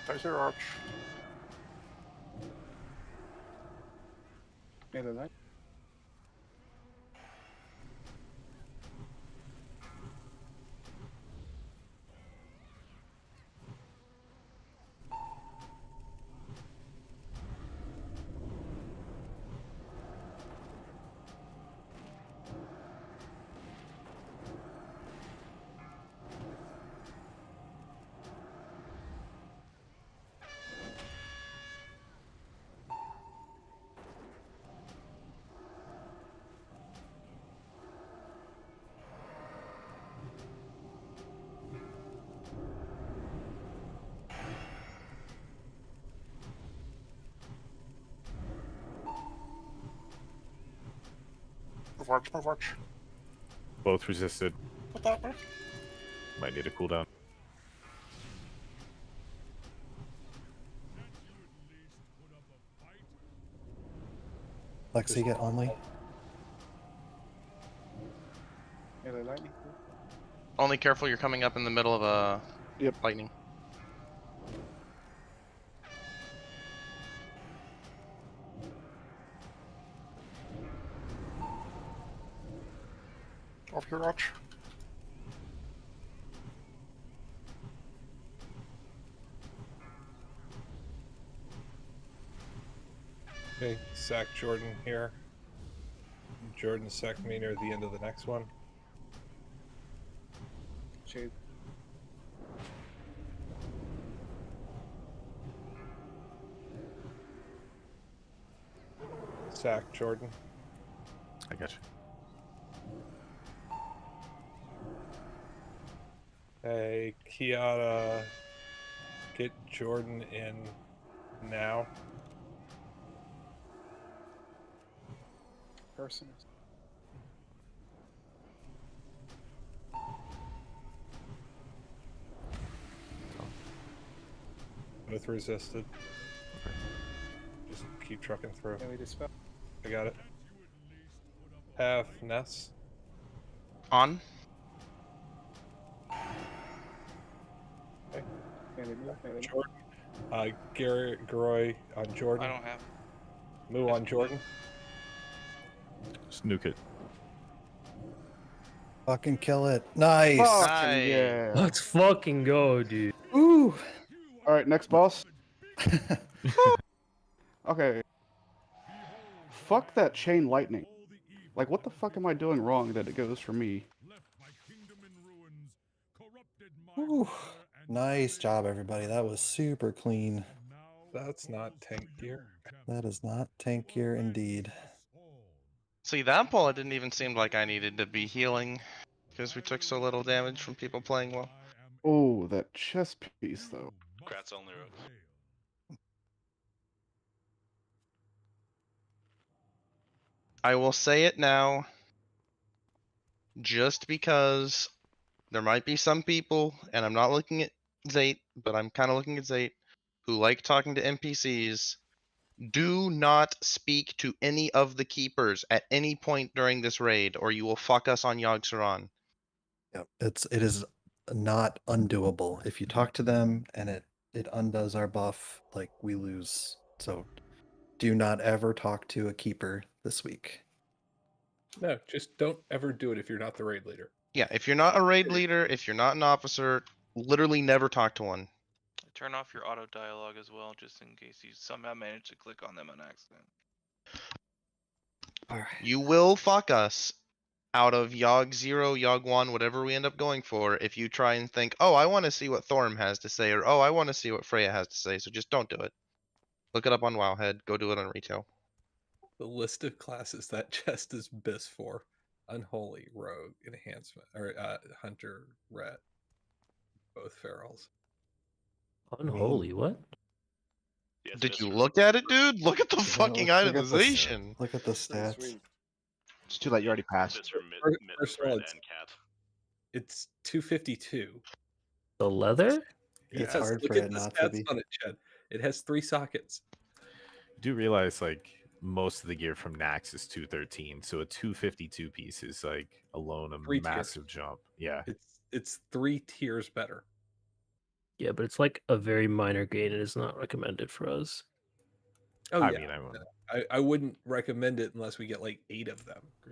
There's your arch. Melee light. Move arch, move arch. Both resisted. Put that way. Might need a cooldown. Lexi, get only. Melee lightning. Only careful, you're coming up in the middle of a lightning. Off your arch. Okay, sack Jordan here. Jordan sack me near the end of the next one. Shade. Sack Jordan. I got you. Hey, Kiata, get Jordan in now. Person. Both resisted. Just keep trucking through. Melee dispel. I got it. Have Ness. On. Okay. Melee move. Melee Jordan. Garrett Groy on Jordan. I don't have. Moo on Jordan. Snook it. Fucking kill it. Nice. Fucking yeah. Let's fucking go, dude. Ooh. All right, next boss. Okay. Fuck that chain lightning. Like, what the fuck am I doing wrong that it goes for me? Ooh. Nice job, everybody. That was super clean. That's not tank gear. That is not tank gear indeed. See, that pull, it didn't even seem like I needed to be healing because we took so little damage from people playing well. Oh, that chest piece, though. Kratz only wrote. I will say it now, just because there might be some people, and I'm not looking at Zate, but I'm kind of looking at Zate, who like talking to NPCs. Do not speak to any of the keepers at any point during this raid, or you will fuck us on Yogg-Saron. Yep. It is not undoable. If you talk to them and it undoes our buff, like we lose. So Do not ever talk to a keeper this week. No, just don't ever do it if you're not the raid leader. Yeah, if you're not a raid leader, if you're not an officer, literally never talk to one. Turn off your auto dialogue as well, just in case you somehow manage to click on them on accident. All right. You will fuck us out of Yogg 0, Yogg 1, whatever we end up going for, if you try and think, oh, I want to see what Thorm has to say, or oh, I want to see what Freya has to say, so just don't do it. Look it up on Wowhead, go do it on retail. The list of classes that chest is best for: Unholy, Rogue, Enhancement, or Hunter, Ret. Both ferals. Unholy, what? Did you look at it, dude? Look at the fucking itemization. Look at the So stats. sweet. It's too late. You already passed. First of all, it's 252. The leather? It's Yes, hard look for at it the not to stats be. on it, Chad. It has 3 sockets. You do realize like most of the gear from Nax is 213, so a 252 piece is like alone a 3 tiers. massive jump. Yeah. It's 3 tiers better. Yeah, but it's like a very minor gain and it's not recommended for us. Oh I yeah, mean, I wouldn't. I wouldn't recommend it unless we get like 8 of them.